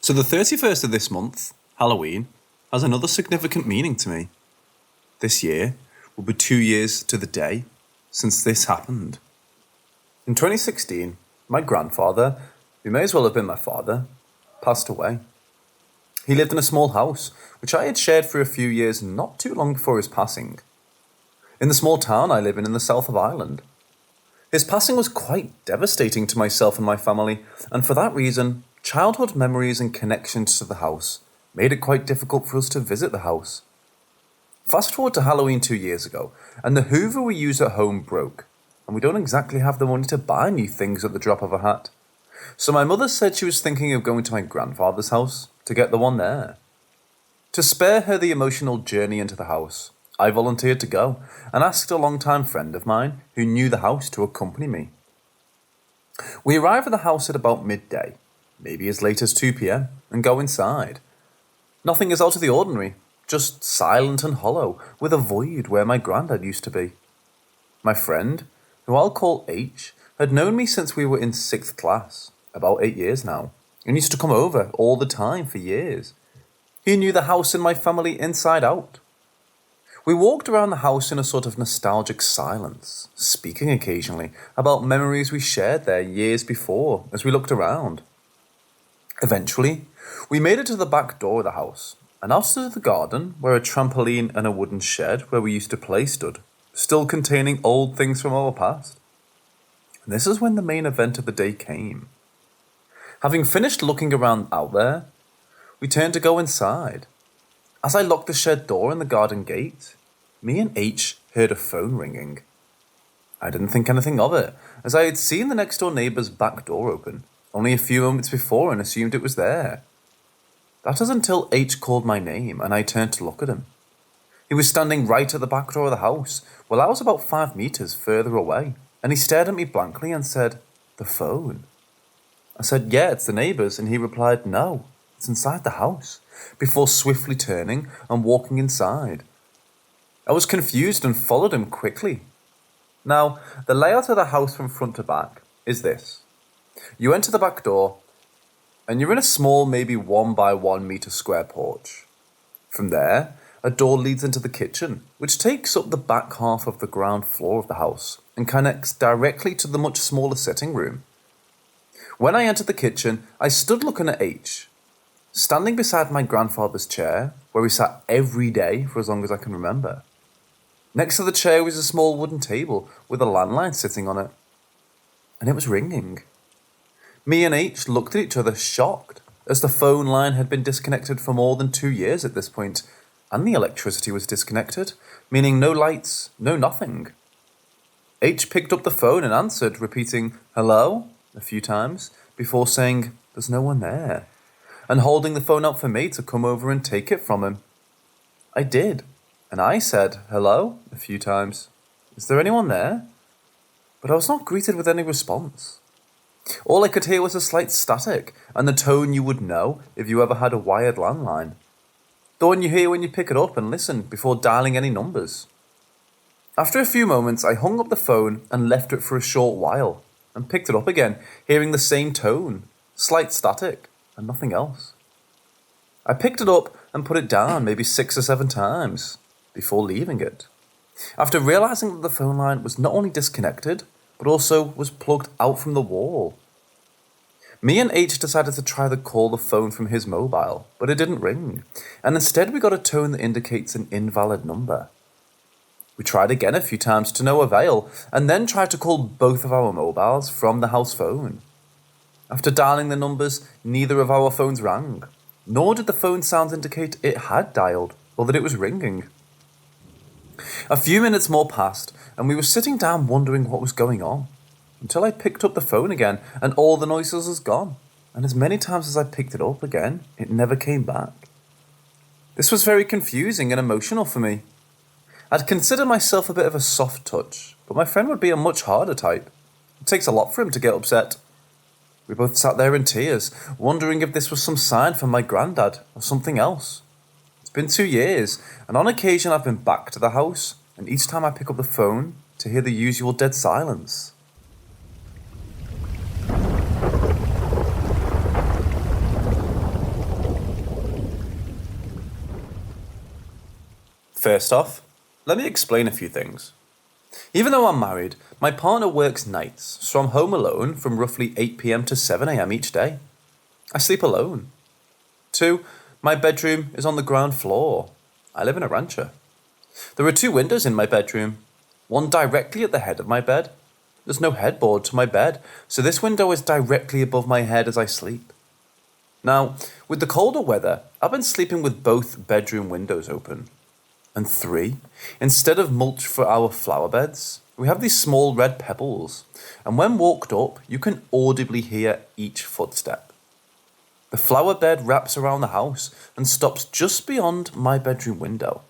So the 31st of this month, Halloween, has another significant meaning to me. This year will be 2 years to the day since this happened. In 2016, my grandfather, who may as well have been my father, passed away. He lived in a small house, which I had shared for a few years not too long before his passing. In the small town I live in the south of Ireland. His passing was quite devastating to myself and my family, and for that reason, childhood memories and connections to the house made it quite difficult for us to visit the house. Fast forward to Halloween 2 years ago, and the Hoover we use at home broke, and we don't exactly have the money to buy new things at the drop of a hat. So my mother said she was thinking of going to my grandfather's house to get the one there. To spare her the emotional journey into the house, I volunteered to go and asked a long-time friend of mine who knew the house to accompany me. We arrive at the house at about midday, maybe as late as 2 p.m, and go inside. Nothing is out of the ordinary, just silent and hollow, with a void where my granddad used to be. My friend, who I'll call H, had known me since we were in 6th class, about 8 years now, and used to come over all the time for years. He knew the house and my family inside out. We walked around the house in a sort of nostalgic silence, speaking occasionally about memories we shared there years before as we looked around. Eventually, we made it to the back door of the house, and out to the garden where a trampoline and a wooden shed where we used to play stood, still containing old things from our past. And this is when the main event of the day came. Having finished looking around out there, we turned to go inside. As I locked the shed door and the garden gate, me and H heard a phone ringing. I didn't think anything of it, as I had seen the next door neighbour's back door open only a few moments before and assumed it was there. That was until H called my name and I turned to look at him. He was standing right at the back door of the house, while I was about 5 meters further away, and he stared at me blankly and said, "The phone?" I said, "Yeah, it's the neighbour's," and he replied, "No, it's inside the house," before swiftly turning and walking inside. I was confused and followed him quickly. Now, the layout of the house from front to back is this. You enter the back door, and you're in a small, maybe 1 by 1 meter square porch. From there, a door leads into the kitchen, which takes up the back half of the ground floor of the house and connects directly to the much smaller sitting room. When I entered the kitchen, I stood looking at H, standing beside my grandfather's chair, where we sat every day for as long as I can remember. Next to the chair was a small wooden table with a landline sitting on it, and it was ringing. Me and H looked at each other shocked, as the phone line had been disconnected for more than 2 years at this point, and the electricity was disconnected, meaning no lights, no nothing. H picked up the phone and answered, repeating "hello" a few times, before saying "there's no one there," and holding the phone out for me to come over and take it from him. I did, and I said "hello" a few times. "Is there anyone there?" But I was not greeted with any response. All I could hear was a slight static, and the tone you would know if you ever had a wired landline. The one you hear when you pick it up and listen before dialing any numbers. After a few moments, I hung up the phone and left it for a short while, and picked it up again, hearing the same tone, slight static, and nothing else. I picked it up and put it down maybe 6 or 7 times, before leaving it, after realizing that the phone line was not only disconnected, but also was plugged out from the wall. Me and H decided to try to call the phone from his mobile, but it didn't ring, and instead we got a tone that indicates an invalid number. We tried again a few times to no avail, and then tried to call both of our mobiles from the house phone. After dialing the numbers, neither of our phones rang, nor did the phone sounds indicate it had dialed, or that it was ringing. A few minutes more passed, and we were sitting down wondering what was going on, until I picked up the phone again, and all the noises was gone, and as many times as I picked it up again, it never came back. This was very confusing and emotional for me. I'd consider myself a bit of a soft touch, but my friend would be a much harder type. It takes a lot for him to get upset. We both sat there in tears, wondering if this was some sign from my granddad or something else. It's been 2 years, and on occasion I've been back to the house, and each time I pick up the phone to hear the usual dead silence. First off, let me explain a few things. Even though I'm married, my partner works nights, so I'm home alone from roughly 8 pm to 7 am each day. I sleep alone. 2. My bedroom is on the ground floor. I live in a rancho. There are 2 windows in my bedroom, one directly at the head of my bed. There's no headboard to my bed, so this window is directly above my head as I sleep. Now, with the colder weather, I've been sleeping with both bedroom windows open. And 3, instead of mulch for our flower beds, we have these small red pebbles, and when walked up, you can audibly hear each footstep. The flower bed wraps around the house and stops just beyond my bedroom window.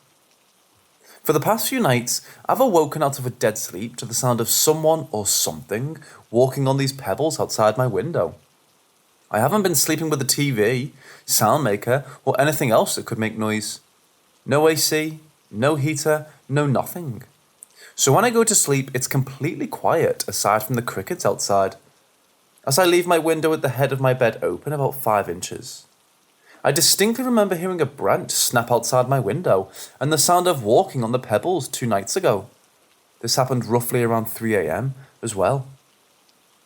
For the past few nights, I've awoken out of a dead sleep to the sound of someone or something walking on these pebbles outside my window. I haven't been sleeping with a TV, sound maker, or anything else that could make noise. No AC, no heater, no nothing. So when I go to sleep, it's completely quiet aside from the crickets outside. As I leave my window at the head of my bed open about 5 inches. I distinctly remember hearing a branch snap outside my window and the sound of walking on the pebbles 2 nights ago. This happened roughly around 3 am as well.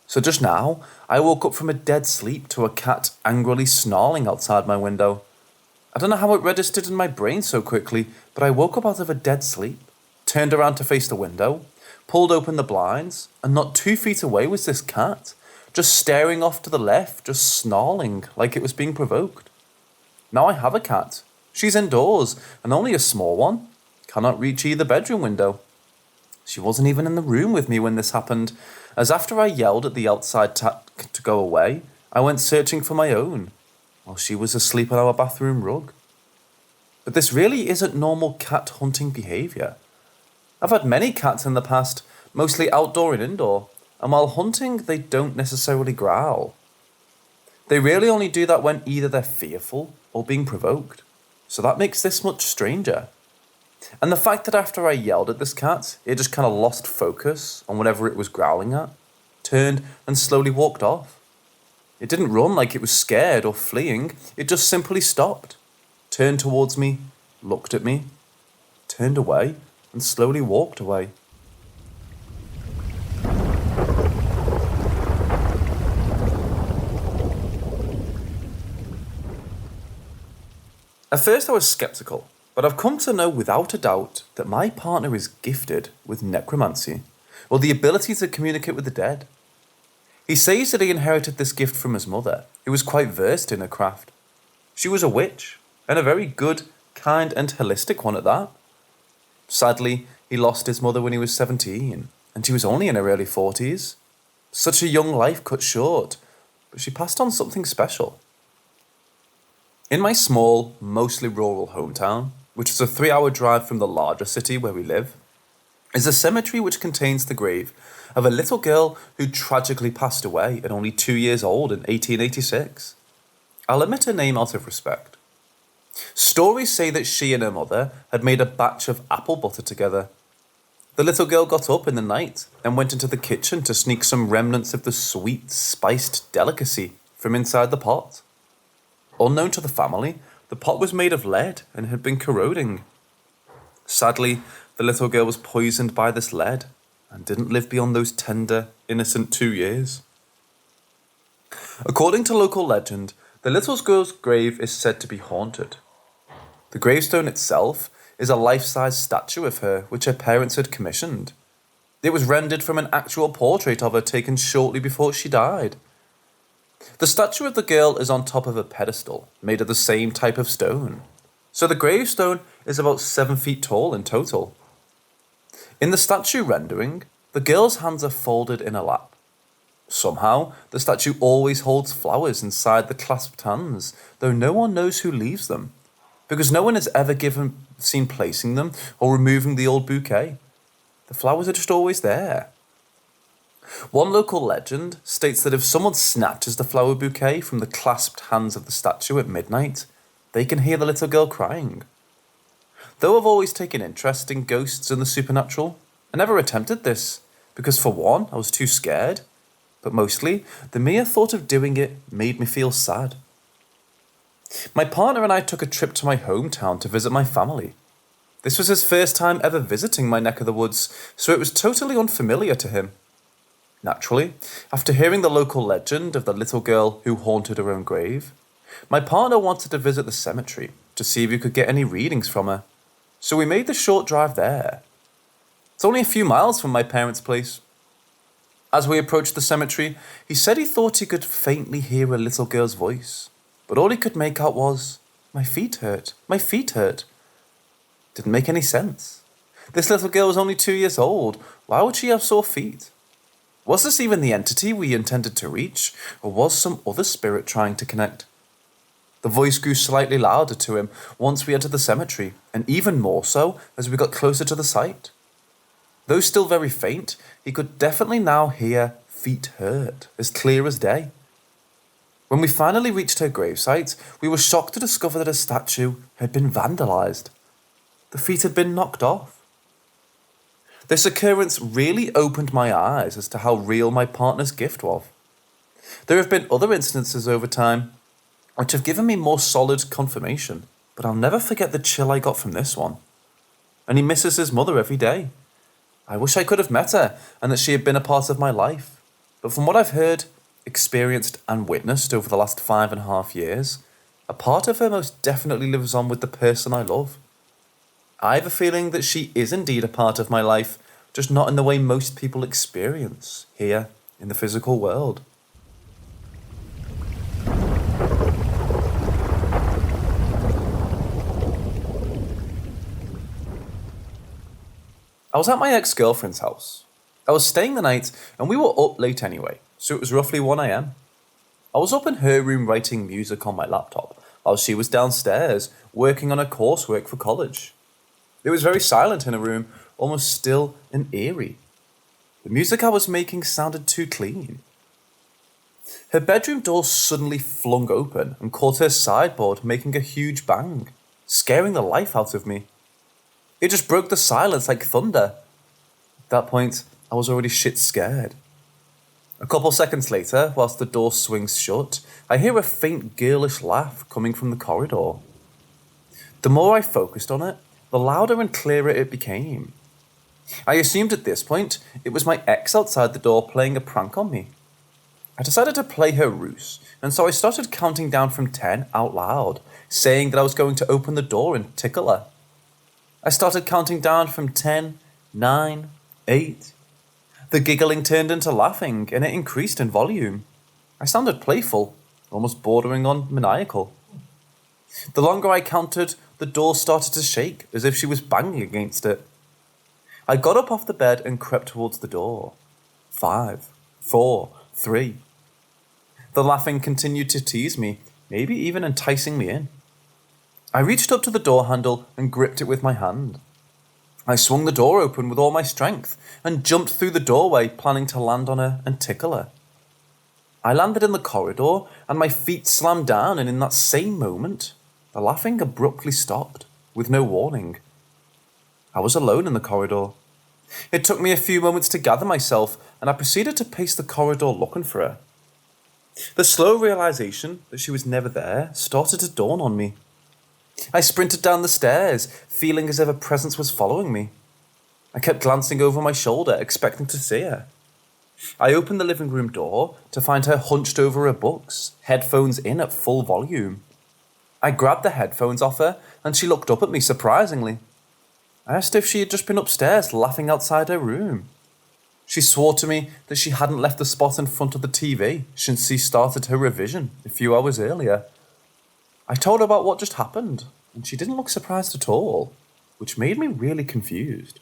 So just now, I woke up from a dead sleep to a cat angrily snarling outside my window. I don't know how it registered in my brain so quickly, but I woke up out of a dead sleep, turned around to face the window, pulled open the blinds, and not 2 feet away was this cat, just staring off to the left, just snarling like it was being provoked. Now I have a cat. She's indoors, and only a small one. Cannot reach either bedroom window. She wasn't even in the room with me when this happened, as after I yelled at the outside cat to go away, I went searching for my own, while she was asleep on our bathroom rug. But this really isn't normal cat hunting behaviour. I've had many cats in the past, mostly outdoor and indoor, and while hunting they don't necessarily growl. They really only do that when either they're fearful or being provoked, so that makes this much stranger. And the fact that after I yelled at this cat, it just kind of lost focus on whatever it was growling at, turned and slowly walked off. It didn't run like it was scared or fleeing, it just simply stopped, turned towards me, looked at me, turned away, and slowly walked away. At first I was skeptical, but I've come to know without a doubt that my partner is gifted with necromancy, or the ability to communicate with the dead. He says that he inherited this gift from his mother, who was quite versed in her craft. She was a witch, and a very good, kind and holistic one at that. Sadly, he lost his mother when he was 17, and she was only in her early 40s. Such a young life cut short, but she passed on something special. In my small, mostly rural hometown, which is a 3-hour drive from the larger city where we live, is a cemetery which contains the grave of a little girl who tragically passed away at only 2 years old in 1886. I'll omit her name out of respect. Stories say that she and her mother had made a batch of apple butter together. The little girl got up in the night and went into the kitchen to sneak some remnants of the sweet, spiced delicacy from inside the pot. Unknown to the family, the pot was made of lead and had been corroding. Sadly, the little girl was poisoned by this lead and didn't live beyond those tender, innocent 2 years. According to local legend, the little girl's grave is said to be haunted. The gravestone itself is a life-size statue of her which her parents had commissioned. It was rendered from an actual portrait of her taken shortly before she died. The statue of the girl is on top of a pedestal, made of the same type of stone. So the gravestone is about 7 feet tall in total. In the statue rendering, the girl's hands are folded in her lap. Somehow, the statue always holds flowers inside the clasped hands, though no one knows who leaves them, because no one has ever seen placing them or removing the old bouquet. The flowers are just always there. One local legend states that if someone snatches the flower bouquet from the clasped hands of the statue at midnight, they can hear the little girl crying. Though I've always taken interest in ghosts and the supernatural, I never attempted this, because for one, I was too scared, but mostly, the mere thought of doing it made me feel sad. My partner and I took a trip to my hometown to visit my family. This was his first time ever visiting my neck of the woods, so it was totally unfamiliar to him. Naturally, after hearing the local legend of the little girl who haunted her own grave, my partner wanted to visit the cemetery to see if we could get any readings from her, so we made the short drive there. It's only a few miles from my parents' place. As we approached the cemetery, he said he thought he could faintly hear a little girl's voice, but all he could make out was, "My feet hurt, my feet hurt." Didn't make any sense. This little girl was only 2 years old. Why would she have sore feet? Was this even the entity we intended to reach, or was some other spirit trying to connect? The voice grew slightly louder to him once we entered the cemetery, and even more so as we got closer to the site. Though still very faint, he could definitely now hear "feet hurt" as clear as day. When we finally reached her gravesite, we were shocked to discover that her statue had been vandalized. The feet had been knocked off. This occurrence really opened my eyes as to how real my partner's gift was. There have been other instances over time which have given me more solid confirmation, but I'll never forget the chill I got from this one. And he misses his mother every day. I wish I could have met her and that she had been a part of my life, but from what I've heard, experienced and witnessed over the last 5.5 years, a part of her most definitely lives on with the person I love. I have a feeling that she is indeed a part of my life, just not in the way most people experience here in the physical world. I was at my ex-girlfriend's house. I was staying the night and we were up late anyway, so it was roughly 1 a.m. I was up in her room writing music on my laptop, while she was downstairs working on her coursework for college. It was very silent in her room, almost still and eerie. The music I was making sounded too clean. Her bedroom door suddenly flung open and caught her sideboard making a huge bang, scaring the life out of me. It just broke the silence like thunder. At that point, I was already shit scared. A couple seconds later, whilst the door swings shut, I hear a faint girlish laugh coming from the corridor. The more I focused on it, the louder and clearer it became. I assumed at this point it was my ex outside the door playing a prank on me. I decided to play her ruse, and so I started counting down from 10 out loud, saying that I was going to open the door and tickle her. I started counting down from 10, 9, 8. The giggling turned into laughing, and it increased in volume. I sounded playful, almost bordering on maniacal. The longer I counted, the door started to shake, as if she was banging against it. I got up off the bed and crept towards the door. 5, 4, 3. The laughing continued to tease me, maybe even enticing me in. I reached up to the door handle and gripped it with my hand. I swung the door open with all my strength and jumped through the doorway, planning to land on her and tickle her. I landed in the corridor and my feet slammed down, and in that same moment, the laughing abruptly stopped, with no warning. I was alone in the corridor. It took me a few moments to gather myself, and I proceeded to pace the corridor looking for her. The slow realization that she was never there started to dawn on me. I sprinted down the stairs, feeling as if a presence was following me. I kept glancing over my shoulder, expecting to see her. I opened the living room door to find her hunched over her books, headphones in at full volume. I grabbed the headphones off her, and she looked up at me surprisingly. I asked if she had just been upstairs laughing outside her room. She swore to me that she hadn't left the spot in front of the TV since she started her revision a few hours earlier. I told her about what just happened, and she didn't look surprised at all, which made me really confused.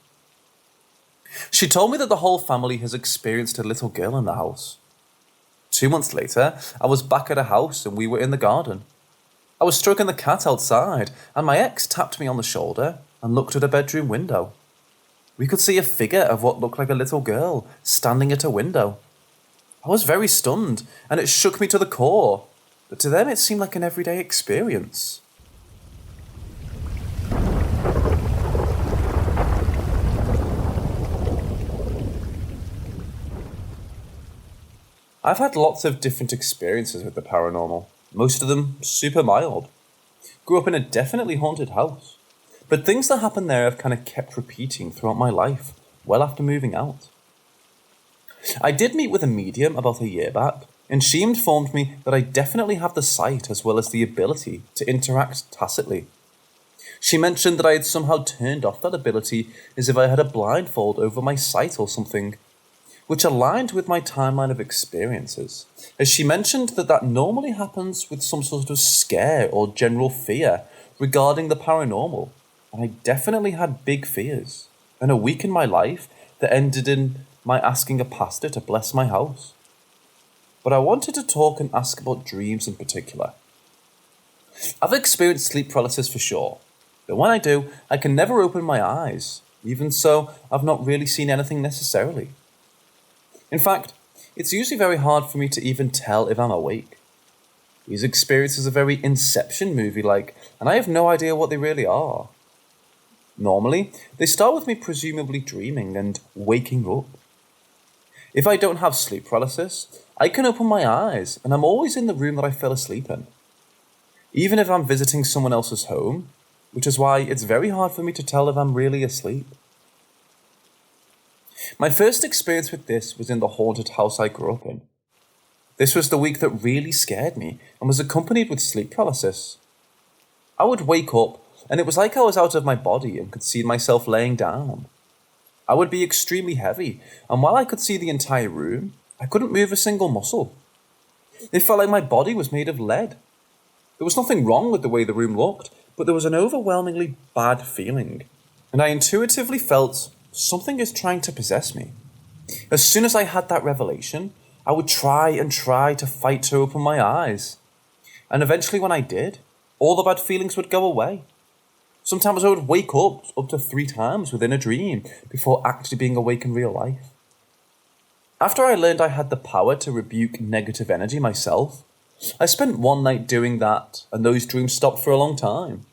She told me that the whole family has experienced a little girl in the house. 2 months later, I was back at her house and we were in the garden. I was stroking the cat outside, and my ex tapped me on the shoulder and looked at a bedroom window. We could see a figure of what looked like a little girl standing at a window. I was very stunned, and it shook me to the core, but to them it seemed like an everyday experience. I've had lots of different experiences with the paranormal, most of them super mild. Grew up in a definitely haunted house. But things that happened there have kind of kept repeating throughout my life, well after moving out. I did meet with a medium about a year back, and she informed me that I definitely have the sight as well as the ability to interact tacitly. She mentioned that I had somehow turned off that ability as if I had a blindfold over my sight or something, which aligned with my timeline of experiences, as she mentioned that normally happens with some sort of scare or general fear regarding the paranormal, and I definitely had big fears, and a week in my life that ended in my asking a pastor to bless my house. But I wanted to talk and ask about dreams in particular. I've experienced sleep paralysis for sure, but when I do, I can never open my eyes. Even so, I've not really seen anything necessarily. In fact, it's usually very hard for me to even tell if I'm awake. These experiences are very Inception movie-like, and I have no idea what they really are. Normally, they start with me presumably dreaming and waking up. If I don't have sleep paralysis, I can open my eyes, and I'm always in the room that I fell asleep in. Even if I'm visiting someone else's home, which is why it's very hard for me to tell if I'm really asleep. My first experience with this was in the haunted house I grew up in. This was the week that really scared me and was accompanied with sleep paralysis. I would wake up and it was like I was out of my body and could see myself laying down. I would be extremely heavy, and while I could see the entire room, I couldn't move a single muscle. It felt like my body was made of lead. There was nothing wrong with the way the room looked, but there was an overwhelmingly bad feeling, and I intuitively felt something is trying to possess me. As soon as I had that revelation, I would try to fight to open my eyes. And eventually when I did, all the bad feelings would go away. Sometimes I would wake up to 3 times within a dream before actually being awake in real life. After I learned I had the power to rebuke negative energy myself, I spent one night doing that, and those dreams stopped for a long time.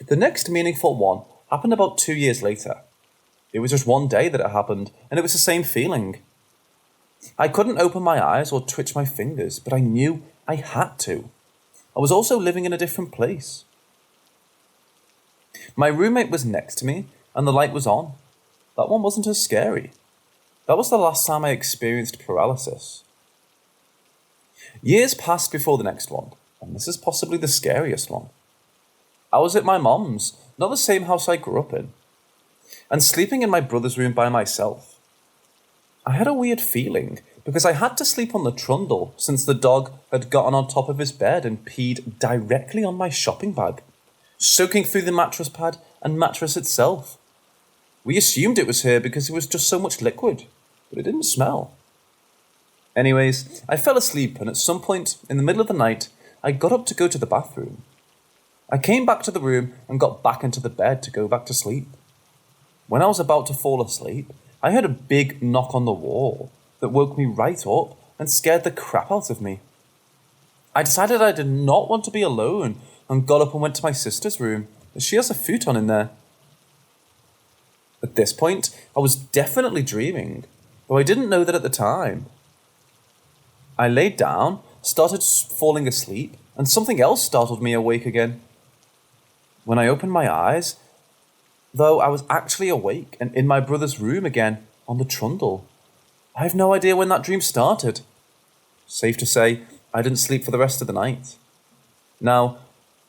The next meaningful one happened about 2 years later. It was just one day that it happened, and it was the same feeling. I couldn't open my eyes or twitch my fingers, but I knew I had to. I was also living in a different place. My roommate was next to me, and the light was on. That one wasn't as scary. That was the last time I experienced paralysis. Years passed before the next one, and this is possibly the scariest one. I was at my mom's, not the same house I grew up in, and sleeping in my brother's room by myself. I had a weird feeling because I had to sleep on the trundle since the dog had gotten on top of his bed and peed directly on my shopping bag, soaking through the mattress pad and mattress itself. We assumed it was her because it was just so much liquid, but it didn't smell. Anyways, I fell asleep, and at some point in the middle of the night, I got up to go to the bathroom. I came back to the room and got back into the bed to go back to sleep. When I was about to fall asleep, I heard a big knock on the wall that woke me right up and scared the crap out of me. I decided I did not want to be alone and got up and went to my sister's room, as she has a futon in there. At this point, I was definitely dreaming, though I didn't know that at the time. I laid down, started falling asleep, and something else startled me awake again. When I opened my eyes, though, I was actually awake and in my brother's room again, on the trundle. I have no idea when that dream started. Safe to say, I didn't sleep for the rest of the night. Now,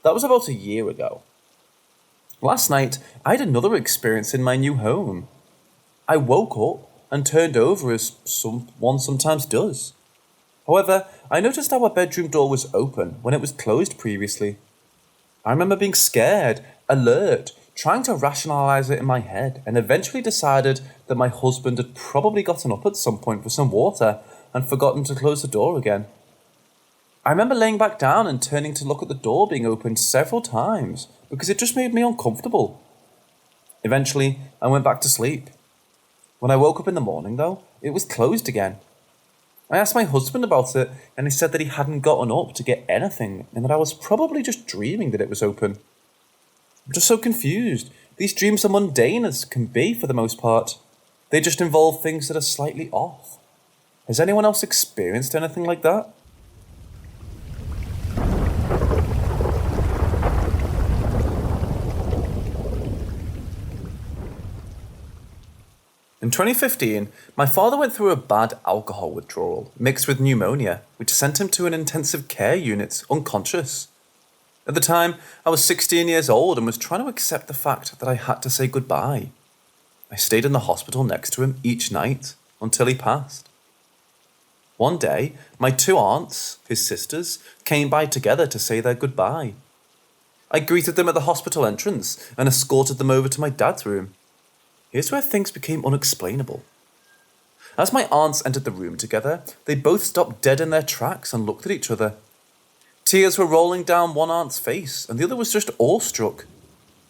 that was about a year ago. Last night, I had another experience in my new home. I woke up and turned over as one sometimes does. However, I noticed our bedroom door was open when it was closed previously. I remember being scared, alert, trying to rationalize it in my head, and eventually decided that my husband had probably gotten up at some point for some water and forgotten to close the door again. I remember laying back down and turning to look at the door being opened several times because it just made me uncomfortable. Eventually, I went back to sleep. When I woke up in the morning, though, it was closed again. I asked my husband about it, and he said that he hadn't gotten up to get anything and that I was probably just dreaming that it was open. I'm just so confused. These dreams are mundane as can be for the most part. They just involve things that are slightly off. Has anyone else experienced anything like that? In 2015, my father went through a bad alcohol withdrawal mixed with pneumonia, which sent him to an intensive care unit unconscious. At the time, I was 16 years old and was trying to accept the fact that I had to say goodbye. I stayed in the hospital next to him each night until he passed. One day, my two aunts, his sisters, came by together to say their goodbye. I greeted them at the hospital entrance and escorted them over to my dad's room. Here's where things became unexplainable. As my aunts entered the room together, they both stopped dead in their tracks and looked at each other. Tears were rolling down one aunt's face, and the other was just awestruck.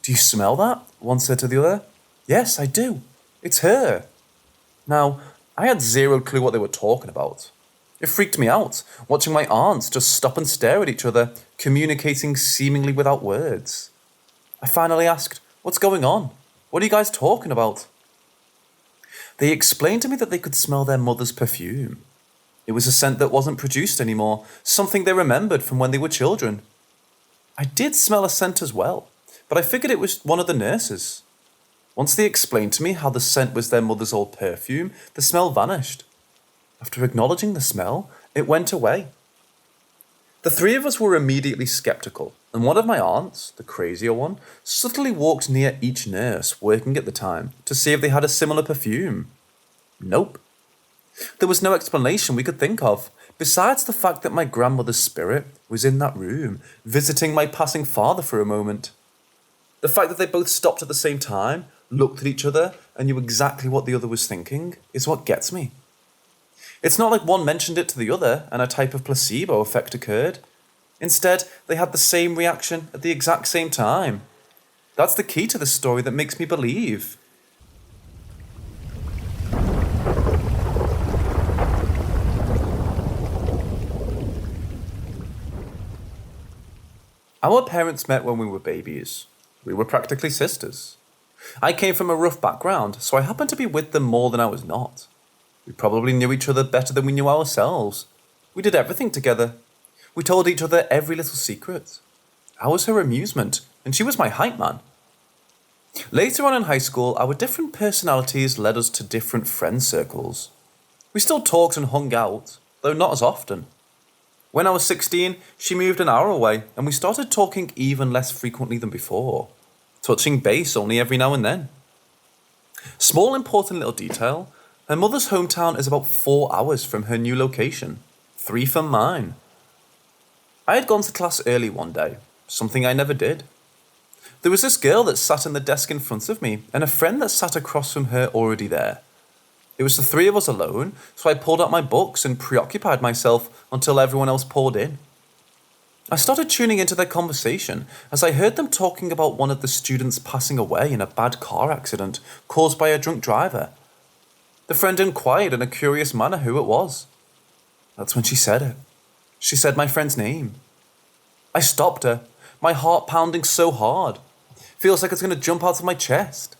"Do you smell that?" one said to the other. "Yes, I do. It's her." Now, I had zero clue what they were talking about. It freaked me out, watching my aunts just stop and stare at each other, communicating seemingly without words. I finally asked, "What's going on? What are you guys talking about?" They explained to me that they could smell their mother's perfume. It was a scent that wasn't produced anymore, something they remembered from when they were children. I did smell a scent as well, but I figured it was one of the nurses. Once they explained to me how the scent was their mother's old perfume, the smell vanished. After acknowledging the smell, it went away. The three of us were immediately skeptical, and one of my aunts, the crazier one, subtly walked near each nurse working at the time to see if they had a similar perfume. Nope. There was no explanation we could think of, besides the fact that my grandmother's spirit was in that room, visiting my passing father for a moment. The fact that they both stopped at the same time, looked at each other, and knew exactly what the other was thinking is what gets me. It's not like one mentioned it to the other and a type of placebo effect occurred. Instead, they had the same reaction at the exact same time. That's the key to the story that makes me believe. Our parents met when we were babies. We were practically sisters. I came from a rough background, so I happened to be with them more than I was not. We probably knew each other better than we knew ourselves. We did everything together. We told each other every little secret. I was her amusement, and she was my hype man. Later on in high school, our different personalities led us to different friend circles. We still talked and hung out, though not as often. When I was 16, she moved an hour away, and we started talking even less frequently than before, touching base only every now and then. Small important little detail, her mother's hometown is about 4 hours from her new location, 3 from mine. I had gone to class early one day, something I never did. There was this girl that sat in the desk in front of me, and a friend that sat across from her already there. It was the three of us alone, so I pulled out my books and preoccupied myself until everyone else poured in. I started tuning into their conversation as I heard them talking about one of the students passing away in a bad car accident caused by a drunk driver. The friend inquired in a curious manner who it was. That's when she said it. She said my friend's name. I stopped her, my heart pounding so hard. Feels like it's going to jump out of my chest.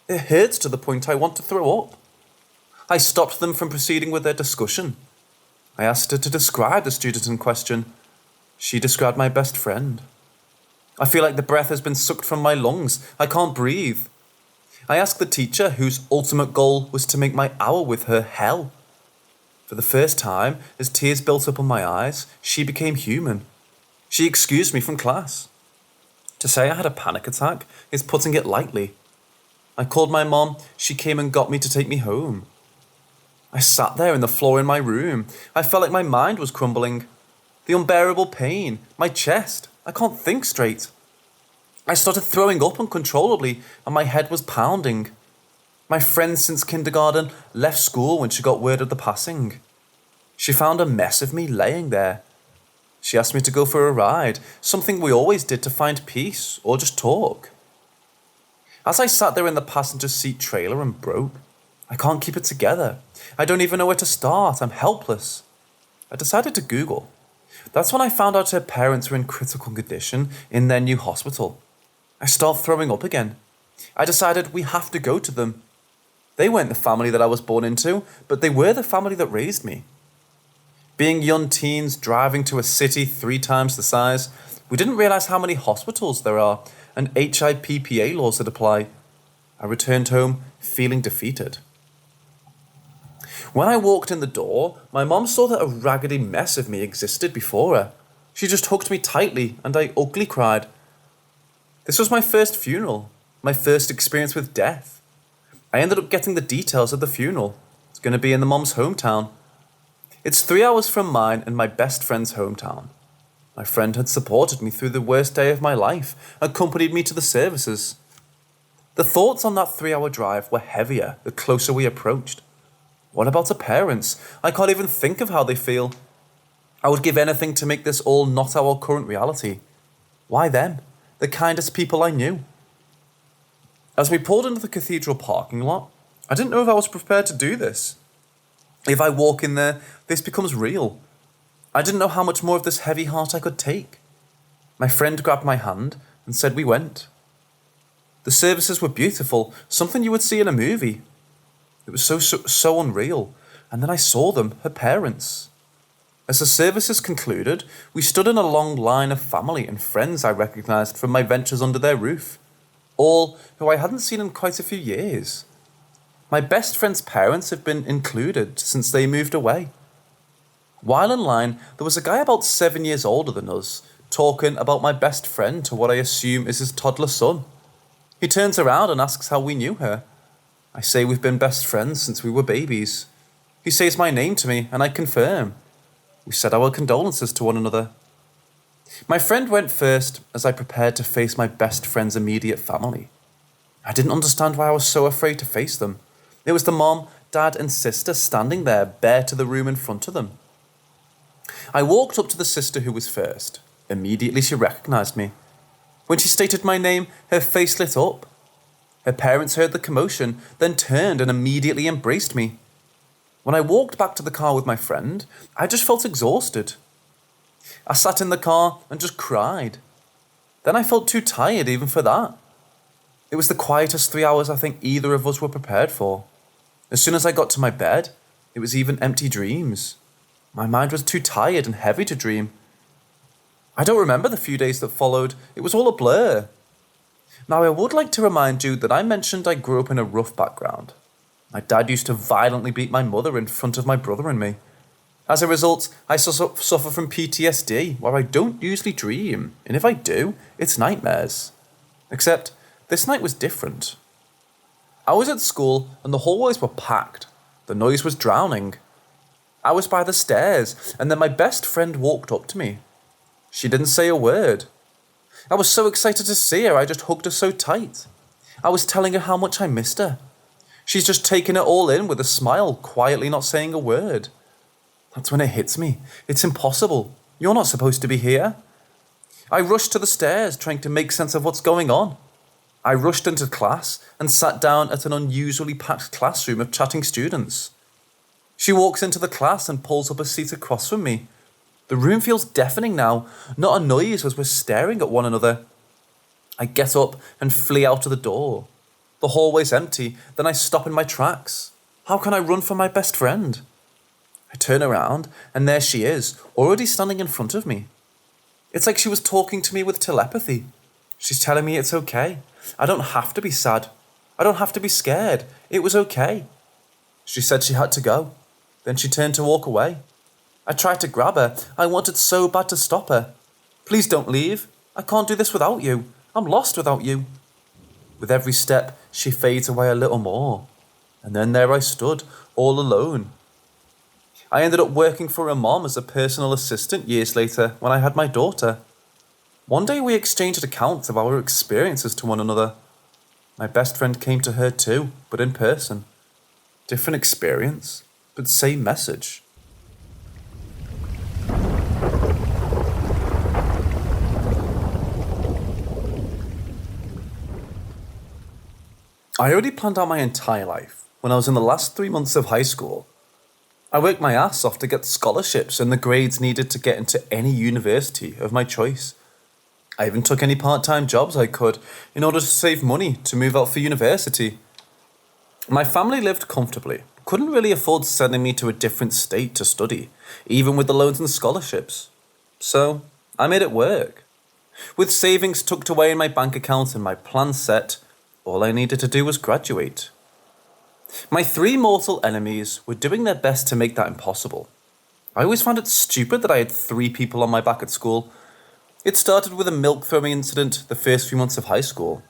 It hurts to the point I want to throw up. I stopped them from proceeding with their discussion. I asked her to describe the student in question. She described my best friend. I feel like the breath has been sucked from my lungs. I can't breathe. I asked the teacher, whose ultimate goal was to make my hour with her hell. For the first time, as tears built up on my eyes, she became human. She excused me from class. To say I had a panic attack is putting it lightly. I called my mom. She came and got me to take me home. I sat there on the floor in my room. I felt like my mind was crumbling. The unbearable pain, my chest, I can't think straight. I started throwing up uncontrollably and my head was pounding. My friend since kindergarten left school when she got word of the passing. She found a mess of me laying there. She asked me to go for a ride, something we always did to find peace or just talk. As I sat there in the passenger seat trailer and broke, I can't keep it together. I don't even know where to start. I'm helpless. I decided to Google. That's when I found out her parents were in critical condition in their new hospital. I started throwing up again. I decided we have to go to them. They weren't the family that I was born into, but they were the family that raised me. Being young teens driving to a city 3 times the size, we didn't realize how many hospitals there are and HIPPA laws that apply. I returned home feeling defeated. When I walked in the door, my mom saw that a raggedy mess of me existed before her. She just hugged me tightly and I ugly cried. This was my first funeral, my first experience with death. I ended up getting the details of the funeral. It's going to be in the mom's hometown. It's 3 hours from mine and my best friend's hometown. My friend had supported me through the worst day of my life, accompanied me to the services. The thoughts on that 3-hour drive were heavier the closer we approached. What about her parents? I can't even think of how they feel. I would give anything to make this all not our current reality. Why them? The kindest people I knew. As we pulled into the cathedral parking lot, I didn't know if I was prepared to do this. If I walk in there, this becomes real. I didn't know how much more of this heavy heart I could take. My friend grabbed my hand and said we went. The services were beautiful, something you would see in a movie. It was so unreal. And then I saw them, her parents. As the services concluded, we stood in a long line of family and friends I recognised from my ventures under their roof, all who I hadn't seen in quite a few years. My best friend's parents have been included since they moved away. While in line, there was a guy about 7 years older than us, talking about my best friend to what I assume is his toddler son. He turns around and asks how we knew her. I say we've been best friends since we were babies. He says my name to me and I confirm. We said our condolences to one another. My friend went first as I prepared to face my best friend's immediate family. I didn't understand why I was so afraid to face them. It was the mom, dad and sister standing there bare to the room in front of them. I walked up to the sister who was first. Immediately she recognised me. When she stated my name, her face lit up. Her parents heard the commotion, then turned and immediately embraced me. When I walked back to the car with my friend, I just felt exhausted. I sat in the car and just cried. Then I felt too tired even for that. It was the quietest 3 hours I think either of us were prepared for. As soon as I got to my bed, it was even empty dreams. My mind was too tired and heavy to dream. I don't remember the few days that followed. It was all a blur. Now I would like to remind you that I mentioned I grew up in a rough background. My dad used to violently beat my mother in front of my brother and me. As a result, I suffer from PTSD, where I don't usually dream, and if I do, it's nightmares. Except, this night was different. I was at school, and the hallways were packed. The noise was drowning. I was by the stairs, and then my best friend walked up to me. She didn't say a word. I was so excited to see her, I just hugged her so tight. I was telling her how much I missed her. She's just taking it all in with a smile, quietly not saying a word. That's when it hits me. It's impossible. You're not supposed to be here. I rushed to the stairs, trying to make sense of what's going on. I rushed into class and sat down at an unusually packed classroom of chatting students. She walks into the class and pulls up a seat across from me. The room feels deafening now, not a noise as we're staring at one another. I get up and flee out of the door. The hallway's empty, then I stop in my tracks. How can I run from my best friend? I turn around, and there she is, already standing in front of me. It's like she was talking to me with telepathy. She's telling me it's okay. I don't have to be sad. I don't have to be scared. It was okay. She said she had to go. Then she turned to walk away. I tried to grab her. I wanted so bad to stop her. Please don't leave. I can't do this without you. I'm lost without you. With every step, she fades away a little more. And then there I stood, all alone. I ended up working for her mom as a personal assistant years later when I had my daughter. One day we exchanged accounts of our experiences to one another. My best friend came to her too, but in person. Different experience, but same message. I already planned out my entire life when I was in the last 3 months of high school. I worked my ass off to get scholarships and the grades needed to get into any university of my choice. I even took any part-time jobs I could in order to save money to move out for university. My family lived comfortably, couldn't really afford sending me to a different state to study, even with the loans and scholarships. So, I made it work. With savings tucked away in my bank account and my plan set, all I needed to do was graduate. My three mortal enemies were doing their best to make that impossible. I always found it stupid that I had three people on my back at school. It started with a milk throwing incident the first few months of high school.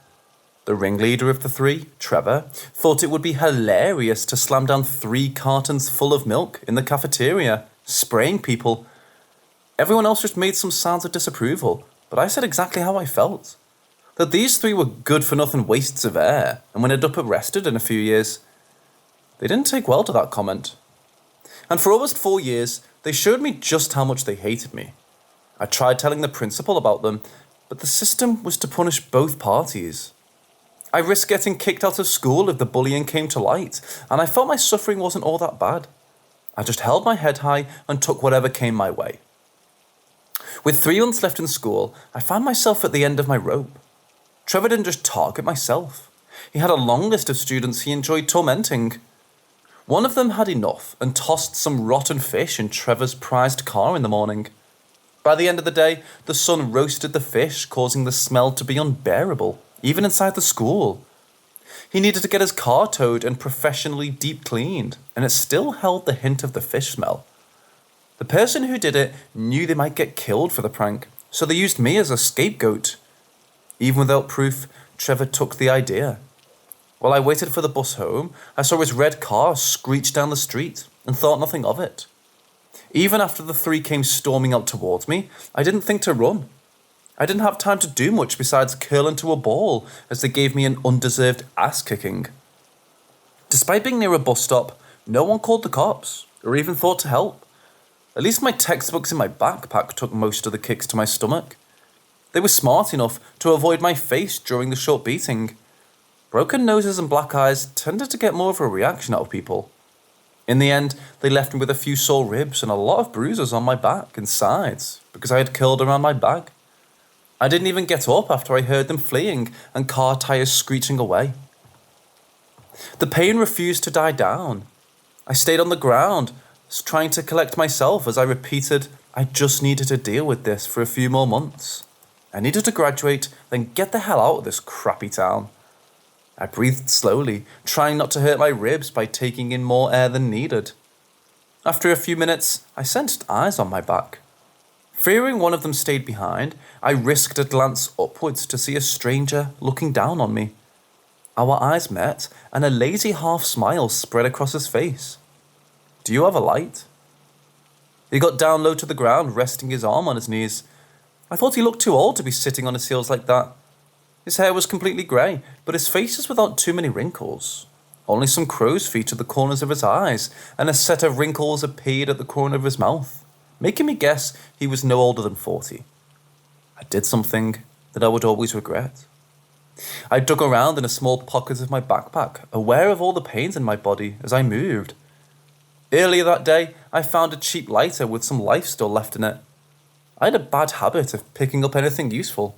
The ringleader of the three, Trevor, thought it would be hilarious to slam down 3 cartons full of milk in the cafeteria, spraying people. Everyone else just made some sounds of disapproval, but I said exactly how I felt. That these 3 were good-for-nothing wastes of air, and would end up arrested in a few years. They didn't take well to that comment. And for almost 4 years, they showed me just how much they hated me. I tried telling the principal about them, but the system was to punish both parties. I risked getting kicked out of school if the bullying came to light, and I felt my suffering wasn't all that bad. I just held my head high and took whatever came my way. With 3 months left in school, I found myself at the end of my rope. Trevor didn't just target myself. He had a long list of students he enjoyed tormenting. One of them had enough and tossed some rotten fish in Trevor's prized car in the morning. By the end of the day, the sun roasted the fish, causing the smell to be unbearable, even inside the school. He needed to get his car towed and professionally deep cleaned, and it still held the hint of the fish smell. The person who did it knew they might get killed for the prank, so they used me as a scapegoat. Even without proof, Trevor took the idea. While I waited for the bus home, I saw his red car screech down the street and thought nothing of it. Even after the 3 came storming out towards me, I didn't think to run. I didn't have time to do much besides curl into a ball as they gave me an undeserved ass-kicking. Despite being near a bus stop, no one called the cops or even thought to help. At least my textbooks in my backpack took most of the kicks to my stomach. They were smart enough to avoid my face during the short beating. Broken noses and black eyes tended to get more of a reaction out of people. In the end, they left me with a few sore ribs and a lot of bruises on my back and sides because I had curled around my bag. I didn't even get up after I heard them fleeing and car tires screeching away. The pain refused to die down. I stayed on the ground, trying to collect myself as I repeated, I just needed to deal with this for a few more months. I needed to graduate, then get the hell out of this crappy town. I breathed slowly, trying not to hurt my ribs by taking in more air than needed. After a few minutes, I sensed eyes on my back. Fearing one of them stayed behind, I risked a glance upwards to see a stranger looking down on me. Our eyes met, and a lazy half-smile spread across his face. Do you have a light? He got down low to the ground, resting his arm on his knees. I thought he looked too old to be sitting on his heels like that. His hair was completely grey, but his face was without too many wrinkles. Only some crow's feet at the corners of his eyes, and a set of wrinkles appeared at the corner of his mouth, making me guess he was no older than 40. I did something that I would always regret. I dug around in a small pocket of my backpack, aware of all the pains in my body as I moved. Earlier that day, I found a cheap lighter with some life still left in it. I had a bad habit of picking up anything useful.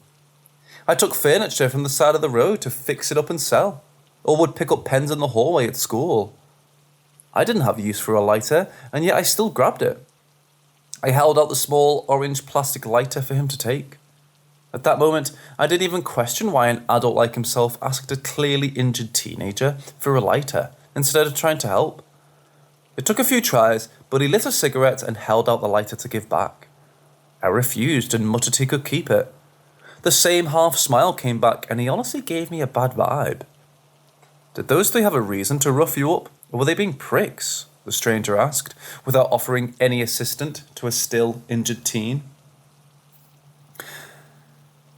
I took furniture from the side of the road to fix it up and sell, or would pick up pens in the hallway at school. I didn't have use for a lighter, and yet I still grabbed it. I held out the small orange plastic lighter for him to take. At that moment, I didn't even question why an adult like himself asked a clearly injured teenager for a lighter instead of trying to help. It took a few tries, but he lit a cigarette and held out the lighter to give back. I refused and muttered he could keep it. The same half-smile came back, and he honestly gave me a bad vibe. Did those 3 have a reason to rough you up, or were they being pricks? The stranger asked, without offering any assistance to a still injured teen.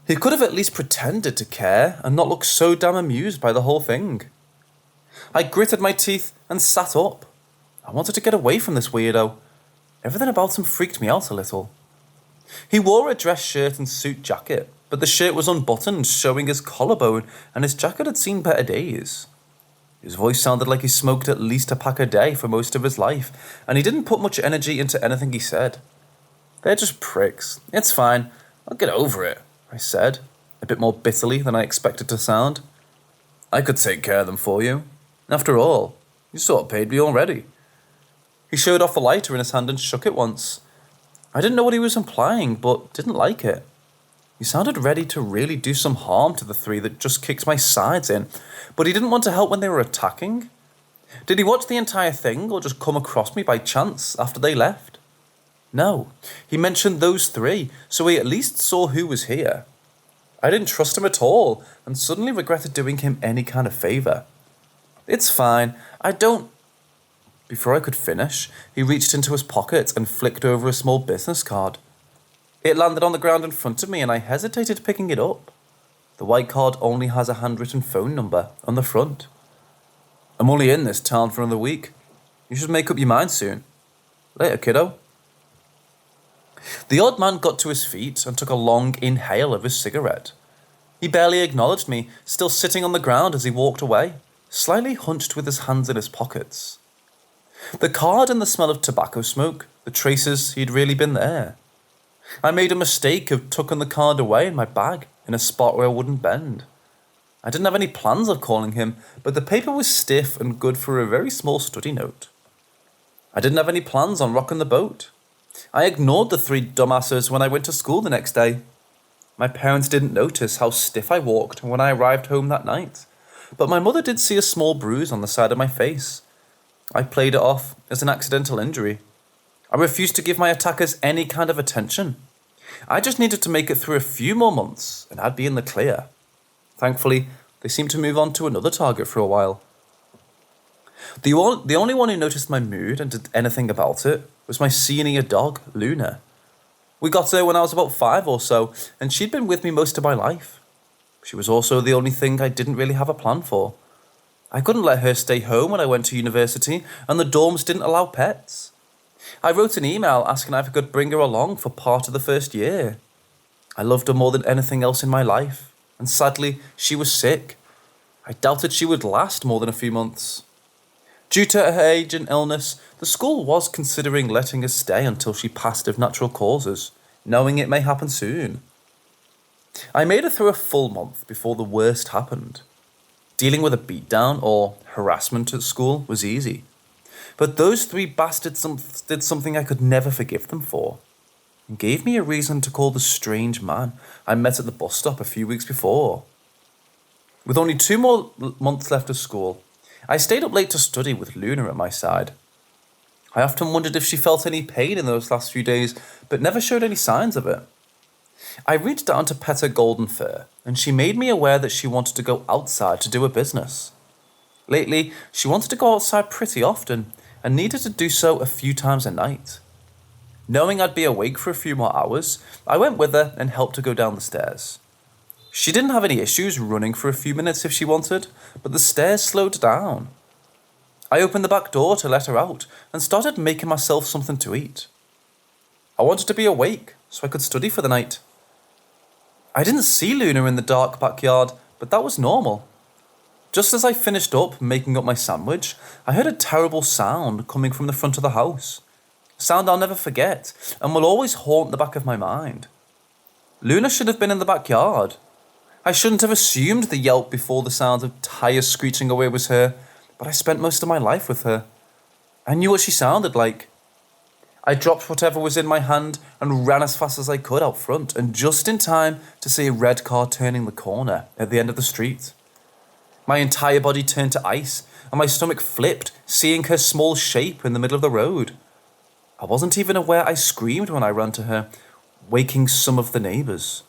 He could have at least pretended to care and not look so damn amused by the whole thing. I gritted my teeth and sat up. I wanted to get away from this weirdo. Everything about him freaked me out a little. He wore a dress shirt and suit jacket, but the shirt was unbuttoned, showing his collarbone, and his jacket had seen better days. His voice sounded like he smoked at least a pack a day for most of his life, and he didn't put much energy into anything he said. They're just pricks. It's fine. I'll get over it, I said, a bit more bitterly than I expected to sound. I could take care of them for you. After all, you sort of paid me already. He showed off the lighter in his hand and shook it once. I didn't know what he was implying, but didn't like it. He sounded ready to really do some harm to the 3 that just kicked my sides in, but he didn't want to help when they were attacking. Did he watch the entire thing or just come across me by chance after they left? No, he mentioned those three, so he at least saw who was here. I didn't trust him at all and suddenly regretted doing him any kind of favour. It's fine, I don't... Before I could finish, he reached into his pocket and flicked over a small business card. It landed on the ground in front of me and I hesitated picking it up. The white card only has a handwritten phone number on the front. I'm only in this town for another week. You should make up your mind soon. Later, kiddo. The old man got to his feet and took a long inhale of his cigarette. He barely acknowledged me, still sitting on the ground as he walked away, slightly hunched with his hands in his pockets. The card and the smell of tobacco smoke, the traces he'd really been there. I made a mistake of tucking the card away in my bag in a spot where I wouldn't bend. I didn't have any plans of calling him, but the paper was stiff and good for a very small study note. I didn't have any plans on rocking the boat. I ignored the three dumbasses when I went to school the next day. My parents didn't notice how stiff I walked when I arrived home that night, but my mother did see a small bruise on the side of my face. I played it off as an accidental injury. I refused to give my attackers any kind of attention. I just needed to make it through a few more months and I'd be in the clear. Thankfully, they seemed to move on to another target for a while. The only one who noticed my mood and did anything about it was my senior dog, Luna. We got her when I was about 5 or so, and she'd been with me most of my life. She was also the only thing I didn't really have a plan for. I couldn't let her stay home when I went to university, and the dorms didn't allow pets. I wrote an email asking if I could bring her along for part of the first year. I loved her more than anything else in my life, and sadly, she was sick. I doubted she would last more than a few months. Due to her age and illness, the school was considering letting her stay until she passed of natural causes, knowing it may happen soon. I made it through a full month before the worst happened. Dealing with a beatdown or harassment at school was easy. But those three bastards did something I could never forgive them for, and gave me a reason to call the strange man I met at the bus stop a few weeks before. With only 2 more months left of school, I stayed up late to study with Luna at my side. I often wondered if she felt any pain in those last few days, but never showed any signs of it. I reached down to pet her golden fur, and she made me aware that she wanted to go outside to do her business. Lately, she wanted to go outside pretty often, and needed to do so a few times a night. Knowing I'd be awake for a few more hours, I went with her and helped her go down the stairs. She didn't have any issues running for a few minutes if she wanted, but the stairs slowed down. I opened the back door to let her out and started making myself something to eat. I wanted to be awake so I could study for the night. I didn't see Luna in the dark backyard, but that was normal. Just as I finished up making up my sandwich, I heard a terrible sound coming from the front of the house. A sound I'll never forget and will always haunt the back of my mind. Luna should have been in the backyard. I shouldn't have assumed the yelp before the sound of tires screeching away was her, but I spent most of my life with her. I knew what she sounded like. I dropped whatever was in my hand and ran as fast as I could out front, and just in time to see a red car turning the corner at the end of the street. My entire body turned to ice, and my stomach flipped, seeing her small shape in the middle of the road. I wasn't even aware I screamed when I ran to her, waking some of the neighbours.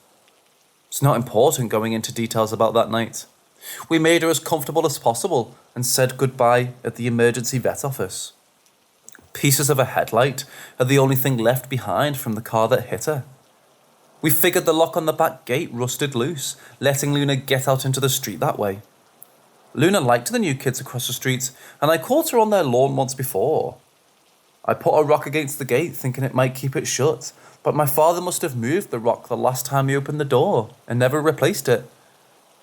It's not important going into details about that night. We made her as comfortable as possible and said goodbye at the emergency vet office. Pieces of a headlight are the only thing left behind from the car that hit her. We figured the lock on the back gate rusted loose, letting Luna get out into the street that way. Luna liked the new kids across the street, and I caught her on their lawn once before. I put a rock against the gate thinking it might keep it shut, but my father must have moved the rock the last time he opened the door and never replaced it.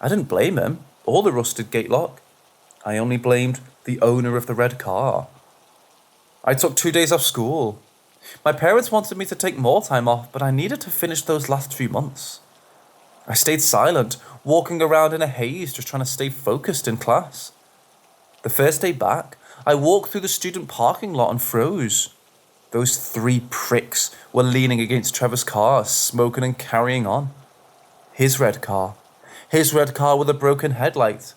I didn't blame him or the rusted gate lock. I only blamed the owner of the red car. I took 2 days off school. My parents wanted me to take more time off, but I needed to finish those last few months. I stayed silent, walking around in a haze, just trying to stay focused in class. The first day back, I walked through the student parking lot and froze. Those 3 pricks were leaning against Trevor's car, smoking and carrying on. His red car with a broken headlight.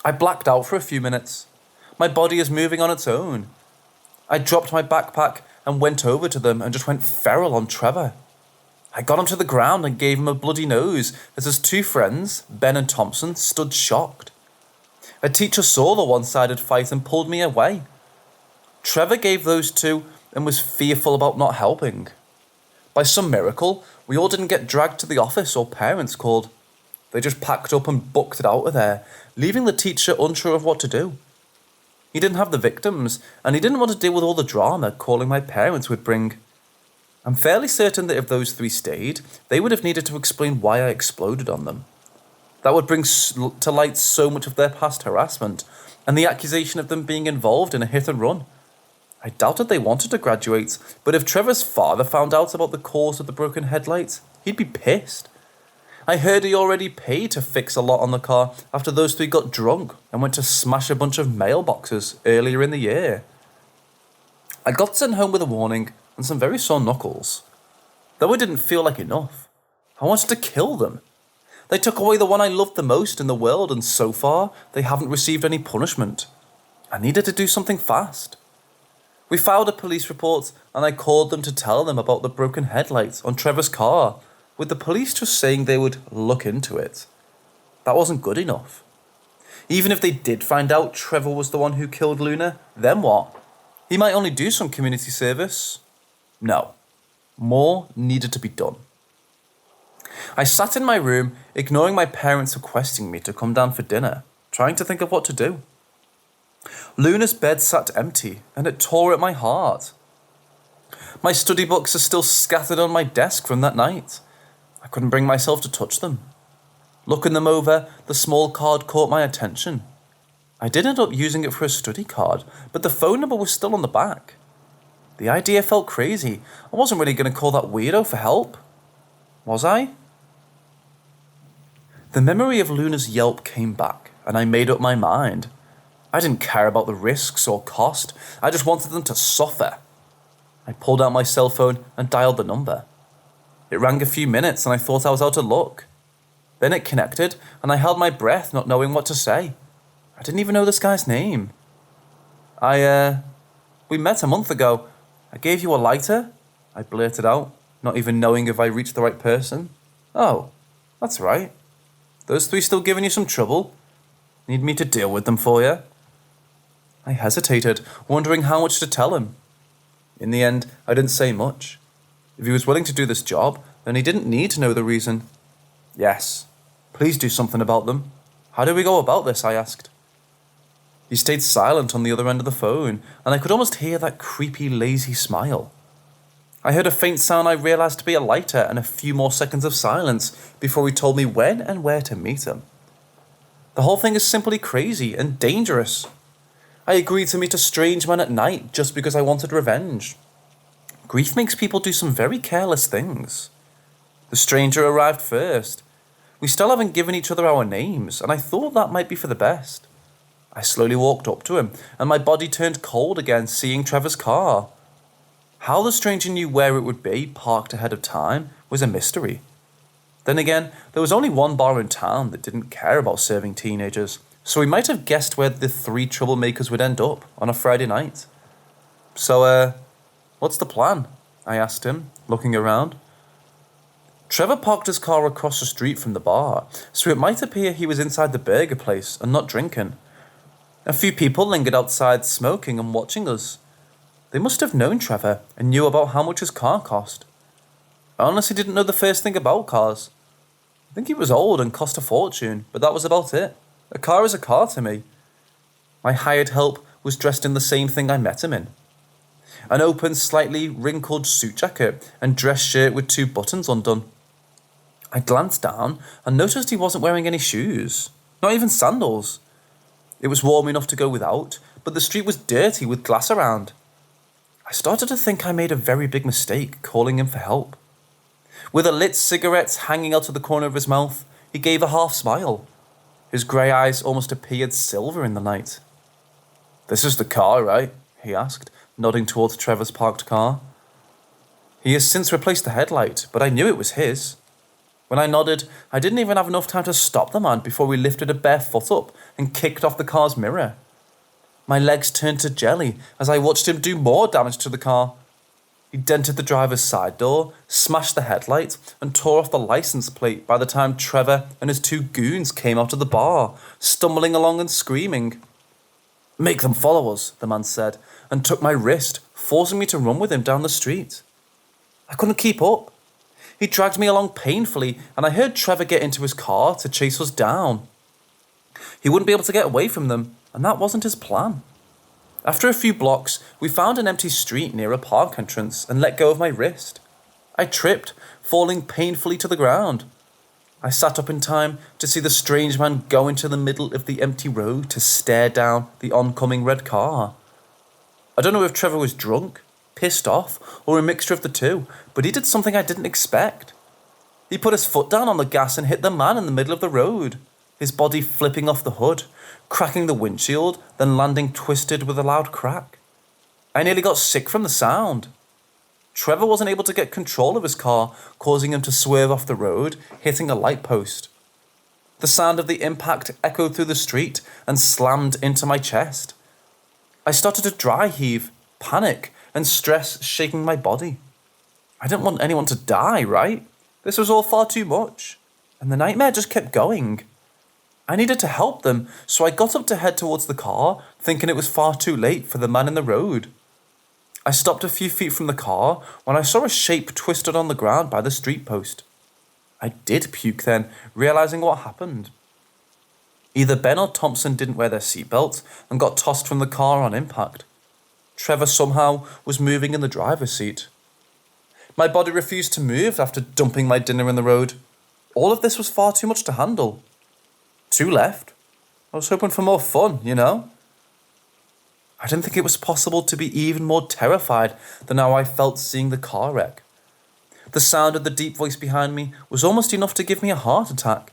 I blacked out for a few minutes. My body is moving on its own. I dropped my backpack and went over to them and just went feral on Trevor. I got him to the ground and gave him a bloody nose as his two friends, Ben and Thompson, stood shocked. A teacher saw the one-sided fight and pulled me away. Trevor gave those two and was fearful about not helping. By some miracle, we all didn't get dragged to the office or parents called. They just packed up and booked it out of there, leaving the teacher unsure of what to do. He didn't have the victims, and he didn't want to deal with all the drama calling my parents would bring. I'm fairly certain that if those three stayed, they would have needed to explain why I exploded on them. That would bring to light so much of their past harassment, and the accusation of them being involved in a hit and run. I doubted they wanted to graduate, but if Trevor's father found out about the cause of the broken headlights, he'd be pissed. I heard he already paid to fix a lot on the car after those three got drunk and went to smash a bunch of mailboxes earlier in the year. I got sent home with a warning and some very sore knuckles. Though it didn't feel like enough. I wanted to kill them. They took away the one I loved the most in the world, and so far, they haven't received any punishment. I needed to do something fast. We filed a police report, and I called them to tell them about the broken headlights on Trevor's car, with the police just saying they would look into it. That wasn't good enough. Even if they did find out Trevor was the one who killed Luna, then what? He might only do some community service. No. More needed to be done. I sat in my room, ignoring my parents requesting me to come down for dinner, trying to think of what to do. Luna's bed sat empty, and it tore at my heart. My study books are still scattered on my desk from that night. I couldn't bring myself to touch them. Looking them over, the small card caught my attention. I did end up using it for a study card, but the phone number was still on the back. The idea felt crazy. I wasn't really going to call that weirdo for help. Was I? The memory of Luna's yelp came back, and I made up my mind. I didn't care about the risks or cost. I just wanted them to suffer. I pulled out my cell phone and dialed the number. It rang a few minutes, and I thought I was out of luck. Then it connected, and I held my breath, not knowing what to say. I didn't even know this guy's name. We met a month ago. I gave you a lighter, I blurted out, not even knowing if I reached the right person. Oh, that's right. Those three still giving you some trouble? Need me to deal with them for you? I hesitated, wondering how much to tell him. In the end, I didn't say much. If he was willing to do this job, then he didn't need to know the reason. Yes, please do something about them. How do we go about this? I asked. He stayed silent on the other end of the phone, and I could almost hear that creepy, lazy smile. I heard a faint sound I realized to be a lighter and a few more seconds of silence before he told me when and where to meet him. The whole thing is simply crazy and dangerous. I agreed to meet a strange man at night just because I wanted revenge. Grief makes people do some very careless things. The stranger arrived first. We still haven't given each other our names, and I thought that might be for the best. I slowly walked up to him, and my body turned cold again seeing Trevor's car. How the stranger knew where it would be, parked ahead of time, was a mystery. Then again, there was only one bar in town that didn't care about serving teenagers, so he might have guessed where the three troublemakers would end up on a Friday night. So, what's the plan? I asked him, looking around. Trevor parked his car across the street from the bar, so it might appear he was inside the burger place and not drinking. A few people lingered outside smoking and watching us. They must have known Trevor and knew about how much his car cost. I honestly didn't know the first thing about cars. I think he was old and cost a fortune, but that was about it. A car is a car to me. My hired help was dressed in the same thing I met him in. An open, slightly wrinkled suit jacket and dress shirt with 2 buttons undone. I glanced down and noticed he wasn't wearing any shoes, not even sandals. It was warm enough to go without, but the street was dirty with glass around. I started to think I made a very big mistake calling him for help. With a lit cigarette hanging out of the corner of his mouth, he gave a half smile. His grey eyes almost appeared silver in the night. "This is the car, right?" he asked, nodding towards Trevor's parked car. He has since replaced the headlight, but I knew it was his. When I nodded, I didn't even have enough time to stop the man before we lifted a bare foot up and kicked off the car's mirror. My legs turned to jelly as I watched him do more damage to the car. He dented the driver's side door, smashed the headlight, and tore off the license plate by the time Trevor and his two goons came out of the bar, stumbling along and screaming. "Make them follow us," the man said, and took my wrist, forcing me to run with him down the street. I couldn't keep up. He dragged me along painfully, and I heard Trevor get into his car to chase us down. He wouldn't be able to get away from them, and that wasn't his plan. After a few blocks, we found an empty street near a park entrance and let go of my wrist. I tripped, falling painfully to the ground. I sat up in time to see the strange man go into the middle of the empty road to stare down the oncoming red car. I don't know if Trevor was drunk, pissed off, or a mixture of the two, but he did something I didn't expect. He put his foot down on the gas and hit the man in the middle of the road, his body flipping off the hood, cracking the windshield, then landing twisted with a loud crack. I nearly got sick from the sound. Trevor wasn't able to get control of his car, causing him to swerve off the road, hitting a light post. The sound of the impact echoed through the street and slammed into my chest. I started to dry heave, panic, and stress shaking my body. I didn't want anyone to die, right? This was all far too much. And the nightmare just kept going. I needed to help them, so I got up to head towards the car, thinking it was far too late for the man in the road. I stopped a few feet from the car when I saw a shape twisted on the ground by the street post. I did puke then, realising what happened. Either Ben or Thompson didn't wear their seatbelts and got tossed from the car on impact. Trevor somehow was moving in the driver's seat. My body refused to move after dumping my dinner in the road. All of this was far too much to handle. 2 left. I was hoping for more fun, you know? I didn't think it was possible to be even more terrified than how I felt seeing the car wreck. The sound of the deep voice behind me was almost enough to give me a heart attack.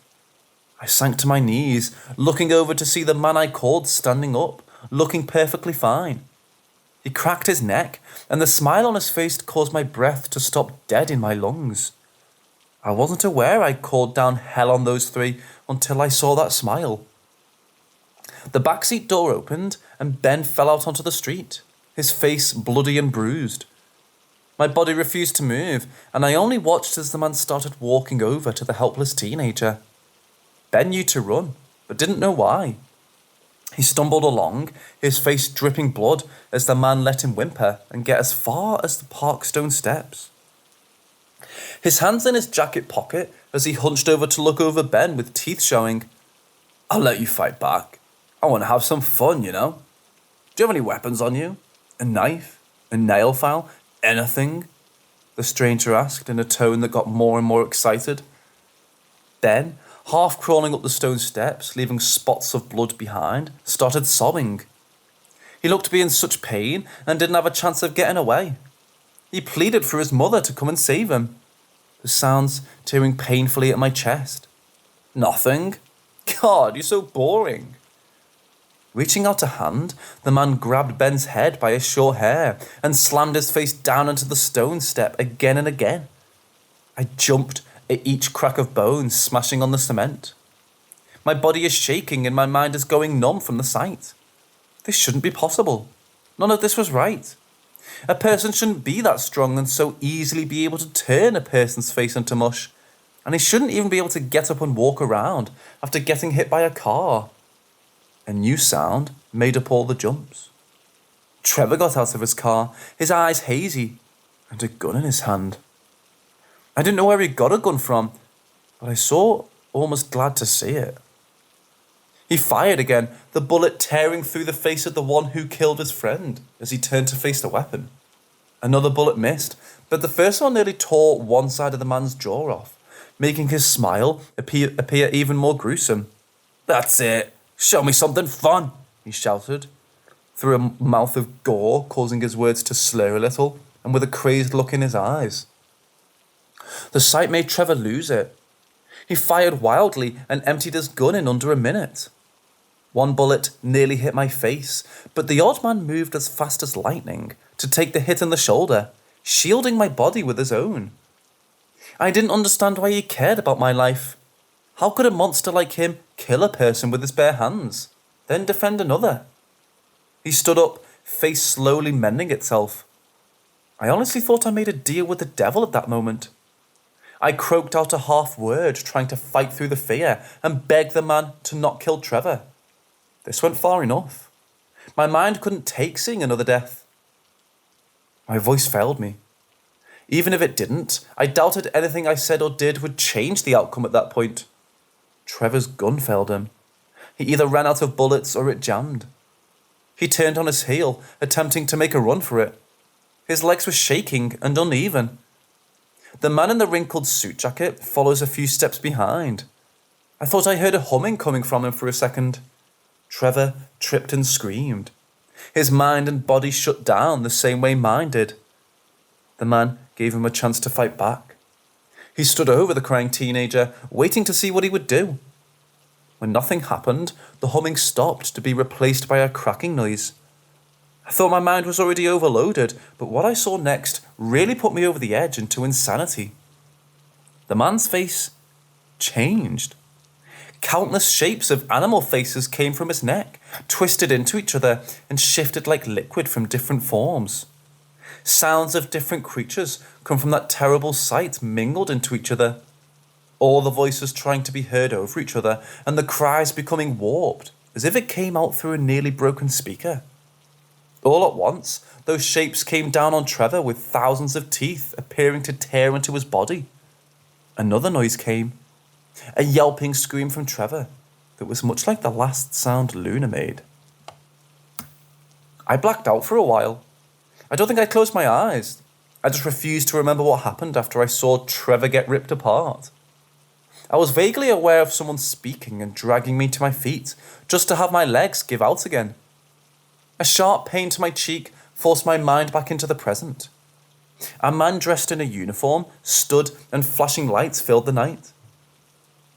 I sank to my knees, looking over to see the man I called standing up, looking perfectly fine. He cracked his neck, and the smile on his face caused my breath to stop dead in my lungs. I wasn't aware I called down hell on those 3 until I saw that smile. The backseat door opened and Ben fell out onto the street, his face bloody and bruised. My body refused to move, and I only watched as the man started walking over to the helpless teenager. Ben knew to run, but didn't know why. He stumbled along, his face dripping blood as the man let him whimper and get as far as the park stone steps. His hands in his jacket pocket as he hunched over to look over Ben with teeth showing. "I'll let you fight back. I want to have some fun, you know. Do you have any weapons on you? A knife? A nail file? Anything?" the stranger asked in a tone that got more and more excited. Ben, half crawling up the stone steps, leaving spots of blood behind, started sobbing. He looked to be in such pain and didn't have a chance of getting away. He pleaded for his mother to come and save him, the sounds tearing painfully at my chest. "Nothing? God, you're so boring." Reaching out a hand, the man grabbed Ben's head by his short hair and slammed his face down into the stone step again and again. I jumped at each crack of bone smashing on the cement. My body is shaking and my mind is going numb from the sight. This shouldn't be possible. None of this was right. A person shouldn't be that strong and so easily be able to turn a person's face into mush. And he shouldn't even be able to get up and walk around after getting hit by a car. A new sound made up all the jumps. Trevor got out of his car, his eyes hazy, and a gun in his hand. I didn't know where he got a gun from, but I saw, almost glad to see it. He fired again, the bullet tearing through the face of the one who killed his friend as he turned to face the weapon. Another bullet missed, but the first one nearly tore one side of the man's jaw off, making his smile appear even more gruesome. "That's it. Show me something fun," he shouted, through a mouth of gore, causing his words to slur a little, and with a crazed look in his eyes. The sight made Trevor lose it. He fired wildly and emptied his gun in under a minute. One bullet nearly hit my face, but the odd man moved as fast as lightning to take the hit in the shoulder, shielding my body with his own. I didn't understand why he cared about my life. How could a monster like him kill a person with his bare hands, then defend another? He stood up, face slowly mending itself. I honestly thought I made a deal with the devil at that moment. I croaked out a half word, trying to fight through the fear and beg the man to not kill Trevor. This went far enough. My mind couldn't take seeing another death. My voice failed me. Even if it didn't, I doubted anything I said or did would change the outcome at that point. Trevor's gun failed him. He either ran out of bullets or it jammed. He turned on his heel, attempting to make a run for it. His legs were shaking and uneven. The man in the wrinkled suit jacket follows a few steps behind. I thought I heard a humming coming from him for a second. Trevor tripped and screamed. His mind and body shut down the same way mine did. The man gave him a chance to fight back. He stood over the crying teenager, waiting to see what he would do. When nothing happened, the humming stopped to be replaced by a cracking noise. I thought my mind was already overloaded, but what I saw next really put me over the edge into insanity. The man's face changed. Countless shapes of animal faces came from his neck, twisted into each other and shifted like liquid from different forms. Sounds of different creatures come from that terrible sight mingled into each other. All the voices trying to be heard over each other and the cries becoming warped, as if it came out through a nearly broken speaker. All at once, those shapes came down on Trevor with thousands of teeth appearing to tear into his body. Another noise came, a yelping scream from Trevor that was much like the last sound Luna made. I blacked out for a while. I don't think I closed my eyes. I just refused to remember what happened after I saw Trevor get ripped apart. I was vaguely aware of someone speaking and dragging me to my feet, just to have my legs give out again. A sharp pain to my cheek forced my mind back into the present. A man dressed in a uniform stood and flashing lights filled the night.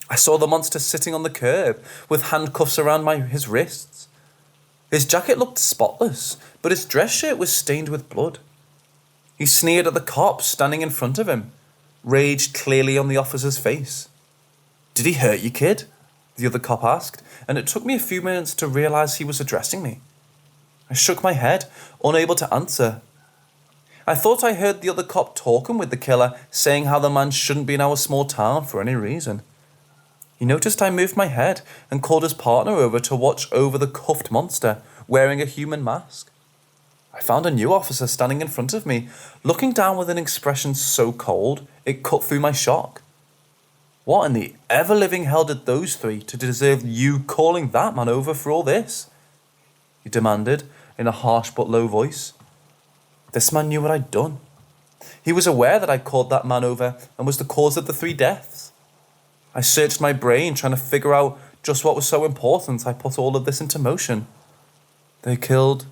I saw the monster sitting on the curb with handcuffs around his wrists. His jacket looked spotless, but his dress shirt was stained with blood. He sneered at the cops standing in front of him, rage clearly on the officer's face. "Did he hurt you, kid?" the other cop asked, and it took me a few minutes to realize he was addressing me. I shook my head, unable to answer. I thought I heard the other cop talking with the killer, saying how the man shouldn't be in our small town for any reason. He noticed I moved my head and called his partner over to watch over the cuffed monster, wearing a human mask. I found a new officer standing in front of me, looking down with an expression so cold it cut through my shock. What in the ever-living hell did those three to deserve you calling that man over for all this? He demanded in a harsh but low voice. This man knew what I'd done. He was aware that I'd called that man over and was the cause of the 3 deaths. I searched my brain trying to figure out just what was so important I put all of this into motion. They killed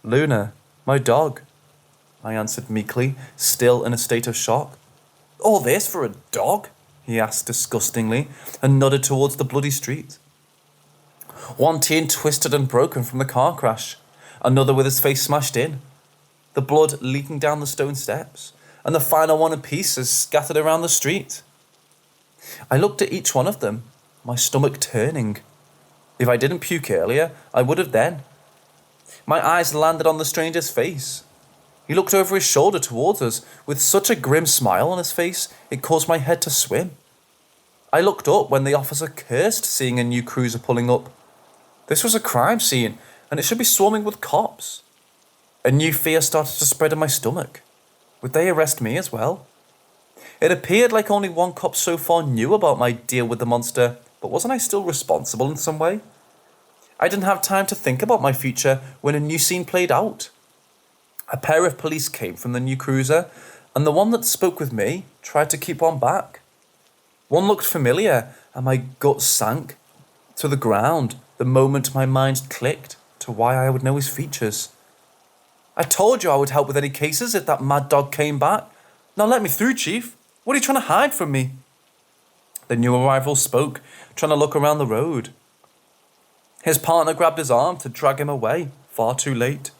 Luna, my dog, I answered meekly, still in a state of shock. All this for a dog? He asked disgustingly and nodded towards the bloody street. One teen twisted and broken from the car crash, another with his face smashed in, the blood leaking down the stone steps, and the final one in pieces scattered around the street. I looked at each one of them, my stomach turning. If I didn't puke earlier, I would have then. My eyes landed on the stranger's face. He looked over his shoulder towards us with such a grim smile on his face it caused my head to swim. I looked up when the officer cursed seeing a new cruiser pulling up. This was a crime scene and it should be swarming with cops. A new fear started to spread in my stomach. Would they arrest me as well? It appeared like only one cop so far knew about my deal with the monster, but wasn't I still responsible in some way? I didn't have time to think about my future when a new scene played out. A pair of police came from the new cruiser, and the one that spoke with me tried to keep one back. One looked familiar, and my gut sank to the ground the moment my mind clicked to why I would know his features. I told you I would help with any cases if that mad dog came back. Now let me through, Chief. What are you trying to hide from me? The new arrival spoke, trying to look around the road. His partner grabbed his arm to drag him away, far too late.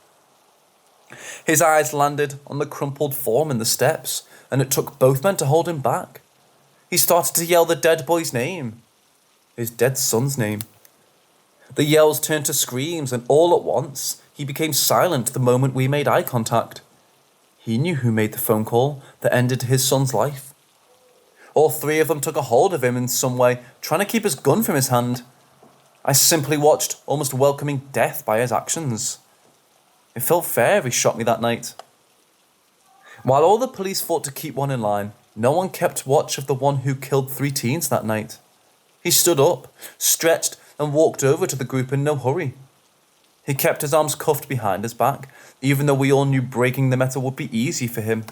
His eyes landed on the crumpled form in the steps, and it took both men to hold him back. He started to yell the dead boy's name. His dead son's name. The yells turned to screams, and all at once, he became silent the moment we made eye contact. He knew who made the phone call that ended his son's life. All three of them took a hold of him in some way, trying to keep his gun from his hand. I simply watched, almost welcoming death by his actions. It felt fair he shot me that night. While all the police fought to keep one in line, no one kept watch of the one who killed 3 teens that night. He stood up, stretched, and walked over to the group in no hurry. He kept his arms cuffed behind his back, even though we all knew breaking the metal would be easy for him.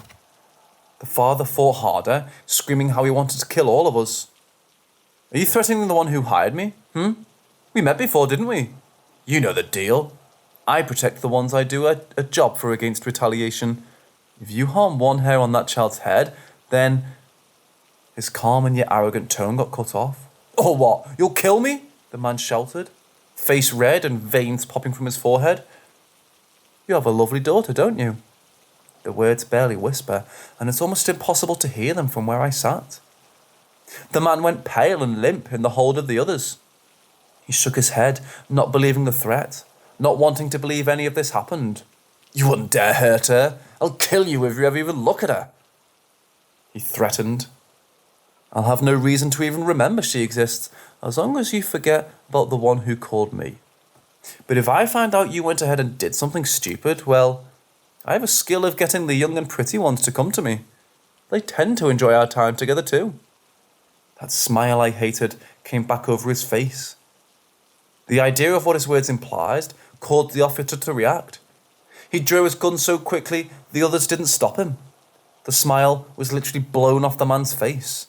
The father fought harder, screaming how he wanted to kill all of us. Are you threatening the one who hired me? We met before, didn't we? You know the deal. I protect the ones I do a job for against retaliation. If you harm one hair on that child's head, then... His calm and yet arrogant tone got cut off. Oh, what? You'll kill me? The man shouted, face red and veins popping from his forehead. You have a lovely daughter, don't you? The words barely whisper, and it's almost impossible to hear them from where I sat. The man went pale and limp in the hold of the others. He shook his head, not believing the threat, not wanting to believe any of this happened. You wouldn't dare hurt her. I'll kill you if you ever even look at her. He threatened. I'll have no reason to even remember she exists, as long as you forget about the one who called me. But if I find out you went ahead and did something stupid, well, I have a skill of getting the young and pretty ones to come to me. They tend to enjoy our time together too. That smile I hated came back over his face. The idea of what his words implied caused the officer to react. He drew his gun so quickly the others didn't stop him. The smile was literally blown off the man's face.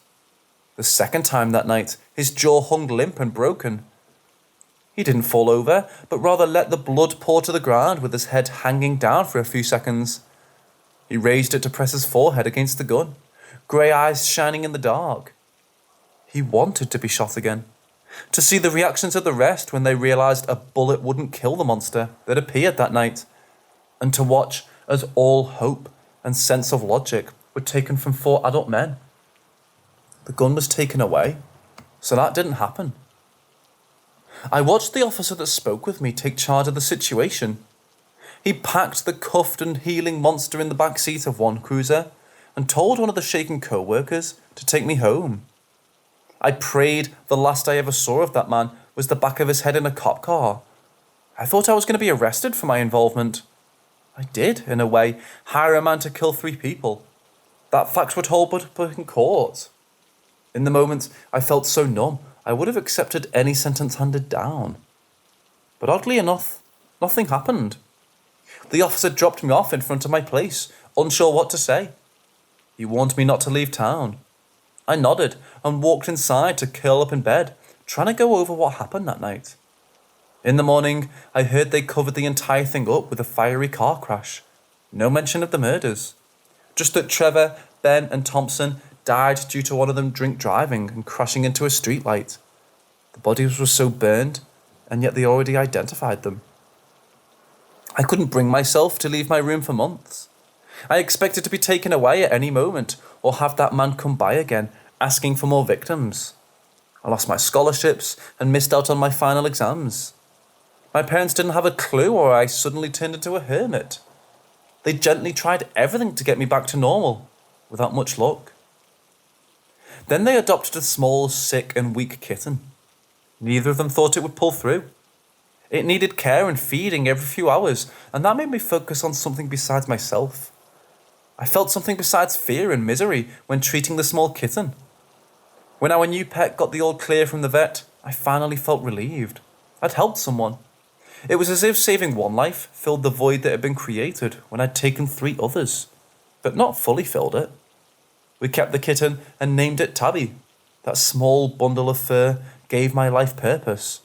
The second time that night, his jaw hung limp and broken. He didn't fall over, but rather let the blood pour to the ground with his head hanging down for a few seconds. He raised it to press his forehead against the gun, grey eyes shining in the dark. He wanted to be shot again, to see the reactions of the rest when they realised a bullet wouldn't kill the monster that appeared that night, and to watch as all hope and sense of logic were taken from 4 adult men. The gun was taken away, so that didn't happen. I watched the officer that spoke with me take charge of the situation. He packed the cuffed and healing monster in the back seat of one cruiser and told one of the shaken co-workers to take me home. I prayed the last I ever saw of that man was the back of his head in a cop car. I thought I was going to be arrested for my involvement. I did, in a way, hire a man to kill 3 people. That fact would hold up in court. In the moment, I felt so numb, I would have accepted any sentence handed down. But oddly enough, nothing happened. The officer dropped me off in front of my place, unsure what to say. He warned me not to leave town. I nodded and walked inside to curl up in bed, trying to go over what happened that night. In the morning, I heard they covered the entire thing up with a fiery car crash. No mention of the murders. Just that Trevor, Ben and Thompson died due to one of them drink driving and crashing into a streetlight. The bodies were so burned, and yet they already identified them. I couldn't bring myself to leave my room for months. I expected to be taken away at any moment, or have that man come by again, asking for more victims. I lost my scholarships and missed out on my final exams. My parents didn't have a clue, or I suddenly turned into a hermit. They gently tried everything to get me back to normal, without much luck. Then they adopted a small, sick and weak kitten. Neither of them thought it would pull through. It needed care and feeding every few hours, and that made me focus on something besides myself. I felt something besides fear and misery when treating the small kitten. When our new pet got the all clear from the vet, I finally felt relieved. I'd helped someone. It was as if saving one life filled the void that had been created when I'd taken 3 others, but not fully filled it. We kept the kitten and named it Tabby. That small bundle of fur gave my life purpose.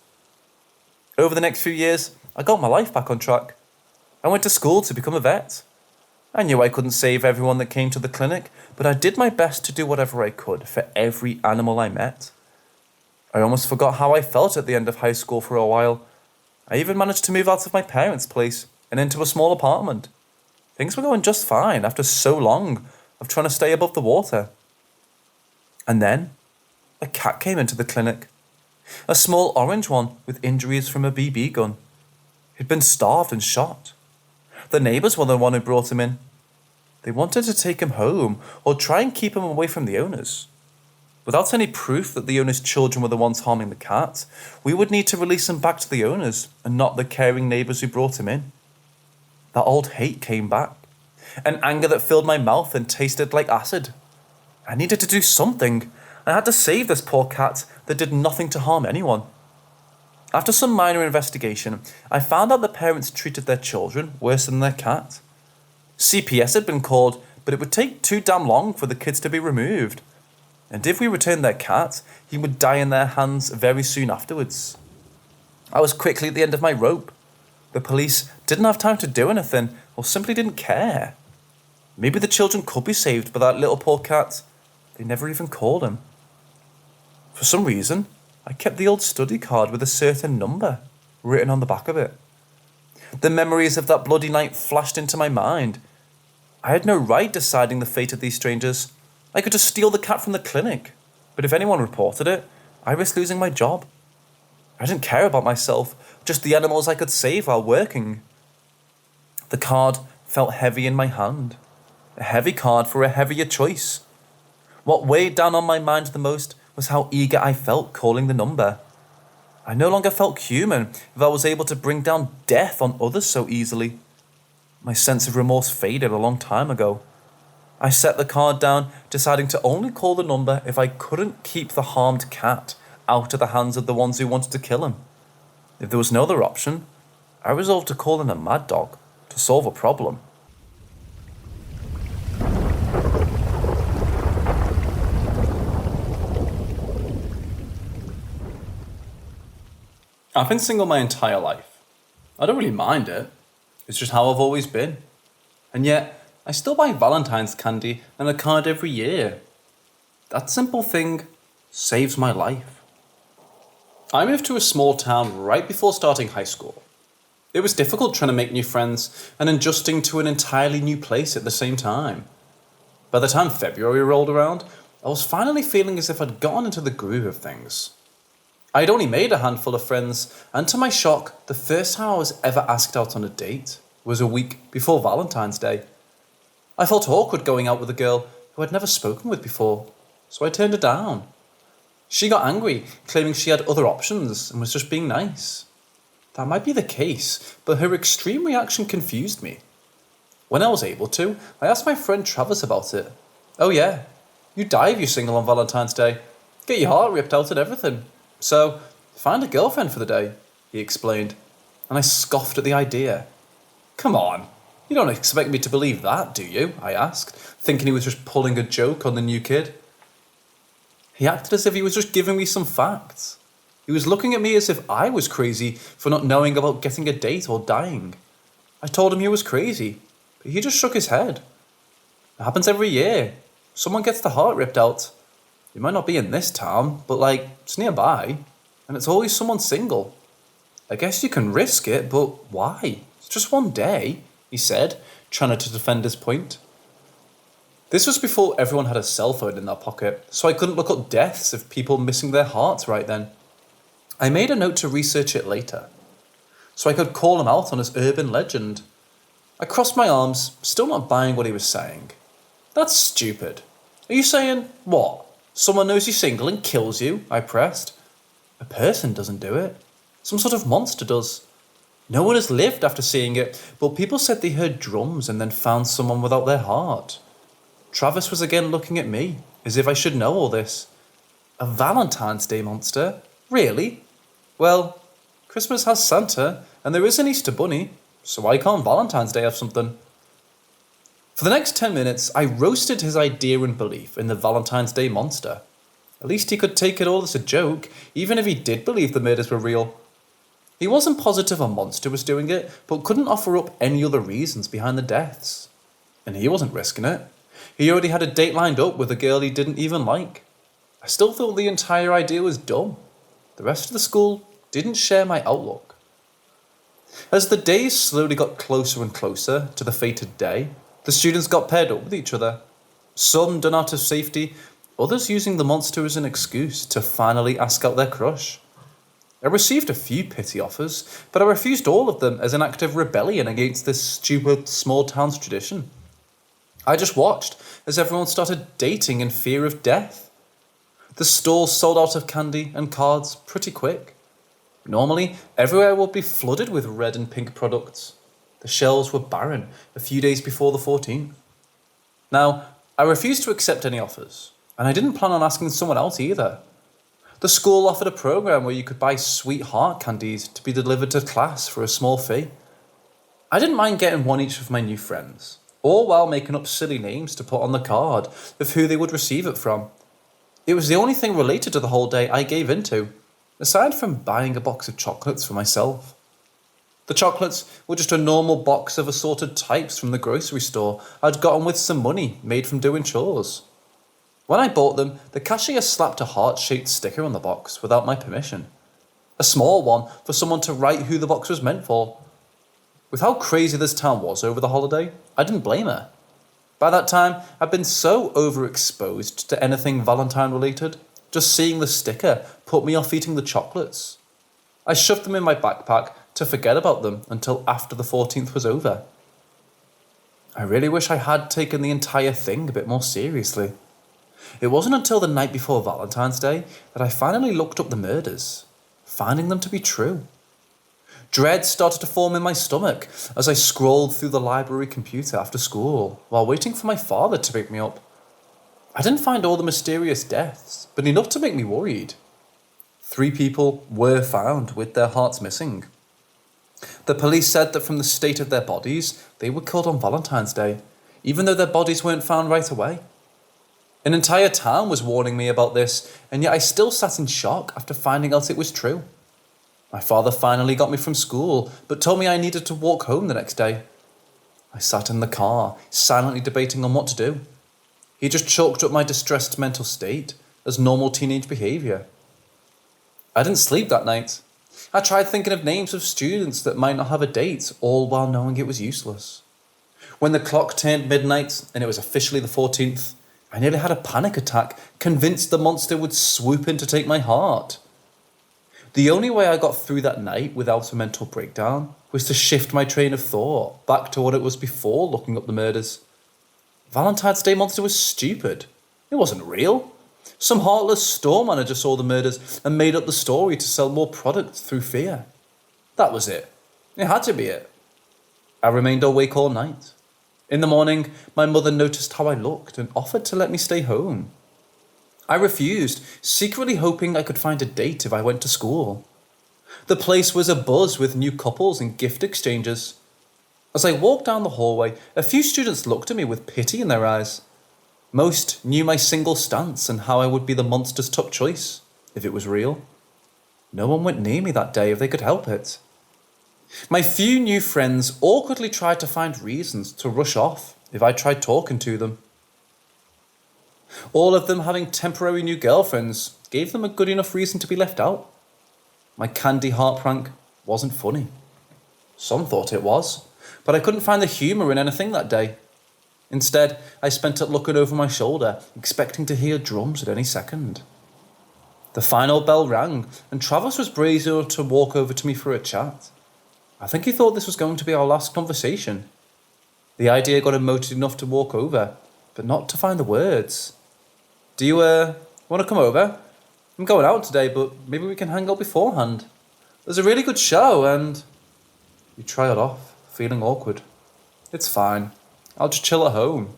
Over the next few years, I got my life back on track. I went to school to become a vet. I knew I couldn't save everyone that came to the clinic, but I did my best to do whatever I could for every animal I met. I almost forgot how I felt at the end of high school for a while. I even managed to move out of my parents' place and into a small apartment. Things were going just fine after so long of trying to stay above the water. And then, a cat came into the clinic. A small orange one with injuries from a BB gun. He'd been starved and shot. The neighbours were the one who brought him in. They wanted to take him home or try and keep him away from the owners. Without any proof that the owner's children were the ones harming the cat, we would need to release him back to the owners and not the caring neighbours who brought him in. That old hate came back, an anger that filled my mouth and tasted like acid. I needed to do something. I had to save this poor cat that did nothing to harm anyone. After some minor investigation, I found out the parents treated their children worse than their cat. CPS had been called, but it would take too damn long for the kids to be removed. And if we returned their cat, he would die in their hands very soon afterwards. I was quickly at the end of my rope. The police didn't have time to do anything, or simply didn't care. Maybe the children could be saved by that little poor cat. They never even called him. For some reason, I kept the old study card with a certain number written on the back of it. The memories of that bloody night flashed into my mind. I had no right deciding the fate of these strangers. I could just steal the cat from the clinic, but if anyone reported it, I risked losing my job. I didn't care about myself, just the animals I could save while working. The card felt heavy in my hand, a heavy card for a heavier choice. What weighed down on my mind the most was how eager I felt calling the number. I no longer felt human if I was able to bring down death on others so easily. My sense of remorse faded a long time ago. I set the card down, deciding to only call the number if I couldn't keep the harmed cat out of the hands of the ones who wanted to kill him. If there was no other option, I resolved to call in a mad dog to solve a problem. I've been single my entire life. I don't really mind it. It's just how I've always been. And yet, I still buy Valentine's candy and a card every year. That simple thing saves my life. I moved to a small town right before starting high school. It was difficult trying to make new friends and adjusting to an entirely new place at the same time. By the time February rolled around, I was finally feeling as if I'd gotten into the groove of things. I had only made a handful of friends, and to my shock, the first time I was ever asked out on a date was a week before Valentine's Day. I felt awkward going out with a girl who I'd never spoken with before, so I turned her down. She got angry, claiming she had other options and was just being nice. That might be the case, but her extreme reaction confused me. When I was able to, I asked my friend Travis about it. Oh yeah, you die if you're single on Valentine's Day. Get your heart ripped out and everything. So, find a girlfriend for the day, he explained, and I scoffed at the idea. Come on, you don't expect me to believe that, do you? I asked, thinking he was just pulling a joke on the new kid. He acted as if he was just giving me some facts. He was looking at me as if I was crazy for not knowing about getting a date or dying. I told him he was crazy, but he just shook his head. It happens every year. Someone gets the heart ripped out. It might not be in this town, but it's nearby, and it's always someone single. I guess you can risk it, but why? It's just one day, he said, trying to defend his point. This was before everyone had a cell phone in their pocket, so I couldn't look up deaths of people missing their hearts right then. I made a note to research it later, so I could call him out on his urban legend. I crossed my arms, still not buying what he was saying. That's stupid. Are you saying, what? Someone knows you're single and kills you? I pressed. A person doesn't do it. Some sort of monster does. No one has lived after seeing it, but people said they heard drums and then found someone without their heart. Travis was again looking at me, as if I should know all this. A Valentine's Day monster? Really? Well, Christmas has Santa, and there is an Easter Bunny, so why can't Valentine's Day have something? For the next 10 minutes, I roasted his idea and belief in the Valentine's Day monster. At least he could take it all as a joke, even if he did believe the murders were real. He wasn't positive a monster was doing it, but couldn't offer up any other reasons behind the deaths. And he wasn't risking it. He already had a date lined up with a girl he didn't even like. I still thought the entire idea was dumb. The rest of the school didn't share my outlook. As the days slowly got closer and closer to the fated day, the students got paired up with each other. Some done out of safety, others using the monster as an excuse to finally ask out their crush. I received a few pity offers, but I refused all of them as an act of rebellion against this stupid small town's tradition. I just watched as everyone started dating in fear of death. The stalls sold out of candy and cards pretty quick. Normally, everywhere would be flooded with red and pink products. The shelves were barren a few days before the 14th. Now, I refused to accept any offers, and I didn't plan on asking someone else either. The school offered a program where you could buy sweetheart candies to be delivered to class for a small fee. I didn't mind getting one each of my new friends, all while making up silly names to put on the card of who they would receive it from. It was the only thing related to the whole day I gave into, aside from buying a box of chocolates for myself. The chocolates were just a normal box of assorted types from the grocery store I'd gotten with some money made from doing chores. When I bought them, the cashier slapped a heart-shaped sticker on the box without my permission. A small one for someone to write who the box was meant for. With how crazy this town was over the holiday, I didn't blame her. By that time, I'd been so overexposed to anything Valentine related, just seeing the sticker put me off eating the chocolates. I shoved them in my backpack to forget about them until after the 14th was over. I really wish I had taken the entire thing a bit more seriously. It wasn't until the night before Valentine's Day that I finally looked up the murders, finding them to be true. Dread started to form in my stomach as I scrolled through the library computer after school while waiting for my father to pick me up. I didn't find all the mysterious deaths, but enough to make me worried. 3 people were found with their hearts missing. The police said that from the state of their bodies, they were killed on Valentine's Day, even though their bodies weren't found right away. An entire town was warning me about this, and yet I still sat in shock after finding out it was true. My father finally got me from school, but told me I needed to walk home the next day. I sat in the car, silently debating on what to do. He just chalked up my distressed mental state as normal teenage behaviour. I didn't sleep that night. I tried thinking of names of students that might not have a date, all while knowing it was useless. When the clock turned midnight and it was officially the 14th, I nearly had a panic attack, convinced the monster would swoop in to take my heart. The only way I got through that night without a mental breakdown was to shift my train of thought back to what it was before looking up the murders. Valentine's Day monster was stupid. It wasn't real. Some heartless store manager saw the murders and made up the story to sell more products through fear. That was it. It had to be it. I remained awake all night. In the morning, my mother noticed how I looked and offered to let me stay home. I refused, secretly hoping I could find a date if I went to school. The place was abuzz with new couples and gift exchanges. As I walked down the hallway, a few students looked at me with pity in their eyes. Most knew my single stance and how I would be the monster's top choice, if it was real. No one went near me that day if they could help it. My few new friends awkwardly tried to find reasons to rush off if I tried talking to them. All of them having temporary new girlfriends gave them a good enough reason to be left out. My candy heart prank wasn't funny. Some thought it was, but I couldn't find the humour in anything that day. Instead, I spent it looking over my shoulder, expecting to hear drums at any second. The final bell rang, and Travis was brazen enough to walk over to me for a chat. I think he thought this was going to be our last conversation. The idea got him motivated enough to walk over, but not to find the words. Do you, want to come over? I'm going out today, but maybe we can hang out beforehand. There's a really good show, and... You trailed off, feeling awkward. It's fine. I'll just chill at home.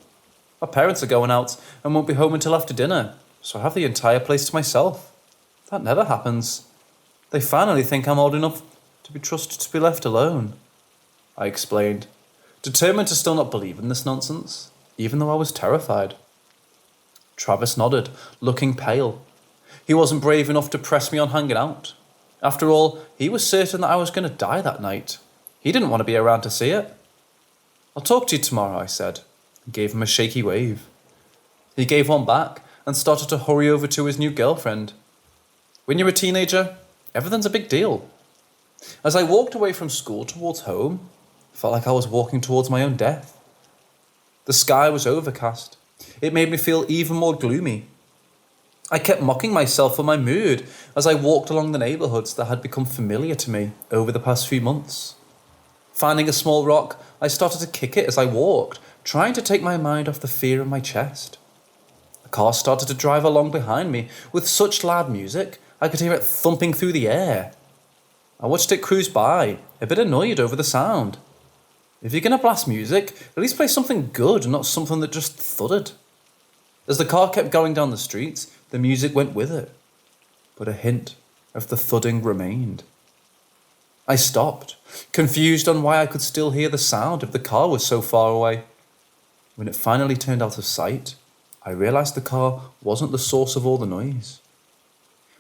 My parents are going out and won't be home until after dinner, so I have the entire place to myself. That never happens. They finally think I'm old enough to be trusted to be left alone, I explained, determined to still not believe in this nonsense, even though I was terrified. Travis nodded, looking pale. He wasn't brave enough to press me on hanging out. After all, he was certain that I was going to die that night. He didn't want to be around to see it. I'll talk to you tomorrow, I said, and gave him a shaky wave. He gave one back and started to hurry over to his new girlfriend. When you're a teenager, everything's a big deal. As I walked away from school towards home, I felt like I was walking towards my own death. The sky was overcast. It made me feel even more gloomy. I kept mocking myself for my mood as I walked along the neighbourhoods that had become familiar to me over the past few months. Finding a small rock, I started to kick it as I walked, trying to take my mind off the fear in my chest. A car started to drive along behind me with such loud music, I could hear it thumping through the air. I watched it cruise by, a bit annoyed over the sound. If you're going to blast music, at least play something good, not something that just thudded. As the car kept going down the streets, the music went with it, but a hint of the thudding remained. I stopped, confused on why I could still hear the sound if the car was so far away. When it finally turned out of sight, I realised the car wasn't the source of all the noise.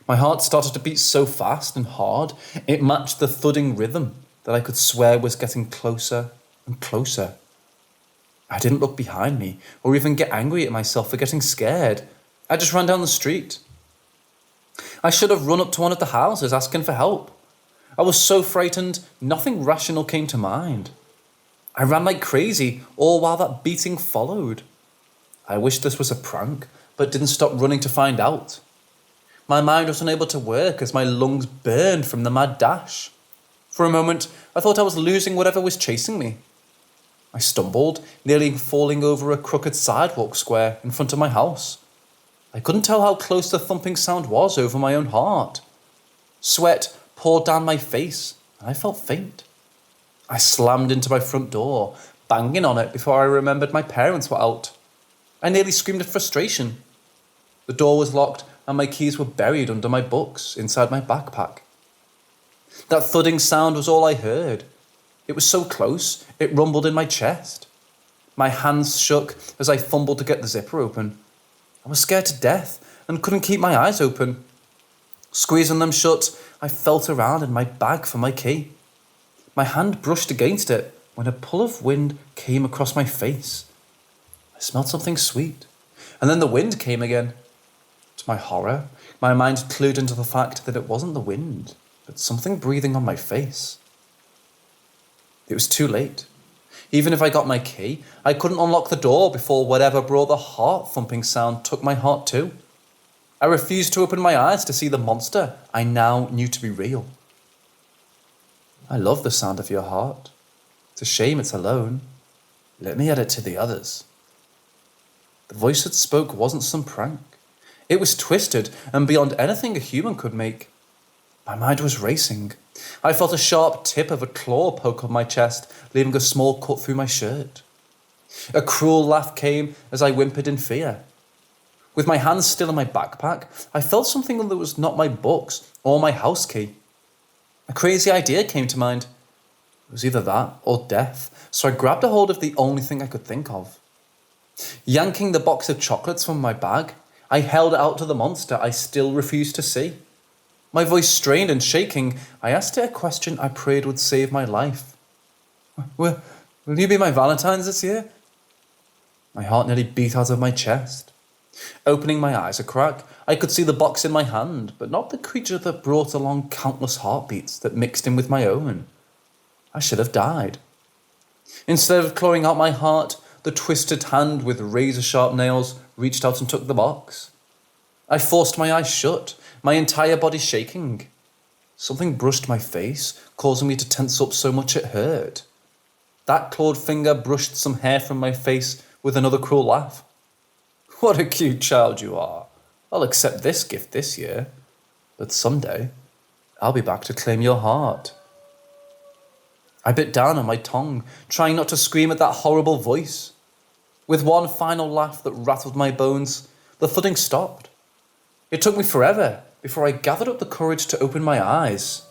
My heart started to beat so fast and hard, it matched the thudding rhythm that I could swear was getting closer and closer. I didn't look behind me or even get angry at myself for getting scared. I just ran down the street. I should have run up to one of the houses asking for help. I was so frightened, nothing rational came to mind. I ran like crazy, all while that beating followed. I wished this was a prank, but didn't stop running to find out. My mind was unable to work as my lungs burned from the mad dash. For a moment, I thought I was losing whatever was chasing me. I stumbled, nearly falling over a crooked sidewalk square in front of my house. I couldn't tell how close the thumping sound was over my own heart. Sweat poured down my face, and I felt faint. I slammed into my front door, banging on it before I remembered my parents were out. I nearly screamed in frustration. The door was locked, and my keys were buried under my books inside my backpack. That thudding sound was all I heard. It was so close, it rumbled in my chest. My hands shook as I fumbled to get the zipper open. I was scared to death and couldn't keep my eyes open. Squeezing them shut, I felt around in my bag for my key. My hand brushed against it when a pull of wind came across my face. I smelled something sweet, and then the wind came again. To my horror, my mind clued into the fact that it wasn't the wind, but something breathing on my face. It was too late. Even if I got my key, I couldn't unlock the door before whatever brought the heart-thumping sound took my heart too. I refused to open my eyes to see the monster I now knew to be real. I love the sound of your heart. It's a shame it's alone. Let me add it to the others. The voice that spoke wasn't some prank. It was twisted and beyond anything a human could make. My mind was racing. I felt a sharp tip of a claw poke on my chest, leaving a small cut through my shirt. A cruel laugh came as I whimpered in fear. With my hands still in my backpack, I felt something that was not my books or my house key. A crazy idea came to mind. It was either that or death, so I grabbed a hold of the only thing I could think of. Yanking the box of chocolates from my bag, I held it out to the monster I still refused to see. My voice strained and shaking, I asked it a question I prayed would save my life. Will you be my Valentine this year? My heart nearly beat out of my chest. Opening my eyes a crack, I could see the box in my hand, but not the creature that brought along countless heartbeats that mixed in with my own. I should have died. Instead of clawing out my heart, the twisted hand with razor-sharp nails reached out and took the box. I forced my eyes shut, my entire body shaking. Something brushed my face, causing me to tense up so much it hurt. That clawed finger brushed some hair from my face with another cruel laugh. What a cute child you are. I'll accept this gift this year, but someday I'll be back to claim your heart. I bit down on my tongue, trying not to scream at that horrible voice. With one final laugh that rattled my bones, the thudding stopped. It took me forever before I gathered up the courage to open my eyes.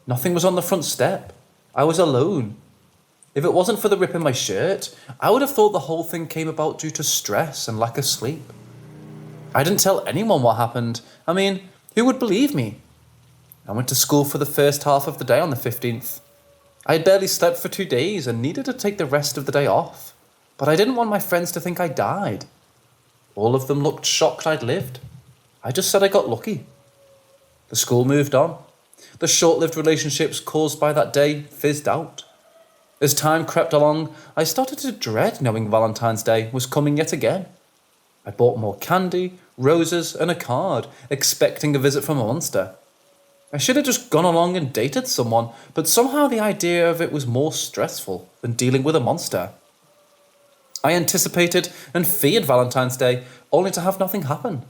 Nothing was on the front step. I was alone. If it wasn't for the rip in my shirt, I would have thought the whole thing came about due to stress and lack of sleep. I didn't tell anyone what happened. I mean, who would believe me? I went to school for the first half of the day on the 15th. I had barely slept for 2 days and needed to take the rest of the day off. But I didn't want my friends to think I died. All of them looked shocked I'd lived. I just said I got lucky. The school moved on. The short-lived relationships caused by that day fizzed out. As time crept along, I started to dread knowing Valentine's Day was coming yet again. I bought more candy, roses and a card, expecting a visit from a monster. I should have just gone along and dated someone, but somehow the idea of it was more stressful than dealing with a monster. I anticipated and feared Valentine's Day, only to have nothing happen.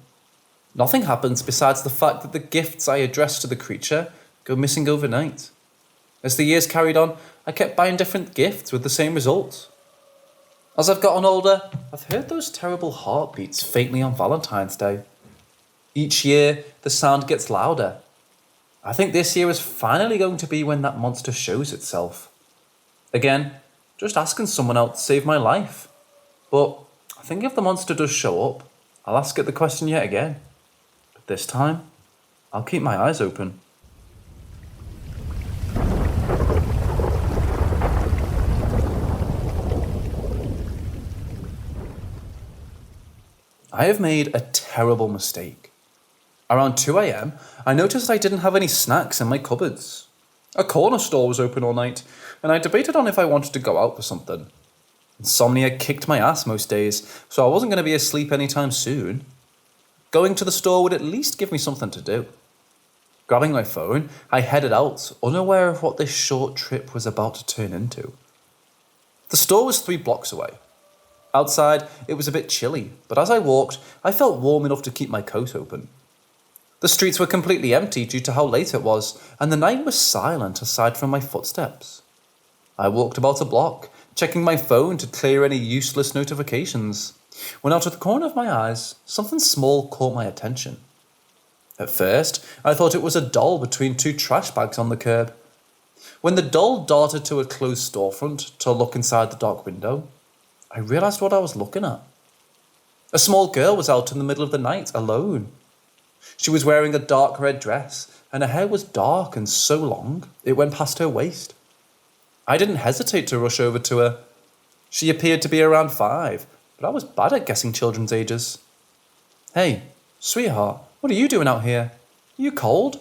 Nothing happens besides the fact that the gifts I addressed to the creature go missing overnight. As the years carried on, I kept buying different gifts with the same result. As I've gotten older, I've heard those terrible heartbeats faintly on Valentine's Day. Each year, the sound gets louder. I think this year is finally going to be when that monster shows itself. Again, just asking someone out to save my life. But I think if the monster does show up, I'll ask it the question yet again. But this time, I'll keep my eyes open. I have made a terrible mistake. Around 2 a.m, I noticed I didn't have any snacks in my cupboards. A corner store was open all night, and I debated on if I wanted to go out for something. Insomnia kicked my ass most days, so I wasn't going to be asleep anytime soon. Going to the store would at least give me something to do. Grabbing my phone, I headed out, unaware of what this short trip was about to turn into. The store was 3 blocks away. Outside, it was a bit chilly, but as I walked, I felt warm enough to keep my coat open. The streets were completely empty due to how late it was, and the night was silent aside from my footsteps. I walked about a block, checking my phone to clear any useless notifications, when out of the corner of my eyes, something small caught my attention. At first, I thought it was a doll between 2 trash bags on the curb. When the doll darted to a closed storefront to look inside the dark window, I realised what I was looking at. A small girl was out in the middle of the night, alone. She was wearing a dark red dress, and her hair was dark and so long, it went past her waist. I didn't hesitate to rush over to her. She appeared to be around 5, but I was bad at guessing children's ages. "Hey, sweetheart, what are you doing out here? Are you cold?"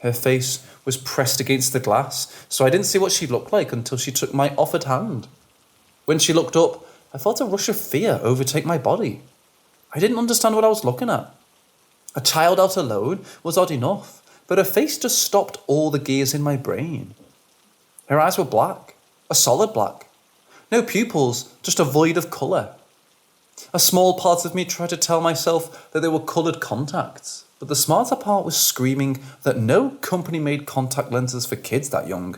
Her face was pressed against the glass, so I didn't see what she looked like until she took my offered hand. When she looked up, I felt a rush of fear overtake my body. I didn't understand what I was looking at. A child out alone was odd enough, but her face just stopped all the gears in my brain. Her eyes were black, a solid black. No pupils, just a void of colour. A small part of me tried to tell myself that they were coloured contacts, but the smarter part was screaming that no company made contact lenses for kids that young.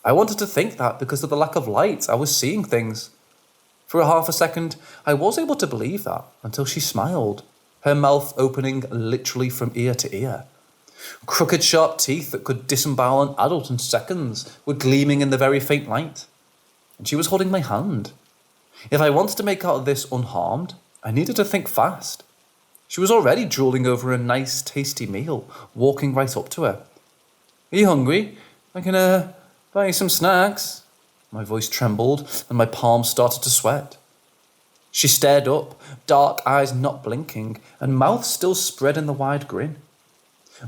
I wanted to think that because of the lack of light, I was seeing things. For a half a second, I was able to believe that until she smiled, her mouth opening literally from ear to ear. Crooked, sharp teeth that could disembowel an adult in seconds were gleaming in the very faint light. And she was holding my hand. If I wanted to make out of this unharmed, I needed to think fast. She was already drooling over a nice, tasty meal, walking right up to her. "Are you hungry? I can, buy you some snacks." My voice trembled and my palms started to sweat. She stared up, dark eyes not blinking, and mouth still spread in the wide grin.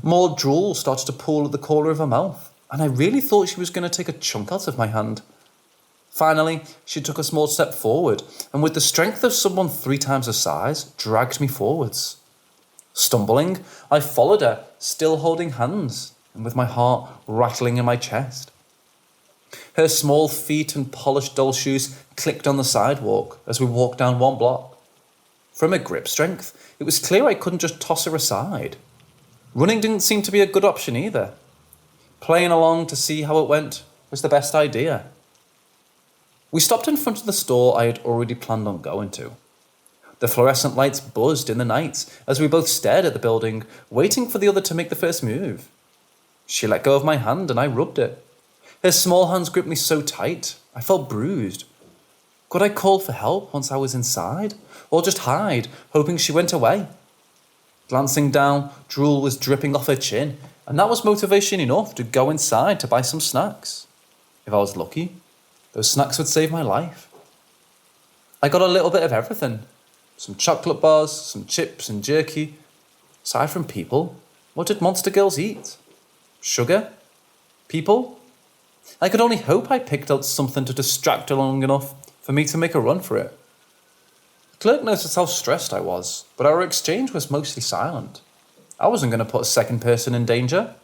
More drool started to pool at the corner of her mouth, and I really thought she was going to take a chunk out of my hand. Finally, she took a small step forward, and with the strength of someone 3 times her size, dragged me forwards. Stumbling, I followed her, still holding hands, and with my heart rattling in my chest. Her small feet and polished doll shoes clicked on the sidewalk as we walked down 1 block. From her grip strength, it was clear I couldn't just toss her aside. Running didn't seem to be a good option either. Playing along to see how it went was the best idea. We stopped in front of the store I had already planned on going to. The fluorescent lights buzzed in the night as we both stared at the building, waiting for the other to make the first move. She let go of my hand and I rubbed it. Her small hands gripped me so tight, I felt bruised. Could I call for help once I was inside? Or just hide, hoping she went away? Glancing down, drool was dripping off her chin, and that was motivation enough to go inside to buy some snacks. If I was lucky, those snacks would save my life. I got a little bit of everything. Some chocolate bars, some chips and jerky. Aside from people, what did monster girls eat? Sugar? People? I could only hope I picked out something to distract her long enough for me to make a run for it. The clerk noticed how stressed I was, but our exchange was mostly silent. I wasn't going to put a second person in danger.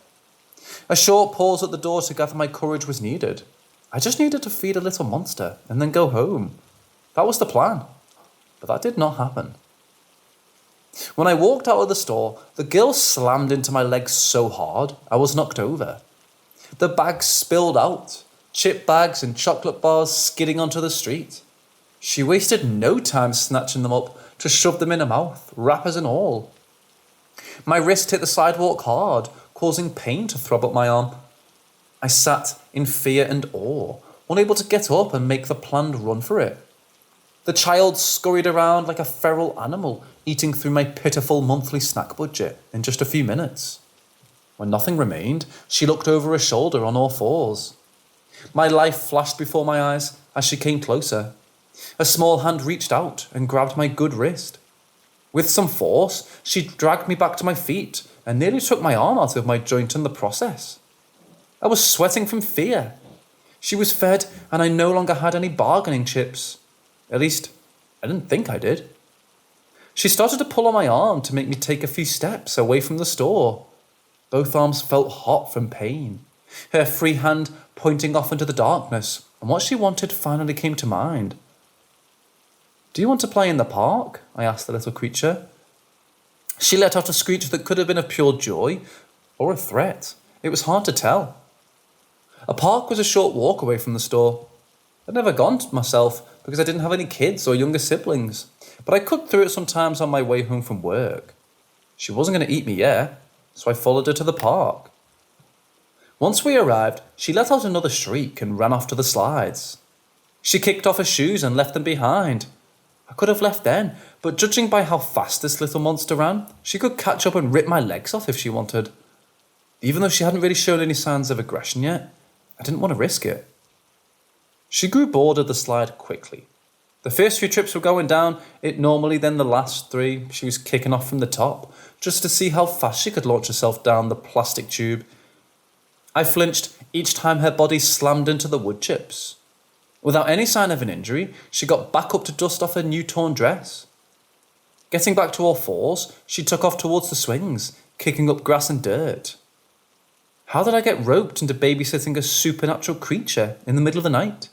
A short pause at the door to gather my courage was needed. I just needed to feed a little monster and then go home. That was the plan. But that did not happen. When I walked out of the store, the girl slammed into my legs so hard I was knocked over. The bags spilled out, chip bags and chocolate bars skidding onto the street. She wasted no time snatching them up to shove them in her mouth, wrappers and all. My wrist hit the sidewalk hard, causing pain to throb up my arm. I sat in fear and awe, unable to get up and make the planned run for it. The child scurried around like a feral animal, eating through my pitiful monthly snack budget in just a few minutes. When nothing remained, she looked over her shoulder on all fours. My life flashed before my eyes as she came closer. A small hand reached out and grabbed my good wrist. With some force, she dragged me back to my feet and nearly took my arm out of my joint in the process. I was sweating from fear. She was fed and I no longer had any bargaining chips. At least, I didn't think I did. She started to pull on my arm to make me take a few steps away from the store. Both arms felt hot from pain. Her free hand pointing off into the darkness, and what she wanted finally came to mind. "Do you want to play in the park?" I asked the little creature. She let out a screech that could have been of pure joy or a threat. It was hard to tell. A park was a short walk away from the store. I'd never gone myself because I didn't have any kids or younger siblings, but I cut through it sometimes on my way home from work. She wasn't going to eat me yet, so I followed her to the park. Once we arrived, she let out another shriek and ran off to the slides. She kicked off her shoes and left them behind. I could have left then, but judging by how fast this little monster ran, she could catch up and rip my legs off if she wanted. Even though she hadn't really shown any signs of aggression yet, I didn't want to risk it. She grew bored of the slide quickly. The first few trips were going down it normally, then the last 3 she was kicking off from the top, just to see how fast she could launch herself down the plastic tube. I flinched each time her body slammed into the wood chips. Without any sign of an injury, she got back up to dust off her new torn dress. Getting back to all fours, she took off towards the swings, kicking up grass and dirt. How did I get roped into babysitting a supernatural creature in the middle of the night?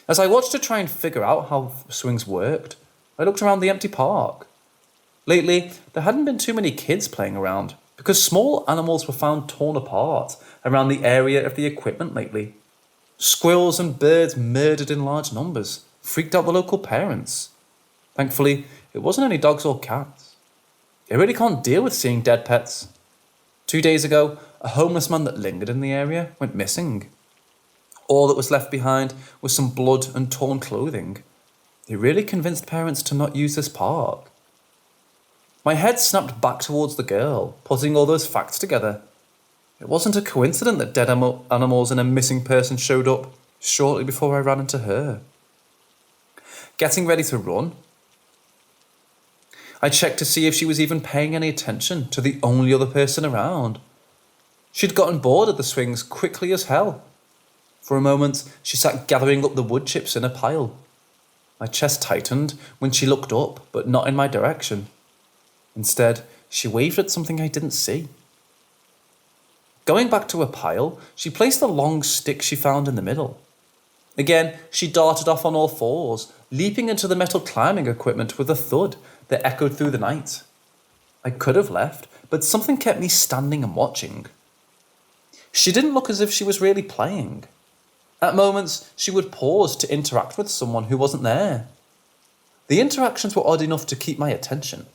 As I watched her try and figure out how swings worked, I looked around the empty park. Lately, there hadn't been too many kids playing around, because small animals were found torn apart around the area of the equipment lately. Squirrels and birds murdered in large numbers freaked out the local parents. Thankfully, it wasn't any dogs or cats. I really can't deal with seeing dead pets. 2 days ago, a homeless man that lingered in the area went missing. All that was left behind was some blood and torn clothing. It really convinced parents to not use this park. My head snapped back towards the girl, putting all those facts together. It wasn't a coincidence that dead animals and a missing person showed up shortly before I ran into her. Getting ready to run, I checked to see if she was even paying any attention to the only other person around. She'd gotten bored of the swings quickly as hell. For a moment, she sat gathering up the wood chips in a pile. My chest tightened when she looked up, but not in my direction. Instead, she waved at something I didn't see. Going back to her pile, she placed the long stick she found in the middle. Again, she darted off on all fours, leaping into the metal climbing equipment with a thud that echoed through the night. I could have left, but something kept me standing and watching. She didn't look as if she was really playing. At moments, she would pause to interact with someone who wasn't there. The interactions were odd enough to keep my attention.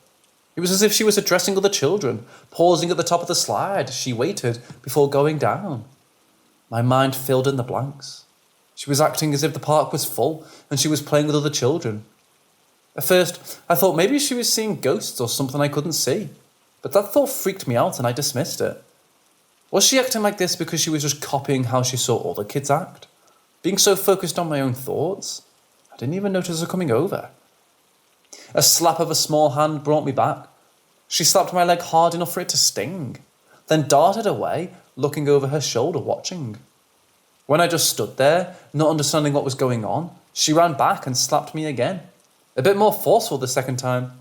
It was as if she was addressing other children, pausing at the top of the slide as she waited before going down. My mind filled in the blanks. She was acting as if the park was full and she was playing with other children. At first, I thought maybe she was seeing ghosts or something I couldn't see, but that thought freaked me out and I dismissed it. Was she acting like this because she was just copying how she saw other kids act? Being so focused on my own thoughts, I didn't even notice her coming over. A slap of a small hand brought me back. She slapped my leg hard enough for it to sting, then darted away, looking over her shoulder, watching. When I just stood there, not understanding what was going on, she ran back and slapped me again. A bit more forceful the second time.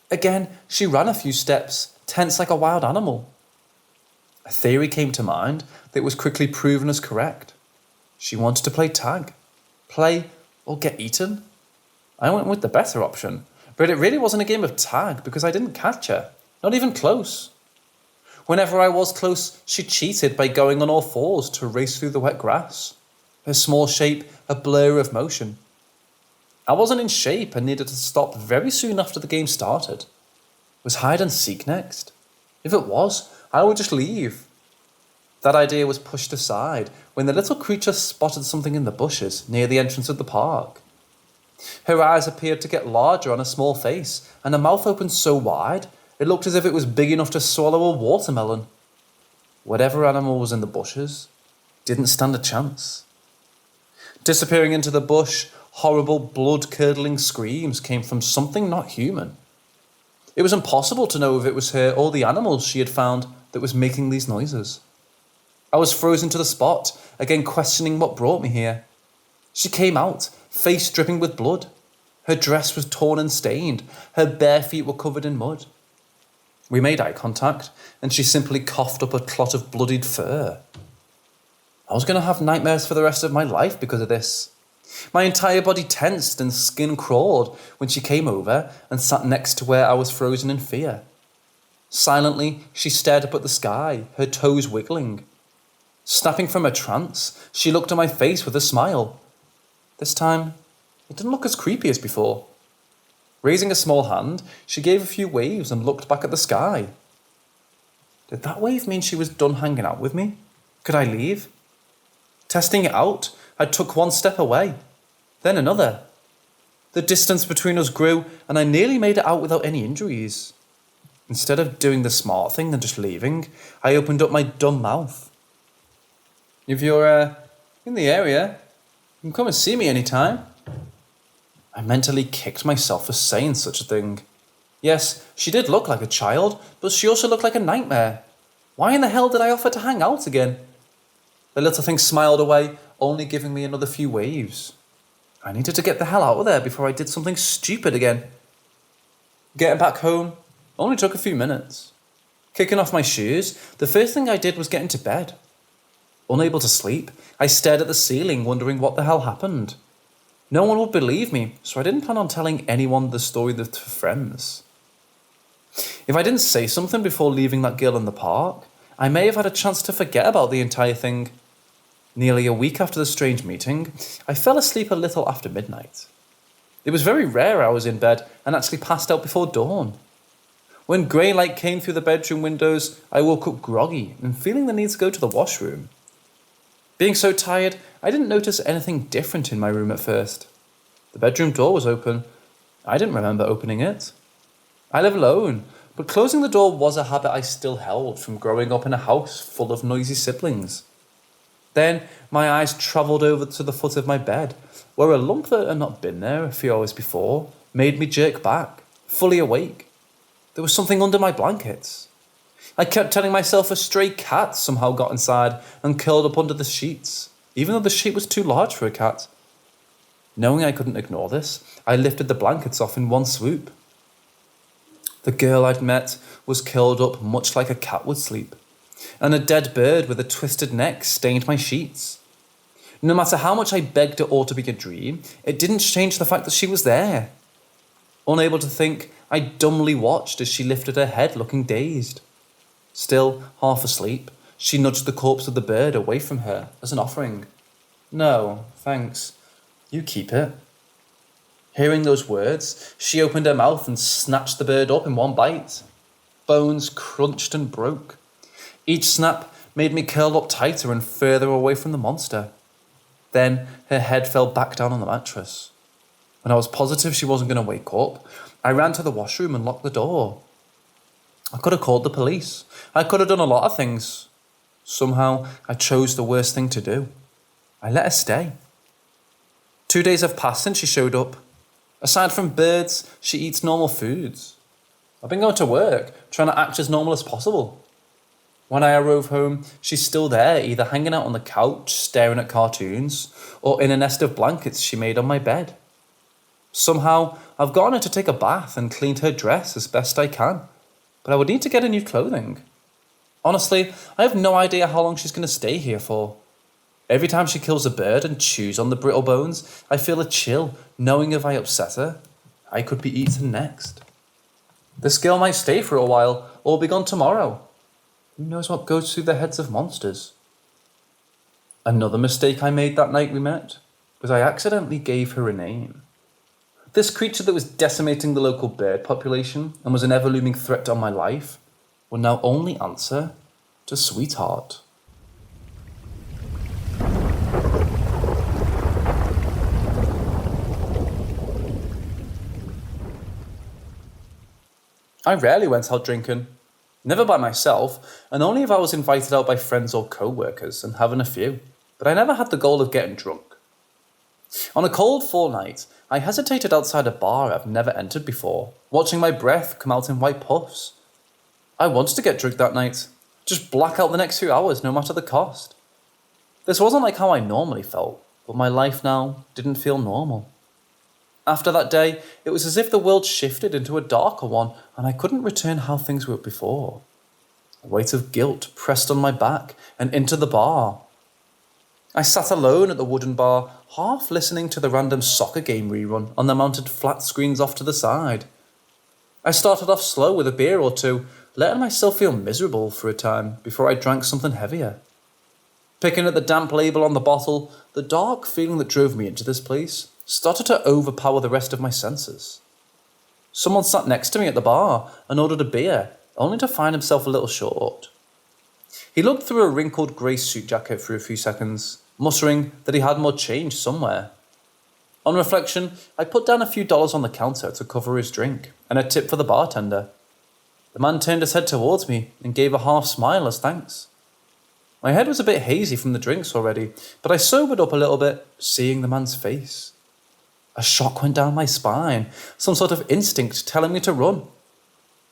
Again, she ran a few steps, tense like a wild animal. A theory came to mind that was quickly proven as correct. She wanted to play tag. Play or get eaten? I went with the better option, but it really wasn't a game of tag because I didn't catch her. Not even close. Whenever I was close, she cheated by going on all fours to race through the wet grass. Her small shape a blur of motion. I wasn't in shape and needed to stop very soon after the game started. Was hide and seek next? If it was, I would just leave. That idea was pushed aside when the little creature spotted something in the bushes near the entrance of the park. Her eyes appeared to get larger on a small face, and her mouth opened so wide it looked as if it was big enough to swallow a watermelon. Whatever animal was in the bushes didn't stand a chance. Disappearing into the bush, horrible blood-curdling screams came from something not human. It was impossible to know if it was her or the animals she had found that was making these noises. I was frozen to the spot, again questioning what brought me here. She came out, face dripping with blood. Her dress was torn and stained. Her bare feet were covered in mud. We made eye contact, and she simply coughed up a clot of bloodied fur. I was going to have nightmares for the rest of my life because of this. My entire body tensed and skin crawled when she came over and sat next to where I was frozen in fear. Silently, she stared up at the sky, her toes wiggling. Snapping from her trance, she looked at my face with a smile. This time, it didn't look as creepy as before. Raising a small hand, she gave a few waves and looked back at the sky. Did that wave mean she was done hanging out with me? Could I leave? Testing it out, I took one step away, then another. The distance between us grew, and I nearly made it out without any injuries. Instead of doing the smart thing and just leaving, I opened up my dumb mouth. If you're in the area, you can come and see me anytime. I mentally kicked myself for saying such a thing. Yes, she did look like a child, but she also looked like a nightmare. Why in the hell did I offer to hang out again? The little thing smiled away, only giving me another few waves. I needed to get the hell out of there before I did something stupid again. Getting back home only took a few minutes. Kicking off my shoes, the first thing I did was get into bed. Unable to sleep, I stared at the ceiling, wondering what the hell happened. No one would believe me, so I didn't plan on telling anyone the story to friends. If I didn't say something before leaving that girl in the park, I may have had a chance to forget about the entire thing. Nearly a week after the strange meeting, I fell asleep a little after midnight. It was very rare I was in bed and actually passed out before dawn. When grey light came through the bedroom windows, I woke up groggy and feeling the need to go to the washroom. Being so tired, I didn't notice anything different in my room at first. The bedroom door was open. I didn't remember opening it. I live alone, but closing the door was a habit I still held from growing up in a house full of noisy siblings. Then my eyes travelled over to the foot of my bed, where a lump that had not been there a few hours before made me jerk back, fully awake. There was something under my blankets. I kept telling myself a stray cat somehow got inside and curled up under the sheets, even though the sheet was too large for a cat. Knowing I couldn't ignore this, I lifted the blankets off in one swoop. The girl I'd met was curled up much like a cat would sleep, and a dead bird with a twisted neck stained my sheets. No matter how much I begged it all to be a dream, it didn't change the fact that she was there. Unable to think, I dumbly watched as she lifted her head looking dazed. Still, half asleep, she nudged the corpse of the bird away from her as an offering. No, thanks. You keep it. Hearing those words, she opened her mouth and snatched the bird up in one bite. Bones crunched and broke. Each snap made me curl up tighter and further away from the monster. Then her head fell back down on the mattress. When I was positive she wasn't going to wake up, I ran to the washroom and locked the door. I could have called the police. I could have done a lot of things. Somehow, I chose the worst thing to do. I let her stay. 2 days have passed since she showed up. Aside from birds, she eats normal foods. I've been going to work, trying to act as normal as possible. When I arrive home, she's still there, either hanging out on the couch, staring at cartoons, or in a nest of blankets she made on my bed. Somehow, I've gotten her to take a bath and cleaned her dress as best I can, but I would need to get her new clothing. Honestly, I have no idea how long she's going to stay here for. Every time she kills a bird and chews on the brittle bones, I feel a chill, knowing if I upset her, I could be eaten next. This girl might stay for a while, or be gone tomorrow. Who knows what goes through the heads of monsters? Another mistake I made that night we met was I accidentally gave her a name. This creature that was decimating the local bird population and was an ever-looming threat on my life will now only answer to Sweetheart. I rarely went out drinking. Never by myself, and only if I was invited out by friends or co-workers and having a few. But I never had the goal of getting drunk. On a cold fall night, I hesitated outside a bar I've never entered before, watching my breath come out in white puffs. I wanted to get drunk that night, just black out the next few hours no matter the cost. This wasn't like how I normally felt, but my life now didn't feel normal. After that day, it was as if the world shifted into a darker one and I couldn't return how things were before. A weight of guilt pressed on my back and into the bar. I sat alone at the wooden bar, half listening to the random soccer game rerun on the mounted flat screens off to the side. I started off slow with a beer or two, letting myself feel miserable for a time before I drank something heavier. Picking at the damp label on the bottle, the dark feeling that drove me into this place started to overpower the rest of my senses. Someone sat next to me at the bar and ordered a beer, only to find himself a little short. He looked through a wrinkled grey suit jacket for a few seconds, muttering that he had more change somewhere. On reflection, I put down a few dollars on the counter to cover his drink, and a tip for the bartender. The man turned his head towards me and gave a half smile as thanks. My head was a bit hazy from the drinks already, but I sobered up a little bit, seeing the man's face. A shock went down my spine, some sort of instinct telling me to run.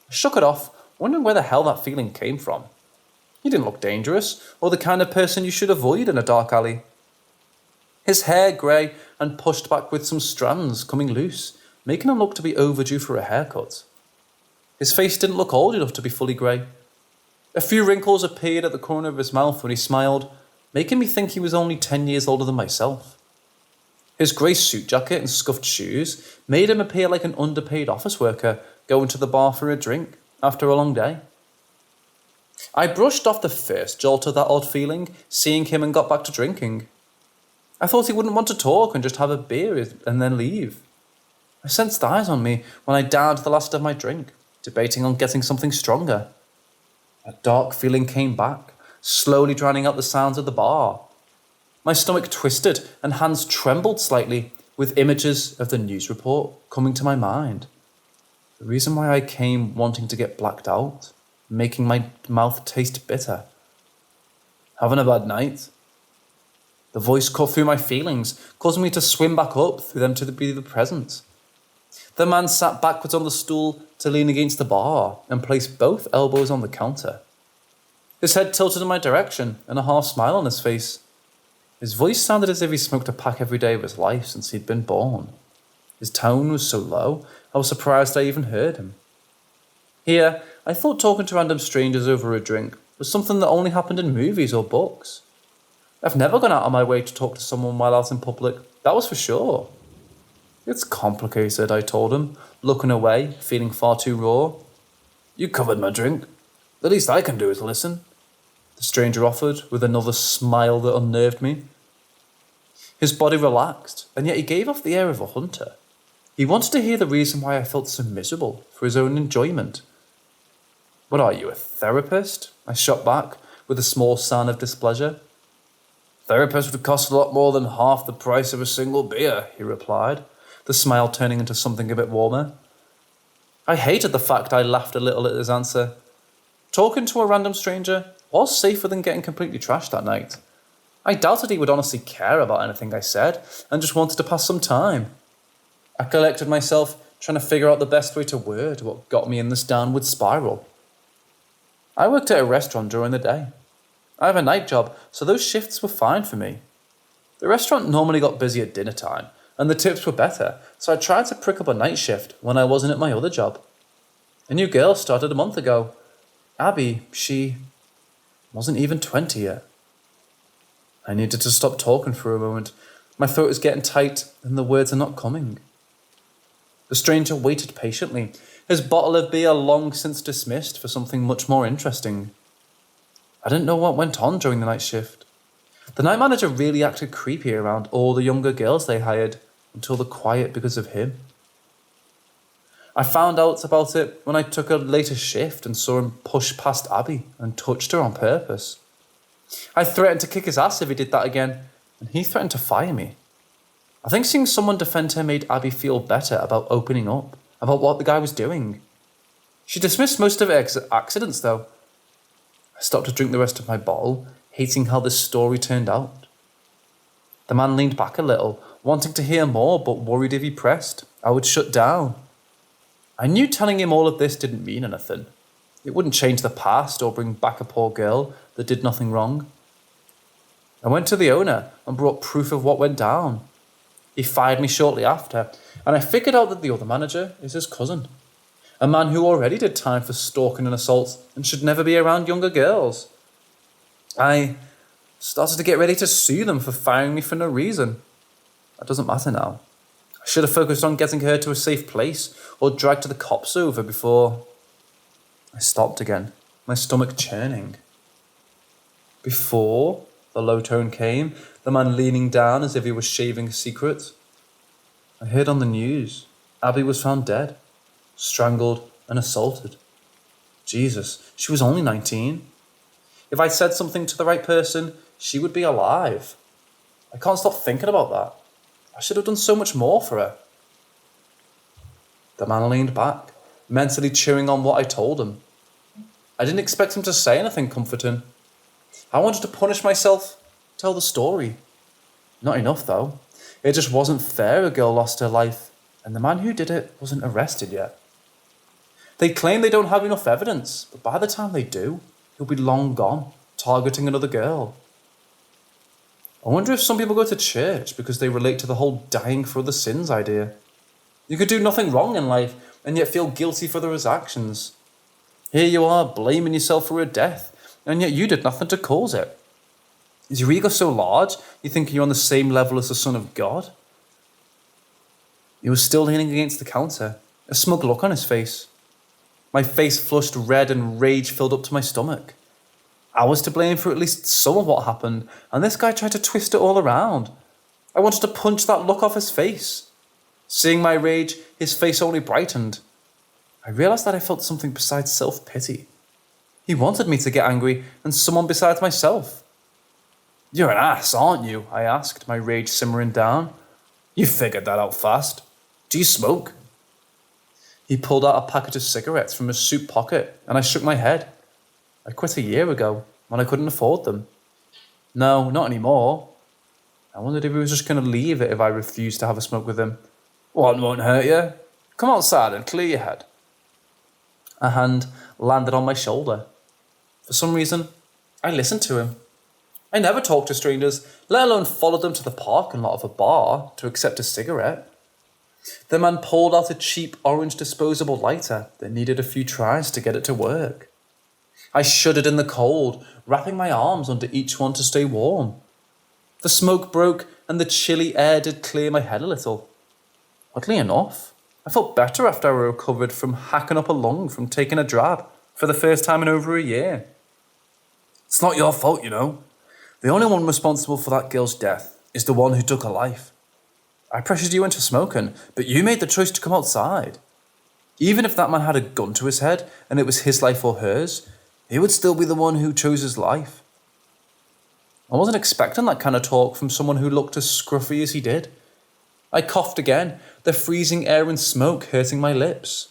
I shook it off, wondering where the hell that feeling came from. He didn't look dangerous, or the kind of person you should avoid in a dark alley. His hair grey and pushed back with some strands coming loose, making him look to be overdue for a haircut. His face didn't look old enough to be fully grey. A few wrinkles appeared at the corner of his mouth when he smiled, making me think he was only 10 years older than myself. His grey suit jacket and scuffed shoes made him appear like an underpaid office worker going to the bar for a drink after a long day. I brushed off the first jolt of that odd feeling, seeing him, and got back to drinking. I thought he wouldn't want to talk and just have a beer and then leave. I sensed eyes on me when I downed the last of my drink, debating on getting something stronger. A dark feeling came back, slowly drowning out the sounds of the bar. My stomach twisted and hands trembled slightly, with images of the news report coming to my mind. The reason why I came wanting to get blacked out, making my mouth taste bitter. Having a bad night? The voice cut through my feelings, causing me to swim back up through them to be the present. The man sat backwards on the stool to lean against the bar and place both elbows on the counter. His head tilted in my direction and a half smile on his face. His voice sounded as if he smoked a pack every day of his life since he'd been born. His tone was so low, I was surprised I even heard him. Here, I thought talking to random strangers over a drink was something that only happened in movies or books. I've never gone out of my way to talk to someone while out in public, that was for sure. It's complicated, I told him, looking away, feeling far too raw. You covered my drink. The least I can do is listen, the stranger offered, with another smile that unnerved me. His body relaxed, and yet he gave off the air of a hunter. He wanted to hear the reason why I felt so miserable, for his own enjoyment. What are you, a therapist? I shot back, with a small sign of displeasure. Therapist would cost a lot more than half the price of a single beer, he replied, the smile turning into something a bit warmer. I hated the fact I laughed a little at his answer. Talking to a random stranger was safer than getting completely trashed that night. I doubted he would honestly care about anything I said, and just wanted to pass some time. I collected myself, trying to figure out the best way to word what got me in this downward spiral. I worked at a restaurant during the day. I have a night job, so those shifts were fine for me. The restaurant normally got busy at dinner time, and the tips were better, so I tried to prick up a night shift when I wasn't at my other job. A new girl started a month ago. Abby, she wasn't even 20 yet. I needed to stop talking for a moment. My throat is getting tight and the words are not coming. The stranger waited patiently, his bottle of beer long since dismissed for something much more interesting. I didn't know what went on during the night shift. The night manager really acted creepy around all the younger girls they hired until the quiet because of him. I found out about it when I took a later shift and saw him push past Abby and touched her on purpose. I threatened to kick his ass if he did that again, and he threatened to fire me. I think seeing someone defend her made Abby feel better about opening up, about what the guy was doing. She dismissed most of her accidents, though. I stopped to drink the rest of my bottle, hating how this story turned out. The man leaned back a little, wanting to hear more, but worried if he pressed, I would shut down. I knew telling him all of this didn't mean anything. It wouldn't change the past or bring back a poor girl that did nothing wrong. I went to the owner and brought proof of what went down. He fired me shortly after, and I figured out that the other manager is his cousin. A man who already did time for stalking and assault and should never be around younger girls. I started to get ready to sue them for firing me for no reason. That doesn't matter now. I should have focused on getting her to a safe place or dragged the cops over before... I stopped again, my stomach churning. Before the low tone came, the man leaning down as if he was shaving a secret. I heard on the news, Abby was found dead, strangled and assaulted. Jesus, she was only 19. If I said something to the right person, she would be alive. I can't stop thinking about that. I should have done so much more for her. The man leaned back, mentally chewing on what I told him. I didn't expect him to say anything comforting. I wanted to punish myself, tell the story. Not enough, though. It just wasn't fair a girl lost her life, and the man who did it wasn't arrested yet. They claim they don't have enough evidence, but by the time they do, he'll be long gone, targeting another girl. I wonder if some people go to church because they relate to the whole dying for other sins idea. You could do nothing wrong in life, and yet feel guilty for others' actions. Here you are, blaming yourself for her death, and yet you did nothing to cause it. Is your ego so large, you think you're on the same level as the Son of God? He was still leaning against the counter, a smug look on his face. My face flushed red and rage filled up to my stomach. I was to blame for at least some of what happened, and this guy tried to twist it all around. I wanted to punch that look off his face. Seeing my rage, his face only brightened. I realised that I felt something besides self-pity. He wanted me to get angry, and someone besides myself. "You're an ass, aren't you?" I asked, my rage simmering down. "You figured that out fast. Do you smoke?" He pulled out a packet of cigarettes from his suit pocket, and I shook my head. I quit a year ago, when I couldn't afford them. No, not anymore. I wondered if he was just going to leave it if I refused to have a smoke with him. "One won't hurt you. Come outside and clear your head." A hand landed on my shoulder. For some reason, I listened to him. I never talked to strangers, let alone followed them to the parking lot of a bar to accept a cigarette. The man pulled out a cheap orange disposable lighter that needed a few tries to get it to work. I shuddered in the cold, wrapping my arms under each one to stay warm. The smoke broke and the chilly air did clear my head a little. Oddly enough, I felt better after I recovered from hacking up a lung from taking a drab for the first time in over a year. "It's not your fault, you know. The only one responsible for that girl's death is the one who took her life. I pressured you into smoking, but you made the choice to come outside. Even if that man had a gun to his head and it was his life or hers, he would still be the one who chose his life." I wasn't expecting that kind of talk from someone who looked as scruffy as he did. I coughed again, the freezing air and smoke hurting my lips.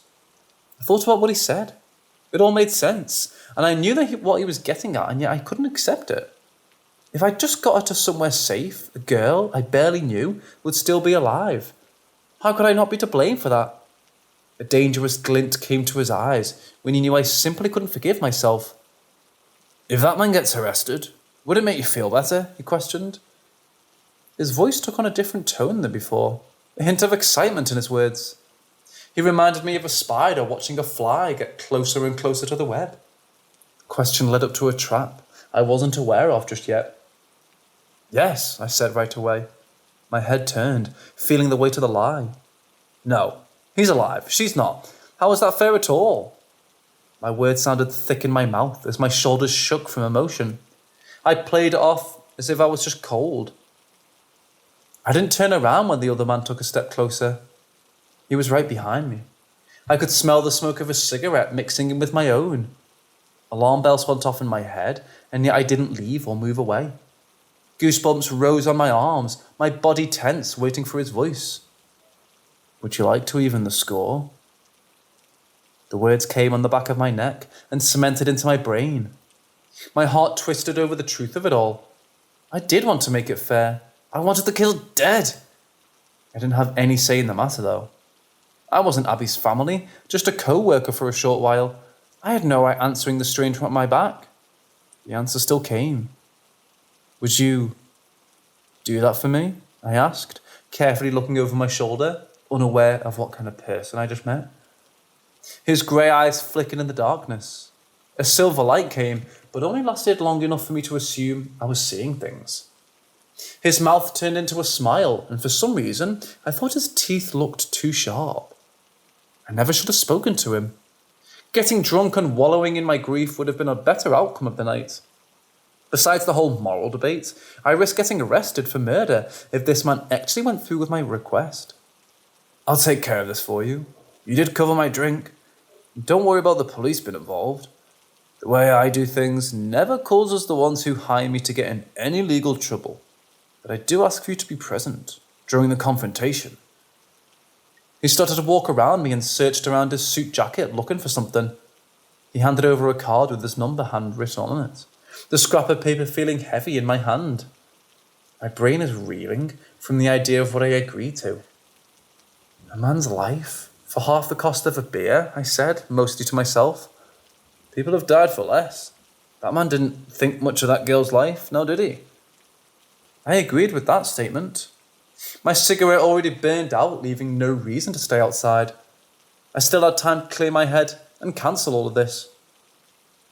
I thought about what he said. It all made sense, and I knew what he was getting at, and yet I couldn't accept it. If I just got her to somewhere safe, a girl I barely knew would still be alive. How could I not be to blame for that? A dangerous glint came to his eyes when he knew I simply couldn't forgive myself. "If that man gets arrested, would it make you feel better?" he questioned. His voice took on a different tone than before. a hint of excitement in his words. He reminded me of a spider watching a fly get closer and closer to the web. The question led up to a trap I wasn't aware of just yet. Yes, I said right away. My head turned, feeling the weight of the lie. No, he's alive. She's not. How is that fair at all? My words sounded thick in my mouth as my shoulders shook from emotion. I played it off as if I was just cold. I didn't turn around when the other man took a step closer. He was right behind me. I could smell the smoke of his cigarette mixing in with my own. Alarm bells went off in my head, and yet I didn't leave or move away. Goosebumps rose on my arms, my body tense, waiting for his voice. Would you like to even the score? The words came on the back of my neck and cemented into my brain. My heart twisted over the truth of it all. I did want to make it fair. I wanted the kill dead. I didn't have any say in the matter, though. I wasn't Abby's family, just a co-worker for a short while. I had no right answering the stranger at my back. The answer still came. Would you do that for me? I asked, carefully looking over my shoulder, unaware of what kind of person I just met. His grey eyes flickered in the darkness. A silver light came, but only lasted long enough for me to assume I was seeing things. His mouth turned into a smile, and for some reason, I thought his teeth looked too sharp. I never should have spoken to him. Getting drunk and wallowing in my grief would have been a better outcome of the night. Besides the whole moral debate, I risked getting arrested for murder if this man actually went through with my request. I'll take care of this for you. You did cover my drink. Don't worry about the police being involved. The way I do things never causes the ones who hire me to get in any legal trouble. But I do ask for you to be present during the confrontation. He started to walk around me and searched around his suit jacket looking for something. He handed over a card with his number handwritten on it, the scrap of paper feeling heavy in my hand. My brain is reeling from the idea of what I agreed to. A man's life for half the cost of a beer, I said, mostly to myself. People have died for less. That man didn't think much of that girl's life, now did he? I agreed with that statement. My cigarette already burned out, leaving no reason to stay outside. I still had time to clear my head and cancel all of this.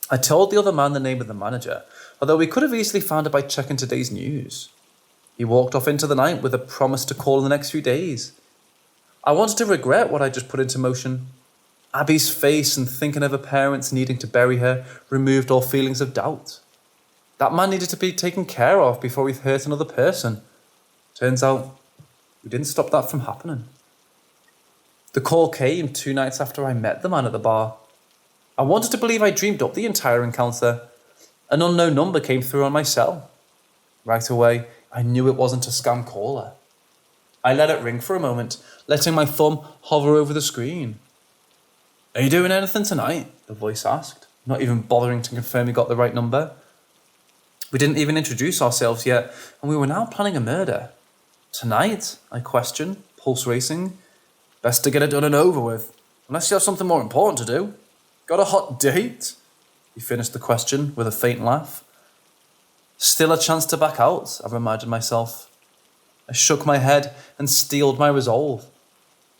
I told the other man the name of the manager, although we could have easily found it by checking today's news. He walked off into the night with a promise to call in the next few days. I wanted to regret what I just put into motion. Abby's face and thinking of her parents needing to bury her removed all feelings of doubt. That man needed to be taken care of before we hurt another person. Turns out, we didn't stop that from happening. The call came 2 nights after I met the man at the bar. I wanted to believe I dreamed up the entire encounter. An unknown number came through on my cell. Right away, I knew it wasn't a scam caller. I let it ring for a moment, letting my thumb hover over the screen. Are you doing anything tonight? The voice asked, not even bothering to confirm he got the right number. We didn't even introduce ourselves yet, and we were now planning a murder. Tonight? I questioned, pulse racing. Best to get it done and over with, unless you have something more important to do. Got a hot date? He finished the question with a faint laugh. Still a chance to back out, I reminded myself. I shook my head and steeled my resolve.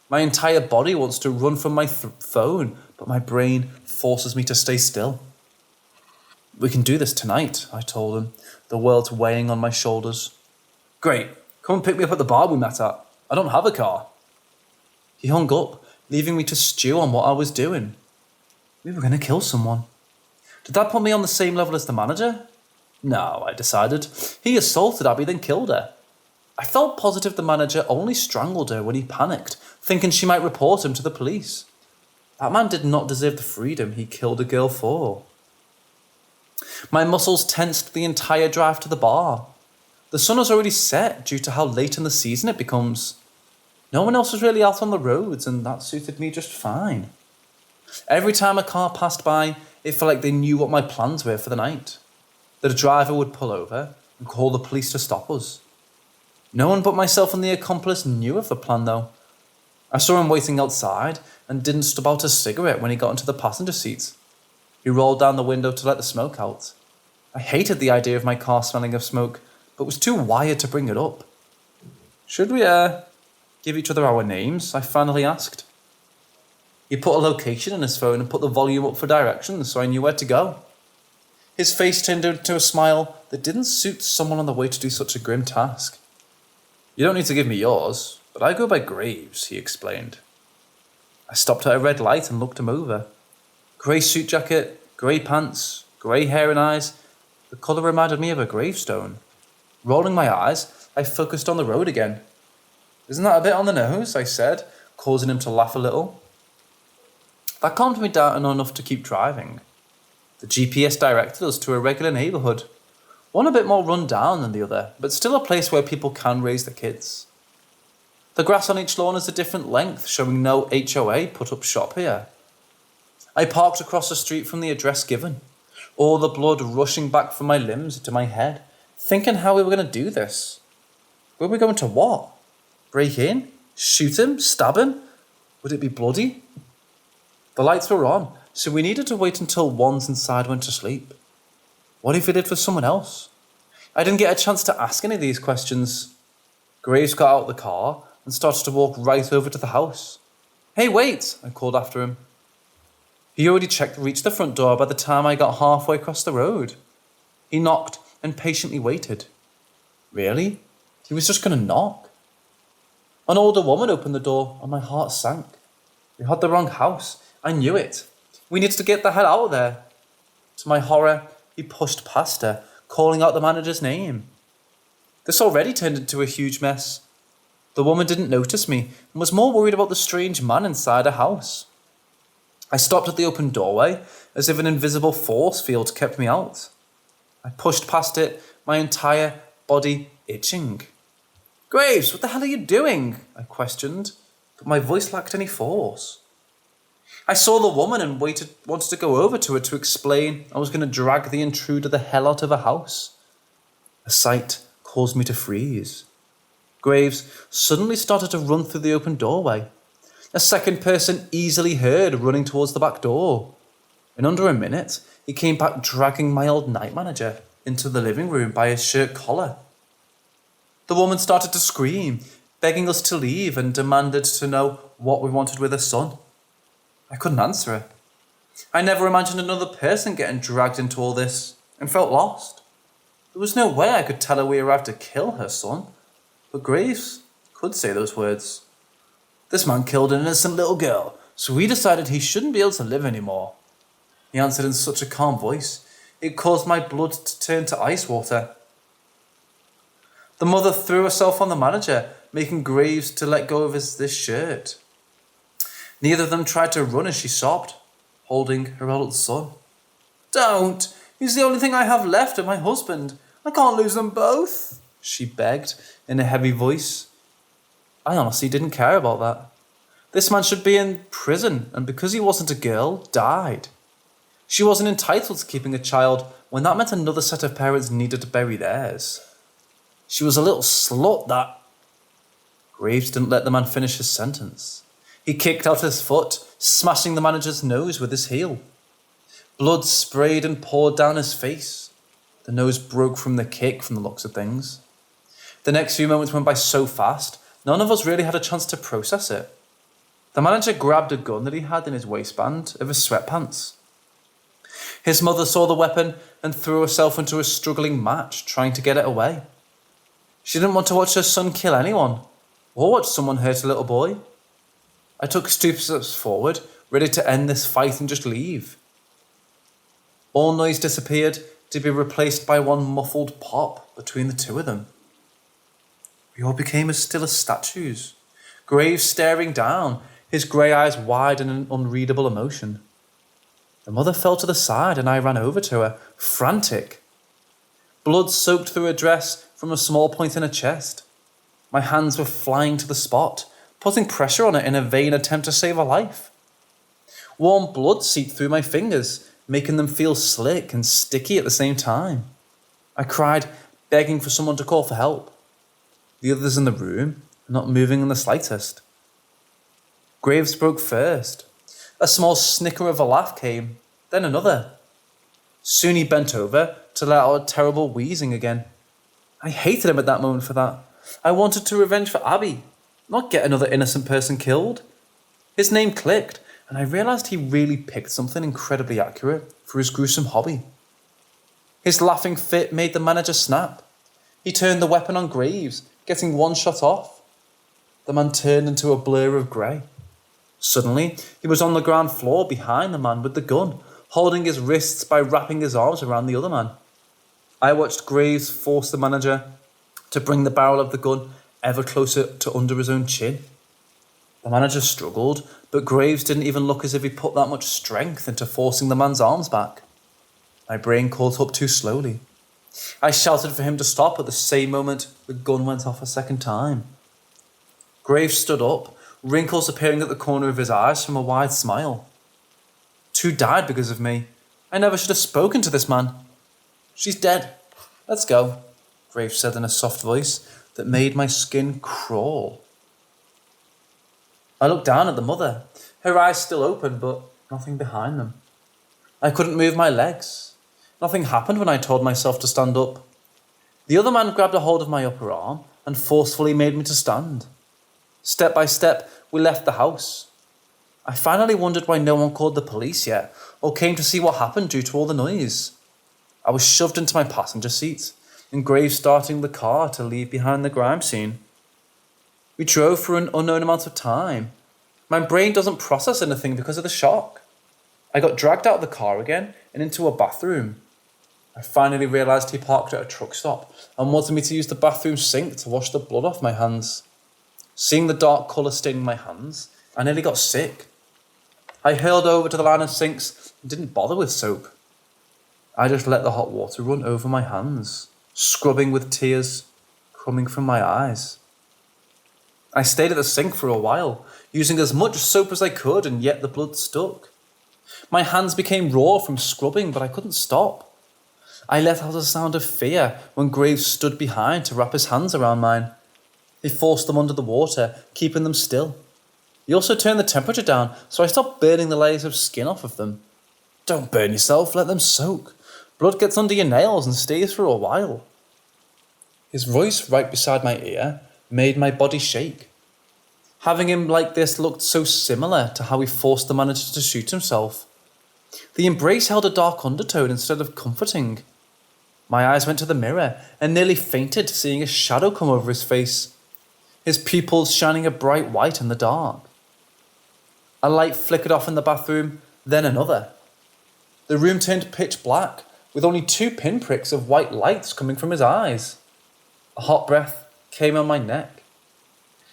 My entire body wants to run from my phone, but my brain forces me to stay still. We can do this tonight, I told him, the world weighing on my shoulders. Great, come and pick me up at the bar we met at. I don't have a car. He hung up, leaving me to stew on what I was doing. We were going to kill someone. Did that put me on the same level as the manager? No, I decided. He assaulted Abby, then killed her. I felt positive the manager only strangled her when he panicked, thinking she might report him to the police. That man did not deserve the freedom he killed a girl for. My muscles tensed the entire drive to the bar. The sun was already set due to how late in the season it becomes. No one else was really out on the roads, and that suited me just fine. Every time a car passed by, it felt like they knew what my plans were for the night. That a driver would pull over and call the police to stop us. No one but myself and the accomplice knew of the plan, though. I saw him waiting outside and didn't stub out a cigarette when he got into the passenger seat. He rolled down the window to let the smoke out. I hated the idea of my car smelling of smoke, but was too wired to bring it up. Should we, get give each other our names?" I finally asked. He put a location in his phone and put the volume up for directions so I knew where to go. His face turned into a smile that didn't suit someone on the way to do such a grim task. "You don't need to give me yours, but I go by Graves," he explained. I stopped at a red light and looked him over. Grey suit jacket, grey pants, grey hair and eyes. The colour reminded me of a gravestone. Rolling my eyes, I focused on the road again. "Isn't that a bit on the nose?" I said, causing him to laugh a little. That calmed me down enough to keep driving. The GPS directed us to a regular neighbourhood, one a bit more run down than the other, but still a place where people can raise their kids. The grass on each lawn is a different length, showing no HOA put up shop here. I parked across the street from the address given, all the blood rushing back from my limbs into my head, thinking how we were going to do this. Were we going to what? Break in? Shoot him? Stab him? Would it be bloody? The lights were on, so we needed to wait until ones inside went to sleep. What if it did for someone else? I didn't get a chance to ask any of these questions. Graves got out of the car and started to walk right over to the house. "Hey, wait!" I called after him. He already reached the front door by the time I got halfway across the road. He knocked and patiently waited. Really? He was just going to knock? An older woman opened the door and my heart sank. We had the wrong house. I knew it. We needed to get the hell out of there. To my horror, he pushed past her, calling out the manager's name. This already turned into a huge mess. The woman didn't notice me and was more worried about the strange man inside her house. I stopped at the open doorway as if an invisible force field kept me out. I pushed past it, my entire body itching. "Graves, what the hell are you doing?" I questioned, but my voice lacked any force. I saw the woman and wanted to go over to her to explain I was going to drag the intruder the hell out of her house. A sight caused me to freeze. Graves suddenly started to run through the open doorway. A second person easily heard running towards the back door. In under a minute, he came back dragging my old night manager into the living room by his shirt collar. The woman started to scream, begging us to leave and demanded to know what we wanted with her son. I couldn't answer her. I never imagined another person getting dragged into all this and felt lost. There was no way I could tell her we arrived to kill her son, but Graves could say those words. "This man killed an innocent little girl, so we decided he shouldn't be able to live anymore." He answered in such a calm voice, it caused my blood to turn to ice water. The mother threw herself on the manager, making Graves to let go of this shirt. Neither of them tried to run as she sobbed, holding her adult son. "Don't! He's the only thing I have left of my husband. I can't lose them both," she begged in a heavy voice. I honestly didn't care about that. This man should be in prison, and because he wasn't a girl, died. She wasn't entitled to keeping a child when that meant another set of parents needed to bury theirs. She was a little slut, that. Graves didn't let the man finish his sentence. He kicked out his foot, smashing the manager's nose with his heel. Blood sprayed and poured down his face. The nose broke from the kick from the looks of things. The next few moments went by so fast, none of us really had a chance to process it. The manager grabbed a gun that he had in his waistband of his sweatpants. His mother saw the weapon and threw herself into a struggling match, trying to get it away. She didn't want to watch her son kill anyone, or watch someone hurt a little boy. I took 2 steps forward, ready to end this fight and just leave. All noise disappeared, to be replaced by one muffled pop between the two of them. We all became as still as statues, Graves staring down, his grey eyes wide in an unreadable emotion. The mother fell to the side and I ran over to her, frantic. Blood soaked through her dress from a small point in her chest. My hands were flying to the spot, putting pressure on it in a vain attempt to save her life. Warm blood seeped through my fingers, making them feel slick and sticky at the same time. I cried, begging for someone to call for help. The others in the room not moving in the slightest. Graves spoke first. A small snicker of a laugh came, then another. Soon he bent over to let out a terrible wheezing again. I hated him at that moment for that. I wanted to revenge for Abby. not get another innocent person killed. His name clicked, and I realised he really picked something incredibly accurate for his gruesome hobby. His laughing fit made the manager snap. He turned the weapon on Graves, getting one shot off. The man turned into a blur of grey. Suddenly, he was on the ground floor behind the man with the gun, holding his wrists by wrapping his arms around the other man. I watched Graves force the manager to bring the barrel of the gun ever closer to under his own chin. The manager struggled, but Graves didn't even look as if he put that much strength into forcing the man's arms back. My brain caught up too slowly. I shouted for him to stop. At the same moment, the gun went off a second time. Graves stood up, wrinkles appearing at the corner of his eyes from a wide smile. 2 died because of me. I never should have spoken to this man. She's dead. Let's go, Graves said in a soft voice that made my skin crawl. I looked down at the mother, her eyes still open, but nothing behind them. I couldn't move my legs. Nothing happened when I told myself to stand up. The other man grabbed a hold of my upper arm and forcefully made me to stand. Step by step, we left the house. I finally wondered why no one called the police yet, or came to see what happened due to all the noise. I was shoved into my passenger seat, and Graves starting the car to leave behind the crime scene. We drove for an unknown amount of time. My brain doesn't process anything because of the shock. I got dragged out of the car again and into a bathroom. I finally realised he parked at a truck stop and wanted me to use the bathroom sink to wash the blood off my hands. Seeing the dark colour staining my hands, I nearly got sick. I hurled over to the line of sinks and didn't bother with soap. I just let the hot water run over my hands, scrubbing with tears coming from my eyes. I stayed at the sink for a while, using as much soap as I could, and yet the blood stuck. My hands became raw from scrubbing, but I couldn't stop. I let out a sound of fear when Graves stood behind to wrap his hands around mine. He forced them under the water, keeping them still. He also turned the temperature down, so I stopped burning the layers of skin off of them. Don't burn yourself, let them soak. Blood gets under your nails and stays for a while. His voice right beside my ear made my body shake. Having him like this looked so similar to how he forced the manager to shoot himself. The embrace held a dark undertone instead of comforting. My eyes went to the mirror and nearly fainted seeing a shadow come over his face, his pupils shining a bright white in the dark. A light flickered off in the bathroom, then another. The room turned pitch black, with only 2 pinpricks of white lights coming from his eyes. A hot breath came on my neck.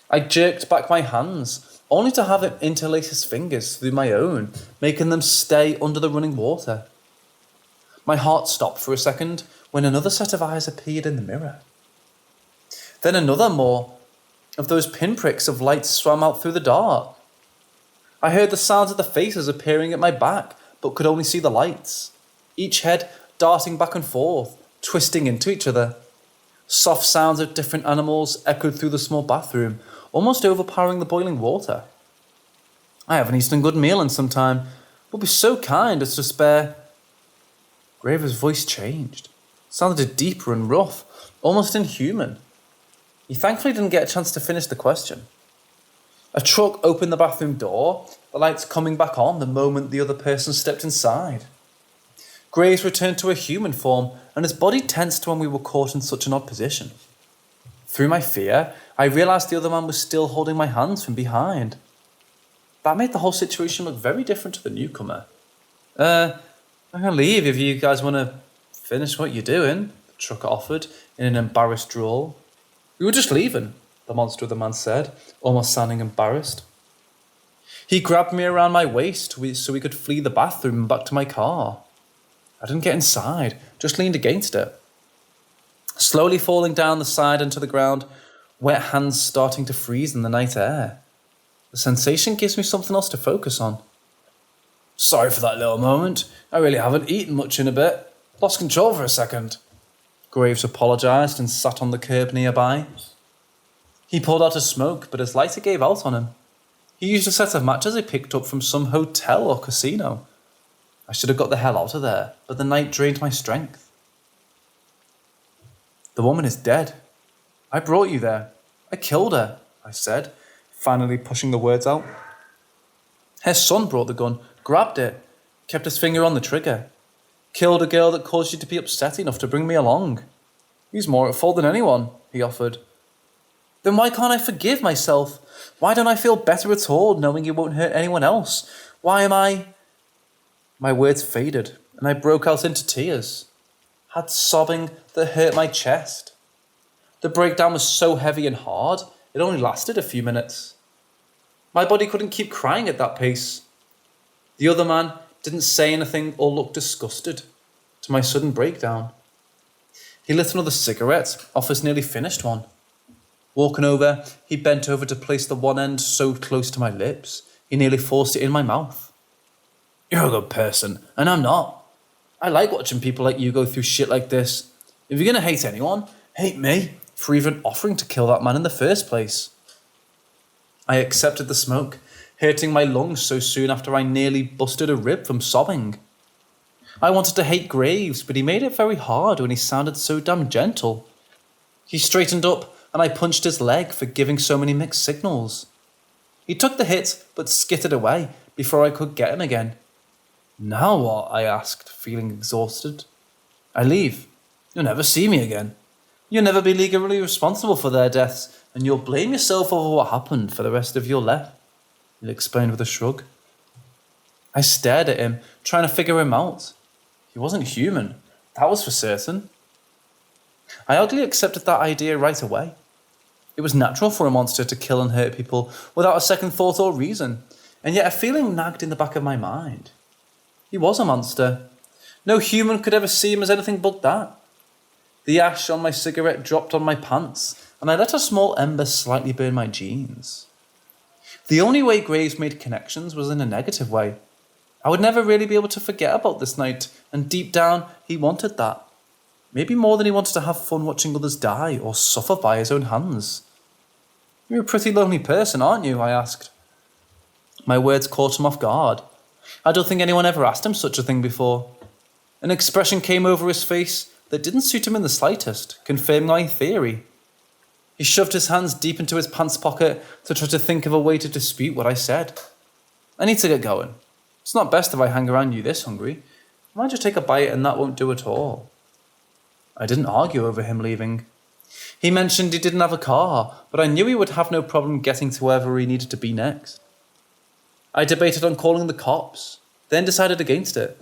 I jerked back my hands, only to have him interlace his fingers through my own, making them stay under the running water. My heart stopped for a second when another set of eyes appeared in the mirror. Then another more of those pinpricks of light swam out through the dark. I heard the sounds of the faces appearing at my back, but could only see the lights, each head darting back and forth, twisting into each other. Soft sounds of different animals echoed through the small bathroom, almost overpowering the boiling water. I haven't eaten a good meal in some time. Would be so kind as to spare. Graves' voice changed, sounded deeper and rough, almost inhuman. He thankfully didn't get a chance to finish the question. A truck opened the bathroom door, the lights coming back on the moment the other person stepped inside. Graves returned to a human form, and his body tensed when we were caught in such an odd position. Through my fear, I realised the other man was still holding my hands from behind. That made the whole situation look very different to the newcomer. I can leave if you guys want to finish what you're doing, the trucker offered in an embarrassed drawl. We were just leaving, the monster of the man said, almost sounding embarrassed. He grabbed me around my waist so we could flee the bathroom and back to my car. I didn't get inside, just leaned against it. Slowly falling down the side into the ground, wet hands starting to freeze in the night air. The sensation gives me something else to focus on. Sorry for that little moment. I really haven't eaten much in a bit. Lost control for a second. Graves apologised and sat on the curb nearby. He pulled out a smoke, but his lighter gave out on him. He used a set of matches he picked up from some hotel or casino. I should have got the hell out of there, but the night drained my strength. The woman is dead. I brought you there. I killed her, I said, finally pushing the words out. Her son brought the gun, grabbed it, kept his finger on the trigger. Killed a girl that caused you to be upset enough to bring me along. He's more at fault than anyone, he offered. Then why can't I forgive myself? Why don't I feel better at all, knowing it won't hurt anyone else? Why am I... My words faded, and I broke out into tears. Had sobbing that hurt my chest. The breakdown was so heavy and hard, it only lasted a few minutes. My body couldn't keep crying at that pace. The other man didn't say anything or look disgusted to my sudden breakdown. He lit another cigarette off his nearly finished one. Walking over, he bent over to place the one end so close to my lips, he nearly forced it in my mouth. You're a good person, and I'm not. I like watching people like you go through shit like this. If you're gonna hate anyone, hate me for even offering to kill that man in the first place. I accepted the smoke, hurting my lungs so soon after I nearly busted a rib from sobbing. I wanted to hate Graves, but he made it very hard when he sounded so damn gentle. He straightened up, and I punched his leg for giving so many mixed signals. He took the hit, but skittered away before I could get him again. Now what? I asked, feeling exhausted. I leave. You'll never see me again. You'll never be legally responsible for their deaths, and you'll blame yourself over what happened for the rest of your life, he explained with a shrug. I stared at him, trying to figure him out. He wasn't human, that was for certain. I ugly accepted that idea right away. It was natural for a monster to kill and hurt people without a second thought or reason, and yet a feeling nagged in the back of my mind. He was a monster. No human could ever see him as anything but that. The ash on my cigarette dropped on my pants, and I let a small ember slightly burn my jeans. The only way Graves made connections was in a negative way. I would never really be able to forget about this night, and deep down, he wanted that. Maybe more than he wanted to have fun watching others die or suffer by his own hands. You're a pretty lonely person, aren't you? I asked. My words caught him off guard. I don't think anyone ever asked him such a thing before. An expression came over his face that didn't suit him in the slightest, confirming my theory. He shoved his hands deep into his pants pocket to try to think of a way to dispute what I said. I need to get going. It's not best if I hang around you this hungry. I might just take a bite and that won't do at all. I didn't argue over him leaving. He mentioned he didn't have a car, but I knew he would have no problem getting to wherever he needed to be next. I debated on calling the cops, then decided against it.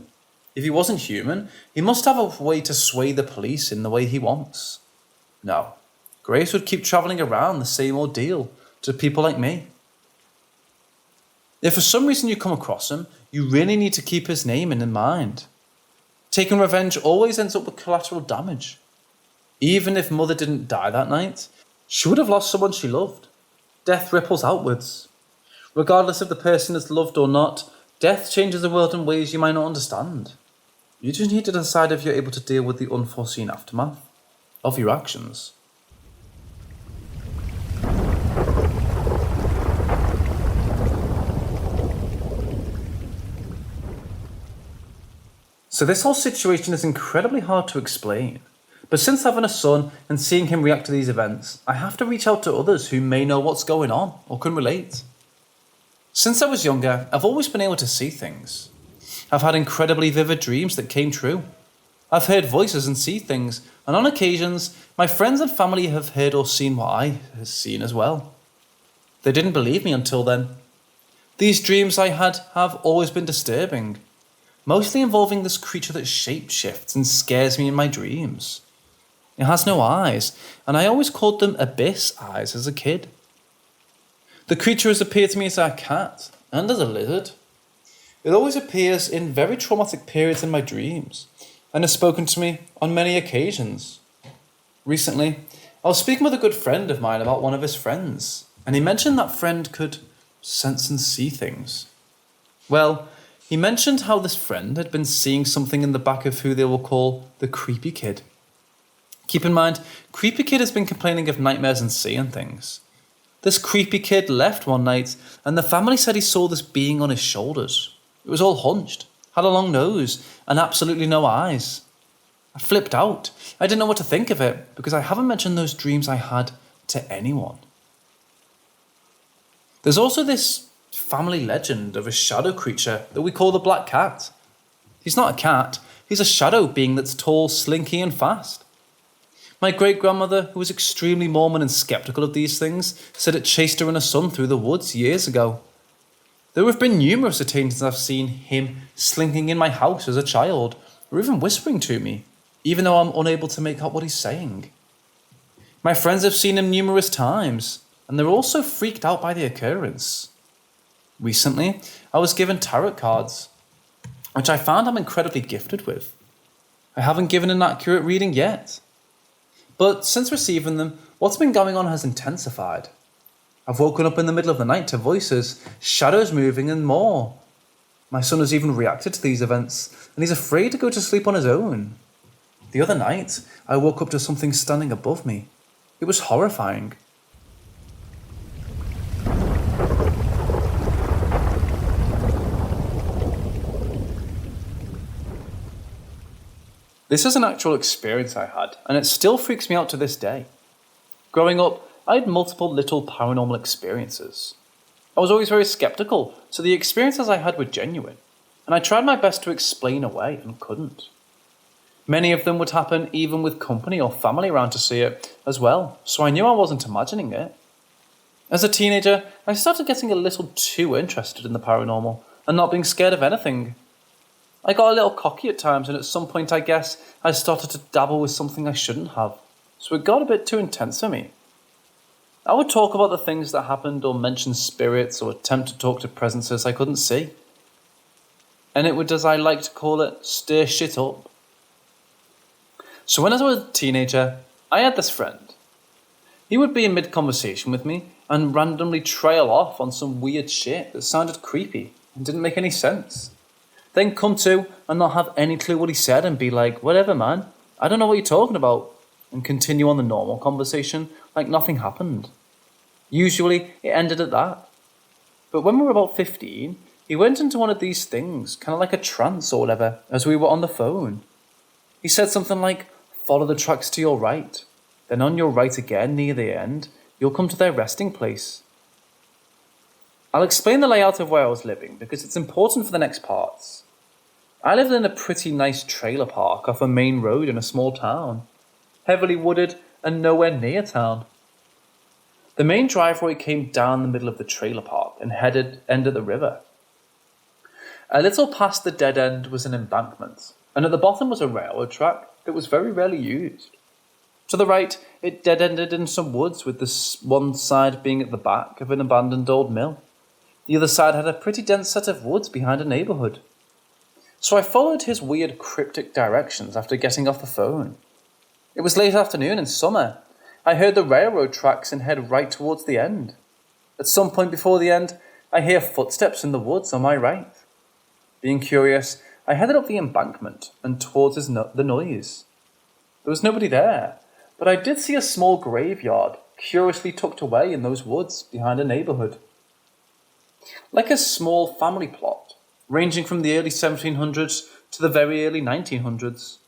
If he wasn't human, he must have a way to sway the police in the way he wants. No, Grace would keep travelling around the same ordeal to people like me. If for some reason you come across him, you really need to keep his name in mind. Taking revenge always ends up with collateral damage. Even if Mother didn't die that night, she would have lost someone she loved. Death ripples outwards. Regardless if the person is loved or not, death changes the world in ways you might not understand. You just need to decide if you're able to deal with the unforeseen aftermath of your actions. So this whole situation is incredibly hard to explain. But since having a son and seeing him react to these events, I have to reach out to others who may know what's going on or can relate. Since I was younger, I've always been able to see things. I've had incredibly vivid dreams that came true. I've heard voices and see things, and on occasions, my friends and family have heard or seen what I have seen as well. They didn't believe me until then. These dreams I had have always been disturbing, mostly involving this creature that shapeshifts and scares me in my dreams. It has no eyes, and I always called them abyss eyes as a kid. The creature has appeared to me as a cat and as a lizard. It always appears in very traumatic periods in my dreams and has spoken to me on many occasions. Recently, I was speaking with a good friend of mine about one of his friends, and he mentioned that friend could sense and see things. Well, he mentioned how this friend had been seeing something in the back of who they will call the Creepy Kid. Keep in mind, Creepy Kid has been complaining of nightmares and seeing things. This Creepy Kid left one night, and the family said he saw this being on his shoulders. It was all hunched, had a long nose, and absolutely no eyes. I flipped out. I didn't know what to think of it, because I haven't mentioned those dreams I had to anyone. There's also this family legend of a shadow creature that we call the Black Cat. He's not a cat, he's a shadow being that's tall, slinky, and fast. My great-grandmother, who was extremely Mormon and skeptical of these things, said it chased her and her son through the woods years ago. There have been numerous occasions I've seen him slinking in my house as a child, or even whispering to me, even though I'm unable to make out what he's saying. My friends have seen him numerous times, and they're also freaked out by the occurrence. Recently, I was given tarot cards, which I found I'm incredibly gifted with. I haven't given an accurate reading yet. But since receiving them, what's been going on has intensified. I've woken up in the middle of the night to voices, shadows moving, and more. My son has even reacted to these events, and he's afraid to go to sleep on his own. The other night, I woke up to something standing above me. It was horrifying. This is an actual experience I had, and it still freaks me out to this day. Growing up, I had multiple little paranormal experiences. I was always very skeptical, so the experiences I had were genuine, and I tried my best to explain away and couldn't. Many of them would happen even with company or family around to see it as well, so I knew I wasn't imagining it. As a teenager, I started getting a little too interested in the paranormal and not being scared of anything. I got a little cocky at times, and at some point I guess I started to dabble with something I shouldn't have, so it got a bit too intense for me. I would talk about the things that happened or mention spirits or attempt to talk to presences I couldn't see. And it would, as I like to call it, stir shit up. So when I was a teenager, I had this friend. He would be in mid-conversation with me and randomly trail off on some weird shit that sounded creepy and didn't make any sense. Then come to and not have any clue what he said and be like, whatever man, I don't know what you're talking about, and continue on the normal conversation like nothing happened. Usually it ended at that. But when we were about 15, he went into one of these things, kind of like a trance or whatever, as we were on the phone. He said something like, follow the tracks to your right, then on your right again near the end, you'll come to their resting place. I'll explain the layout of where I was living because it's important for the next parts. I lived in a pretty nice trailer park off a main road in a small town, heavily wooded and nowhere near town. The main driveway came down the middle of the trailer park and ended the river. A little past the dead end was an embankment, and at the bottom was a railroad track that was very rarely used. To the right, it dead-ended in some woods, with this one side being at the back of an abandoned old mill. The other side had a pretty dense set of woods behind a neighbourhood. So I followed his weird cryptic directions after getting off the phone. It was late afternoon in summer. I heard the railroad tracks and head right towards the end. At some point before the end, I hear footsteps in the woods on my right. Being curious, I headed up the embankment and towards the noise. There was nobody there, but I did see a small graveyard curiously tucked away in those woods behind a neighbourhood. Like a small family plot, ranging from the early 1700s to the very early 1900s.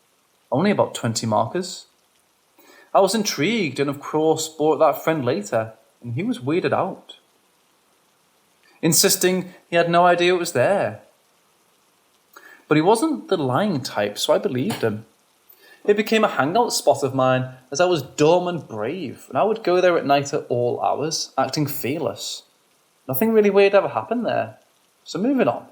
Only about 20 markers. I was intrigued and of course brought that friend later, and he was weirded out, insisting he had no idea it was there. But he wasn't the lying type, so I believed him. It became a hangout spot of mine as I was dumb and brave, and I would go there at night at all hours, acting fearless. Nothing really weird ever happened there, so moving on.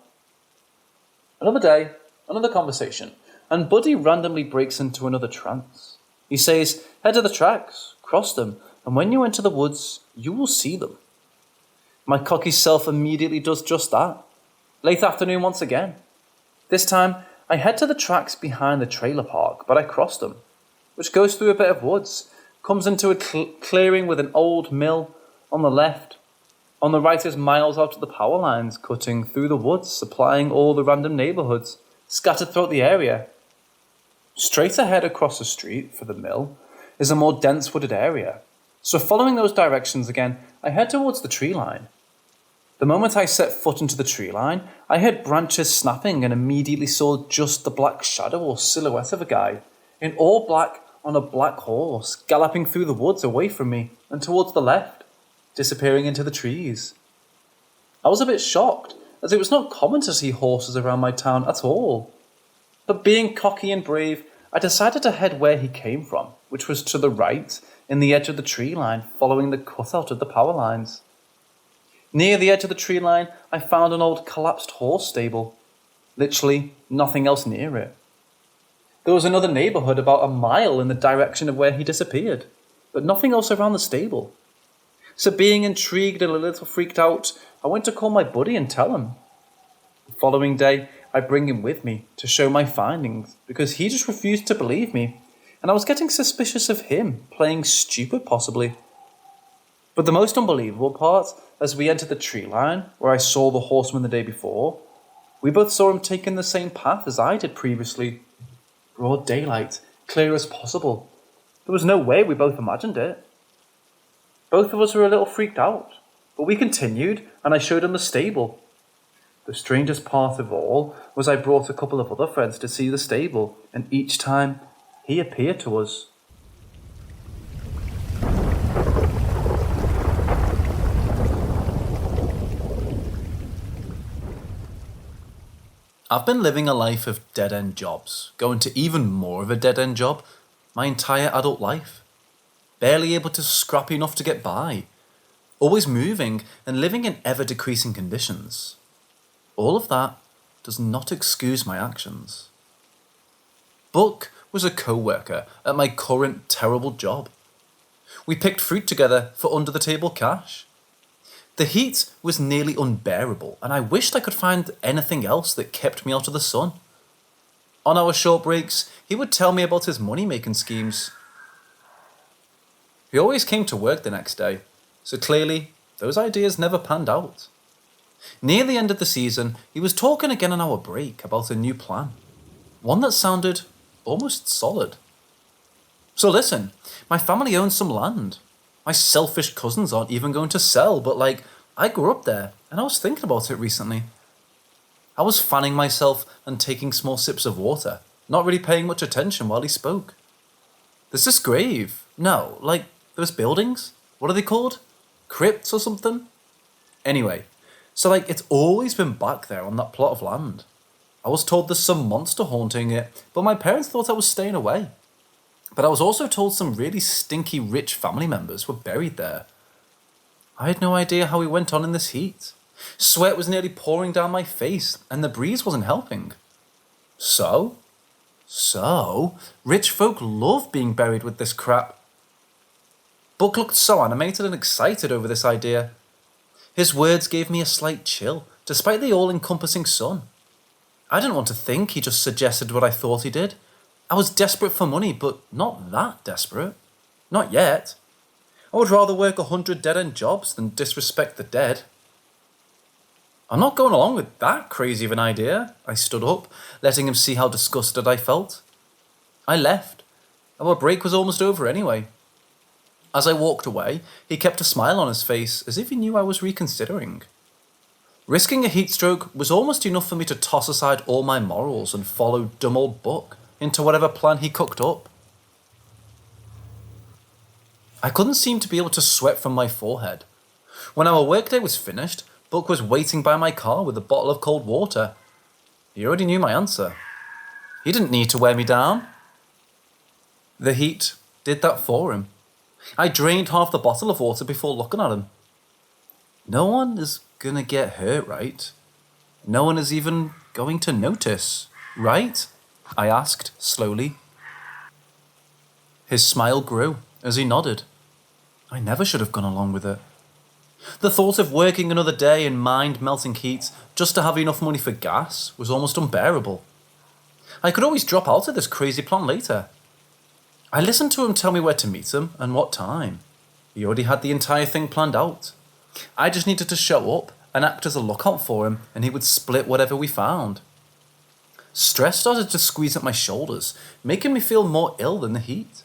Another day, another conversation, and Buddy randomly breaks into another trance. He says, head to the tracks, cross them, and when you enter the woods, you will see them. My cocky self immediately does just that. Late afternoon once again. This time, I head to the tracks behind the trailer park, but I cross them, which goes through a bit of woods, comes into a clearing with an old mill on the left. On the right is miles out to the power lines cutting through the woods, supplying all the random neighbourhoods scattered throughout the area. Straight ahead across the street for the mill is a more dense wooded area, so following those directions again, I head towards the tree line. The moment I set foot into the tree line, I heard branches snapping and immediately saw just the black shadow or silhouette of a guy, in all black on a black horse, galloping through the woods away from me and towards the left, disappearing into the trees. I was a bit shocked, as it was not common to see horses around my town at all. But being cocky and brave, I decided to head where he came from, which was to the right, in the edge of the tree line, following the cutout of the power lines. Near the edge of the tree line, I found an old collapsed horse stable. Literally nothing else near it. There was another neighbourhood about a mile in the direction of where he disappeared, but nothing else around the stable. So being intrigued and a little freaked out, I went to call my buddy and tell him. The following day, I bring him with me to show my findings because he just refused to believe me, and I was getting suspicious of him, playing stupid possibly. But the most unbelievable part, as we entered the tree line, where I saw the horseman the day before, we both saw him taking the same path as I did previously. Broad daylight, clear as possible. There was no way we both imagined it. Both of us were a little freaked out, but we continued and I showed him the stable. The strangest part of all was I brought a couple of other friends to see the stable, and each time he appeared to us. I've been living a life of dead-end jobs, going to even more of a dead-end job my entire adult life. Barely able to scrap enough to get by. Always moving and living in ever-decreasing conditions. All of that does not excuse my actions. Buck was a co-worker at my current terrible job. We picked fruit together for under-the-table cash. The heat was nearly unbearable, and I wished I could find anything else that kept me out of the sun. On our short breaks, he would tell me about his money-making schemes. He always came to work the next day, so clearly those ideas never panned out. Near the end of the season, he was talking again on our break about a new plan. One that sounded almost solid. So listen, my family owns some land. My selfish cousins aren't even going to sell, but I grew up there, and I was thinking about it recently. I was fanning myself and taking small sips of water, not really paying much attention while he spoke. There's this grave. No, those buildings? What are they called? Crypts or something? Anyway, so it's always been back there on that plot of land. I was told there's some monster haunting it, but my parents thought I was staying away. But I was also told some really stinky rich family members were buried there. I had no idea how we went on in this heat. Sweat was nearly pouring down my face, and the breeze wasn't helping. So, rich folk love being buried with this crap. Buck looked so animated and excited over this idea. His words gave me a slight chill, despite the all-encompassing sun. I didn't want to think he just suggested what I thought he did. I was desperate for money, but not that desperate. Not yet. I would rather work 100 dead-end jobs than disrespect the dead. I'm not going along with that crazy of an idea. I stood up, letting him see how disgusted I felt. I left. Our break was almost over anyway. As I walked away, he kept a smile on his face, as if he knew I was reconsidering. Risking a heat stroke was almost enough for me to toss aside all my morals and follow dumb old Buck into whatever plan he cooked up. I couldn't seem to be able to sweat from my forehead. When our workday was finished, Buck was waiting by my car with a bottle of cold water. He already knew my answer. He didn't need to wear me down. The heat did that for him. I drained half the bottle of water before looking at him. No one is gonna get hurt, right? No one is even going to notice, right? I asked, slowly. His smile grew as he nodded. I never should have gone along with it. The thought of working another day in mind-melting heat just to have enough money for gas was almost unbearable. I could always drop out of this crazy plan later. I listened to him tell me where to meet him and what time. He already had the entire thing planned out. I just needed to show up and act as a lookout for him, and he would split whatever we found. Stress started to squeeze at my shoulders, making me feel more ill than the heat.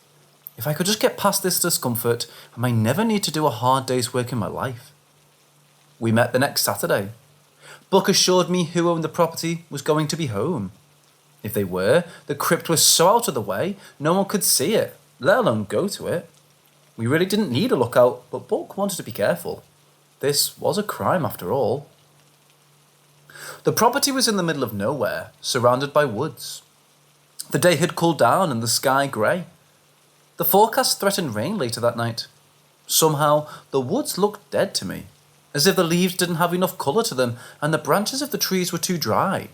If I could just get past this discomfort, I might never need to do a hard day's work in my life. We met the next Saturday. Buck assured me who owned the property was going to be home. If they were, the crypt was so out of the way, no one could see it, let alone go to it. We really didn't need a lookout, but Buck wanted to be careful. This was a crime after all. The property was in the middle of nowhere, surrounded by woods. The day had cooled down and the sky grey. The forecast threatened rain later that night. Somehow, the woods looked dead to me, as if the leaves didn't have enough colour to them and the branches of the trees were too dry.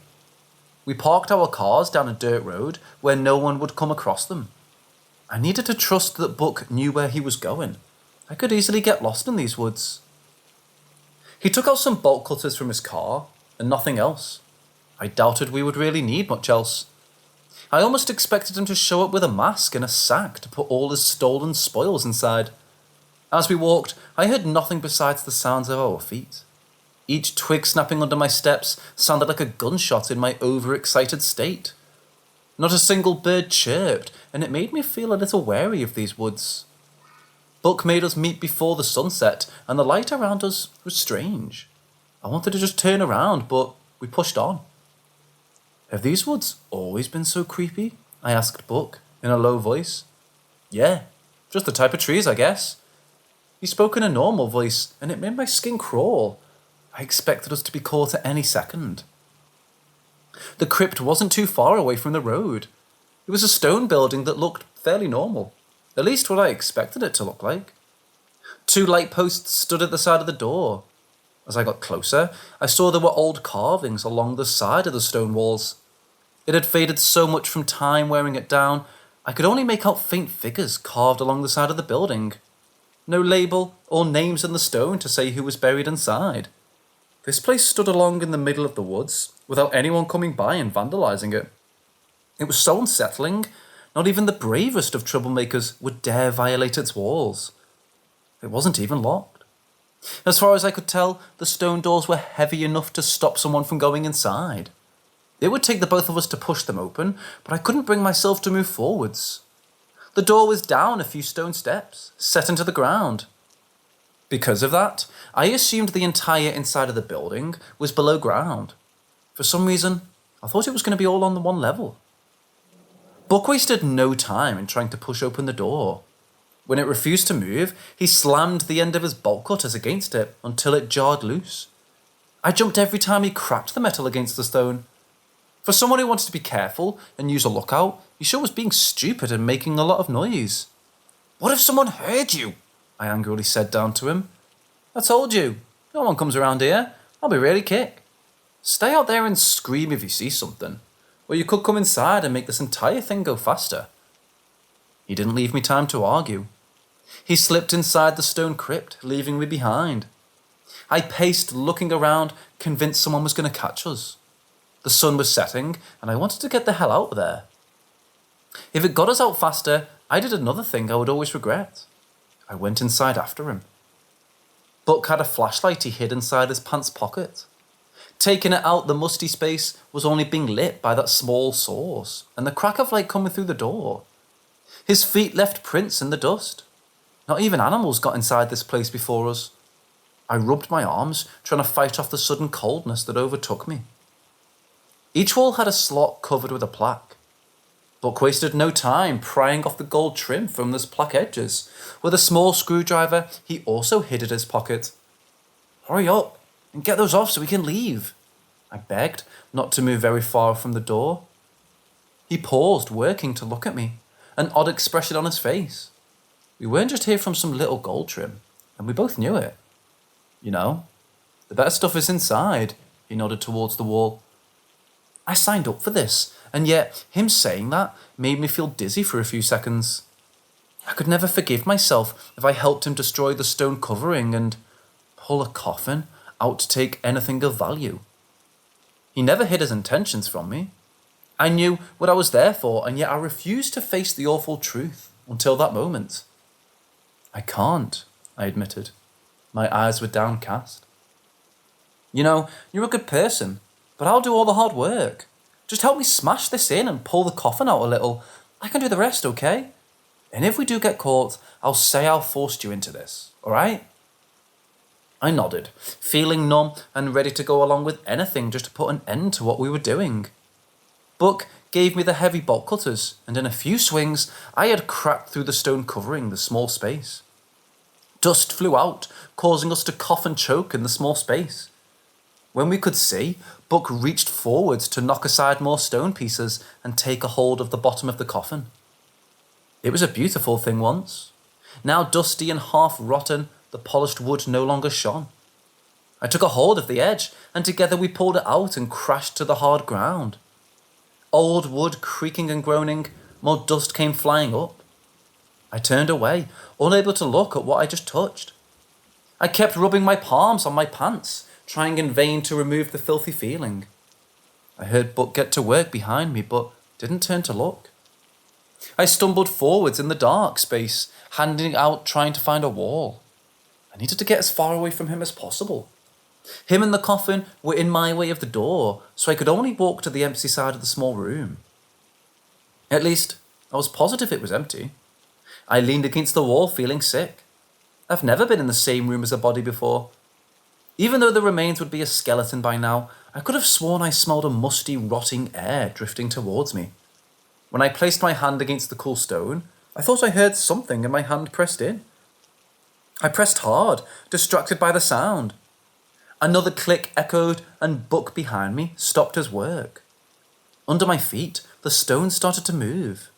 We parked our cars down a dirt road where no one would come across them. I needed to trust that Buck knew where he was going. I could easily get lost in these woods. He took out some bolt cutters from his car, and nothing else. I doubted we would really need much else. I almost expected him to show up with a mask and a sack to put all his stolen spoils inside. As we walked, I heard nothing besides the sounds of our feet. Each twig snapping under my steps sounded like a gunshot in my overexcited state. Not a single bird chirped, and it made me feel a little wary of these woods. Buck made us meet before the sunset, and the light around us was strange. I wanted to just turn around, but we pushed on. "Have these woods always been so creepy?" I asked Buck, in a low voice. "Yeah, just the type of trees, I guess." He spoke in a normal voice, and it made my skin crawl. I expected us to be caught at any second. The crypt wasn't too far away from the road. It was a stone building that looked fairly normal, at least what I expected it to look like. 2 light posts stood at the side of the door. As I got closer, I saw there were old carvings along the side of the stone walls. It had faded so much from time wearing it down, I could only make out faint figures carved along the side of the building. No label or names in the stone to say who was buried inside. This place stood along in the middle of the woods, without anyone coming by and vandalizing it. It was so unsettling, not even the bravest of troublemakers would dare violate its walls. It wasn't even locked. As far as I could tell, the stone doors were heavy enough to stop someone from going inside. It would take the both of us to push them open, but I couldn't bring myself to move forwards. The door was down a few stone steps, set into the ground. Because of that, I assumed the entire inside of the building was below ground. For some reason, I thought it was going to be all on the one level. Buck wasted no time in trying to push open the door. When it refused to move, he slammed the end of his bolt cutters against it until it jarred loose. I jumped every time he cracked the metal against the stone. For someone who wanted to be careful and use a lookout, he sure was being stupid and making a lot of noise. "What if someone heard you?" I angrily said down to him. "I told you, no one comes around here. I'll be really quick. Stay out there and scream if you see something, or you could come inside and make this entire thing go faster." He didn't leave me time to argue. He slipped inside the stone crypt, leaving me behind. I paced, looking around, convinced someone was going to catch us. The sun was setting, and I wanted to get the hell out of there. If it got us out faster, I did another thing I would always regret. I went inside after him. Buck had a flashlight he hid inside his pants pocket. Taking it out, the musty space was only being lit by that small source, and the crack of light coming through the door. His feet left prints in the dust. Not even animals got inside this place before us. I rubbed my arms, trying to fight off the sudden coldness that overtook me. Each wall had a slot covered with a plaque. Buck wasted no time prying off the gold trim from those plaque edges. With a small screwdriver, he also hid in his pocket. "Hurry up and get those off so we can leave," I begged, not to move very far from the door. He paused, working to look at me, an odd expression on his face. We weren't just here from some little gold trim, and we both knew it. "You know, the better stuff is inside," he nodded towards the wall. I signed up for this, and yet him saying that made me feel dizzy for a few seconds. I could never forgive myself if I helped him destroy the stone covering and pull a coffin out to take anything of value. He never hid his intentions from me. I knew what I was there for, and yet I refused to face the awful truth until that moment. "I can't," I admitted. My eyes were downcast. "You know, you're a good person, but I'll do all the hard work. Just help me smash this in and pull the coffin out a little. I can do the rest, okay? And if we do get caught, I'll say I forced you into this, alright?" I nodded, feeling numb and ready to go along with anything just to put an end to what we were doing. Buck gave me the heavy bolt cutters, and in a few swings, I had cracked through the stone covering the small space. Dust flew out, causing us to cough and choke in the small space. When we could see, Buck reached forwards to knock aside more stone pieces and take a hold of the bottom of the coffin. It was a beautiful thing once. Now dusty and half rotten, the polished wood no longer shone. I took a hold of the edge, and together we pulled it out and crashed to the hard ground. Old wood creaking and groaning, more dust came flying up. I turned away, unable to look at what I just touched. I kept rubbing my palms on my pants, trying in vain to remove the filthy feeling. I heard Buck get to work behind me, but didn't turn to look. I stumbled forwards in the dark space, handing out trying to find a wall. I needed to get as far away from him as possible. Him and the coffin were in my way of the door, so I could only walk to the empty side of the small room. At least, I was positive it was empty. I leaned against the wall feeling sick. I've never been in the same room as a body before. Even though the remains would be a skeleton by now, I could have sworn I smelled a musty, rotting air drifting towards me. When I placed my hand against the cool stone, I thought I heard something and my hand pressed in. I pressed hard, distracted by the sound. Another click echoed and Buck behind me stopped his work. Under my feet, the stone started to move.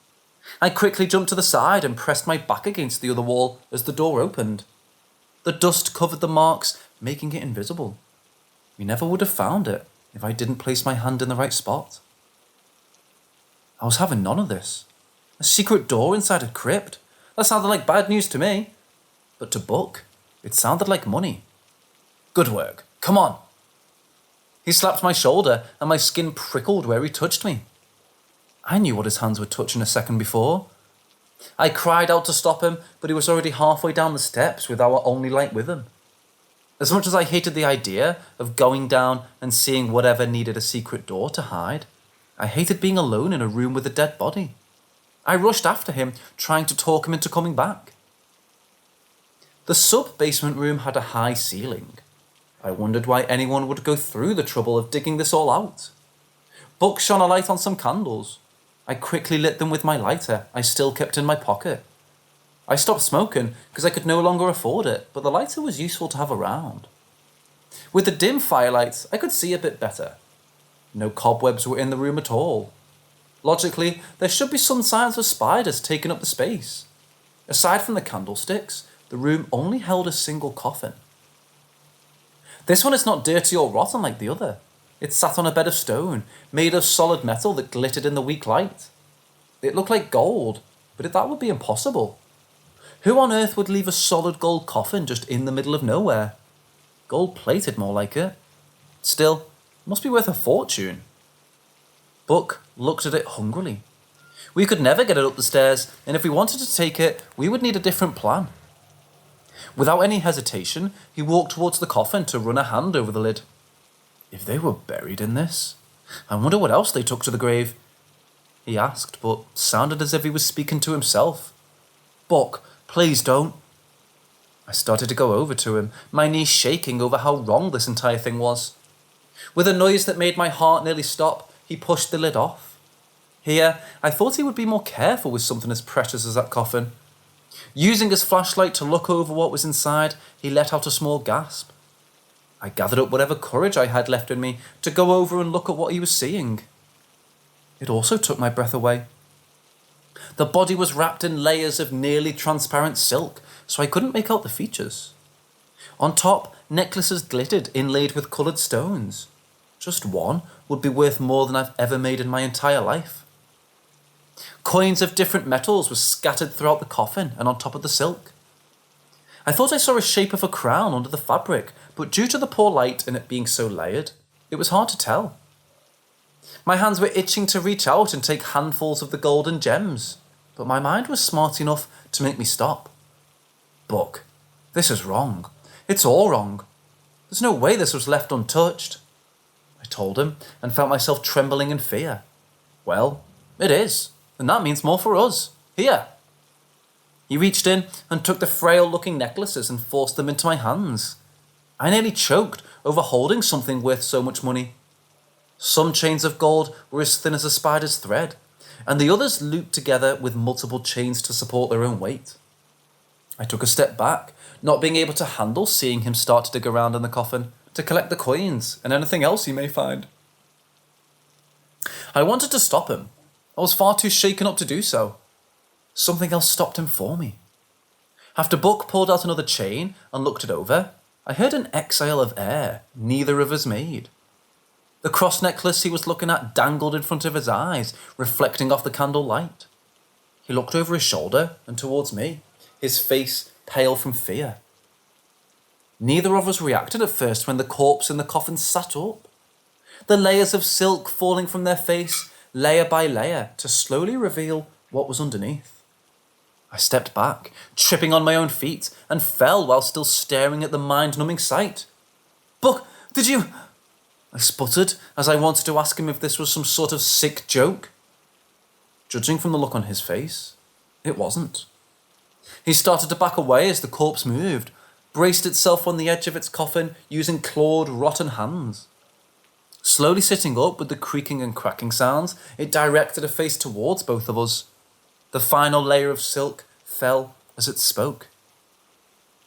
I quickly jumped to the side and pressed my back against the other wall as the door opened. The dust covered the marks, making it invisible. We never would have found it if I didn't place my hand in the right spot. I was having none of this. A secret door inside a crypt? That sounded like bad news to me. But to Buck, it sounded like money. Good work. Come on. He slapped my shoulder and my skin prickled where he touched me. I knew what his hands were touching a second before. I cried out to stop him, but he was already halfway down the steps with our only light with him. As much as I hated the idea of going down and seeing whatever needed a secret door to hide, I hated being alone in a room with a dead body. I rushed after him, trying to talk him into coming back. The sub-basement room had a high ceiling. I wondered why anyone would go through the trouble of digging this all out. Buck shone a light on some candles. I quickly lit them with my lighter I still kept in my pocket. I stopped smoking because I could no longer afford it, but the lighter was useful to have around. With the dim firelights, I could see a bit better. No cobwebs were in the room at all. Logically, there should be some signs of spiders taking up the space. Aside from the candlesticks, the room only held a single coffin. This one is not dirty or rotten like the other. It sat on a bed of stone, made of solid metal that glittered in the weak light. It looked like gold, but that would be impossible. Who on earth would leave a solid gold coffin just in the middle of nowhere? Gold-plated, more like it. Still, it must be worth a fortune. Buck looked at it hungrily. We could never get it up the stairs, and if we wanted to take it, we would need a different plan. Without any hesitation, he walked towards the coffin to run a hand over the lid. If they were buried in this, I wonder what else they took to the grave. He asked, but sounded as if he was speaking to himself. Buck, please don't. I started to go over to him, my knees shaking over how wrong this entire thing was. With a noise that made my heart nearly stop, he pushed the lid off. Here, I thought he would be more careful with something as precious as that coffin. Using his flashlight to look over what was inside, he let out a small gasp. I gathered up whatever courage I had left in me to go over and look at what he was seeing. It also took my breath away. The body was wrapped in layers of nearly transparent silk, so I couldn't make out the features. On top, necklaces glittered inlaid with coloured stones. Just one would be worth more than I've ever made in my entire life. Coins of different metals were scattered throughout the coffin and on top of the silk. I thought I saw a shape of a crown under the fabric, but due to the poor light and it being so layered, it was hard to tell. My hands were itching to reach out and take handfuls of the gold and gems, but my mind was smart enough to make me stop. Buck, this is wrong. It's all wrong. There's no way this was left untouched. I told him and felt myself trembling in fear. Well, it is, and that means more for us. Here. He reached in and took the frail-looking necklaces and forced them into my hands. I nearly choked over holding something worth so much money. Some chains of gold were as thin as a spider's thread, and the others looped together with multiple chains to support their own weight. I took a step back, not being able to handle seeing him start to dig around in the coffin, to collect the coins and anything else he may find. I wanted to stop him. I was far too shaken up to do so. Something else stopped him for me. After Buck pulled out another chain and looked it over, I heard an exhale of air neither of us made. The cross necklace he was looking at dangled in front of his eyes, reflecting off the candle light. He looked over his shoulder and towards me, his face pale from fear. Neither of us reacted at first when the corpse in the coffin sat up. The layers of silk falling from their face, layer by layer, to slowly reveal what was underneath. I stepped back, tripping on my own feet, and fell while still staring at the mind-numbing sight. "Buck, did you—" I sputtered as I wanted to ask him if this was some sort of sick joke. Judging from the look on his face, it wasn't. He started to back away as the corpse moved, braced itself on the edge of its coffin using clawed, rotten hands. Slowly sitting up with the creaking and cracking sounds, it directed a face towards both of us. The final layer of silk fell as it spoke.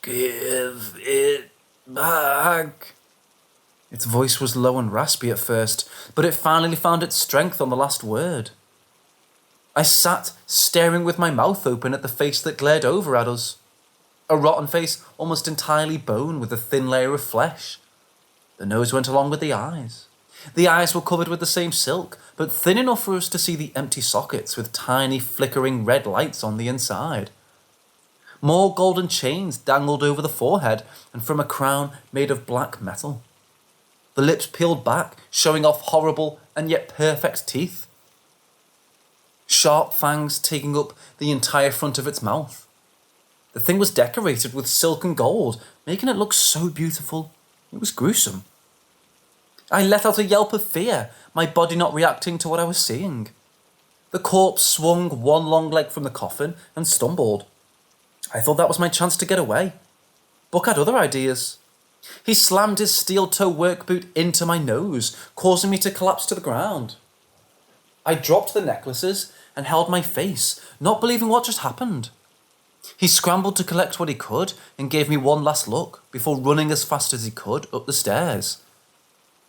"Give it back." Its voice was low and raspy at first, but it finally found its strength on the last word. I sat staring with my mouth open at the face that glared over at us. A rotten face almost entirely bone with a thin layer of flesh. The nose went along with the eyes. The eyes were covered with the same silk, but thin enough for us to see the empty sockets with tiny flickering red lights on the inside. More golden chains dangled over the forehead and from a crown made of black metal. The lips peeled back, showing off horrible and yet perfect teeth. Sharp fangs taking up the entire front of its mouth. The thing was decorated with silk and gold, making it look so beautiful. It was gruesome. I let out a yelp of fear, my body not reacting to what I was seeing. The corpse swung one long leg from the coffin and stumbled. I thought that was my chance to get away. Buck had other ideas. He slammed his steel-toe work boot into my nose, causing me to collapse to the ground. I dropped the necklaces and held my face, not believing what just happened. He scrambled to collect what he could and gave me one last look before running as fast as he could up the stairs.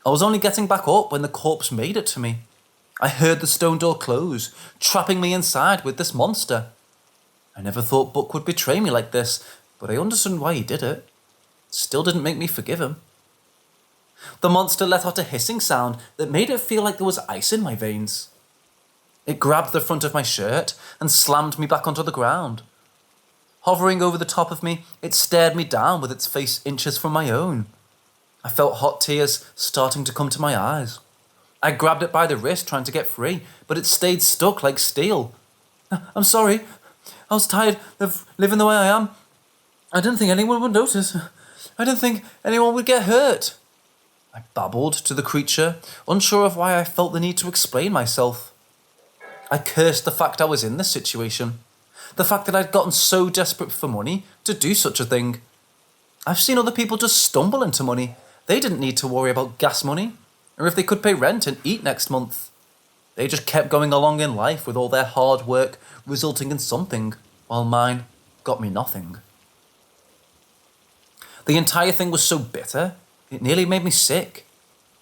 I was only getting back up when the corpse made it to me. I heard the stone door close, trapping me inside with this monster. I never thought Buck would betray me like this, but I understood why he did it. It still didn't make me forgive him. The monster let out a hissing sound that made it feel like there was ice in my veins. It grabbed the front of my shirt and slammed me back onto the ground. Hovering over the top of me, it stared me down with its face inches from my own. I felt hot tears starting to come to my eyes. I grabbed it by the wrist trying to get free, but it stayed stuck like steel. "I'm sorry. I was tired of living the way I am. I didn't think anyone would notice. I didn't think anyone would get hurt." I babbled to the creature, unsure of why I felt the need to explain myself. I cursed the fact I was in this situation. The fact that I'd gotten so desperate for money to do such a thing. I've seen other people just stumble into money. They didn't need to worry about gas money, or if they could pay rent and eat next month. They just kept going along in life with all their hard work resulting in something, while mine got me nothing. The entire thing was so bitter, it nearly made me sick.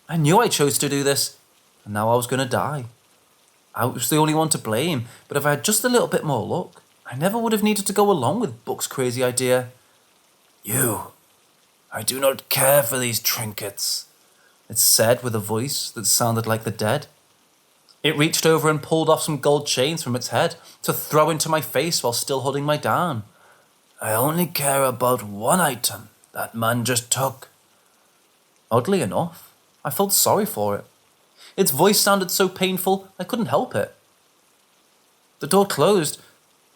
I knew I chose to do this, and now I was going to die. I was the only one to blame, but if I had just a little bit more luck, I never would have needed to go along with Buck's crazy idea. I do not care for these trinkets," it said with a voice that sounded like the dead. It reached over and pulled off some gold chains from its head to throw into my face while still holding me down. "I only care about one item that man just took." Oddly enough, I felt sorry for it. Its voice sounded so painful I couldn't help it. "The door closed.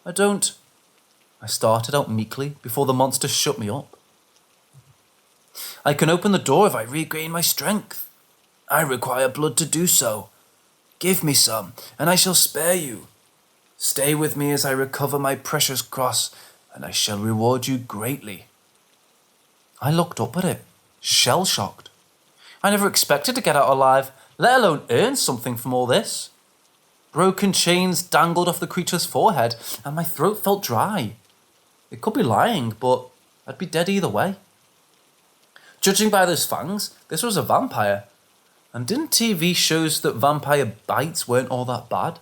I started out meekly before the monster shut me up. "I can open the door if I regain my strength. I require blood to do so. Give me some, and I shall spare you. Stay with me as I recover my precious cross, and I shall reward you greatly." I looked up at it, shell-shocked. I never expected to get out alive, let alone earn something from all this. Broken chains dangled off the creature's forehead, and my throat felt dry. It could be lying, but I'd be dead either way. Judging by those fangs, this was a vampire. And didn't TV shows that vampire bites weren't all that bad?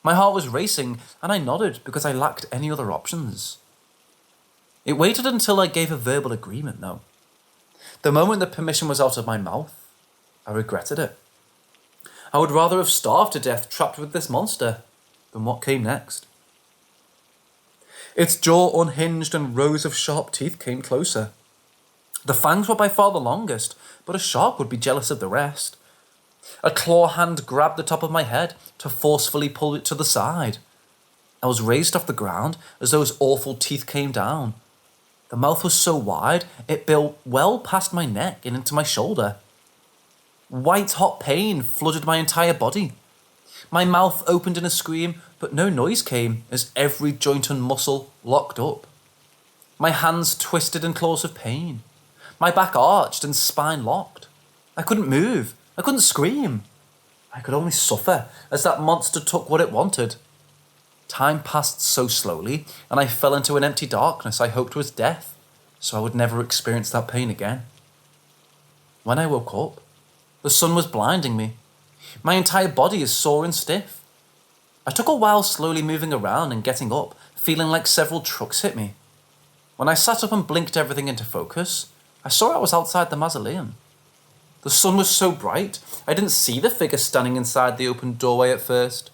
My heart was racing, and I nodded because I lacked any other options. It waited until I gave a verbal agreement, though. The moment the permission was out of my mouth, I regretted it. I would rather have starved to death trapped with this monster than what came next. Its jaw unhinged and rows of sharp teeth came closer. The fangs were by far the longest, but a shark would be jealous of the rest. A claw hand grabbed the top of my head to forcefully pull it to the side. I was raised off the ground as those awful teeth came down. The mouth was so wide, it built well past my neck and into my shoulder. White-hot pain flooded my entire body. My mouth opened in a scream, but no noise came as every joint and muscle locked up. My hands twisted in claws of pain. My back arched and spine locked. I couldn't move. I couldn't scream. I could only suffer as that monster took what it wanted. Time passed so slowly, and I fell into an empty darkness I hoped was death, so I would never experience that pain again. When I woke up, the sun was blinding me. My entire body is sore and stiff. I took a while slowly moving around and getting up, feeling like several trucks hit me. When I sat up and blinked everything into focus, I saw I was outside the mausoleum. The sun was so bright, I didn't see the figure standing inside the open doorway at first.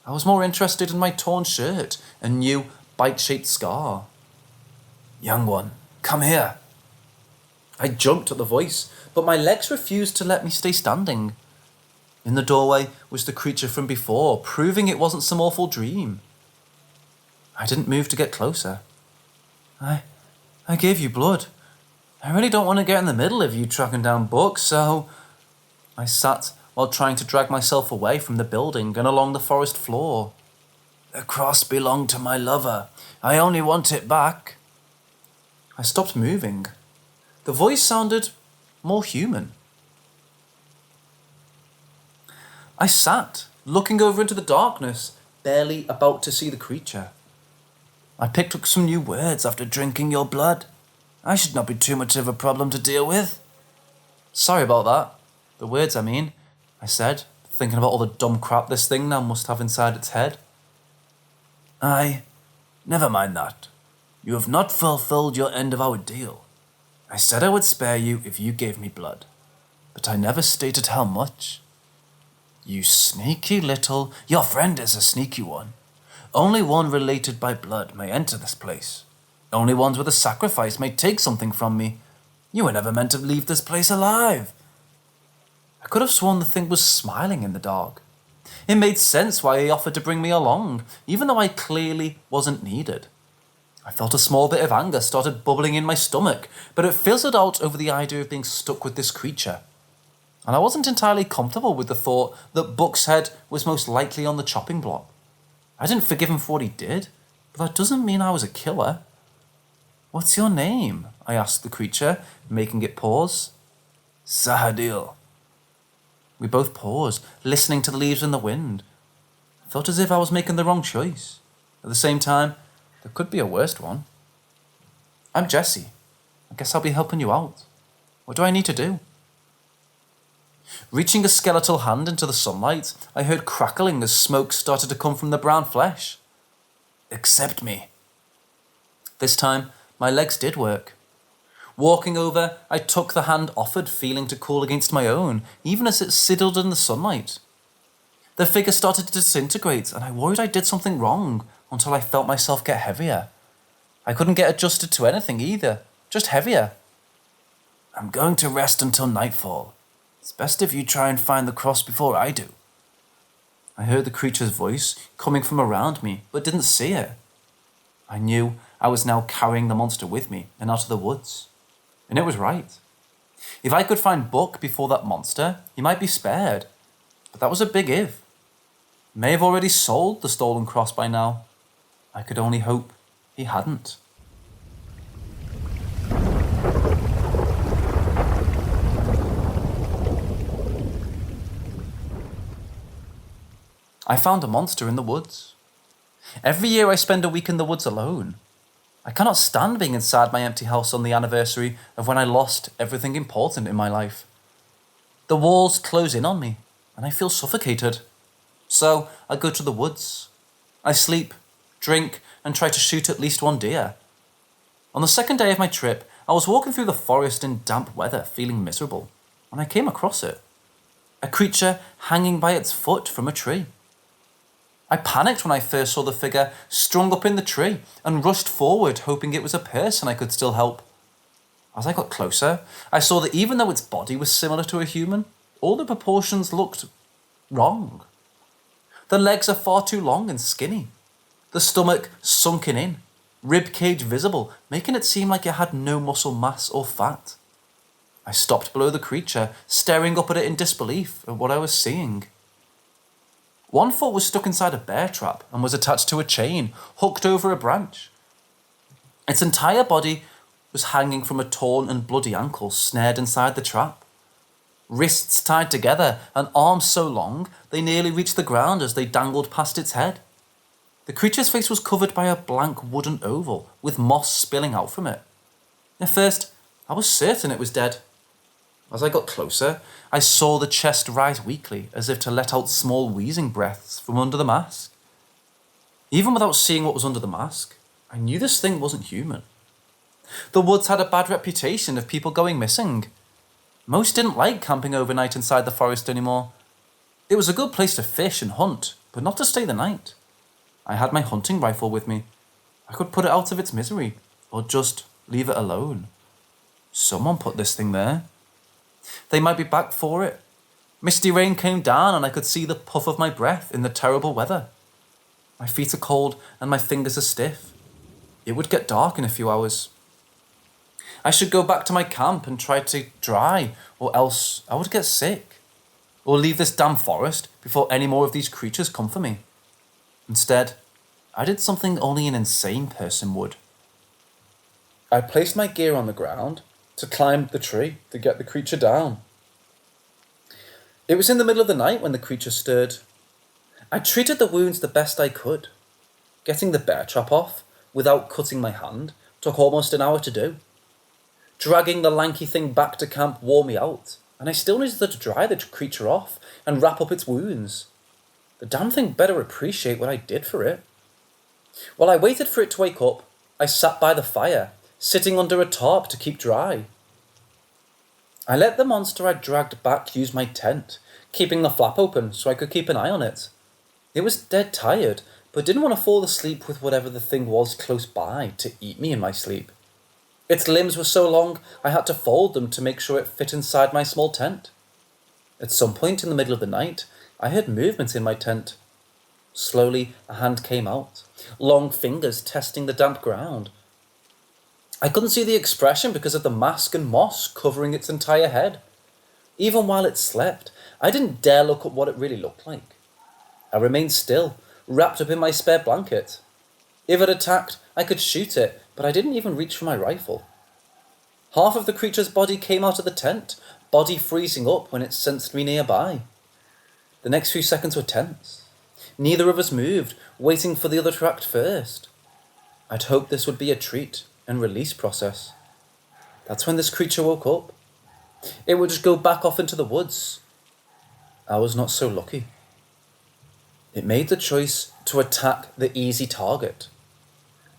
I was more interested in my torn shirt and new bite-shaped scar. "Young one, come here." I jumped at the voice, but my legs refused to let me stay standing. In the doorway was the creature from before, proving it wasn't some awful dream. I didn't move to get closer. I gave you blood. I really don't want to get in the middle of you tracking down books, so... I sat while trying to drag myself away from the building and along the forest floor. "The cross belonged to my lover. I only want it back." I stopped moving. The voice sounded more human. I sat, looking over into the darkness, barely about to see the creature. "I picked up some new words after drinking your blood. I should not be too much of a problem to deal with." "Sorry about that. The words, I mean," I said, thinking about all the dumb crap this thing now must have inside its head. Never mind that. You have not fulfilled your end of our deal. I said I would spare you if you gave me blood, but I never stated how much. You sneaky little... Your friend is a sneaky one. Only one related by blood may enter this place. Only ones with a sacrifice may take something from me. You were never meant to leave this place alive." I could have sworn the thing was smiling in the dark. It made sense why he offered to bring me along, even though I clearly wasn't needed. I felt a small bit of anger started bubbling in my stomach, but it fizzled out over the idea of being stuck with this creature. And I wasn't entirely comfortable with the thought that Buck's head was most likely on the chopping block. I didn't forgive him for what he did, but that doesn't mean I was a killer. "What's your name?" I asked the creature, making it pause. "Sahadil." We both paused, listening to the leaves in the wind. I felt as if I was making the wrong choice. At the same time, there could be a worse one. "I'm Jesse. I guess I'll be helping you out. What do I need to do?" Reaching a skeletal hand into the sunlight, I heard crackling as smoke started to come from the brown flesh. "Accept me." This time, my legs did work. Walking over, I took the hand offered, feeling to cool against my own, even as it sidled in the sunlight. The figure started to disintegrate, and I worried I did something wrong until I felt myself get heavier. I couldn't get adjusted to anything either, just heavier. "I'm going to rest until nightfall. It's best if you try and find the cross before I do." I heard the creature's voice coming from around me, but didn't see it. I knew I was now carrying the monster with me and out of the woods. And it was right. If I could find Buck before that monster, he might be spared. But that was a big if. He may have already sold the stolen cross by now. I could only hope he hadn't. I found a monster in the woods. Every year I spend a week in the woods alone. I cannot stand being inside my empty house on the anniversary of when I lost everything important in my life. The walls close in on me, and I feel suffocated. So I go to the woods. I sleep, drink, and try to shoot at least one deer. On the second day of my trip, I was walking through the forest in damp weather, feeling miserable, when I came across it. A creature hanging by its foot from a tree. I panicked when I first saw the figure strung up in the tree and rushed forward, hoping it was a person I could still help. As I got closer, I saw that even though its body was similar to a human, all the proportions looked wrong. The legs are far too long and skinny. The stomach sunken in, rib cage visible, making it seem like it had no muscle mass or fat. I stopped below the creature, staring up at it in disbelief at what I was seeing. One foot was stuck inside a bear trap and was attached to a chain, hooked over a branch. Its entire body was hanging from a torn and bloody ankle snared inside the trap. Wrists tied together and arms so long they nearly reached the ground as they dangled past its head. The creature's face was covered by a blank wooden oval with moss spilling out from it. At first, I was certain it was dead. As I got closer, I saw the chest rise weakly, as if to let out small wheezing breaths from under the mask. Even without seeing what was under the mask, I knew this thing wasn't human. The woods had a bad reputation of people going missing. Most didn't like camping overnight inside the forest anymore. It was a good place to fish and hunt, but not to stay the night. I had my hunting rifle with me. I could put it out of its misery, or just leave it alone. Someone put this thing there. They might be back for it. Misty rain came down and I could see the puff of my breath in the terrible weather. My feet are cold and my fingers are stiff. It would get dark in a few hours. I should go back to my camp and try to dry, or else I would get sick. Or leave this damn forest before any more of these creatures come for me. Instead, I did something only an insane person would. I placed my gear on the ground to climb the tree to get the creature down. It was in the middle of the night when the creature stirred. I treated the wounds the best I could. Getting the bear trap off without cutting my hand took almost an hour to do. Dragging the lanky thing back to camp wore me out, and I still needed to dry the creature off and wrap up its wounds. The damn thing better appreciate what I did for it. While I waited for it to wake up, I sat by the fire, sitting under a tarp to keep dry. I let the monster I dragged back use my tent, keeping the flap open so I could keep an eye on it. It was dead tired, but didn't want to fall asleep with whatever the thing was close by to eat me in my sleep. Its limbs were so long, I had to fold them to make sure it fit inside my small tent. At some point in the middle of the night, I heard movement in my tent. Slowly, a hand came out, long fingers testing the damp ground. I couldn't see the expression because of the mask and moss covering its entire head. Even while it slept, I didn't dare look at what it really looked like. I remained still, wrapped up in my spare blanket. If it attacked, I could shoot it, but I didn't even reach for my rifle. Half of the creature's body came out of the tent, body freezing up when it sensed me nearby. The next few seconds were tense. Neither of us moved, waiting for the other to act first. I'd hoped this would be a treat and release process. That's when this creature woke up. It would just go back off into the woods. I was not so lucky. It made the choice to attack the easy target.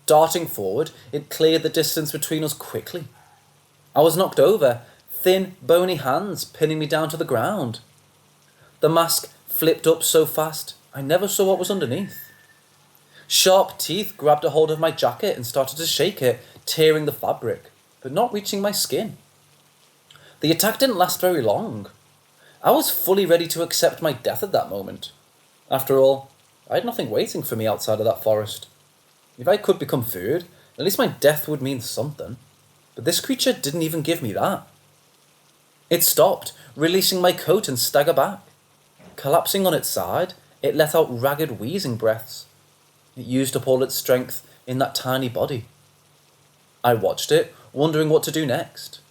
Darting forward, it cleared the distance between us quickly. I was knocked over, thin, bony hands pinning me down to the ground. The mask flipped up so fast, I never saw what was underneath. Sharp teeth grabbed a hold of my jacket and started to shake it, tearing the fabric, but not reaching my skin. The attack didn't last very long. I was fully ready to accept my death at that moment. After all, I had nothing waiting for me outside of that forest. If I could become food, at least my death would mean something. But this creature didn't even give me that. It stopped, releasing my coat and staggered back. Collapsing on its side, it let out ragged wheezing breaths. It used up all its strength in that tiny body. I watched it, wondering what to do next.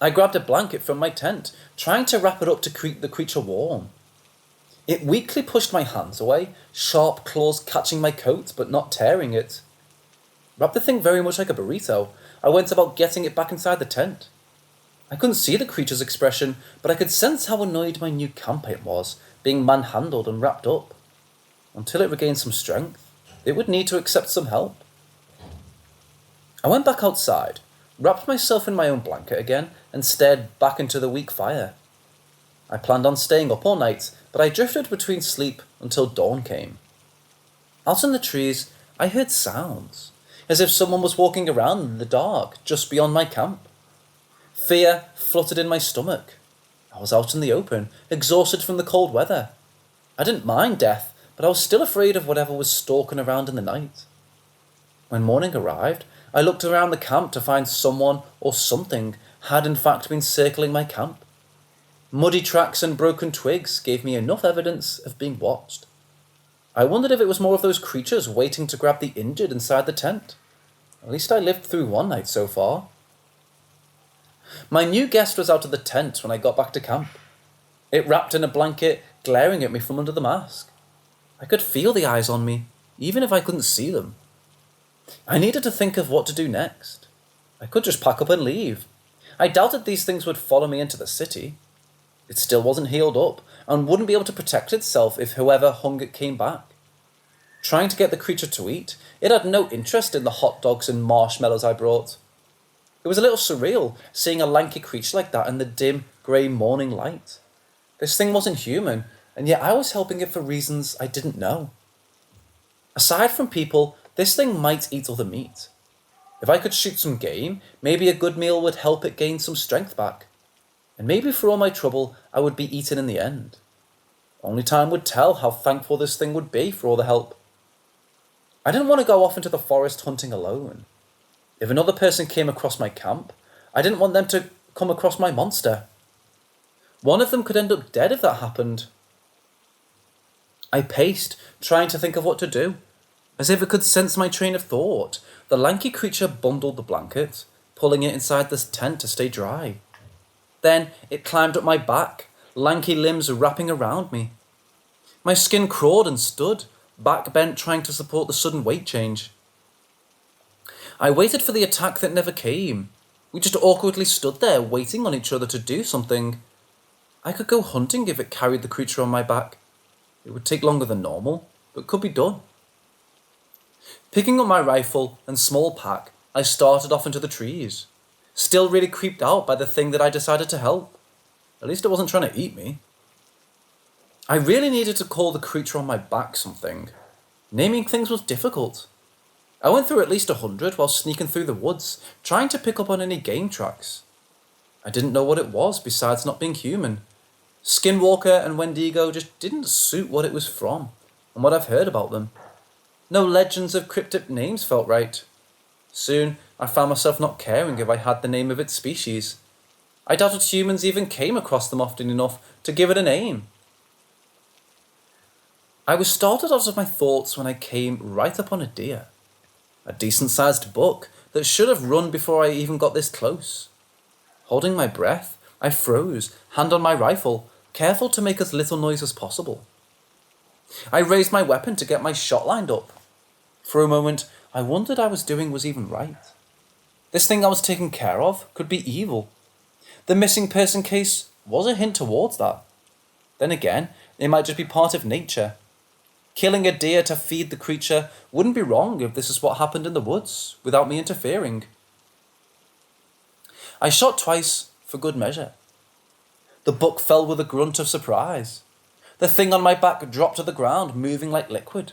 I grabbed a blanket from my tent, trying to wrap it up to keep the creature warm. It weakly pushed my hands away, sharp claws catching my coat but not tearing it. Wrapped the thing very much like a burrito, I went about getting it back inside the tent. I couldn't see the creature's expression, but I could sense how annoyed my new campmate was, being manhandled and wrapped up. Until it regained some strength, it would need to accept some help. I went back outside, wrapped myself in my own blanket again, and stared back into the weak fire. I planned on staying up all night, but I drifted between sleep until dawn came. Out in the trees, I heard sounds, as if someone was walking around in the dark just beyond my camp. Fear fluttered in my stomach. I was out in the open, exhausted from the cold weather. I didn't mind death, but I was still afraid of whatever was stalking around in the night. When morning arrived, I looked around the camp to find someone or something had in fact been circling my camp. Muddy tracks and broken twigs gave me enough evidence of being watched. I wondered if it was more of those creatures waiting to grab the injured inside the tent. At least I lived through one night so far. My new guest was out of the tent when I got back to camp. It wrapped in a blanket, glaring at me from under the mask. I could feel the eyes on me, even if I couldn't see them. I needed to think of what to do next. I could just pack up and leave. I doubted these things would follow me into the city. It still wasn't healed up, and wouldn't be able to protect itself if whoever hung it came back. Trying to get the creature to eat, it had no interest in the hot dogs and marshmallows I brought. It was a little surreal, seeing a lanky creature like that in the dim, grey morning light. This thing wasn't human, and yet I was helping it for reasons I didn't know. Aside from people, this thing might eat other meat. If I could shoot some game, maybe a good meal would help it gain some strength back. And maybe for all my trouble, I would be eaten in the end. Only time would tell how thankful this thing would be for all the help. I didn't want to go off into the forest hunting alone. If another person came across my camp, I didn't want them to come across my monster. One of them could end up dead if that happened. I paced, trying to think of what to do. As if it could sense my train of thought, the lanky creature bundled the blanket, pulling it inside this tent to stay dry. Then it climbed up my back, lanky limbs wrapping around me. My skin crawled and stood, back bent trying to support the sudden weight change. I waited for the attack that never came. We just awkwardly stood there, waiting on each other to do something. I could go hunting if it carried the creature on my back. It would take longer than normal, but could be done. Picking up my rifle and small pack, I started off into the trees, still really creeped out by the thing that I decided to help. At least it wasn't trying to eat me. I really needed to call the creature on my back something. Naming things was difficult. I went through at least 100 while sneaking through the woods, trying to pick up on any game tracks. I didn't know what it was besides not being human. Skinwalker and Wendigo just didn't suit what it was from, and what I've heard about them. No legends of cryptic names felt right. Soon, I found myself not caring if I had the name of its species. I doubted humans even came across them often enough to give it a name. I was startled out of my thoughts when I came right upon a deer. A decent-sized buck that should have run before I even got this close. Holding my breath, I froze, hand on my rifle, careful to make as little noise as possible. I raised my weapon to get my shot lined up. For a moment, I wondered I was doing was even right. This thing I was taking care of could be evil. The missing person case was a hint towards that. Then again, it might just be part of nature. Killing a deer to feed the creature wouldn't be wrong if this is what happened in the woods, without me interfering. I shot twice for good measure. The buck fell with a grunt of surprise. The thing on my back dropped to the ground, moving like liquid.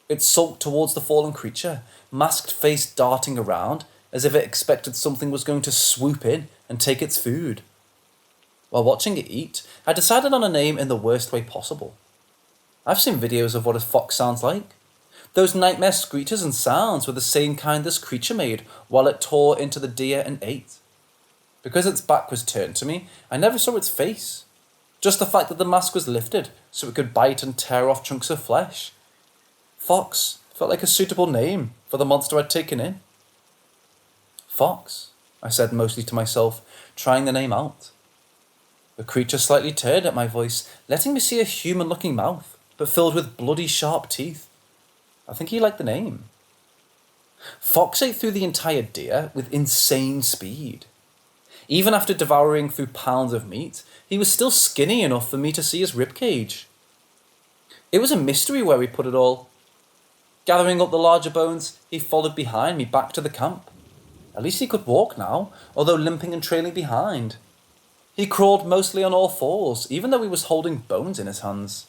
It sulked towards the fallen creature, masked face darting around, as if it expected something was going to swoop in and take its food. While watching it eat, I decided on a name in the worst way possible. I've seen videos of what a fox sounds like. Those nightmare screeches and sounds were the same kind this creature made while it tore into the deer and ate. Because its back was turned to me, I never saw its face. Just the fact that the mask was lifted so it could bite and tear off chunks of flesh. Fox felt like a suitable name for the monster I'd taken in. Fox, I said mostly to myself, trying the name out. The creature slightly turned at my voice, letting me see a human-looking mouth, but filled with bloody sharp teeth. I think he liked the name. Fox ate through the entire deer with insane speed. Even after devouring through pounds of meat, he was still skinny enough for me to see his ribcage. It was a mystery where he put it all. Gathering up the larger bones, he followed behind me back to the camp. At least he could walk now, although limping and trailing behind. He crawled mostly on all fours, even though he was holding bones in his hands.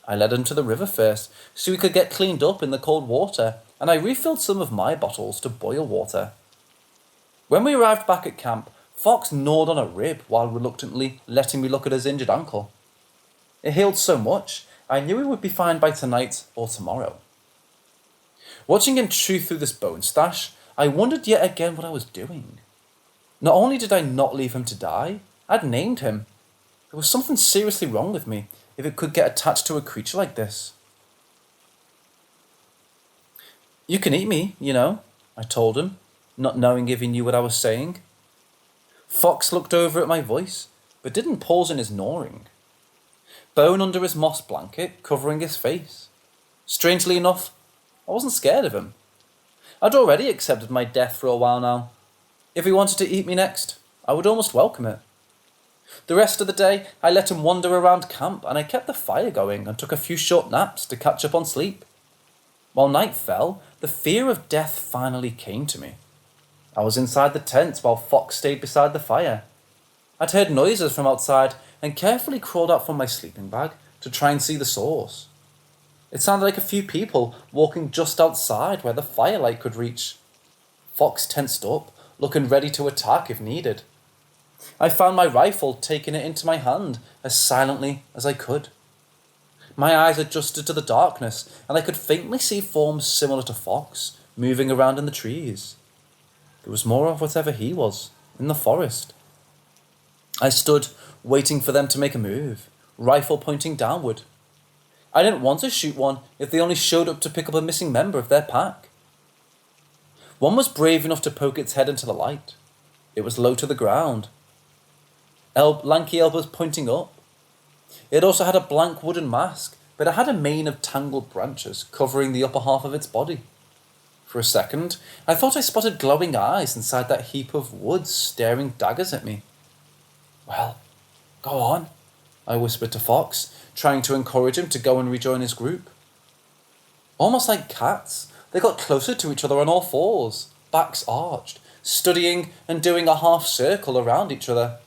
I led him to the river first, so he could get cleaned up in the cold water, and I refilled some of my bottles to boil water. When we arrived back at camp, Fox gnawed on a rib while reluctantly letting me look at his injured ankle. It healed so much, I knew he would be fine by tonight or tomorrow. Watching him chew through this bone stash, I wondered yet again what I was doing. Not only did I not leave him to die, I'd named him. There was something seriously wrong with me if it could get attached to a creature like this. "You can eat me, I told him, not knowing if he knew what I was saying. Fox looked over at my voice, but didn't pause in his gnawing. Bone under his moss blanket, covering his face. Strangely enough, I wasn't scared of him. I'd already accepted my death for a while now. If he wanted to eat me next, I would almost welcome it. The rest of the day, I let him wander around camp, and I kept the fire going and took a few short naps to catch up on sleep. While night fell, the fear of death finally came to me. I was inside the tent while Fox stayed beside the fire. I'd heard noises from outside and carefully crawled out from my sleeping bag to try and see the source. It sounded like a few people walking just outside where the firelight could reach. Fox tensed up, looking ready to attack if needed. I found my rifle, taking it into my hand as silently as I could. My eyes adjusted to the darkness, and I could faintly see forms similar to Fox moving around in the trees. There was more of whatever he was, in the forest. I stood, waiting for them to make a move, rifle pointing downward. I didn't want to shoot one if they only showed up to pick up a missing member of their pack. One was brave enough to poke its head into the light. It was low to the ground. Lanky elbows pointing up. It also had a blank wooden mask, but it had a mane of tangled branches covering the upper half of its body. For a second, I thought I spotted glowing eyes inside that heap of wood staring daggers at me. "Well, go on," I whispered to Fox, trying to encourage him to go and rejoin his group. Almost like cats, they got closer to each other on all fours, backs arched, studying and doing a half circle around each other.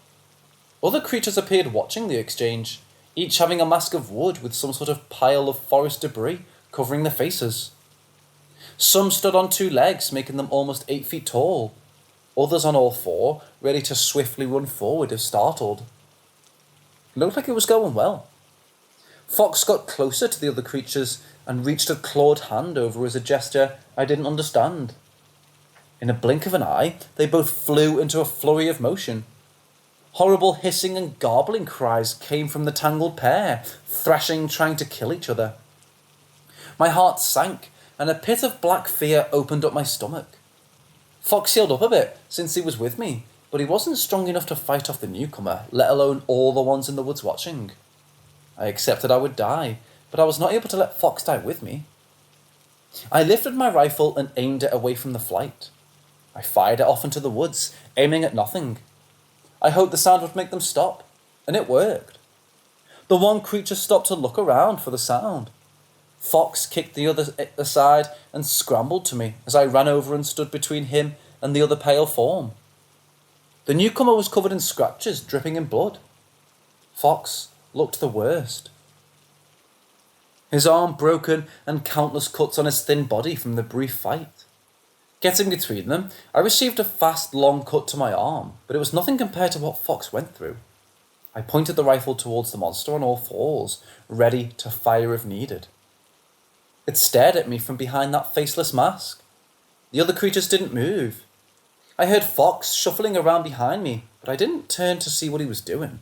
Other creatures appeared watching the exchange, each having a mask of wood with some sort of pile of forest debris covering their faces. Some stood on 2 legs, making them almost 8 feet tall. Others on all 4, ready to swiftly run forward if startled. It looked like it was going well. Fox got closer to the other creatures and reached a clawed hand over as a gesture I didn't understand. In a blink of an eye, they both flew into a flurry of motion. Horrible hissing and garbling cries came from the tangled pair, thrashing, trying to kill each other. My heart sank, and a pit of black fear opened up my stomach. Fox healed up a bit since he was with me, but he wasn't strong enough to fight off the newcomer, let alone all the ones in the woods watching. I accepted I would die, but I was not able to let Fox die with me. I lifted my rifle and aimed it away from the flight. I fired it off into the woods, aiming at nothing. I hoped the sound would make them stop, and it worked. The one creature stopped to look around for the sound. Fox kicked the other aside and scrambled to me as I ran over and stood between him and the other pale form. The newcomer was covered in scratches, dripping in blood. Fox looked the worst. His arm broken and countless cuts on his thin body from the brief fight. Getting between them, I received a fast, long cut to my arm, but it was nothing compared to what Fox went through. I pointed the rifle towards the monster on all 4s, ready to fire if needed. It stared at me from behind that faceless mask. The other creatures didn't move. I heard Fox shuffling around behind me, but I didn't turn to see what he was doing.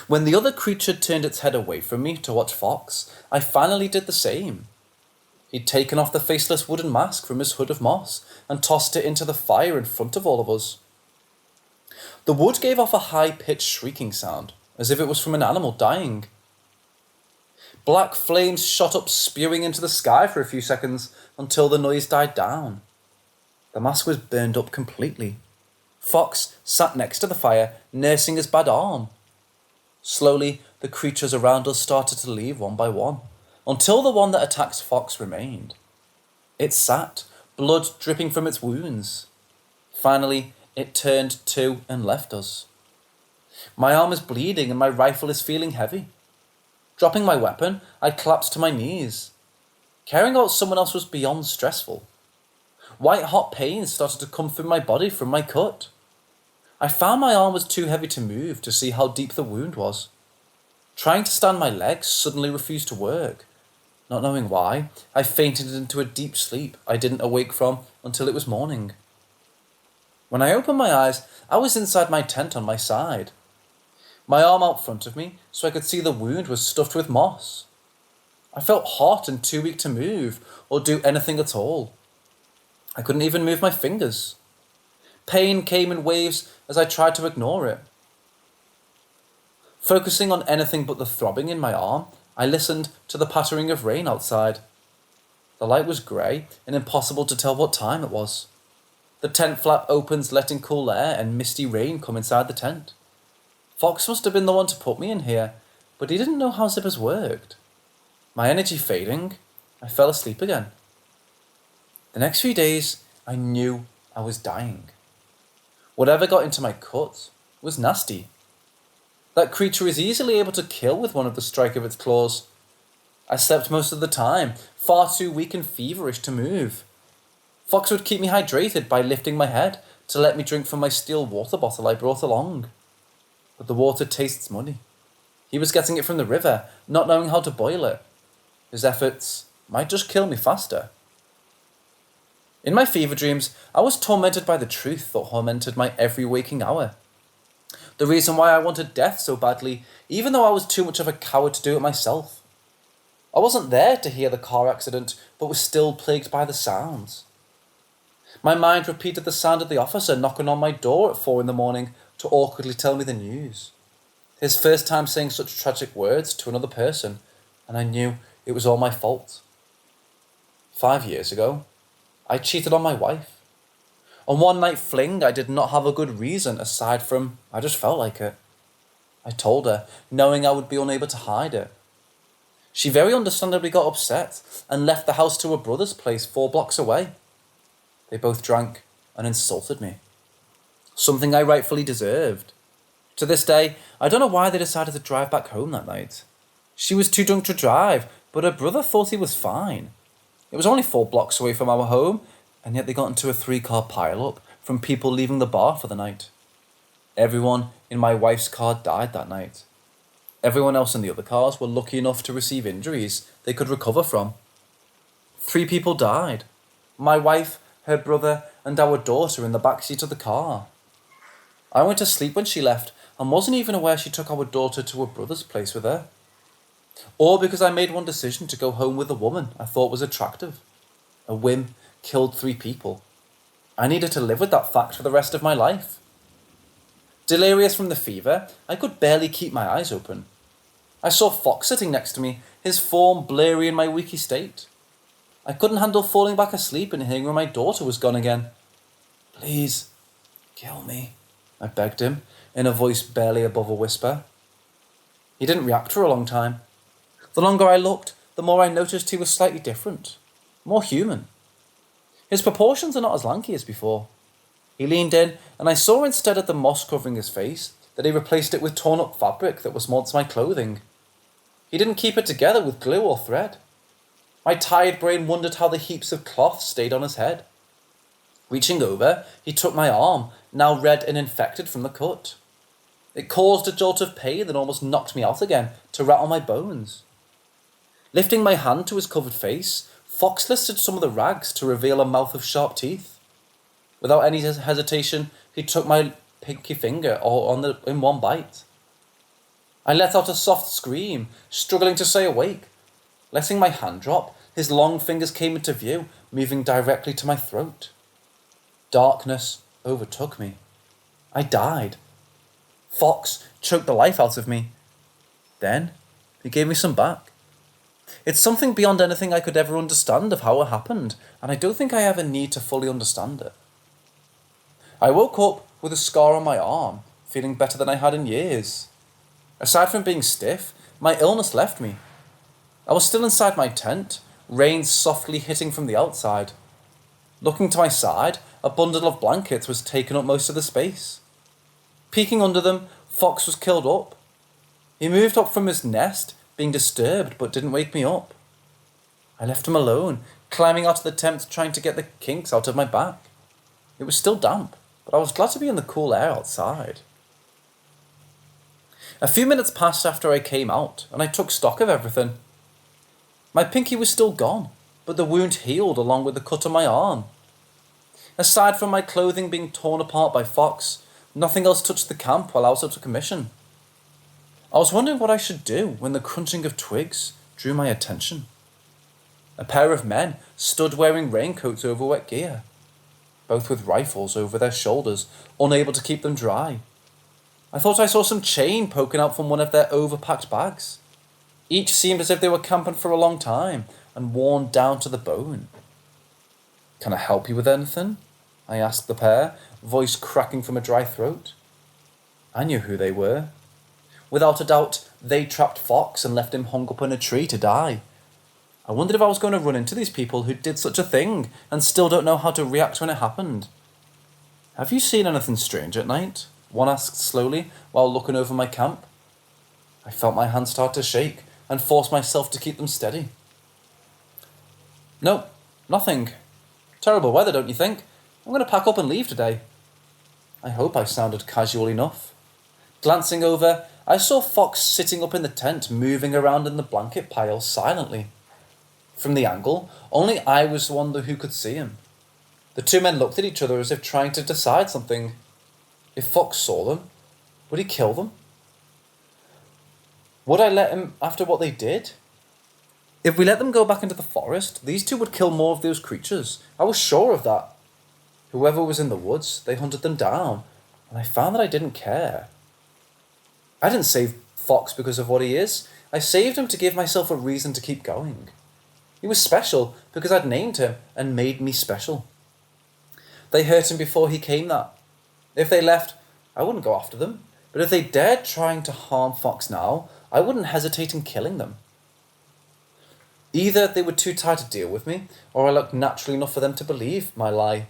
When the other creature turned its head away from me to watch Fox, I finally did the same. He'd taken off the faceless wooden mask from his hood of moss and tossed it into the fire in front of all of us. The wood gave off a high-pitched shrieking sound, as if it was from an animal dying. Black flames shot up, spewing into the sky for a few seconds until the noise died down. The mask was burned up completely. Fox sat next to the fire, nursing his bad arm. Slowly, the creatures around us started to leave one by one, until the one that attacked Fox remained. It sat, blood dripping from its wounds. Finally, it turned to and left us. My arm is bleeding and my rifle is feeling heavy. Dropping my weapon, I collapsed to my knees. Caring about someone else was beyond stressful. White-hot pains started to come through my body from my cut. I found my arm was too heavy to move to see how deep the wound was. Trying to stand my legs suddenly refused to work. Not knowing why, I fainted into a deep sleep I didn't awake from until it was morning. When I opened my eyes, I was inside my tent on my side. My arm out front of me, so I could see the wound was stuffed with moss. I felt hot and too weak to move or do anything at all. I couldn't even move my fingers. Pain came in waves as I tried to ignore it. Focusing on anything but the throbbing in my arm, I listened to the pattering of rain outside. The light was grey and impossible to tell what time it was. The tent flap opens, letting cool air and misty rain come inside the tent. Fox must have been the one to put me in here, but he didn't know how zippers worked. My energy fading, I fell asleep again. The next few days, I knew I was dying. Whatever got into my cut was nasty. That creature is easily able to kill with one of the strike of its claws. I slept most of the time, far too weak and feverish to move. Fox would keep me hydrated by lifting my head to let me drink from my steel water bottle I brought along. But the water tastes muddy. He was getting it from the river, not knowing how to boil it. His efforts might just kill me faster. In my fever dreams, I was tormented by the truth that tormented my every waking hour. The reason why I wanted death so badly, even though I was too much of a coward to do it myself. I wasn't there to hear the car accident, but was still plagued by the sounds. My mind repeated the sound of the officer knocking on my door at 4 a.m. to awkwardly tell me the news. His first time saying such tragic words to another person, and I knew it was all my fault. 5 years ago, I cheated on my wife. On one night fling, I did not have a good reason aside from I just felt like it. I told her, knowing I would be unable to hide it. She very understandably got upset and left the house to her brother's place 4 blocks away. They both drank and insulted me. Something I rightfully deserved. To this day, I don't know why they decided to drive back home that night. She was too drunk to drive, but her brother thought he was fine. It was only 4 blocks away from our home, and yet they got into a 3-car pile-up from people leaving the bar for the night. Everyone in my wife's car died that night. Everyone else in the other cars were lucky enough to receive injuries they could recover from. 3 people died. My wife, her brother, and our daughter in the backseat of the car. I went to sleep when she left and wasn't even aware she took our daughter to her brother's place with her. Or because I made one decision to go home with a woman I thought was attractive. A whim killed 3 people. I needed to live with that fact for the rest of my life. Delirious from the fever, I could barely keep my eyes open. I saw Fox sitting next to me, his form blurry in my weaky state. I couldn't handle falling back asleep and hearing where my daughter was gone again. "Please, kill me," I begged him, in a voice barely above a whisper. He didn't react for a long time. The longer I looked, the more I noticed he was slightly different, more human. His proportions are not as lanky as before. He leaned in, and I saw instead of the moss covering his face, that he replaced it with torn-up fabric that was once my clothing. He didn't keep it together with glue or thread. My tired brain wondered how the heaps of cloth stayed on his head. Reaching over, he took my arm, now red and infected from the cut. It caused a jolt of pain that almost knocked me out again, to rattle my bones. Lifting my hand to his covered face, Fox lifted some of the rags to reveal a mouth of sharp teeth. Without any hesitation, he took my pinky finger all in one bite. I let out a soft scream, struggling to stay awake. Letting my hand drop, his long fingers came into view, moving directly to my throat. Darkness overtook me. I died. Fox choked the life out of me. Then he gave me some back. It's something beyond anything I could ever understand of how it happened, and I don't think I ever need to fully understand it. I woke up with a scar on my arm, feeling better than I had in years. Aside from being stiff, my illness left me. I was still inside my tent, rain softly hitting from the outside. Looking to my side, a bundle of blankets was taking up most of the space. Peeking under them, Fox was curled up. He moved up from his nest, being disturbed, but didn't wake me up. I left him alone, climbing out of the tent trying to get the kinks out of my back. It was still damp, but I was glad to be in the cool air outside. A few minutes passed after I came out, and I took stock of everything. My pinky was still gone, but the wound healed along with the cut on my arm. Aside from my clothing being torn apart by Fox, nothing else touched the camp while I was out of commission. I was wondering what I should do when the crunching of twigs drew my attention. A pair of men stood wearing raincoats over wet gear, both with rifles over their shoulders, unable to keep them dry. I thought I saw some chain poking out from one of their overpacked bags. Each seemed as if they were camping for a long time and worn down to the bone. "Can I help you with anything?" I asked the pair, voice cracking from a dry throat. I knew who they were. Without a doubt, they trapped Fox and left him hung up in a tree to die. I wondered if I was going to run into these people who did such a thing and still don't know how to react when it happened. "Have you seen anything strange at night?" one asked slowly while looking over my camp. I felt my hands start to shake and forced myself to keep them steady. "No, nothing. Terrible weather, don't you think? I'm going to pack up and leave today." I hope I sounded casual enough. Glancing over, I saw Fox sitting up in the tent, moving around in the blanket pile silently. From the angle, only I was the one who could see him. The two men looked at each other as if trying to decide something. If Fox saw them, would he kill them? Would I let him after what they did? If we let them go back into the forest, these two would kill more of those creatures. I was sure of that. Whoever was in the woods, they hunted them down, and I found that I didn't care. I didn't save Fox because of what he is. I saved him to give myself a reason to keep going. He was special because I'd named him and made me special. They hurt him before he came that. If they left, I wouldn't go after them. But if they dared trying to harm Fox now, I wouldn't hesitate in killing them. Either they were too tired to deal with me, or I looked natural enough for them to believe my lie.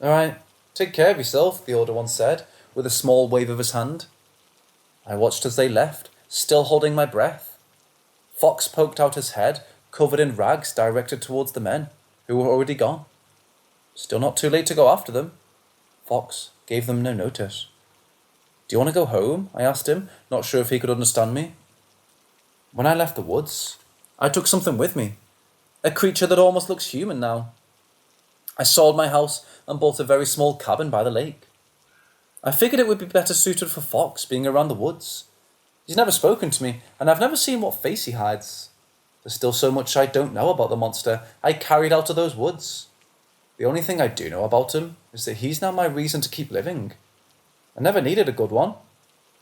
"All right, take care of yourself," the older one said, with a small wave of his hand. I watched as they left, still holding my breath. Fox poked out his head, covered in rags directed towards the men, who were already gone. Still not too late to go after them. Fox gave them no notice. "Do you want to go home?" I asked him, not sure if he could understand me. When I left the woods, I took something with me. A creature that almost looks human now. I sold my house and bought a very small cabin by the lake. I figured it would be better suited for Fox being around the woods. He's never spoken to me, and I've never seen what face he hides. There's still so much I don't know about the monster I carried out of those woods. The only thing I do know about him is that he's now my reason to keep living. I never needed a good one.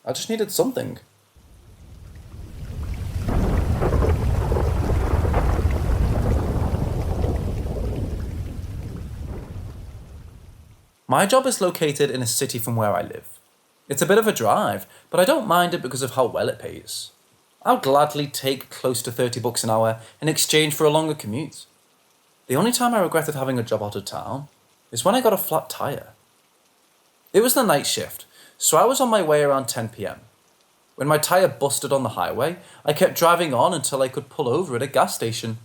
I just needed something. My job is located in a city from where I live. It's a bit of a drive, but I don't mind it because of how well it pays. I'll gladly take close to $30 an hour in exchange for a longer commute. The only time I regretted having a job out of town is when I got a flat tire. It was the night shift, so I was on my way around 10 p.m. When my tire busted on the highway, I kept driving on until I could pull over at a gas station.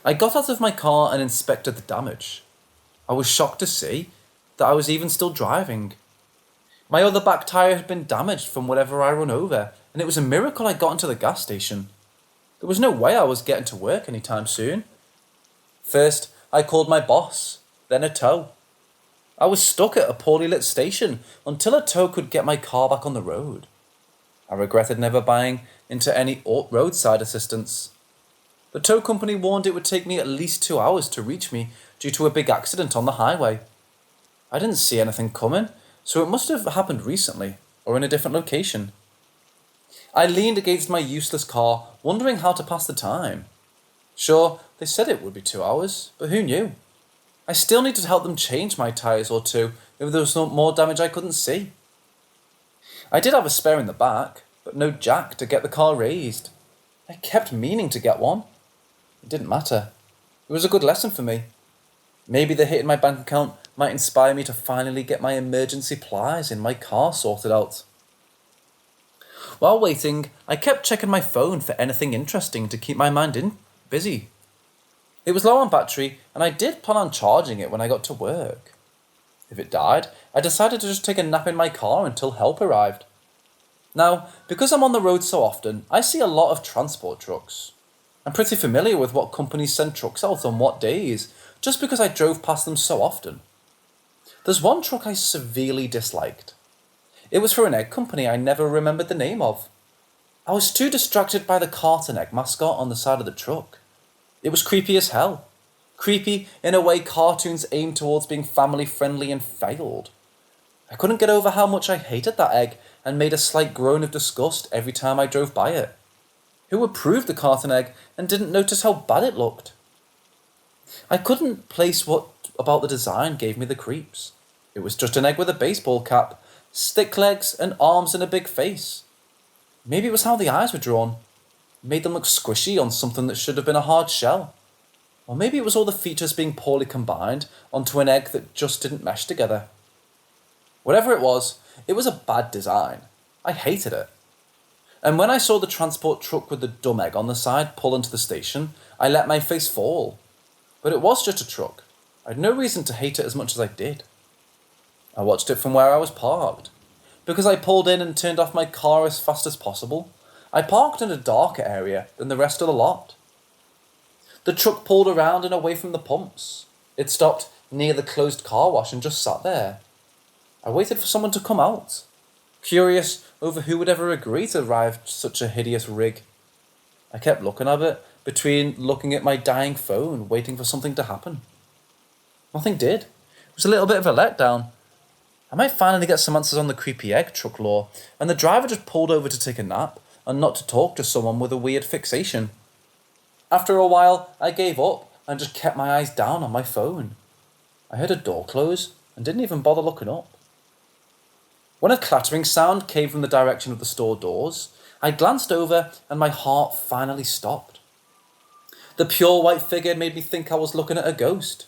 I got out of my car and inspected the damage. I was shocked to see that I was even still driving. My other back tire had been damaged from whatever I run over, and it was a miracle I got into the gas station. There was no way I was getting to work anytime soon. First, I called my boss, then a tow. I was stuck at a poorly lit station until a tow could get my car back on the road. I regretted never buying into any roadside assistance. The tow company warned it would take me at least 2 hours to reach me due to a big accident on the highway. I didn't see anything coming, so it must have happened recently or in a different location. I leaned against my useless car, wondering how to pass the time. Sure, they said it would be 2 hours, but who knew? I still needed to help them change my tyres or two if there was no more damage I couldn't see. I did have a spare in the back, but no jack to get the car raised. I kept meaning to get one. It didn't matter. It was a good lesson for me. Maybe the hit in my bank account might inspire me to finally get my emergency pliers in my car sorted out. While waiting, I kept checking my phone for anything interesting to keep my mind busy. It was low on battery, and I did plan on charging it when I got to work. If it died, I decided to just take a nap in my car until help arrived. Now, because I'm on the road so often, I see a lot of transport trucks. I'm pretty familiar with what companies send trucks out on what days, just because I drove past them so often. There's one truck I severely disliked. It was for an egg company I never remembered the name of. I was too distracted by the carton egg mascot on the side of the truck. It was creepy as hell. Creepy in a way cartoons aim towards being family friendly and failed. I couldn't get over how much I hated that egg and made a slight groan of disgust every time I drove by it. Who approved the carton egg and didn't notice how bad it looked? I couldn't place what about the design gave me the creeps. It was just an egg with a baseball cap, stick legs and arms and a big face. Maybe it was how the eyes were drawn. It made them look squishy on something that should have been a hard shell. Or maybe it was all the features being poorly combined onto an egg that just didn't mesh together. Whatever it was a bad design. I hated it. And when I saw the transport truck with the dumb egg on the side pull into the station, I let my face fall. But it was just a truck. I had no reason to hate it as much as I did. I watched it from where I was parked. Because I pulled in and turned off my car as fast as possible, I parked in a darker area than the rest of the lot. The truck pulled around and away from the pumps. It stopped near the closed car wash and just sat there. I waited for someone to come out, curious over who would ever agree to drive such a hideous rig. I kept looking at it, between looking at my dying phone, waiting for something to happen. Nothing did. It was a little bit of a letdown. I might finally get some answers on the creepy egg truck lore, and the driver just pulled over to take a nap and not to talk to someone with a weird fixation. After a while, I gave up and just kept my eyes down on my phone. I heard a door close and didn't even bother looking up. When a clattering sound came from the direction of the store doors, I glanced over and my heart finally stopped. The pure white figure made me think I was looking at a ghost.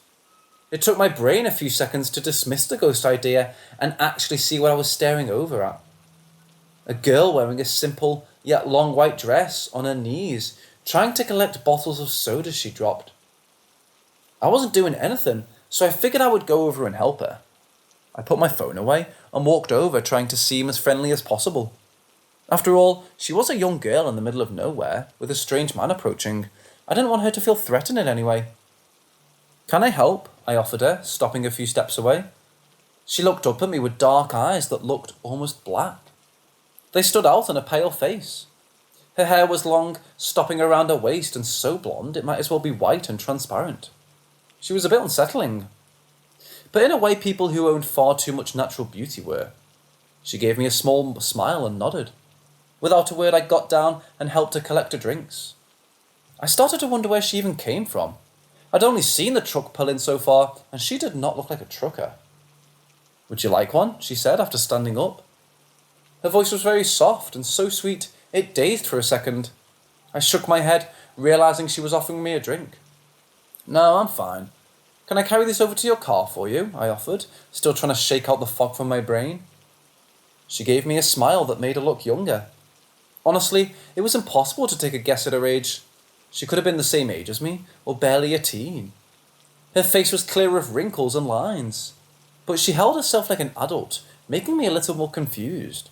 It took my brain a few seconds to dismiss the ghost idea and actually see what I was staring over at. A girl wearing a simple yet long white dress on her knees, trying to collect bottles of soda she dropped. I wasn't doing anything, so I figured I would go over and help her. I put my phone away and walked over, trying to seem as friendly as possible. After all, she was a young girl in the middle of nowhere, with a strange man approaching. I didn't want her to feel threatened in any way. "Can I help?" I offered her, stopping a few steps away. She looked up at me with dark eyes that looked almost black. They stood out on a pale face. Her hair was long, stopping around her waist, and so blonde it might as well be white and transparent. She was a bit unsettling, but in a way people who owned far too much natural beauty were. She gave me a small smile and nodded. Without a word, I got down and helped her collect her drinks. I started to wonder where she even came from. I'd only seen the truck pull in so far, and she did not look like a trucker. "Would you like one?" she said after standing up. Her voice was very soft and so sweet, it dazed for a second. I shook my head, realizing she was offering me a drink. "No, I'm fine. Can I carry this over to your car for you?" I offered, still trying to shake out the fog from my brain. She gave me a smile that made her look younger. Honestly, it was impossible to take a guess at her age. She could have been the same age as me, or barely a teen. Her face was clear of wrinkles and lines, but she held herself like an adult, making me a little more confused.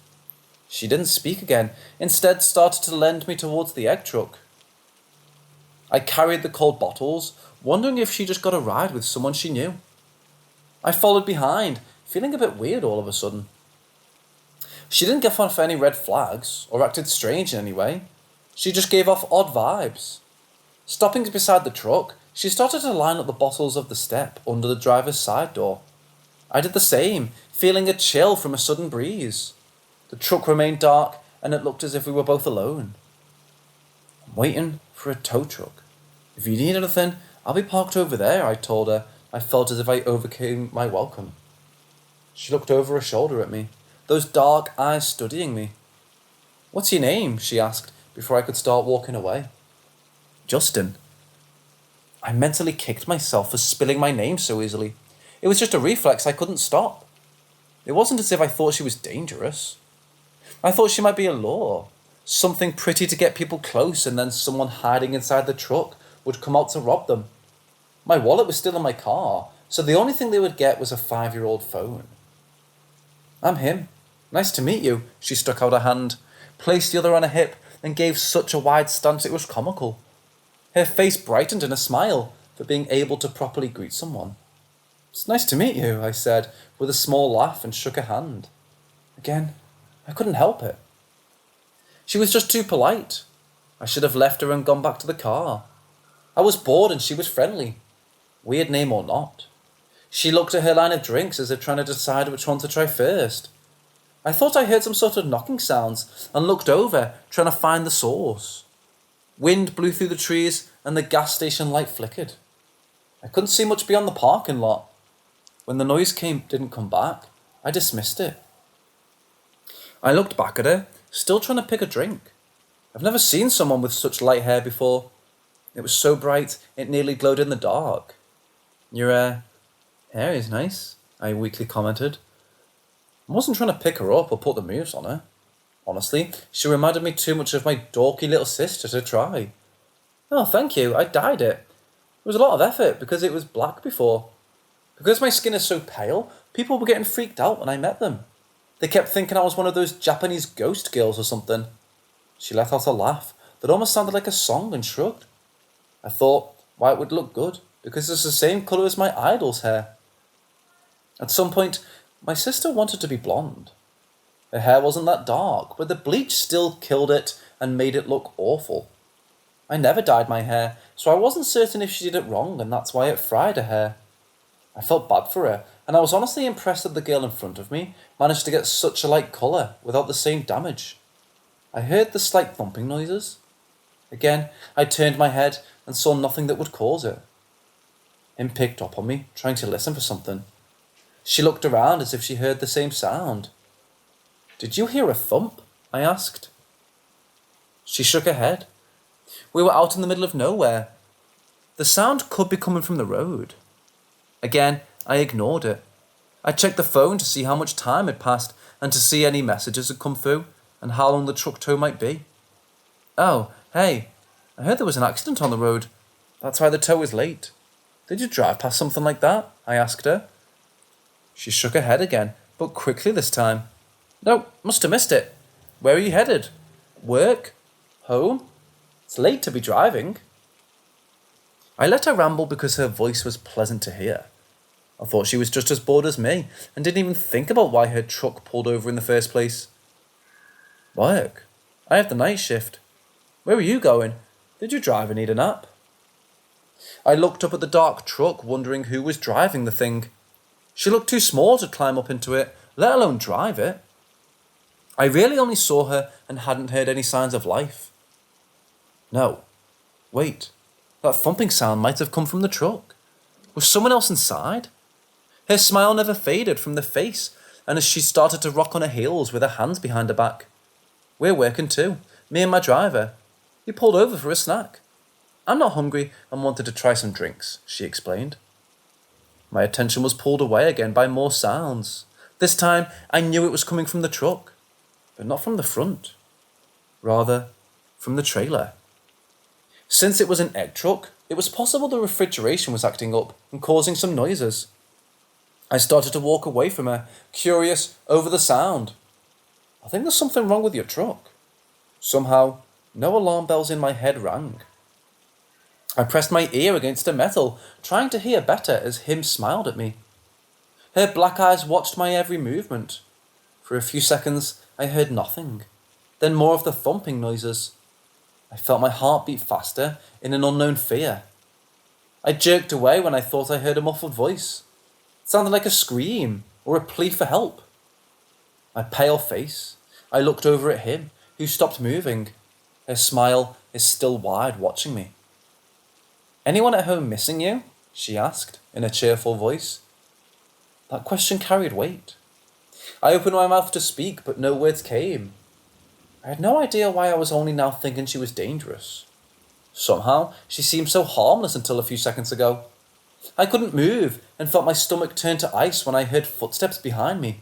She didn't speak again, instead started to lend me towards the egg truck. I carried the cold bottles, wondering if she just got a ride with someone she knew. I followed behind, feeling a bit weird all of a sudden. She didn't give off any red flags, or acted strange in any way. She just gave off odd vibes. Stopping beside the truck, she started to line up the bottles of the step under the driver's side door. I did the same, feeling a chill from a sudden breeze. The truck remained dark, and it looked as if we were both alone. "I'm waiting for a tow truck. If you need anything, I'll be parked over there," I told her. I felt as if I overcame my welcome. She looked over her shoulder at me, those dark eyes studying me. "What's your name?" she asked before I could start walking away. "Justin." I mentally kicked myself for spilling my name so easily. It was just a reflex I couldn't stop. It wasn't as if I thought she was dangerous. I thought she might be a lure, something pretty to get people close, and then someone hiding inside the truck would come out to rob them. My wallet was still in my car, so the only thing they would get was a 5-year-old phone. "I'm him. Nice to meet you." She stuck out her hand, placed the other on her hip, and gave such a wide stance it was comical. Her face brightened in a smile for being able to properly greet someone. "It's nice to meet you," I said, with a small laugh, and shook her hand. Again, I couldn't help it. She was just too polite. I should have left her and gone back to the car. I was bored and she was friendly. Weird name or not. She looked at her line of drinks as if trying to decide which one to try first. I thought I heard some sort of knocking sounds and looked over, trying to find the source. Wind blew through the trees and the gas station light flickered. I couldn't see much beyond the parking lot. When the noise didn't come back, I dismissed it. I looked back at her, still trying to pick a drink. I've never seen someone with such light hair before. It was so bright, it nearly glowed in the dark. "Your hair is nice," I weakly commented. I wasn't trying to pick her up or put the moves on her. Honestly, she reminded me too much of my dorky little sister to try. "Oh, thank you, I dyed it. It was a lot of effort because it was black before. Because my skin is so pale, people were getting freaked out when I met them. They kept thinking I was one of those Japanese ghost girls or something." She let out a laugh that almost sounded like a song and shrugged. I thought, why, it would look good, because it's the same colour as my idol's hair. At some point, my sister wanted to be blonde. Her hair wasn't that dark, but the bleach still killed it and made it look awful. I never dyed my hair, so I wasn't certain if she did it wrong, and that's why it fried her hair. I felt bad for her, and I was honestly impressed that the girl in front of me managed to get such a light colour without the same damage. I heard the slight thumping noises. Again, I turned my head and saw nothing that would cause it. Him picked up on me, trying to listen for something. She looked around as if she heard the same sound. "Did you hear a thump?" I asked. She shook her head. We were out in the middle of nowhere. The sound could be coming from the road. Again, I ignored it. I checked the phone to see how much time had passed and to see any messages had come through and how long the truck tow might be. "Oh, hey, I heard there was an accident on the road. That's why the tow is late. Did you drive past something like that?" I asked her. She shook her head again, but quickly this time. "No, must have missed it. Where are you headed? Work? Home? It's late to be driving." I let her ramble because her voice was pleasant to hear. I thought she was just as bored as me and didn't even think about why her truck pulled over in the first place. "Work? I have the night shift. Where are you going? Did you drive and need a nap?" I looked up at the dark truck, wondering who was driving the thing. She looked too small to climb up into it, let alone drive it. I really only saw her and hadn't heard any signs of life. No. Wait. That thumping sound might have come from the truck. Was someone else inside? Her smile never faded from the face, and as she started to rock on her heels with her hands behind her back. "We're working too, me and my driver. He pulled over for a snack. I'm not hungry and wanted to try some drinks," she explained. My attention was pulled away again by more sounds. This time, I knew it was coming from the truck, but not from the front. Rather, from the trailer. Since it was an egg truck, it was possible the refrigeration was acting up and causing some noises. I started to walk away from her, curious over the sound. "I think there's something wrong with your truck." Somehow, no alarm bells in my head rang. I pressed my ear against the metal, trying to hear better as Him smiled at me. Her black eyes watched my every movement. For a few seconds, I heard nothing, then more of the thumping noises. I felt my heart beat faster in an unknown fear. I jerked away when I thought I heard a muffled voice. It sounded like a scream or a plea for help. My pale face, I looked over at him, who who stopped moving. Her smile is still wide, watching me. "Anyone at home missing you?" she asked, in a cheerful voice. That question carried weight. I opened my mouth to speak, but no words came. I had no idea why I was only now thinking she was dangerous. Somehow, she seemed so harmless until a few seconds ago. I couldn't move and felt my stomach turn to ice when I heard footsteps behind me.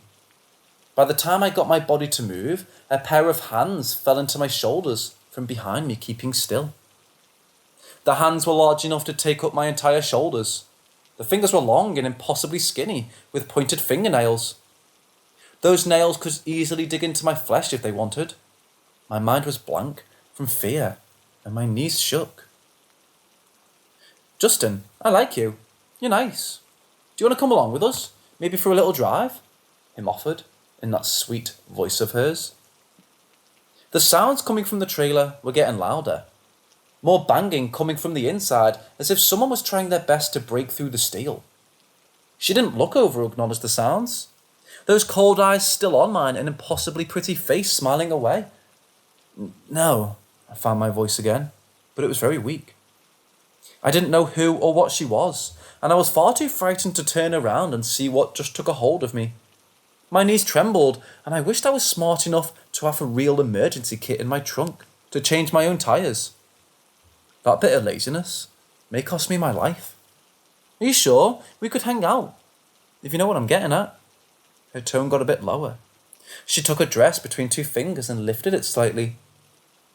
By the time I got my body to move, a pair of hands fell into my shoulders from behind me, keeping still. The hands were large enough to take up my entire shoulders. The fingers were long and impossibly skinny, with pointed fingernails. Those nails could easily dig into my flesh if they wanted. My mind was blank from fear, and my knees shook. "Justin, I like you. You're nice. Do you want to come along with us? Maybe for a little drive?" Him offered, in that sweet voice of hers. The sounds coming from the trailer were getting louder. More banging coming from the inside, as if someone was trying their best to break through the steel. She didn't look over or acknowledge the sounds. Those cold eyes still on mine, an impossibly pretty face smiling away. "No," I found my voice again, but it was very weak. I didn't know who or what she was, and I was far too frightened to turn around and see what just took a hold of me. My knees trembled, and I wished I was smart enough to have a real emergency kit in my trunk to change my own tyres. That bit of laziness may cost me my life. "Are you sure we could hang out? If you know what I'm getting at." Her tone got a bit lower. She took her dress between two fingers and lifted it slightly.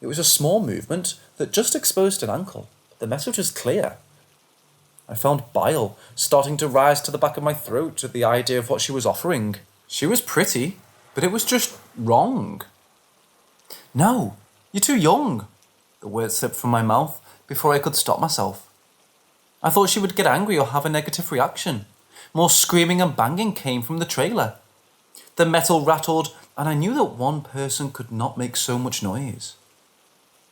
It was a small movement that just exposed an ankle, but the message was clear. I found bile starting to rise to the back of my throat at the idea of what she was offering. She was pretty, but it was just wrong. "No, you're too young," the words slipped from my mouth before I could stop myself. I thought she would get angry or have a negative reaction. More screaming and banging came from the trailer. The metal rattled, and I knew that one person could not make so much noise.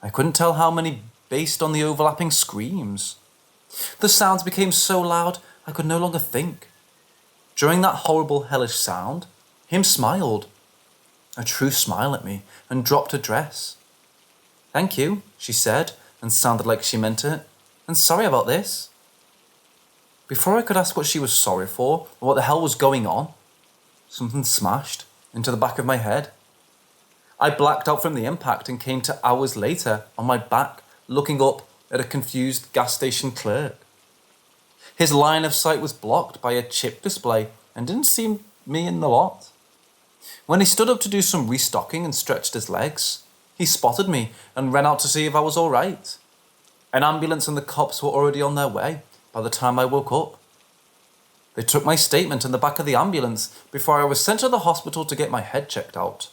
I couldn't tell how many based on the overlapping screams. The sounds became so loud I could no longer think. During that horrible, hellish sound, him smiled. A true smile at me, and dropped her dress. "Thank you," she said, and sounded like she meant it. "And sorry about this." Before I could ask what she was sorry for, or what the hell was going on, something smashed into the back of my head. I blacked out from the impact and came to hours later on my back, looking up at a confused gas station clerk. His line of sight was blocked by a chip display and didn't see me in the lot. When he stood up to do some restocking and stretched his legs, he spotted me and ran out to see if I was all right. An ambulance and the cops were already on their way by the time I woke up. They took my statement in the back of the ambulance before I was sent to the hospital to get my head checked out.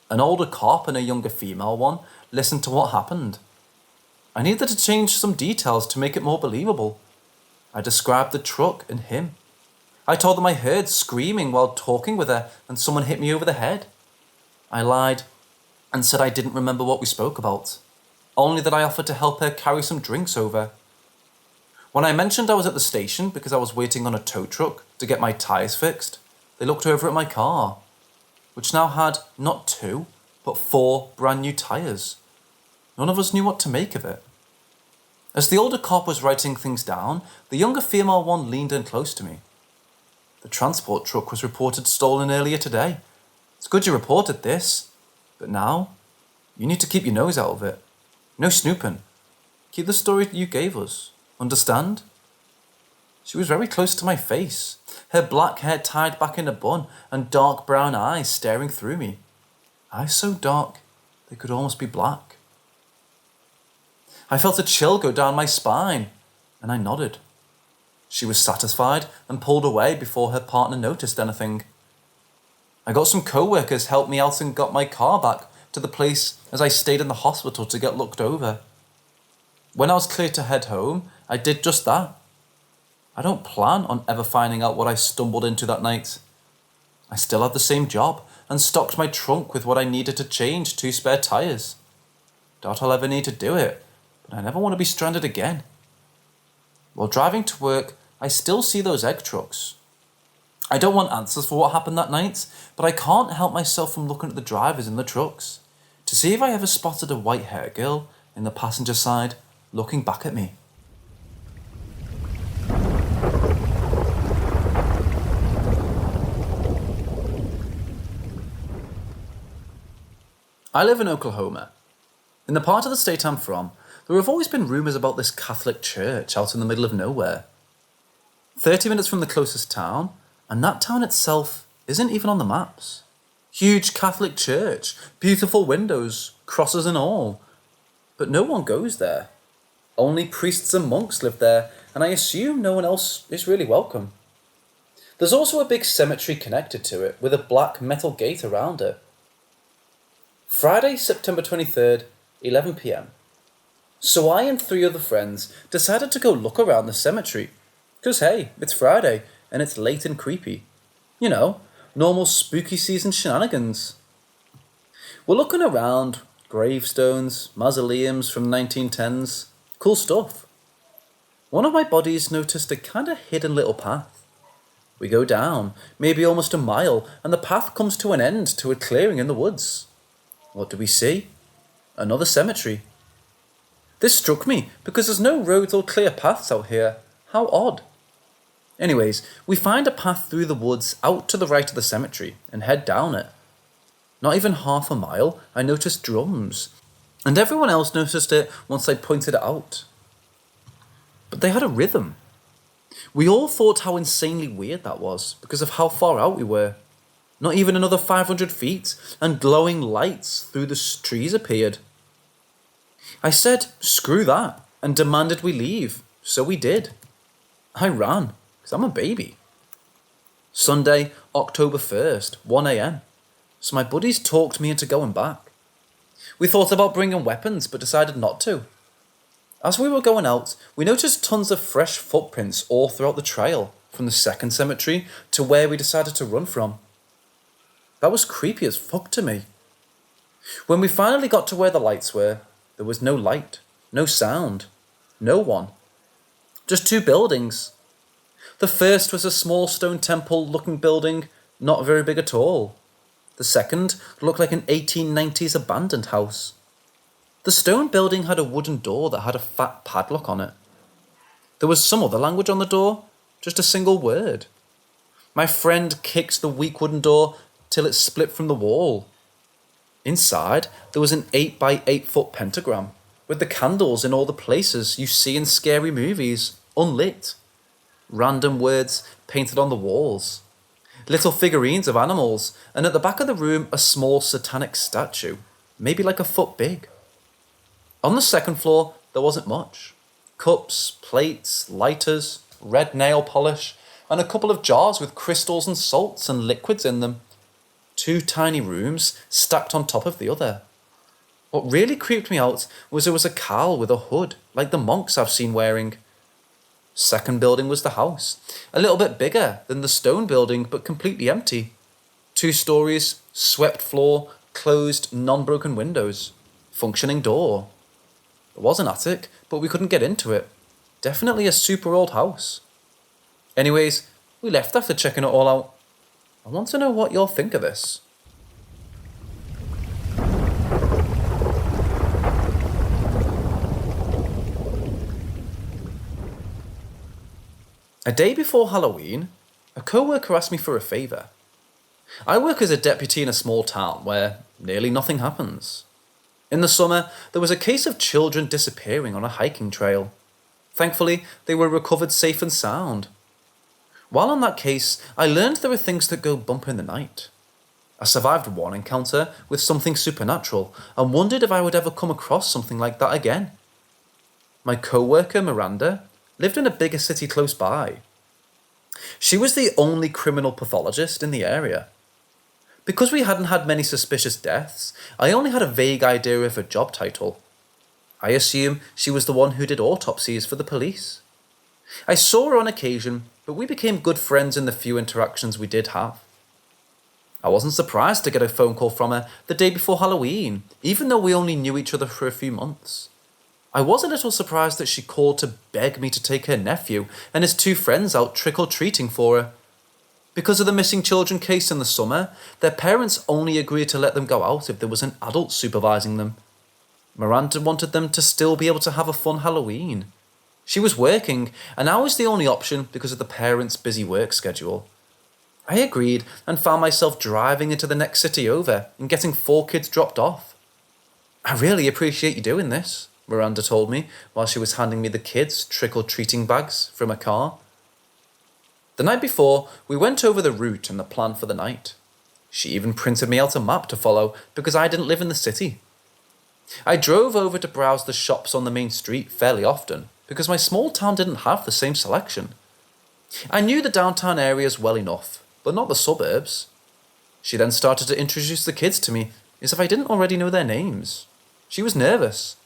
An older cop and a younger female one listened to what happened. I needed to change some details to make it more believable. I described the truck and him. I told them I heard screaming while talking with her and someone hit me over the head. I lied and said I didn't remember what we spoke about, only that I offered to help her carry some drinks over. When I mentioned I was at the station because I was waiting on a tow truck to get my tyres fixed, they looked over at my car, which now had not 2, but 4 brand new tyres. None of us knew what to make of it. As the older cop was writing things down, the younger female one leaned in close to me. "The transport truck was reported stolen earlier today. It's good you reported this, but now you need to keep your nose out of it. No snooping. Keep the story you gave us. Understand?" She was very close to my face, her black hair tied back in a bun and dark brown eyes staring through me. Eyes so dark they could almost be black. I felt a chill go down my spine, and I nodded. She was satisfied and pulled away before her partner noticed anything. I got some co-workers helped me out and got my car back to the place as I stayed in the hospital to get looked over. When I was cleared to head home, I did just that. I don't plan on ever finding out what I stumbled into that night. I still had the same job and stocked my trunk with what I needed to change 2 spare tyres. Doubt I'll ever need to do it, but I never want to be stranded again. While driving to work, I still see those egg trucks. I don't want answers for what happened that night, but I can't help myself from looking at the drivers in the trucks. to see if I ever spotted a white-haired girl in the passenger side looking back at me. I live in Oklahoma. In the part of the state I'm from, there have always been rumours about this Catholic church out in the middle of nowhere. 30 minutes from the closest town, and that town itself isn't even on the maps. Huge Catholic church, beautiful windows, crosses and all. But no one goes there. Only priests and monks live there, and I assume no one else is really welcome. There's also a big cemetery connected to it, with a black metal gate around it. Friday, September 23rd, 11 p.m. So I and 3 other friends decided to go look around the cemetery. 'Cause hey, it's Friday, and it's late and creepy. You know, normal spooky season shenanigans. We're looking around, gravestones, mausoleums from 1910s, cool stuff. One of my buddies noticed a kinda hidden little path. We go down, maybe almost a mile, and the path comes to an end to a clearing in the woods. What do we see? Another cemetery. This struck me because there's no roads or clear paths out here. How odd. Anyways, we find a path through the woods out to the right of the cemetery and head down it. Not even half a mile, I noticed drums, and everyone else noticed it once I pointed it out. But they had a rhythm. We all thought how insanely weird that was because of how far out we were. Not even another 500 feet, and glowing lights through the trees appeared. I said, screw that, and demanded we leave, so we did. I ran, because I'm a baby. Sunday, October 1st, 1 a.m. So my buddies talked me into going back. We thought about bringing weapons, but decided not to. As we were going out, we noticed tons of fresh footprints all throughout the trail, from the second cemetery to where we decided to run from. That was creepy as fuck to me. When we finally got to where the lights were, there was no light, no sound, no one. Just 2 buildings. The first was a small stone temple-looking building, not very big at all. The second looked like an 1890s abandoned house. The stone building had a wooden door that had a fat padlock on it. There was some other language on the door, just a single word. My friend kicked the weak wooden door till it split from the wall. Inside, there was an 8 by 8 foot pentagram, with the candles in all the places you see in scary movies, unlit. Random words painted on the walls. Little figurines of animals, and at the back of the room a small satanic statue, maybe like a foot big. On the second floor, there wasn't much. Cups, plates, lighters, red nail polish, and a couple of jars with crystals and salts and liquids in them. 2 tiny rooms stacked on top of the other. What really creeped me out was there was a cowl with a hood, like the monks I've seen wearing. Second building was the house, a little bit bigger than the stone building, but completely empty. 2 stories, swept floor, closed, non-broken windows, functioning door. There was an attic, but we couldn't get into it. Definitely a super old house. Anyways, we left after checking it all out. I want to know what you'll think of this. A day before Halloween, a co-worker asked me for a favour. I work as a deputy in a small town where nearly nothing happens. In the summer, there was a case of children disappearing on a hiking trail. Thankfully, they were recovered safe and sound. While on that case, I learned there are things that go bump in the night. I survived one encounter with something supernatural and wondered if I would ever come across something like that again. My co-worker, Miranda, lived in a bigger city close by. She was the only criminal pathologist in the area. Because we hadn't had many suspicious deaths, I only had a vague idea of her job title. I assume she was the one who did autopsies for the police. I saw her on occasion, but we became good friends in the few interactions we did have. I wasn't surprised to get a phone call from her the day before Halloween, even though we only knew each other for a few months. I was a little surprised that she called to beg me to take her nephew and his 2 friends out trick-or-treating for her. Because of the missing children case in the summer, their parents only agreed to let them go out if there was an adult supervising them. Miranda wanted them to still be able to have a fun Halloween. She was working, and I was the only option because of the parents' busy work schedule. I agreed and found myself driving into the next city over and getting 4 kids dropped off. "I really appreciate you doing this," Miranda told me while she was handing me the kids' trick-or-treating bags from a car. The night before, we went over the route and the plan for the night. She even printed me out a map to follow because I didn't live in the city. I drove over to browse the shops on the main street fairly often because my small town didn't have the same selection. I knew the downtown areas well enough, but not the suburbs. She then started to introduce the kids to me as if I didn't already know their names. She was nervous.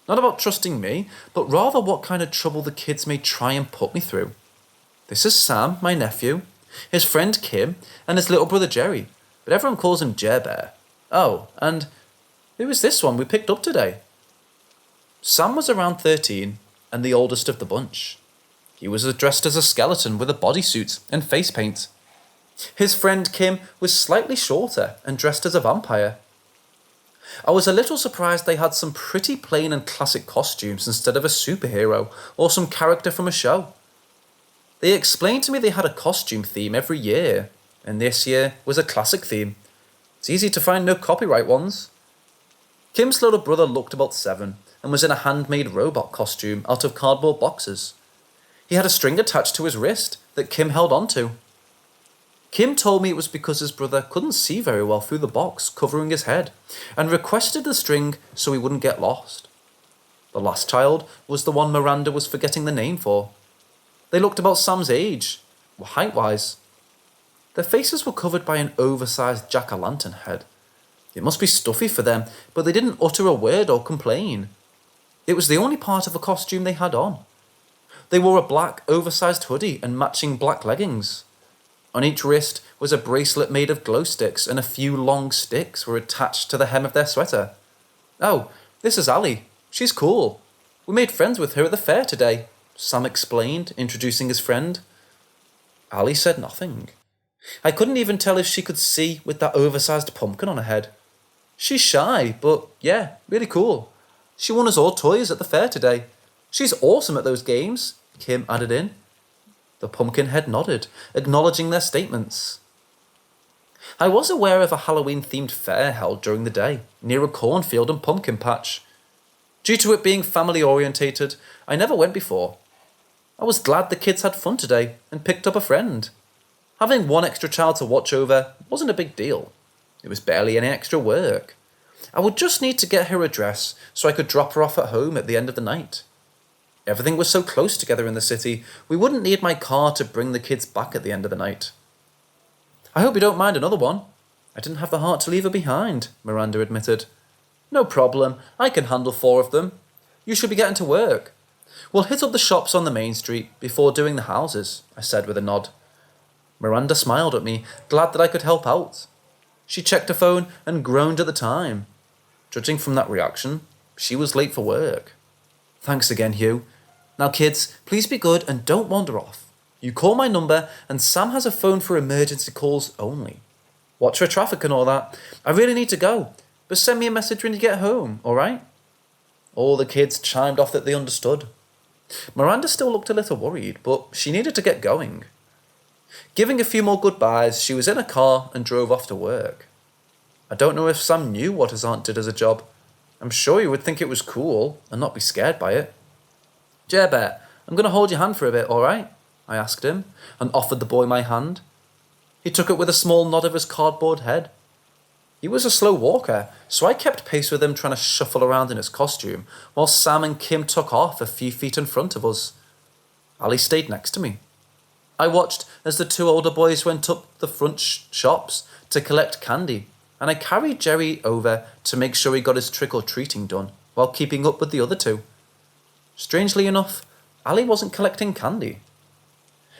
Not about trusting me, but rather what kind of trouble the kids may try and put me through. "This is Sam, my nephew, his friend Kim, and his little brother Jerry, but everyone calls him Jer Bear. Oh, and who is this one we picked up today?" Sam was around 13 and the oldest of the bunch. He was dressed as a skeleton with a bodysuit and face paint. His friend Kim was slightly shorter and dressed as a vampire. I was a little surprised they had some pretty plain and classic costumes instead of a superhero or some character from a show. They explained to me they had a costume theme every year, and this year was a classic theme. It's easy to find no copyright ones. Kim's little brother looked about 7 and was in a handmade robot costume out of cardboard boxes. He had a string attached to his wrist that Kim held onto. Kim told me it was because his brother couldn't see very well through the box covering his head and requested the string so he wouldn't get lost. The last child was the one Miranda was forgetting the name for. They looked about Sam's age, height-wise. Their faces were covered by an oversized jack-o'-lantern head. It must be stuffy for them, but they didn't utter a word or complain. It was the only part of a costume they had on. They wore a black, oversized hoodie and matching black leggings. On each wrist was a bracelet made of glow sticks, and a few long sticks were attached to the hem of their sweater. "Oh, this is Ali. She's cool. We made friends with her at the fair today," Sam explained, introducing his friend. Ali said nothing. I couldn't even tell if she could see with that oversized pumpkin on her head. "She's shy, but yeah, really cool. She won us all toys at the fair today. She's awesome at those games," Kim added in. The pumpkinhead nodded, acknowledging their statements. I was aware of a Halloween-themed fair held during the day, near a cornfield and pumpkin patch. Due to it being family-orientated, I never went before. I was glad the kids had fun today and picked up a friend. Having one extra child to watch over wasn't a big deal. It was barely any extra work. I would just need to get her address so I could drop her off at home at the end of the night. Everything was so close together in the city, we wouldn't need my car to bring the kids back at the end of the night. "I hope you don't mind another one. I didn't have the heart to leave her behind," Miranda admitted. "No problem, I can handle 4 of them. You should be getting to work. We'll hit up the shops on the main street before doing the houses," I said with a nod. Miranda smiled at me, glad that I could help out. She checked her phone and groaned at the time. Judging from that reaction, she was late for work. "Thanks again, Hugh. Now kids, please be good and don't wander off. You call my number and Sam has a phone for emergency calls only. Watch for traffic and all that. I really need to go, but send me a message when you get home, alright?" All the kids chimed off that they understood. Miranda still looked a little worried, but she needed to get going. Giving a few more goodbyes, she was in a car and drove off to work. I don't know if Sam knew what his aunt did as a job. I'm sure he would think it was cool and not be scared by it. "Jer Bear, I'm going to hold your hand for a bit, alright?" I asked him, and offered the boy my hand. He took it with a small nod of his cardboard head. He was a slow walker, so I kept pace with him, trying to shuffle around in his costume, while Sam and Kim took off a few feet in front of us. Ali stayed next to me. I watched as the 2 older boys went up the front shops to collect candy, and I carried Jerry over to make sure he got his trick-or-treating done, while keeping up with the other 2. Strangely enough, Ali wasn't collecting candy.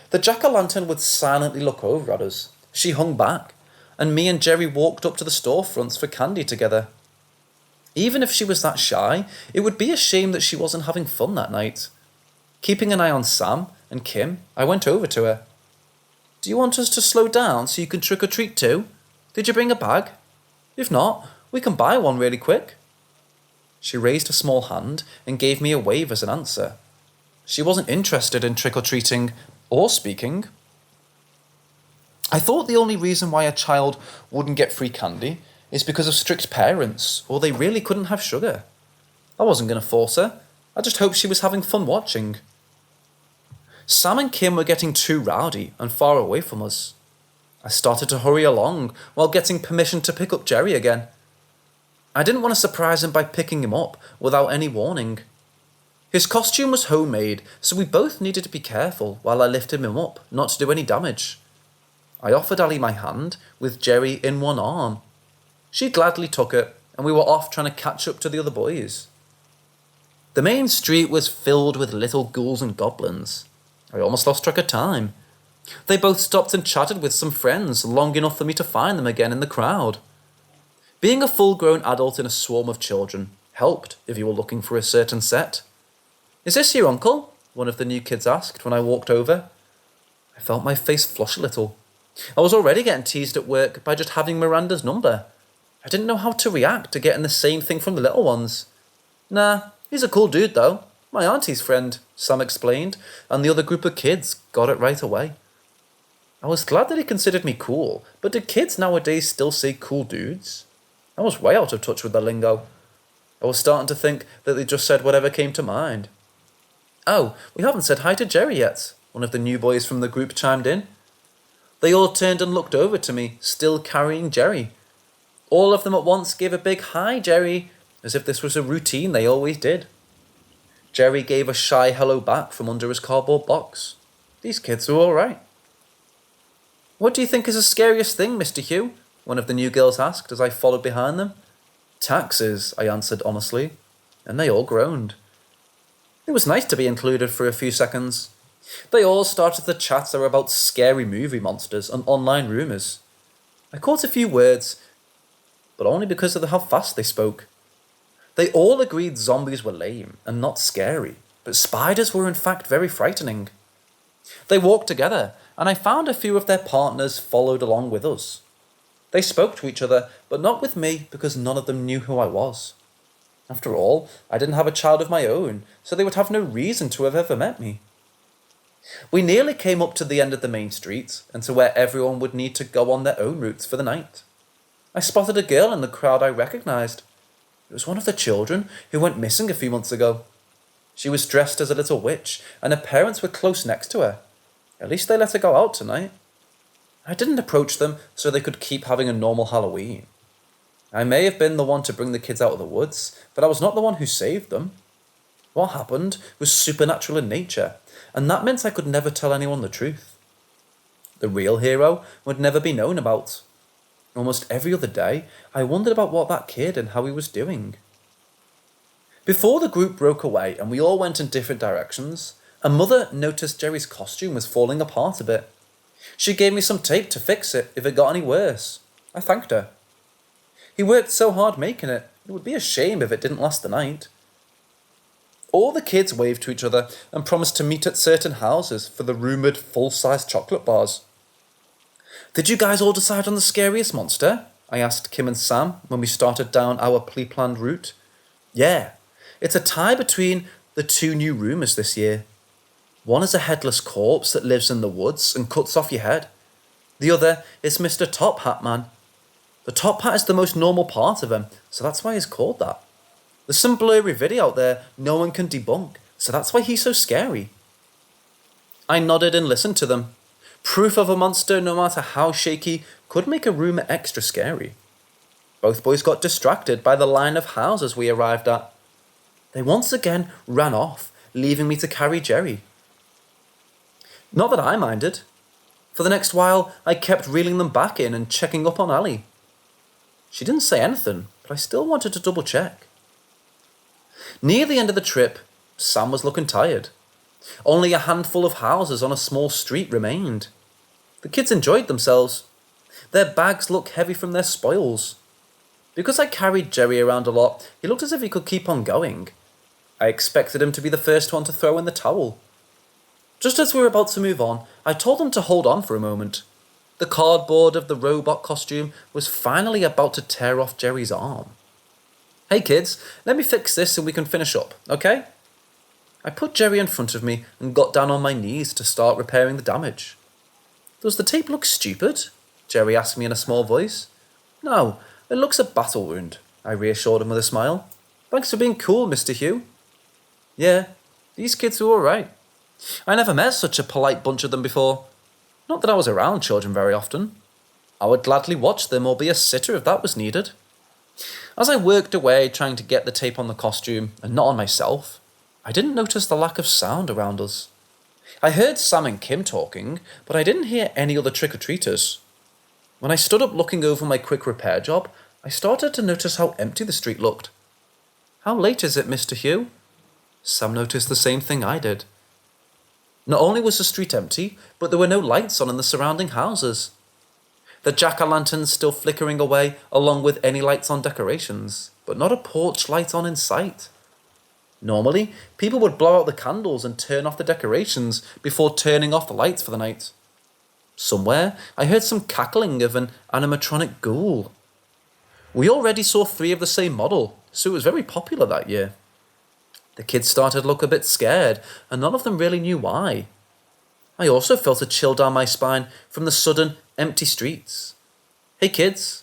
The jack-o'-lantern would silently look over at us. She hung back, and me and Jerry walked up to the storefronts for candy together. Even if she was that shy, it would be a shame that she wasn't having fun that night. Keeping an eye on Sam and Kim, I went over to her. Do you want us to slow down so you can trick or treat too? Did you bring a bag? If not, we can buy one really quick. She raised a small hand and gave me a wave as an answer. She wasn't interested in trick or treating or speaking. I thought the only reason why a child wouldn't get free candy is because of strict parents, or they really couldn't have sugar. I wasn't going to force her. I just hoped she was having fun watching. Sam and Kim were getting too rowdy and far away from us. I started to hurry along while getting permission to pick up Jerry again. I didn't want to surprise him by picking him up without any warning. His costume was homemade, so we both needed to be careful while I lifted him up, not to do any damage. I offered Ali my hand, with Jerry in one arm. She gladly took it, and we were off trying to catch up to the other boys. The main street was filled with little ghouls and goblins. I almost lost track of time. They both stopped and chatted with some friends long enough for me to find them again in the crowd. Being a full-grown adult in a swarm of children helped if you were looking for a certain set. "Is this your uncle?" one of the new kids asked when I walked over. I felt my face flush a little. I was already getting teased at work by just having Miranda's number. I didn't know how to react to getting the same thing from the little ones. "Nah, he's a cool dude though. My auntie's friend," Sam explained, and the other group of kids got it right away. I was glad that he considered me cool, but do kids nowadays still say cool dudes? I was way out of touch with the lingo. I was starting to think that they just said whatever came to mind. "Oh, we haven't said hi to Jerry yet," one of the new boys from the group chimed in. They all turned and looked over to me, still carrying Jerry. All of them at once gave a big "Hi, Jerry," as if this was a routine they always did. Jerry gave a shy hello back from under his cardboard box. These kids were all right. "What do you think is the scariest thing, Mr. Hugh?" one of the new girls asked as I followed behind them. "Taxes," I answered honestly, and they all groaned. It was nice to be included for a few seconds. They all started to chatter about scary movie monsters and online rumours. I caught a few words, but only because of how fast they spoke. They all agreed zombies were lame and not scary, but spiders were in fact very frightening. They walked together, and I found a few of their partners followed along with us. They spoke to each other, but not with me because none of them knew who I was. After all, I didn't have a child of my own, so they would have no reason to have ever met me. We nearly came up to the end of the main street, and to where everyone would need to go on their own routes for the night. I spotted a girl in the crowd I recognised. It was one of the children who went missing a few months ago. She was dressed as a little witch, and her parents were close next to her. At least they let her go out tonight. I didn't approach them so they could keep having a normal Halloween. I may have been the one to bring the kids out of the woods, but I was not the one who saved them. What happened was supernatural in nature, and that meant I could never tell anyone the truth. The real hero would never be known about. Almost every other day, I wondered about what that kid and how he was doing. Before the group broke away and we all went in different directions, a mother noticed Jerry's costume was falling apart a bit. She gave me some tape to fix it if it got any worse. I thanked her. He worked so hard making it, it would be a shame if it didn't last the night. All the kids waved to each other and promised to meet at certain houses for the rumoured full-size chocolate bars. "Did you guys all decide on the scariest monster?" I asked Kim and Sam when we started down our pre-planned route. "Yeah, it's a tie between the two new rumours this year. One is a headless corpse that lives in the woods and cuts off your head. The other is Mr. Top Hat Man. The top hat is the most normal part of him, so that's why he's called that. There's some blurry video out there no one can debunk, so that's why he's so scary." I nodded and listened to them. Proof of a monster, no matter how shaky, could make a rumour extra scary. Both boys got distracted by the line of houses we arrived at. They once again ran off, leaving me to carry Jerry. Not that I minded. For the next while, I kept reeling them back in and checking up on Ali. She didn't say anything, but I still wanted to double check. Near the end of the trip, Sam was looking tired. Only a handful of houses on a small street remained. The kids enjoyed themselves. Their bags looked heavy from their spoils. Because I carried Jerry around a lot, he looked as if he could keep on going. I expected him to be the first one to throw in the towel. Just as we were about to move on, I told them to hold on for a moment. The cardboard of the robot costume was finally about to tear off Jerry's arm. "Hey kids, let me fix this and we can finish up, okay?" I put Jerry in front of me and got down on my knees to start repairing the damage. "Does the tape look stupid?" Jerry asked me in a small voice. "No, it looks a battle wound," I reassured him with a smile. "Thanks for being cool, Mr. Hugh." "Yeah, these kids were alright. I never met such a polite bunch of them before. Not that I was around children very often. I would gladly watch them or be a sitter if that was needed." As I worked away trying to get the tape on the costume and not on myself, I didn't notice the lack of sound around us. I heard Sam and Kim talking, but I didn't hear any other trick-or-treaters. When I stood up looking over my quick repair job, I started to notice how empty the street looked. "How late is it, Mr. Hugh?" Sam noticed the same thing I did. Not only was the street empty, but there were no lights on in the surrounding houses. The jack-o'-lanterns still flickering away along with any lights on decorations, but not a porch light on in sight. Normally, people would blow out the candles and turn off the decorations before turning off the lights for the night. Somewhere, I heard some cackling of an animatronic ghoul. We already saw 3 of the same model, so it was very popular that year. The kids started to look a bit scared, and none of them really knew why. I also felt a chill down my spine from the sudden, empty streets. "Hey kids,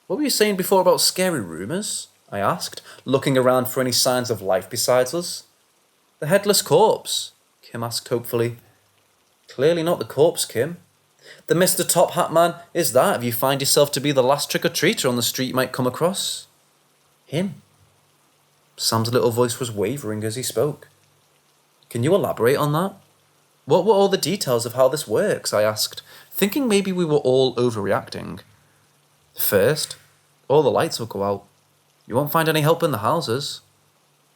what were you saying before about scary rumours?" I asked, looking around for any signs of life besides us. "The headless corpse," Kim asked hopefully. "Clearly not the corpse, Kim. The Mr. Top Hat Man is that if you find yourself to be the last trick-or-treater on the street you might come across. Him." Sam's little voice was wavering as he spoke. "Can you elaborate on that? What were all the details of how this works?" I asked, thinking maybe we were all overreacting. "First, all the lights will go out. You won't find any help in the houses.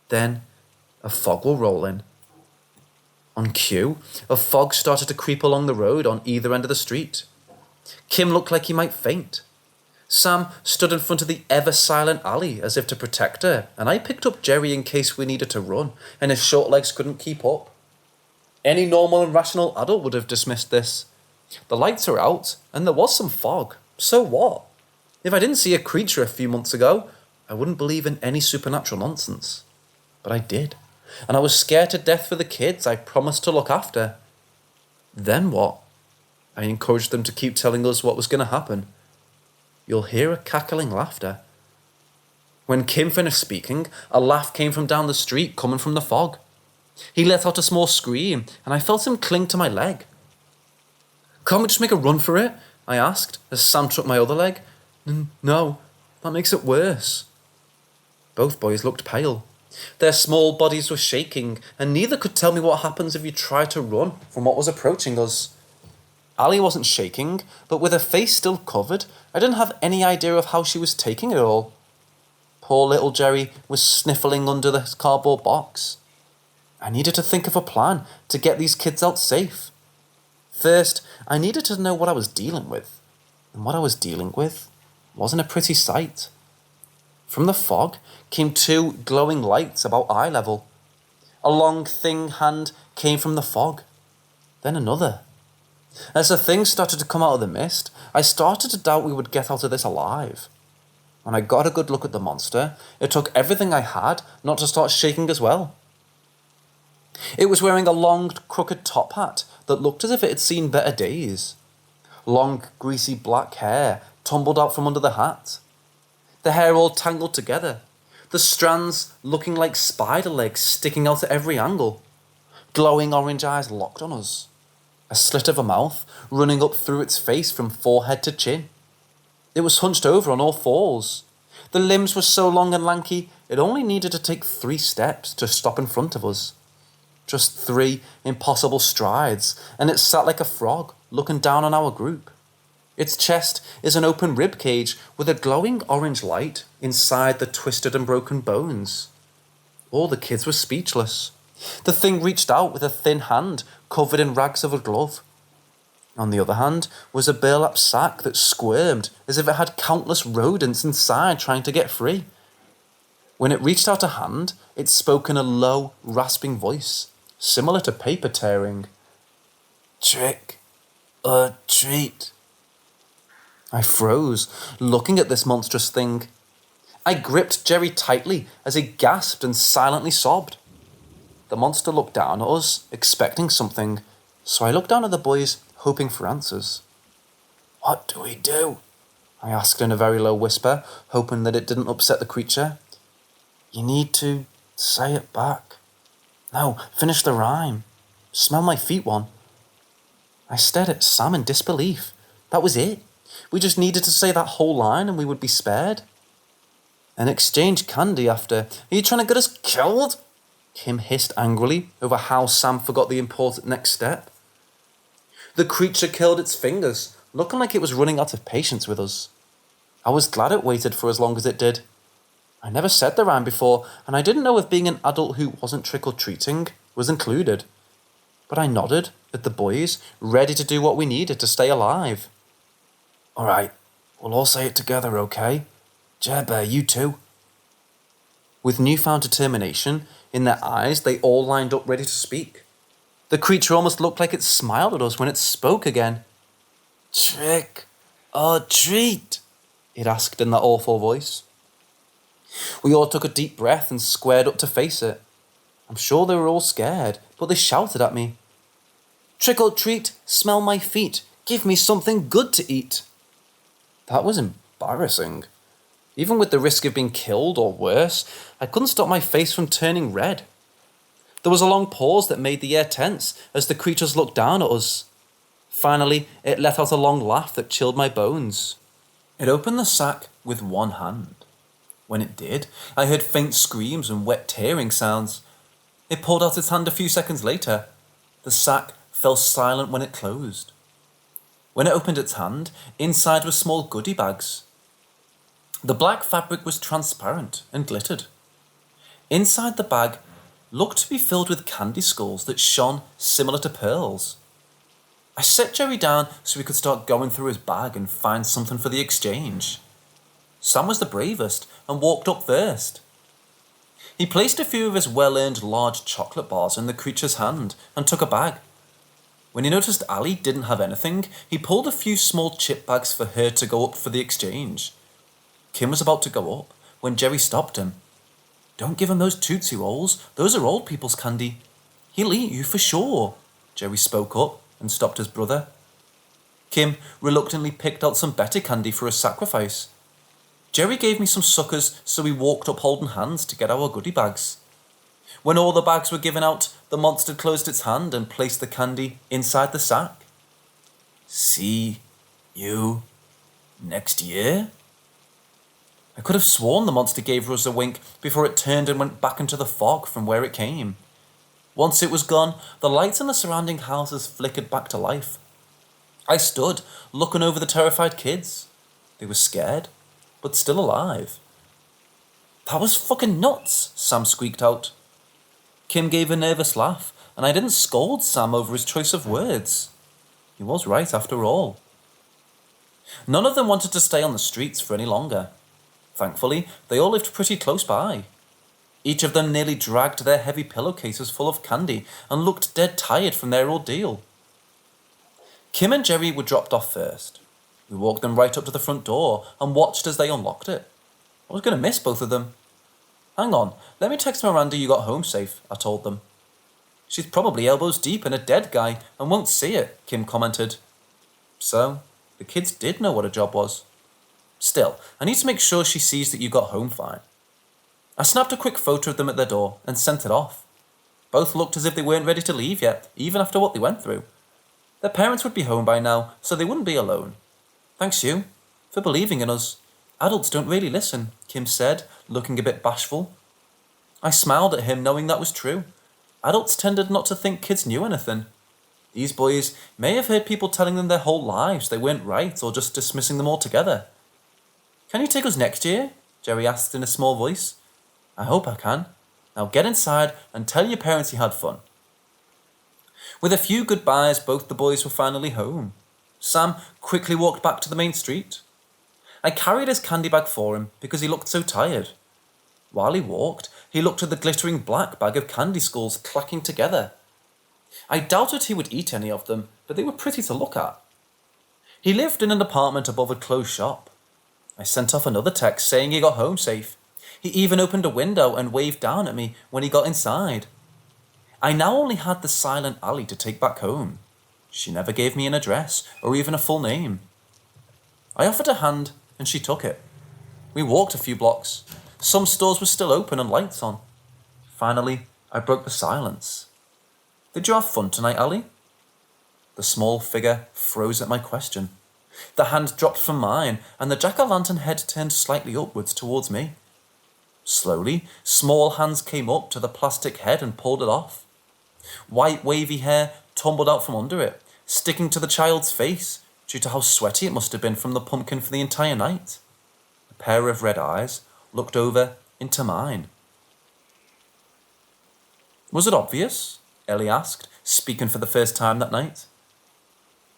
Then, a fog will roll in." On cue, a fog started to creep along the road on either end of the street. Kim looked like he might faint. Sam stood in front of the ever-silent alley as if to protect her, and I picked up Jerry in case we needed to run, and his short legs couldn't keep up. Any normal and rational adult would have dismissed this. The lights are out, and there was some fog. So what? If I didn't see a creature a few months ago, I wouldn't believe in any supernatural nonsense. But I did, and I was scared to death for the kids I promised to look after. Then what? I encouraged them to keep telling us what was going to happen. You'll hear a cackling laughter. When Kim finished speaking, a laugh came from down the street, coming from the fog. He let out a small scream, and I felt him cling to my leg. "Can't we just make a run for it?" I asked, as Sam took my other leg. No, that makes it worse." Both boys looked pale. Their small bodies were shaking, and neither could tell me what happens if you try to run from what was approaching us. Ali wasn't shaking, but with her face still covered, I didn't have any idea of how she was taking it all. Poor little Jerry was sniffling under the cardboard box. I needed to think of a plan to get these kids out safe. First, I needed to know what I was dealing with, and what I was dealing with wasn't a pretty sight. From the fog came 2 glowing lights about eye level. A long, thin hand came from the fog, then another. As the thing started to come out of the mist, I started to doubt we would get out of this alive. When I got a good look at the monster, it took everything I had not to start shaking as well. It was wearing a long, crooked top hat that looked as if it had seen better days. Long, greasy black hair tumbled out from under the hat. The hair all tangled together, the strands looking like spider legs sticking out at every angle. Glowing orange eyes locked on us. A slit of a mouth running up through its face from forehead to chin. It was hunched over on all fours. The limbs were so long and lanky, it only needed to take 3 steps to stop in front of us. Just 3 impossible strides, and it sat like a frog, looking down on our group. Its chest is an open rib cage with a glowing orange light inside the twisted and broken bones. All the kids were speechless. The thing reached out with a thin hand covered in rags of a glove. On the other hand was a burlap sack that squirmed as if it had countless rodents inside trying to get free. When it reached out a hand, it spoke in a low, rasping voice, similar to paper tearing. Trick or treat. I froze, looking at this monstrous thing. I gripped Jerry tightly as he gasped and silently sobbed. The monster looked down at us, expecting something, so I looked down at the boys, hoping for answers. "What do we do?" I asked in a very low whisper, hoping that it didn't upset the creature. "You need to say it back. No, finish the rhyme. Smell my feet one." I stared at Sam in disbelief. That was it. We just needed to say that whole line and we would be spared. And exchange candy after. Are you trying to get us killed? Kim hissed angrily over how Sam forgot the important next step. The creature curled its fingers, looking like it was running out of patience with us. I was glad it waited for as long as it did. I never said the rhyme before, and I didn't know if being an adult who wasn't trick-or-treating was included. But I nodded at the boys, ready to do what we needed to stay alive. "All right, we'll all say it together, okay? Jer, you too." With newfound determination in their eyes, they all lined up ready to speak. The creature almost looked like it smiled at us when it spoke again. "Trick or treat?" it asked in that awful voice. We all took a deep breath and squared up to face it. I'm sure they were all scared, but they shouted at me. "Trick or treat, smell my feet, give me something good to eat." That was embarrassing. Even with the risk of being killed or worse, I couldn't stop my face from turning red. There was a long pause that made the air tense as the creatures looked down at us. Finally, it let out a long laugh that chilled my bones. It opened the sack with one hand. When it did, I heard faint screams and wet tearing sounds. It pulled out its hand a few seconds later. The sack fell silent when it closed. When it opened its hand, inside were small goodie bags. The black fabric was transparent and glittered. Inside the bag looked to be filled with candy skulls that shone similar to pearls. I set Jerry down so we could start going through his bag and find something for the exchange. Sam was the bravest and walked up first. He placed a few of his well-earned large chocolate bars in the creature's hand and took a bag. When he noticed Ali didn't have anything, he pulled a few small chip bags for her to go up for the exchange. Kim was about to go up when Jerry stopped him. "Don't give him those Tootsie Rolls. Those are old people's candy. He'll eat you for sure." Jerry spoke up and stopped his brother. Kim reluctantly picked out some better candy for a sacrifice. Jerry gave me some suckers, so we walked up holding hands to get our goodie bags. When all the bags were given out, the monster closed its hand and placed the candy inside the sack. "See you next year?" I could have sworn the monster gave us a wink before it turned and went back into the fog from where it came. Once it was gone, the lights in the surrounding houses flickered back to life. I stood, looking over the terrified kids. They were scared, but still alive. "That was fucking nuts," Sam squeaked out. Kim gave a nervous laugh, and I didn't scold Sam over his choice of words. He was right after all. None of them wanted to stay on the streets for any longer. Thankfully, they all lived pretty close by. Each of them nearly dragged their heavy pillowcases full of candy and looked dead tired from their ordeal. Kim and Jerry were dropped off first. We walked them right up to the front door and watched as they unlocked it. I was going to miss both of them. "Hang on, let me text Miranda you got home safe," I told them. "She's probably elbows deep in a dead guy and won't see it," Kim commented. So, the kids did know what a job was. Still, I need to make sure she sees that you got home fine. I snapped a quick photo of them at their door and sent it off. Both looked as if they weren't ready to leave yet, even after what they went through. Their parents would be home by now, so they wouldn't be alone. "Thanks you for believing in us. Adults don't really listen," Kim said, looking a bit bashful. I smiled at him, knowing that was true. Adults tended not to think kids knew anything. These boys may have heard people telling them their whole lives they weren't right or just dismissing them altogether. "Can you take us next year?" Jerry asked in a small voice. "I hope I can. Now get inside and tell your parents you had fun." With a few goodbyes, both the boys were finally home. Sam quickly walked back to the main street. I carried his candy bag for him because he looked so tired. While he walked, he looked at the glittering black bag of candy skulls clacking together. I doubted he would eat any of them, but they were pretty to look at. He lived in an apartment above a closed shop. I sent off another text saying he got home safe. He even opened a window and waved down at me when he got inside. I now only had the silent alley to take back home. She never gave me an address or even a full name. I offered a hand and she took it. We walked a few blocks. Some stores were still open and lights on. Finally, I broke the silence. Did you have fun tonight, Ali? The small figure froze at my question. The hand dropped from mine and the jack-o'-lantern head turned slightly upwards towards me. Slowly, small hands came up to the plastic head and pulled it off. White wavy hair tumbled out from under it, sticking to the child's face due to how sweaty it must have been from the pumpkin for the entire night. A pair of red eyes looked over into mine. Was it obvious? Ellie asked, speaking for the first time that night.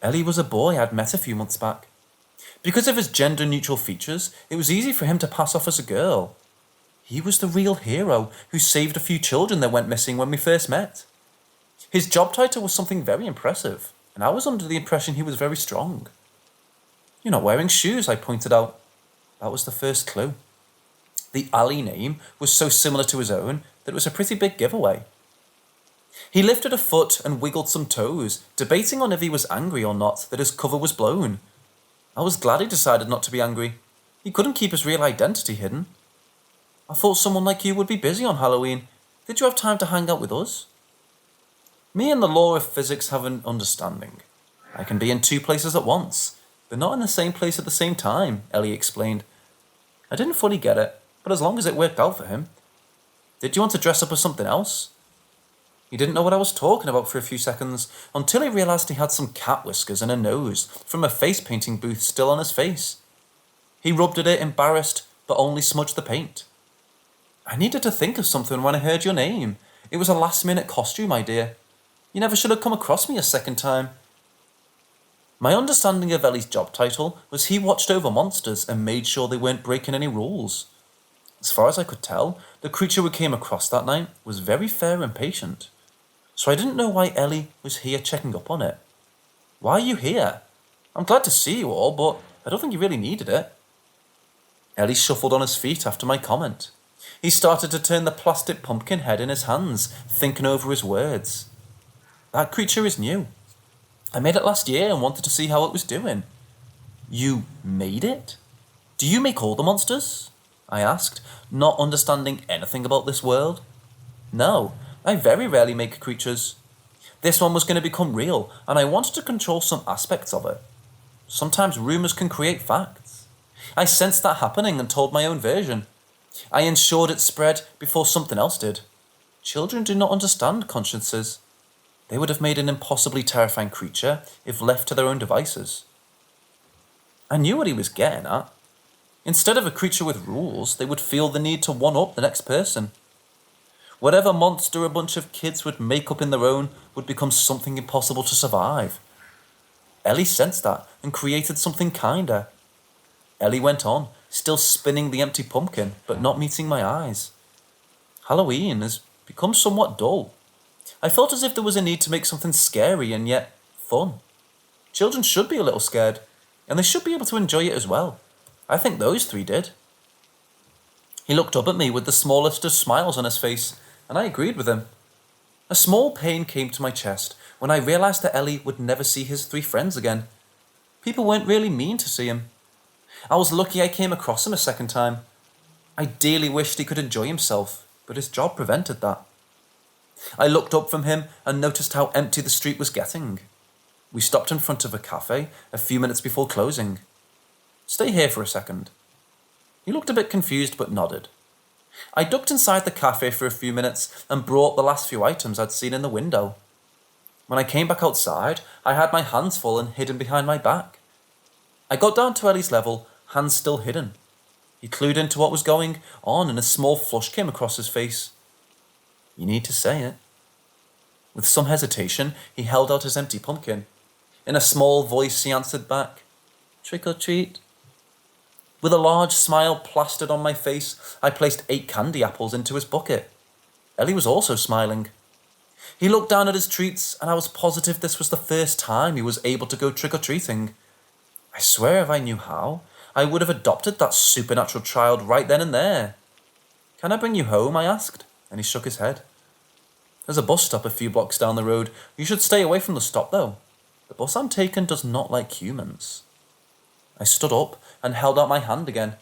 Ellie was a boy I'd met a few months back. Because of his gender-neutral features, it was easy for him to pass off as a girl. He was the real hero who saved a few children that went missing when we first met. His job title was something very impressive, and I was under the impression he was very strong. You're not wearing shoes, I pointed out. That was the first clue. The Ali name was so similar to his own that it was a pretty big giveaway. He lifted a foot and wiggled some toes, debating on if he was angry or not that his cover was blown. I was glad he decided not to be angry. He couldn't keep his real identity hidden. I thought someone like you would be busy on Halloween. Did you have time to hang out with us? Me and the law of physics have an understanding. I can be in two places at once, but not in the same place at the same time, Ellie explained. I didn't fully get it, but as long as it worked out for him. Did you want to dress up as something else? He didn't know what I was talking about for a few seconds, until he realised he had some cat whiskers and a nose from a face painting booth still on his face. He rubbed at it, embarrassed, but only smudged the paint. I needed to think of something when I heard your name. It was a last-minute costume idea. You never should have come across me a second time. My understanding of Ellie's job title was he watched over monsters and made sure they weren't breaking any rules. As far as I could tell, the creature we came across that night was very fair and patient. So I didn't know why Ellie was here checking up on it. Why are you here? I'm glad to see you all, but I don't think you really needed it. Ellie shuffled on his feet after my comment. He started to turn the plastic pumpkin head in his hands, thinking over his words. That creature is new. I made it last year and wanted to see how it was doing. You made it? Do you make all the monsters? I asked, not understanding anything about this world. No, I very rarely make creatures. This one was going to become real, and I wanted to control some aspects of it. Sometimes rumours can create facts. I sensed that happening and told my own version. I ensured it spread before something else did. Children do not understand consciences. They would have made an impossibly terrifying creature if left to their own devices. I knew what he was getting at. Instead of a creature with rules, they would feel the need to one-up the next person. Whatever monster a bunch of kids would make up in their own would become something impossible to survive. Ellie sensed that and created something kinder. Ellie went on, still spinning the empty pumpkin, but not meeting my eyes. Halloween has become somewhat dull. I felt as if there was a need to make something scary and yet fun. Children should be a little scared, and they should be able to enjoy it as well. I think those three did. He looked up at me with the smallest of smiles on his face, and I agreed with him. A small pain came to my chest when I realised that Ellie would never see his three friends again. People weren't really mean to see him. I was lucky I came across him a second time. I dearly wished he could enjoy himself, but his job prevented that. I looked up from him and noticed how empty the street was getting. We stopped in front of a cafe a few minutes before closing. Stay here for a second. He looked a bit confused but nodded. I ducked inside the cafe for a few minutes and brought the last few items I'd seen in the window. When I came back outside, I had my hands full and hidden behind my back. I got down to Ellie's level, hands still hidden. He clued into what was going on and a small flush came across his face. You need to say it. With some hesitation, he held out his empty pumpkin. In a small voice, he answered back, "Trick or treat." With a large smile plastered on my face, I placed 8 candy apples into his bucket. Ellie was also smiling. He looked down at his treats, and I was positive this was the first time he was able to go trick-or-treating. I swear if I knew how, I would have adopted that supernatural child right then and there. "Can I bring you home?" I asked, and he shook his head. "There's a bus stop a few blocks down the road. You should stay away from the stop, though. The bus I'm taking does not like humans." I stood up and held out my hand again.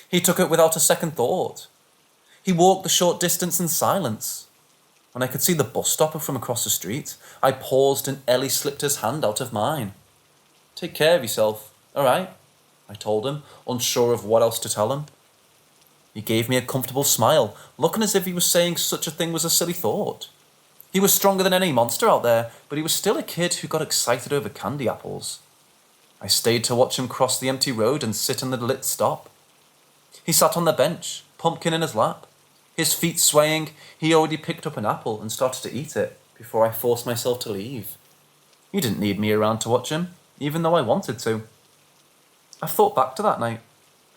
He took it without a second thought. He walked the short distance in silence. When I could see the bus stopper from across the street, I paused and Ellie slipped his hand out of mine. "Take care of yourself, all right?" I told him, unsure of what else to tell him. He gave me a comfortable smile, looking as if he was saying such a thing was a silly thought. He was stronger than any monster out there, but he was still a kid who got excited over candy apples. I stayed to watch him cross the empty road and sit in the lit stop. He sat on the bench, pumpkin in his lap. His feet swaying, he already picked up an apple and started to eat it before I forced myself to leave. He didn't need me around to watch him, even though I wanted to. I thought back to that night,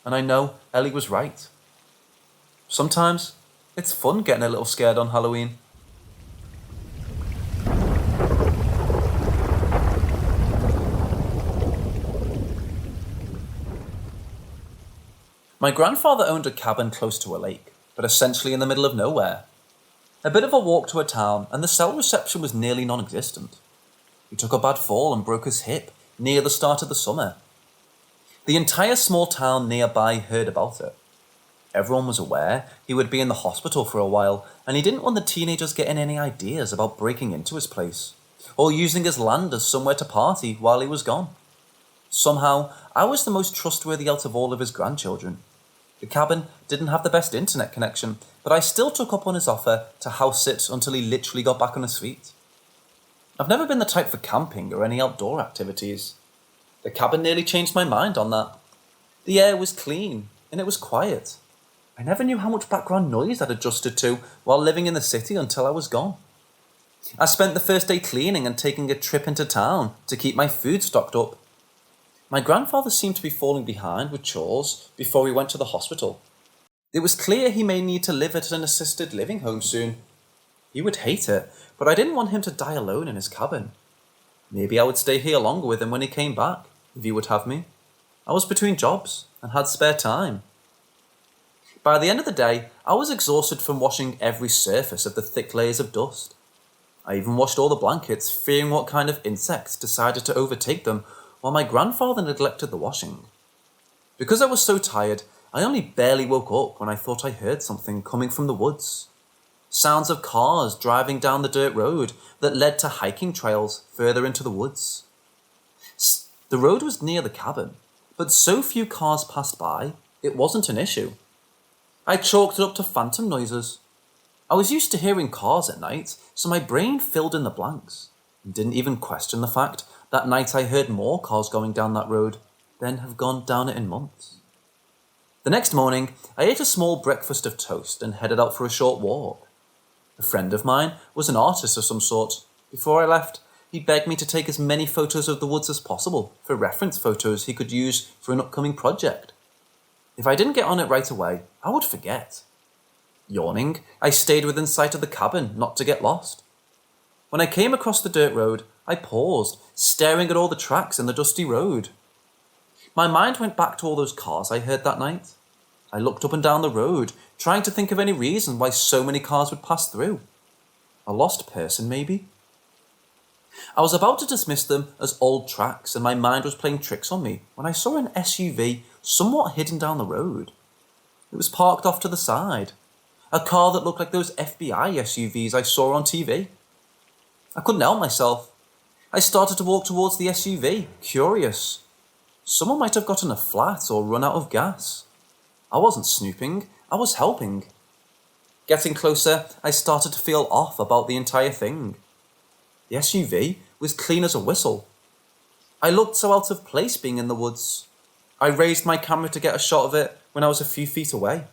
and I know Ellie was right. Sometimes it's fun getting a little scared on Halloween. My grandfather owned a cabin close to a lake, but essentially in the middle of nowhere. A bit of a walk to a town, and the cell reception was nearly non-existent. He took a bad fall and broke his hip near the start of the summer. The entire small town nearby heard about it. Everyone was aware he would be in the hospital for a while, and he didn't want the teenagers getting any ideas about breaking into his place, or using his land as somewhere to party while he was gone. Somehow, I was the most trustworthy out of all of his grandchildren. The cabin didn't have the best internet connection, but I still took up on his offer to house sit until he literally got back on his feet. I've never been the type for camping or any outdoor activities. The cabin nearly changed my mind on that. The air was clean, and it was quiet. I never knew how much background noise I'd adjusted to while living in the city until I was gone. I spent the first day cleaning and taking a trip into town to keep my food stocked up. My grandfather seemed to be falling behind with chores before we went to the hospital. It was clear he may need to live at an assisted living home soon. He would hate it, but I didn't want him to die alone in his cabin. Maybe I would stay here longer with him when he came back, if he would have me. I was between jobs and had spare time. By the end of the day, I was exhausted from washing every surface of the thick layers of dust. I even washed all the blankets, fearing what kind of insects decided to overtake them, while my grandfather neglected the washing. Because I was so tired, I only barely woke up when I thought I heard something coming from the woods. Sounds of cars driving down the dirt road that led to hiking trails further into the woods. The road was near the cabin, but so few cars passed by, it wasn't an issue. I chalked it up to phantom noises. I was used to hearing cars at night, so my brain filled in the blanks, and didn't even question the fact that night I heard more cars going down that road than have gone down it in months. The next morning, I ate a small breakfast of toast and headed out for a short walk. A friend of mine was an artist of some sort. Before I left, he begged me to take as many photos of the woods as possible for reference photos he could use for an upcoming project. If I didn't get on it right away, I would forget. Yawning, I stayed within sight of the cabin not to get lost. When I came across the dirt road, I paused, staring at all the tracks in the dusty road. My mind went back to all those cars I heard that night. I looked up and down the road, trying to think of any reason why so many cars would pass through. A lost person, maybe? I was about to dismiss them as old tracks, and my mind was playing tricks on me when I saw an SUV somewhat hidden down the road. It was parked off to the side. A car that looked like those FBI SUVs I saw on TV. I couldn't help myself. I started to walk towards the SUV, curious. Someone might have gotten a flat or run out of gas. I wasn't snooping, I was helping. Getting closer, I started to feel off about the entire thing. The SUV was clean as a whistle. I looked so out of place being in the woods. I raised my camera to get a shot of it when I was a few feet away.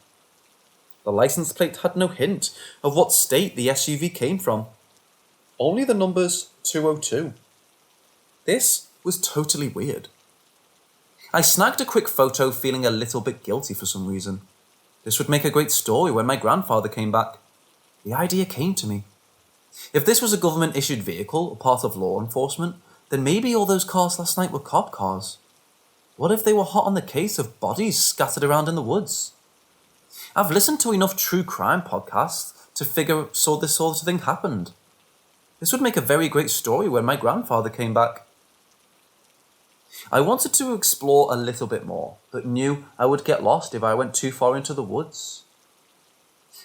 The license plate had no hint of what state the SUV came from. Only the numbers 202. This was totally weird. I snagged a quick photo, feeling a little bit guilty for some reason. This would make a great story when my grandfather came back. The idea came to me. If this was a government-issued vehicle or part of law enforcement, then maybe all those cars last night were cop cars. What if they were hot on the case of bodies scattered around in the woods? I've listened to enough true crime podcasts to figure so this sort of thing happened. This would make a very great story when my grandfather came back. I wanted to explore a little bit more, but knew I would get lost if I went too far into the woods.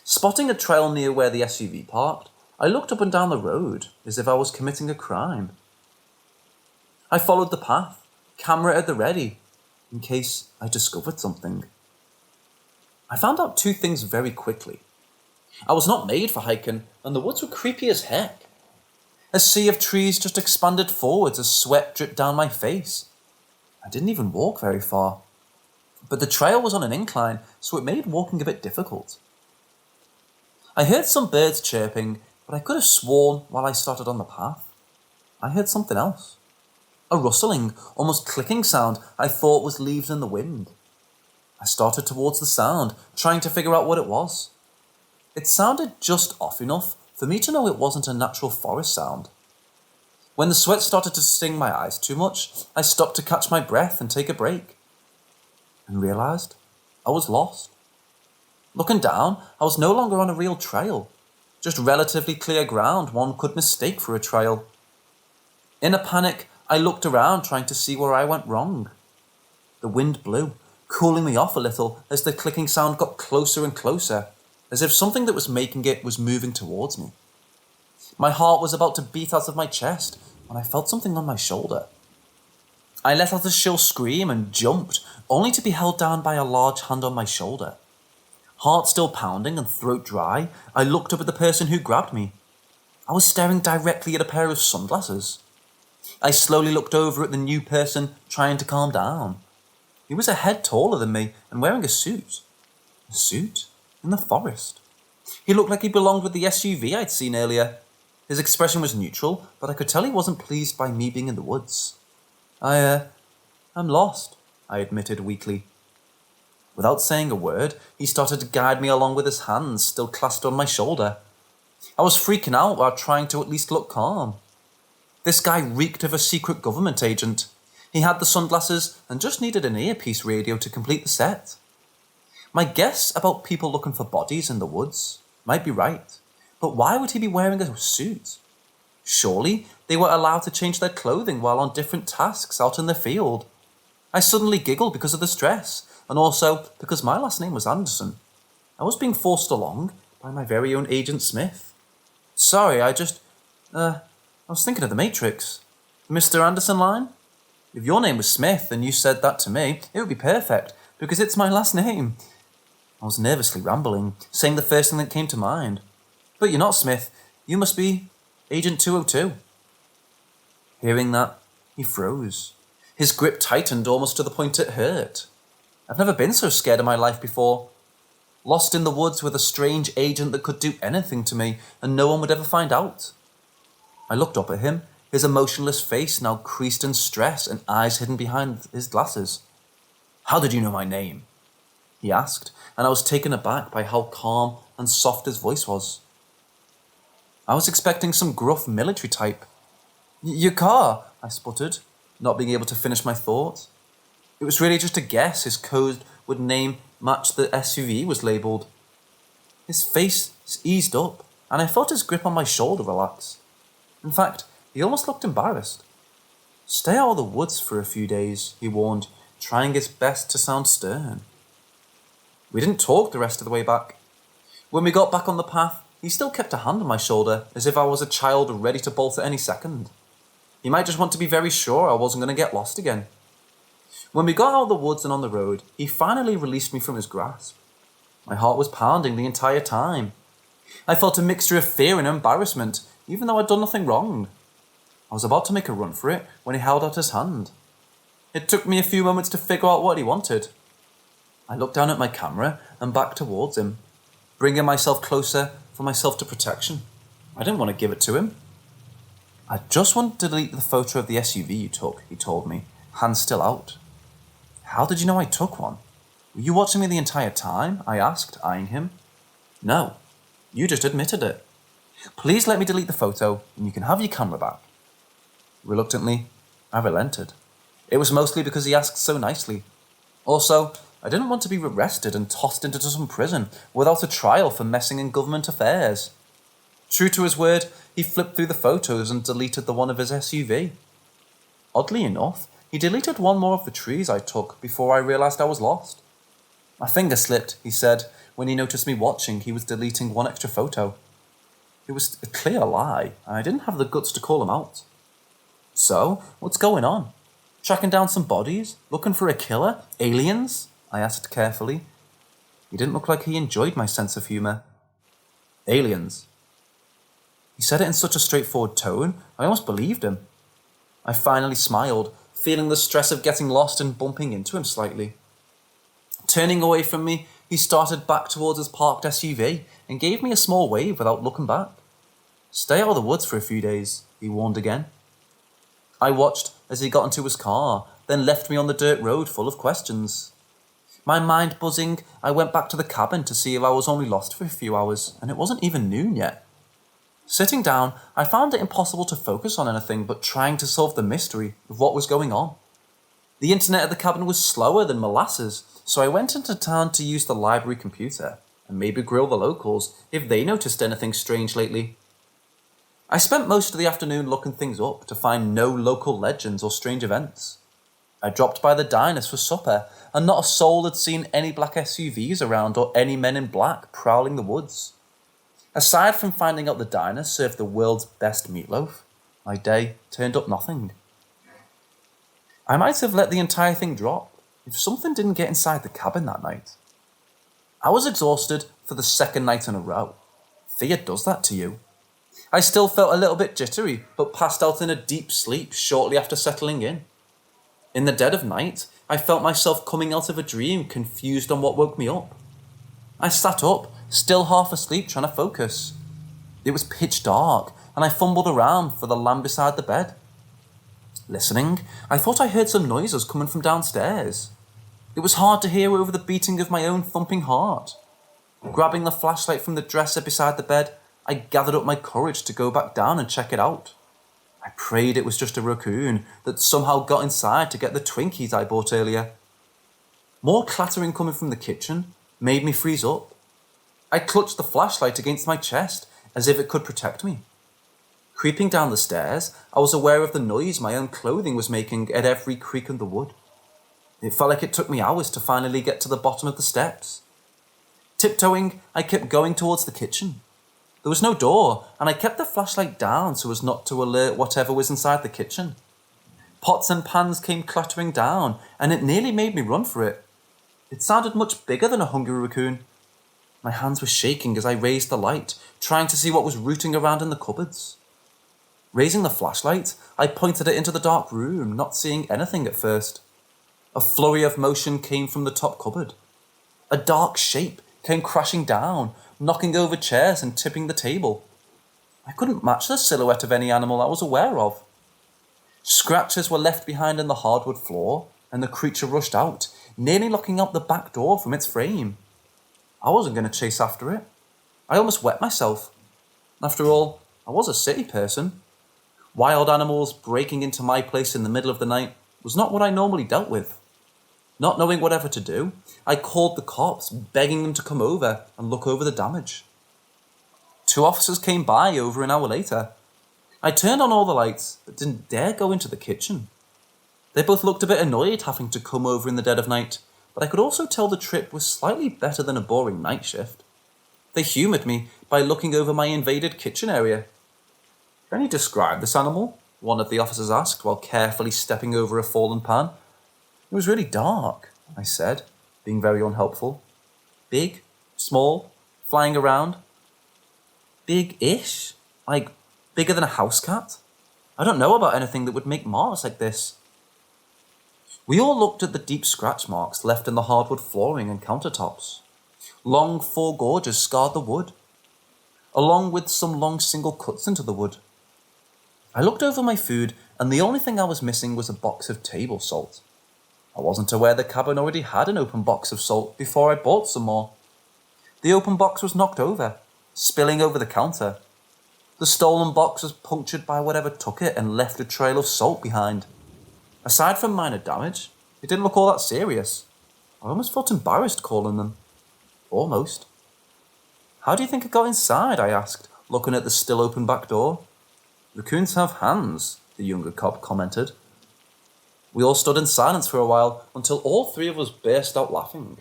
Spotting a trail near where the SUV parked, I looked up and down the road as if I was committing a crime. I followed the path, camera at the ready, in case I discovered something. I found out two things very quickly. I was not made for hiking, and the woods were creepy as heck. A sea of trees just expanded forwards as sweat dripped down my face. I didn't even walk very far. But the trail was on an incline, so it made walking a bit difficult. I heard some birds chirping, but I could have sworn while I started on the path, I heard something else. A rustling, almost clicking sound I thought was leaves in the wind. I started towards the sound, trying to figure out what it was. It sounded just off enough for me to know it wasn't a natural forest sound. When the sweat started to sting my eyes too much, I stopped to catch my breath and take a break. And realised I was lost. Looking down, I was no longer on a real trail, just relatively clear ground one could mistake for a trail. In a panic, I looked around trying to see where I went wrong. The wind blew, cooling me off a little as the clicking sound got closer and closer, as if something that was making it was moving towards me. My heart was about to beat out of my chest when I felt something on my shoulder. I let out a shrill scream and jumped, only to be held down by a large hand on my shoulder. Heart still pounding and throat dry, I looked up at the person who grabbed me. I was staring directly at a pair of sunglasses. I slowly looked over at the new person, trying to calm down. He was a head taller than me and wearing a suit. A suit? In the forest. He looked like he belonged with the SUV I'd seen earlier. His expression was neutral, but I could tell he wasn't pleased by me being in the woods. I'm lost, I admitted weakly. Without saying a word, he started to guide me along with his hands still clasped on my shoulder. I was freaking out while trying to at least look calm. This guy reeked of a secret government agent. He had the sunglasses and just needed an earpiece radio to complete the set. My guess about people looking for bodies in the woods might be right, but why would he be wearing a suit? Surely they were allowed to change their clothing while on different tasks out in the field. I suddenly giggled because of the stress, and also because my last name was Anderson. I was being forced along by my very own Agent Smith. Sorry, I was thinking of the Matrix. Mr. Anderson line? If your name was Smith and you said that to me, it would be perfect, because it's my last name. I was nervously rambling, saying the first thing that came to mind. But you're not Smith. You must be Agent 202. Hearing that, he froze. His grip tightened almost to the point it hurt. I've never been so scared in my life before. Lost in the woods with a strange agent that could do anything to me, and no one would ever find out. I looked up at him, his emotionless face now creased in stress and eyes hidden behind his glasses. How did you know my name? He asked, and I was taken aback by how calm and soft his voice was. I was expecting some gruff military type. Your car, I sputtered, not being able to finish my thought. It was really just a guess his code would name match the SUV was labelled. His face eased up, and I felt his grip on my shoulder relax. In fact, he almost looked embarrassed. Stay out of the woods for a few days, he warned, trying his best to sound stern. We didn't talk the rest of the way back. When we got back on the path, he still kept a hand on my shoulder, as if I was a child ready to bolt at any second. He might just want to be very sure I wasn't going to get lost again. When we got out of the woods and on the road, he finally released me from his grasp. My heart was pounding the entire time. I felt a mixture of fear and embarrassment, even though I'd done nothing wrong. I was about to make a run for it when he held out his hand. It took me a few moments to figure out what he wanted. I looked down at my camera and back towards him, bringing myself closer for my self-protection. I didn't want to give it to him. I just want to delete the photo of the SUV you took, he told me, hands still out. How did you know I took one? Were you watching me the entire time? I asked, eyeing him. No, you just admitted it. Please let me delete the photo and you can have your camera back. Reluctantly, I relented. It was mostly because he asked so nicely. Also, I didn't want to be arrested and tossed into some prison without a trial for messing in government affairs. True to his word, he flipped through the photos and deleted the one of his SUV. Oddly enough, he deleted one more of the trees I took before I realised I was lost. My finger slipped, he said, when he noticed me watching. He was deleting one extra photo. It was a clear lie, and I didn't have the guts to call him out. So, what's going on? Tracking down some bodies? Looking for a killer? Aliens? I asked carefully. He didn't look like he enjoyed my sense of humour. Aliens. He said it in such a straightforward tone, I almost believed him. I finally smiled, feeling the stress of getting lost and bumping into him slightly. Turning away from me, he started back towards his parked SUV and gave me a small wave without looking back. Stay out of the woods for a few days, he warned again. I watched as he got into his car, then left me on the dirt road full of questions. My mind buzzing, I went back to the cabin to see if I was only lost for a few hours, and it wasn't even noon yet. Sitting down, I found it impossible to focus on anything but trying to solve the mystery of what was going on. The internet at the cabin was slower than molasses, so I went into town to use the library computer and maybe grill the locals if they noticed anything strange lately. I spent most of the afternoon looking things up to find no local legends or strange events. I dropped by the diners for supper, and not a soul had seen any black SUVs around or any men in black prowling the woods. Aside from finding out the diner served the world's best meatloaf, my day turned up nothing. I might have let the entire thing drop if something didn't get inside the cabin that night. I was exhausted for the second night in a row. Fear does that to you. I still felt a little bit jittery, but passed out in a deep sleep shortly after settling in. In the dead of night, I felt myself coming out of a dream, confused on what woke me up. I sat up, still half asleep, trying to focus. It was pitch dark, and I fumbled around for the lamp beside the bed. Listening, I thought I heard some noises coming from downstairs. It was hard to hear over the beating of my own thumping heart. Grabbing the flashlight from the dresser beside the bed, I gathered up my courage to go back down and check it out. I prayed it was just a raccoon that somehow got inside to get the Twinkies I bought earlier. More clattering coming from the kitchen made me freeze up. I clutched the flashlight against my chest as if it could protect me. Creeping down the stairs, I was aware of the noise my own clothing was making at every creak in the wood. It felt like it took me hours to finally get to the bottom of the steps. Tiptoeing, I kept going towards the kitchen. There was no door, and I kept the flashlight down so as not to alert whatever was inside the kitchen. Pots and pans came clattering down, and it nearly made me run for it. It sounded much bigger than a hungry raccoon. My hands were shaking as I raised the light, trying to see what was rooting around in the cupboards. Raising the flashlight, I pointed it into the dark room, not seeing anything at first. A flurry of motion came from the top cupboard. A dark shape came crashing down, knocking over chairs and tipping the table. I couldn't match the silhouette of any animal I was aware of. Scratches were left behind in the hardwood floor, and the creature rushed out, nearly locking out the back door from its frame. I wasn't going to chase after it. I almost wet myself. After all, I was a city person. Wild animals breaking into my place in the middle of the night was not what I normally dealt with. Not knowing whatever to do, I called the cops, begging them to come over and look over the damage. 2 officers came by over an hour later. I turned on all the lights, but didn't dare go into the kitchen. They both looked a bit annoyed having to come over in the dead of night, but I could also tell the trip was slightly better than a boring night shift. They humoured me by looking over my invaded kitchen area. "Can you describe this animal?" one of the officers asked while carefully stepping over a fallen pan. "It was really dark," I said, being very unhelpful. "Big, small, flying around." "Big-ish? Like bigger than a house cat? I don't know about anything that would make marks like this." We all looked at the deep scratch marks left in the hardwood flooring and countertops. Long 4 gorges scarred the wood, along with some long single cuts into the wood. I looked over my food, and the only thing I was missing was a box of table salt. I wasn't aware the cabin already had an open box of salt before I bought some more. The open box was knocked over, spilling over the counter. The stolen box was punctured by whatever took it and left a trail of salt behind. Aside from minor damage, it didn't look all that serious. I almost felt embarrassed calling them. Almost. How do you think it got inside? I asked, looking at the still open back door. Raccoons have hands, the younger cop commented. We all stood in silence for a while until all three of us burst out laughing.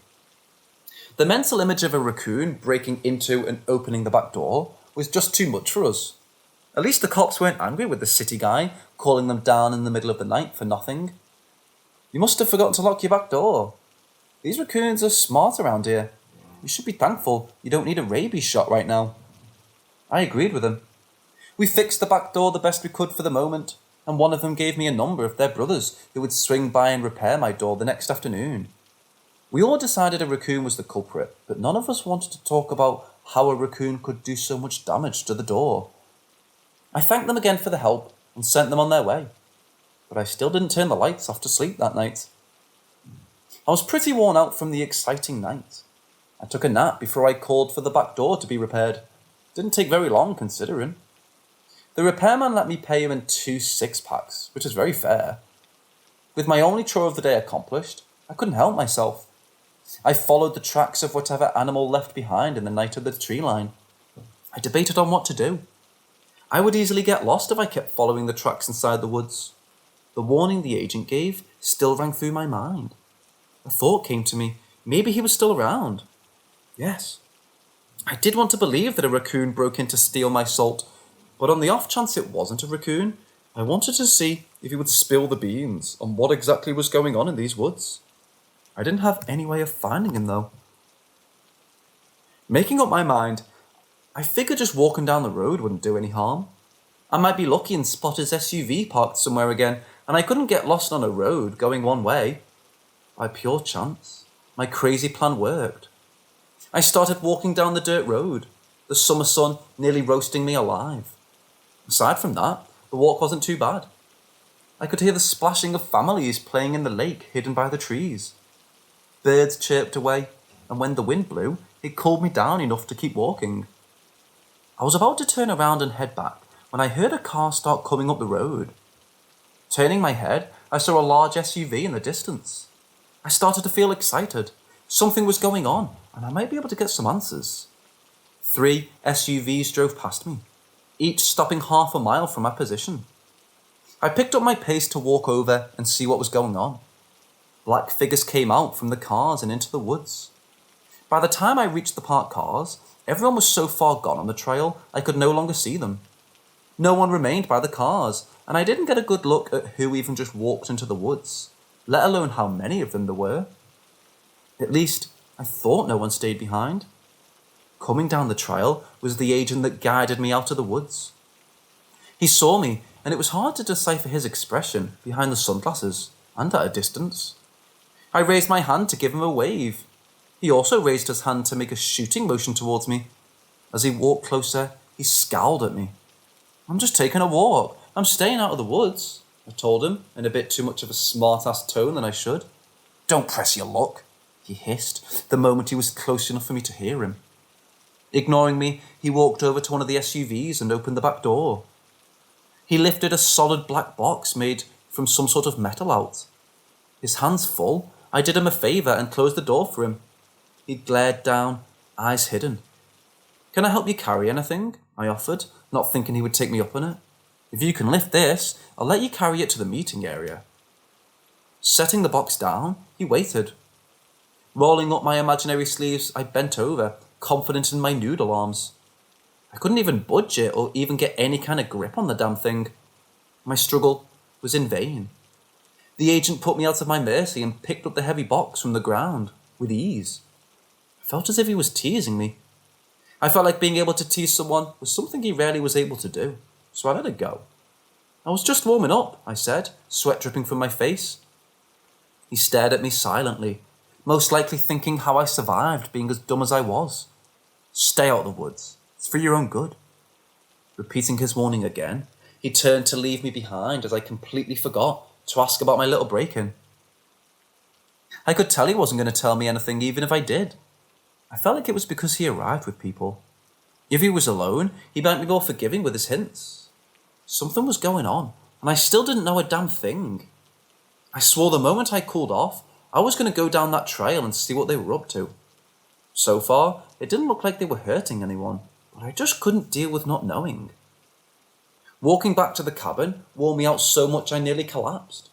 The mental image of a raccoon breaking into and opening the back door was just too much for us. At least the cops weren't angry with the city guy, calling them down in the middle of the night for nothing. You must have forgotten to lock your back door. These raccoons are smart around here. You should be thankful you don't need a rabies shot right now. I agreed with them. We fixed the back door the best we could for the moment, and one of them gave me a number of their brothers who would swing by and repair my door the next afternoon. We all decided a raccoon was the culprit, but none of us wanted to talk about how a raccoon could do so much damage to the door. I thanked them again for the help and sent them on their way, but I still didn't turn the lights off to sleep that night. I was pretty worn out from the exciting night. I took a nap before I called for the back door to be repaired. Didn't take very long considering. The repairman let me pay him in 2 6-packs, which is very fair. With my only chore of the day accomplished, I couldn't help myself. I followed the tracks of whatever animal left behind in the night of the tree line. I debated on what to do. I would easily get lost if I kept following the tracks inside the woods. The warning the agent gave still rang through my mind. A thought came to me. Maybe he was still around. Yes. I did want to believe that a raccoon broke in to steal my salt, but on the off chance it wasn't a raccoon, I wanted to see if he would spill the beans on what exactly was going on in these woods. I didn't have any way of finding him, though. Making up my mind, I figured just walking down the road wouldn't do any harm. I might be lucky and spot his SUV parked somewhere again, and I couldn't get lost on a road going one way. By pure chance, my crazy plan worked. I started walking down the dirt road, the summer sun nearly roasting me alive. Aside from that, the walk wasn't too bad. I could hear the splashing of families playing in the lake hidden by the trees. Birds chirped away, and when the wind blew, it cooled me down enough to keep walking. I was about to turn around and head back when I heard a car start coming up the road. Turning my head, I saw a large SUV in the distance. I started to feel excited. Something was going on, and I might be able to get some answers. 3 SUVs drove past me, each stopping half a mile from my position. I picked up my pace to walk over and see what was going on. Black figures came out from the cars and into the woods. By the time I reached the parked cars, everyone was so far gone on the trail I could no longer see them. No one remained by the cars, and I didn't get a good look at who even just walked into the woods, let alone how many of them there were. At least, I thought no one stayed behind. Coming down the trail was the agent that guided me out of the woods. He saw me, and it was hard to decipher his expression behind the sunglasses and at a distance. I raised my hand to give him a wave. He also raised his hand to make a shooting motion towards me. As he walked closer, he scowled at me. "I'm just taking a walk. I'm staying out of the woods," I told him in a bit too much of a smart-ass tone than I should. "Don't press your luck," he hissed the moment he was close enough for me to hear him. Ignoring me, he walked over to one of the SUVs and opened the back door. He lifted a solid black box made from some sort of metal out. His hands full, I did him a favour and closed the door for him. He glared down, eyes hidden. "Can I help you carry anything?" I offered, not thinking he would take me up on it. "If you can lift this, I'll let you carry it to the meeting area." Setting the box down, he waited. Rolling up my imaginary sleeves, I bent over, confident in my noodle arms. I couldn't even budge it or even get any kind of grip on the damn thing. My struggle was in vain. The agent put me out of my mercy and picked up the heavy box from the ground, with ease. I felt as if he was teasing me. I felt like being able to tease someone was something he rarely was able to do, so I let it go. "I was just warming up," I said, sweat dripping from my face. He stared at me silently, most likely thinking how I survived being as dumb as I was. "Stay out of the woods. It's for your own good." Repeating his warning again, he turned to leave me behind as I completely forgot to ask about my little break-in. I could tell he wasn't going to tell me anything even if I did. I felt like it was because he arrived with people. If he was alone, he might be more forgiving with his hints. Something was going on, and I still didn't know a damn thing. I swore the moment I cooled off, I was going to go down that trail and see what they were up to. So far, it didn't look like they were hurting anyone, but I just couldn't deal with not knowing. Walking back to the cabin wore me out so much I nearly collapsed.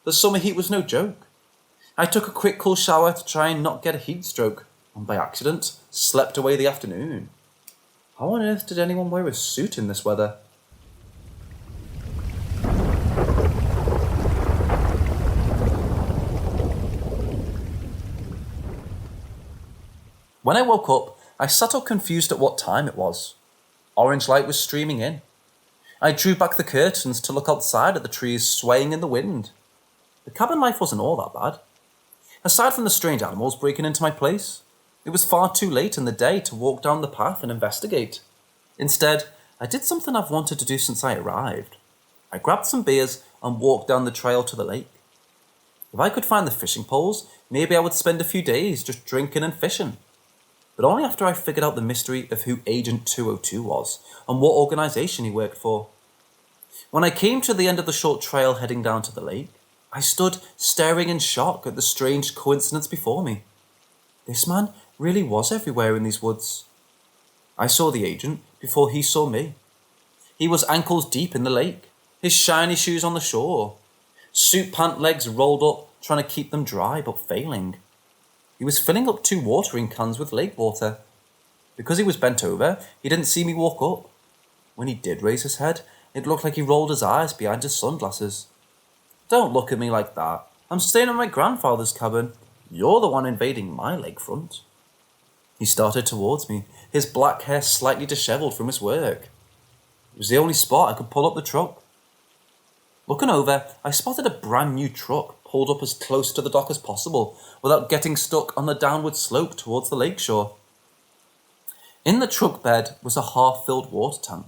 The summer heat was no joke. I took a quick cool shower to try and not get a heat stroke, and by accident, slept away the afternoon. How on earth did anyone wear a suit in this weather? When I woke up, I sat up confused at what time it was. Orange light was streaming in. I drew back the curtains to look outside at the trees swaying in the wind. The cabin life wasn't all that bad. Aside from the strange animals breaking into my place, it was far too late in the day to walk down the path and investigate. Instead, I did something I've wanted to do since I arrived. I grabbed some beers and walked down the trail to the lake. If I could find the fishing poles, maybe I would spend a few days just drinking and fishing. But only after I figured out the mystery of who Agent 202 was and what organisation he worked for. When I came to the end of the short trail heading down to the lake, I stood staring in shock at the strange coincidence before me. This man really was everywhere in these woods. I saw the agent before he saw me. He was ankles deep in the lake, his shiny shoes on the shore, suit pant legs rolled up, trying to keep them dry but failing. He was filling up 2 watering cans with lake water. Because he was bent over, he didn't see me walk up. When he did raise his head, it looked like he rolled his eyes behind his sunglasses. Don't look at me like that. I'm staying at my grandfather's cabin. You're the one invading my lakefront. He started towards me, his black hair slightly dishevelled from his work. It was the only spot I could pull up the truck. Looking over, I spotted a brand new truck pulled up as close to the dock as possible without getting stuck on the downward slope towards the lakeshore. In the truck bed was a half-filled water tank.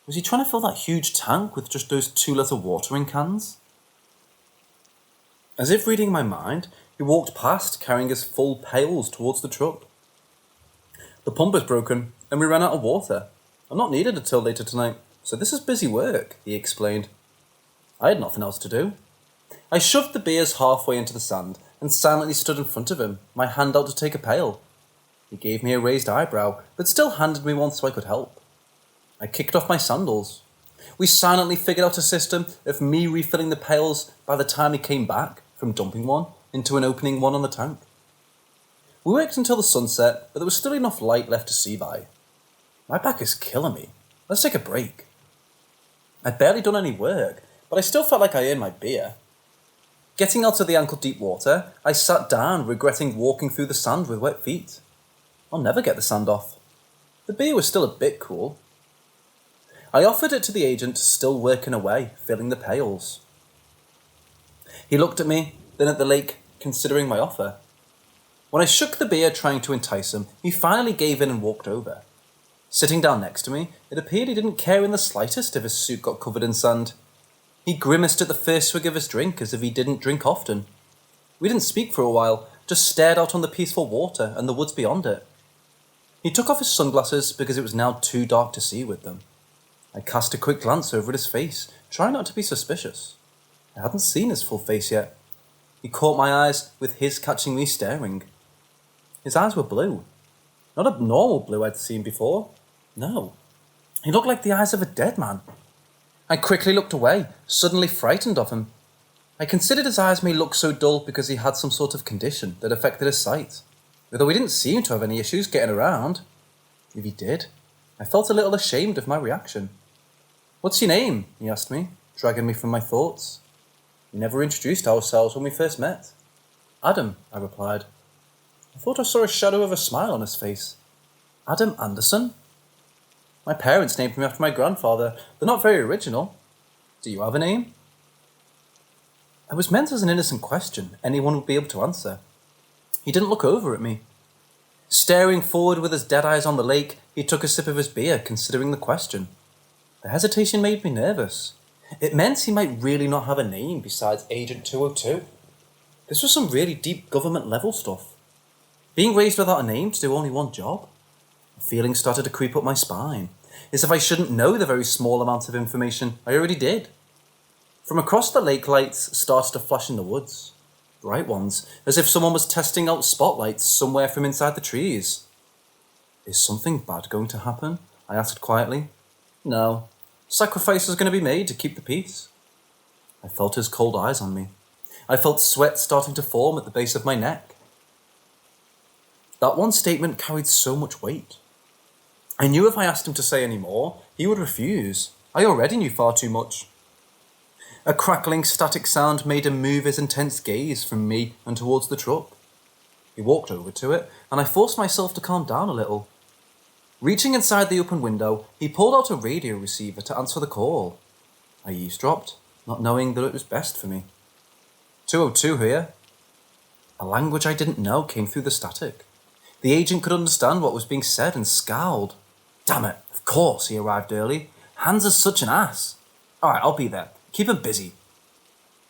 Was he trying to fill that huge tank with just those 2 little watering cans? As if reading my mind, he walked past carrying his full pails towards the truck. The pump is broken and we ran out of water. I'm not needed until later tonight, so this is busy work, he explained. I had nothing else to do. I shoved the beers halfway into the sand and silently stood in front of him, my hand out to take a pail. He gave me a raised eyebrow, but still handed me one so I could help. I kicked off my sandals. We silently figured out a system of me refilling the pails by the time he came back from dumping one into an opening one on the tank. We worked until the sunset, but there was still enough light left to see by. My back is killing me. Let's take a break. I'd barely done any work, but I still felt like I earned my beer. Getting out of the ankle-deep water, I sat down, regretting walking through the sand with wet feet. I'll never get the sand off. The beer was still a bit cool. I offered it to the agent, still working away, filling the pails. He looked at me, then at the lake, considering my offer. When I shook the beer trying to entice him, he finally gave in and walked over. Sitting down next to me, it appeared he didn't care in the slightest if his suit got covered in sand. He grimaced at the first swig of his drink as if he didn't drink often. We didn't speak for a while, just stared out on the peaceful water and the woods beyond it. He took off his sunglasses because it was now too dark to see with them. I cast a quick glance over at his face, trying not to be suspicious. I hadn't seen his full face yet. He caught my eyes, with his catching me staring. His eyes were blue. Not a normal blue I'd seen before. No. He looked like the eyes of a dead man. I quickly looked away, suddenly frightened of him. I considered his eyes may look so dull because he had some sort of condition that affected his sight, although he didn't seem to have any issues getting around. If he did, I felt a little ashamed of my reaction. "What's your name?" he asked me, dragging me from my thoughts. We never introduced ourselves when we first met. "Adam," I replied. I thought I saw a shadow of a smile on his face. "Adam Anderson?" "My parents named me after my grandfather. They're not very original. Do you have a name?" I was meant as an innocent question anyone would be able to answer. He didn't look over at me. Staring forward with his dead eyes on the lake, he took a sip of his beer, considering the question. The hesitation made me nervous. It meant he might really not have a name besides Agent 202. This was some really deep government level stuff. Being raised without a name to do only one job? A feeling started to creep up my spine, as if I shouldn't know the very small amount of information I already did. From across the lake, lights started to flash in the woods. Bright ones, as if someone was testing out spotlights somewhere from inside the trees. Is something bad going to happen? I asked quietly. No. Sacrifice is going to be made to keep the peace. I felt his cold eyes on me. I felt sweat starting to form at the base of my neck. That one statement carried so much weight. I knew if I asked him to say any more, he would refuse. I already knew far too much. A crackling static sound made him move his intense gaze from me and towards the truck. He walked over to it, and I forced myself to calm down a little. Reaching inside the open window, he pulled out a radio receiver to answer the call. I eavesdropped, not knowing that it was best for me. 202 here. A language I didn't know came through the static. The agent could understand what was being said and scowled. Damn it, of course he arrived early. Hans is such an ass. Alright, I'll be there. Keep him busy.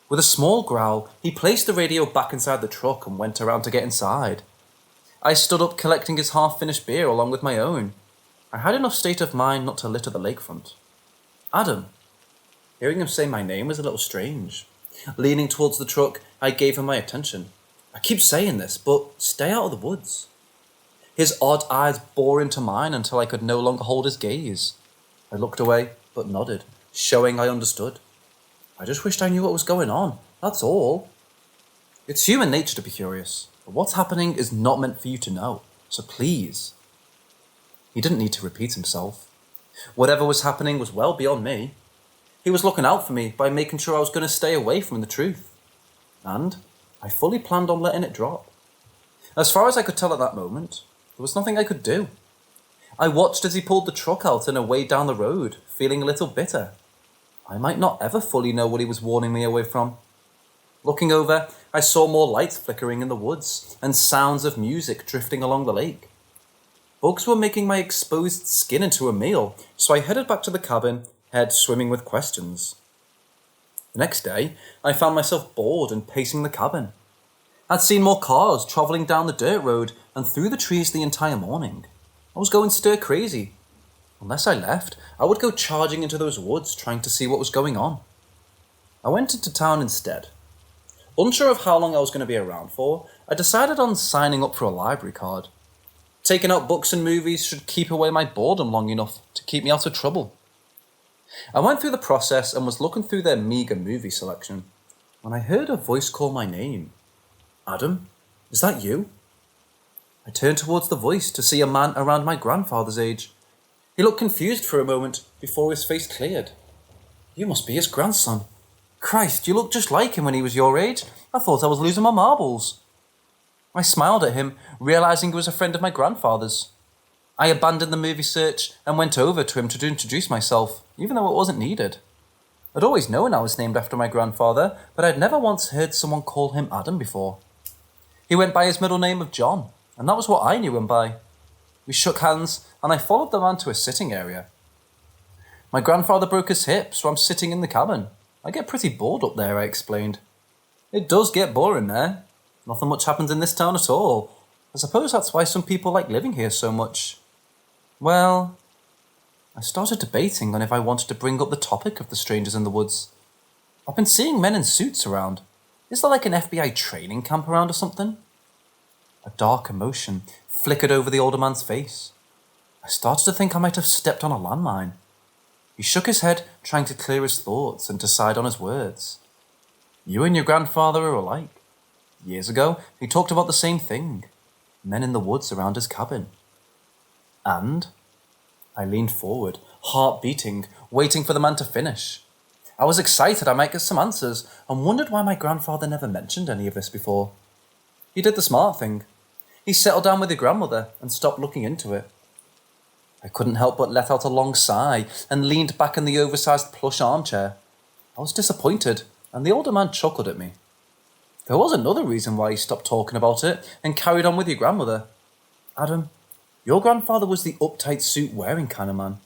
With a small growl, he placed the radio back inside the truck and went around to get inside. I stood up collecting his half-finished beer along with my own. I had enough state of mind not to litter the lakefront. Adam. Hearing him say my name was a little strange. Leaning towards the truck, I gave him my attention. I keep saying this, but stay out of the woods. His odd eyes bore into mine until I could no longer hold his gaze. I looked away, but nodded, showing I understood. I just wished I knew what was going on, that's all. It's human nature to be curious, but what's happening is not meant for you to know, so please. He didn't need to repeat himself. Whatever was happening was well beyond me. He was looking out for me by making sure I was going to stay away from the truth. And I fully planned on letting it drop. As far as I could tell at that moment, there was nothing I could do. I watched as he pulled the truck out and away down the road, feeling a little bitter. I might not ever fully know what he was warning me away from. Looking over, I saw more lights flickering in the woods and sounds of music drifting along the lake. Bugs were making my exposed skin into a meal, so I headed back to the cabin, head swimming with questions. The next day, I found myself bored and pacing the cabin. I'd seen more cars travelling down the dirt road and through the trees the entire morning. I was going stir crazy. Unless I left, I would go charging into those woods trying to see what was going on. I went into town instead. Unsure of how long I was going to be around for, I decided on signing up for a library card. Taking out books and movies should keep away my boredom long enough to keep me out of trouble. I went through the process and was looking through their meager movie selection when I heard a voice call my name. Adam, is that you? I turned towards the voice to see a man around my grandfather's age. He looked confused for a moment before his face cleared. You must be his grandson. Christ, you look just like him when he was your age. I thought I was losing my marbles. I smiled at him, realising he was a friend of my grandfather's. I abandoned the movie search and went over to him to introduce myself, even though it wasn't needed. I'd always known I was named after my grandfather, but I'd never once heard someone call him Adam before. He went by his middle name of John, and that was what I knew him by. We shook hands, and I followed the man to a sitting area. My grandfather broke his hip, so I'm sitting in the cabin. I get pretty bored up there, I explained. It does get boring there. Nothing much happens in this town at all. I suppose that's why some people like living here so much. Well, I started debating on if I wanted to bring up the topic of the strangers in the woods. I've been seeing men in suits around. Is there like an FBI training camp around or something? A dark emotion flickered over the older man's face. I started to think I might have stepped on a landmine. He shook his head, trying to clear his thoughts and decide on his words. You and your grandfather are alike. Years ago, he talked about the same thing. Men in the woods around his cabin. And? I leaned forward, heart beating, waiting for the man to finish. I was excited I might get some answers and wondered why my grandfather never mentioned any of this before. He did the smart thing. He settled down with your grandmother and stopped looking into it. I couldn't help but let out a long sigh and leaned back in the oversized plush armchair. I was disappointed, and the older man chuckled at me. There was another reason why he stopped talking about it and carried on with your grandmother. Adam, your grandfather was the uptight suit-wearing kind of man.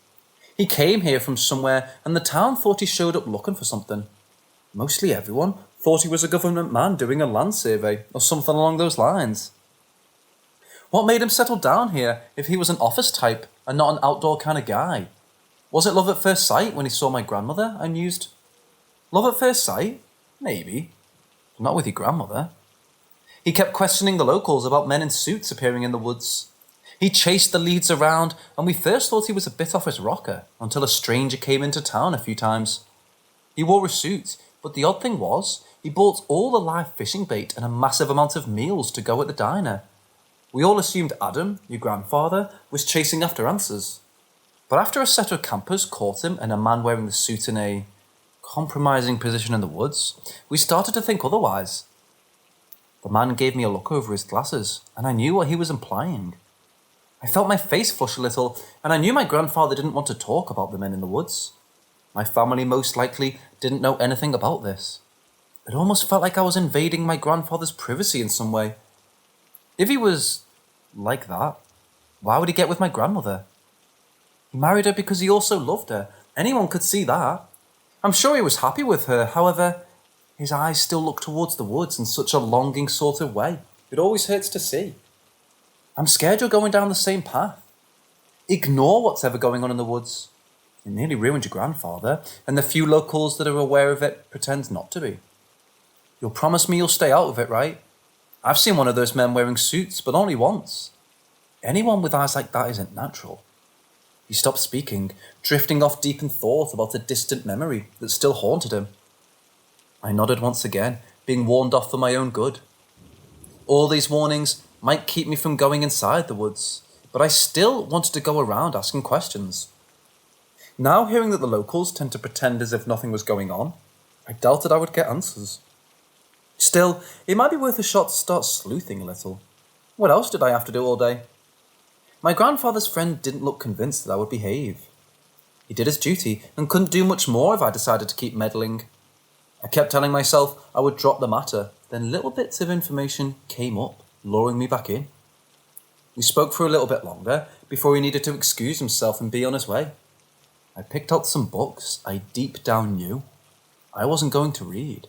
He came here from somewhere and the town thought he showed up looking for something. Mostly everyone thought he was a government man doing a land survey or something along those lines. What made him settle down here if he was an office type and not an outdoor kind of guy? Was it love at first sight when he saw my grandmother? I mused. Love at first sight? Maybe. Not with your grandmother. He kept questioning the locals about men in suits appearing in the woods. He chased the leads around, and we first thought he was a bit off his rocker until a stranger came into town a few times. He wore a suit, but the odd thing was, he bought all the live fishing bait and a massive amount of meals to go at the diner. We all assumed Adam, your grandfather, was chasing after answers. But after a set of campers caught him and a man wearing the suit in a compromising position in the woods, we started to think otherwise. The man gave me a look over his glasses, and I knew what he was implying. I felt my face flush a little, and I knew my grandfather didn't want to talk about the men in the woods. My family most likely didn't know anything about this. It almost felt like I was invading my grandfather's privacy in some way. If he was like that, why would he get with my grandmother? He married her because he also loved her. Anyone could see that. I'm sure he was happy with her, however, his eyes still looked towards the woods in such a longing sort of way. It always hurts to see. I'm scared you're going down the same path. Ignore what's ever going on in the woods. It nearly ruined your grandfather, and the few locals that are aware of it pretend not to be. You'll promise me you'll stay out of it, right? I've seen one of those men wearing suits, but only once. Anyone with eyes like that isn't natural. He stopped speaking, drifting off deep in thought about a distant memory that still haunted him. I nodded once again, being warned off for my own good. All these warnings might keep me from going inside the woods, but I still wanted to go around asking questions. Now hearing that the locals tend to pretend as if nothing was going on, I doubted I would get answers. Still, it might be worth a shot to start sleuthing a little. What else did I have to do all day? My grandfather's friend didn't look convinced that I would behave. He did his duty and couldn't do much more if I decided to keep meddling. I kept telling myself I would drop the matter, then little bits of information came up, luring me back in. We spoke for a little bit longer before he needed to excuse himself and be on his way. I picked out some books I deep down knew I wasn't going to read.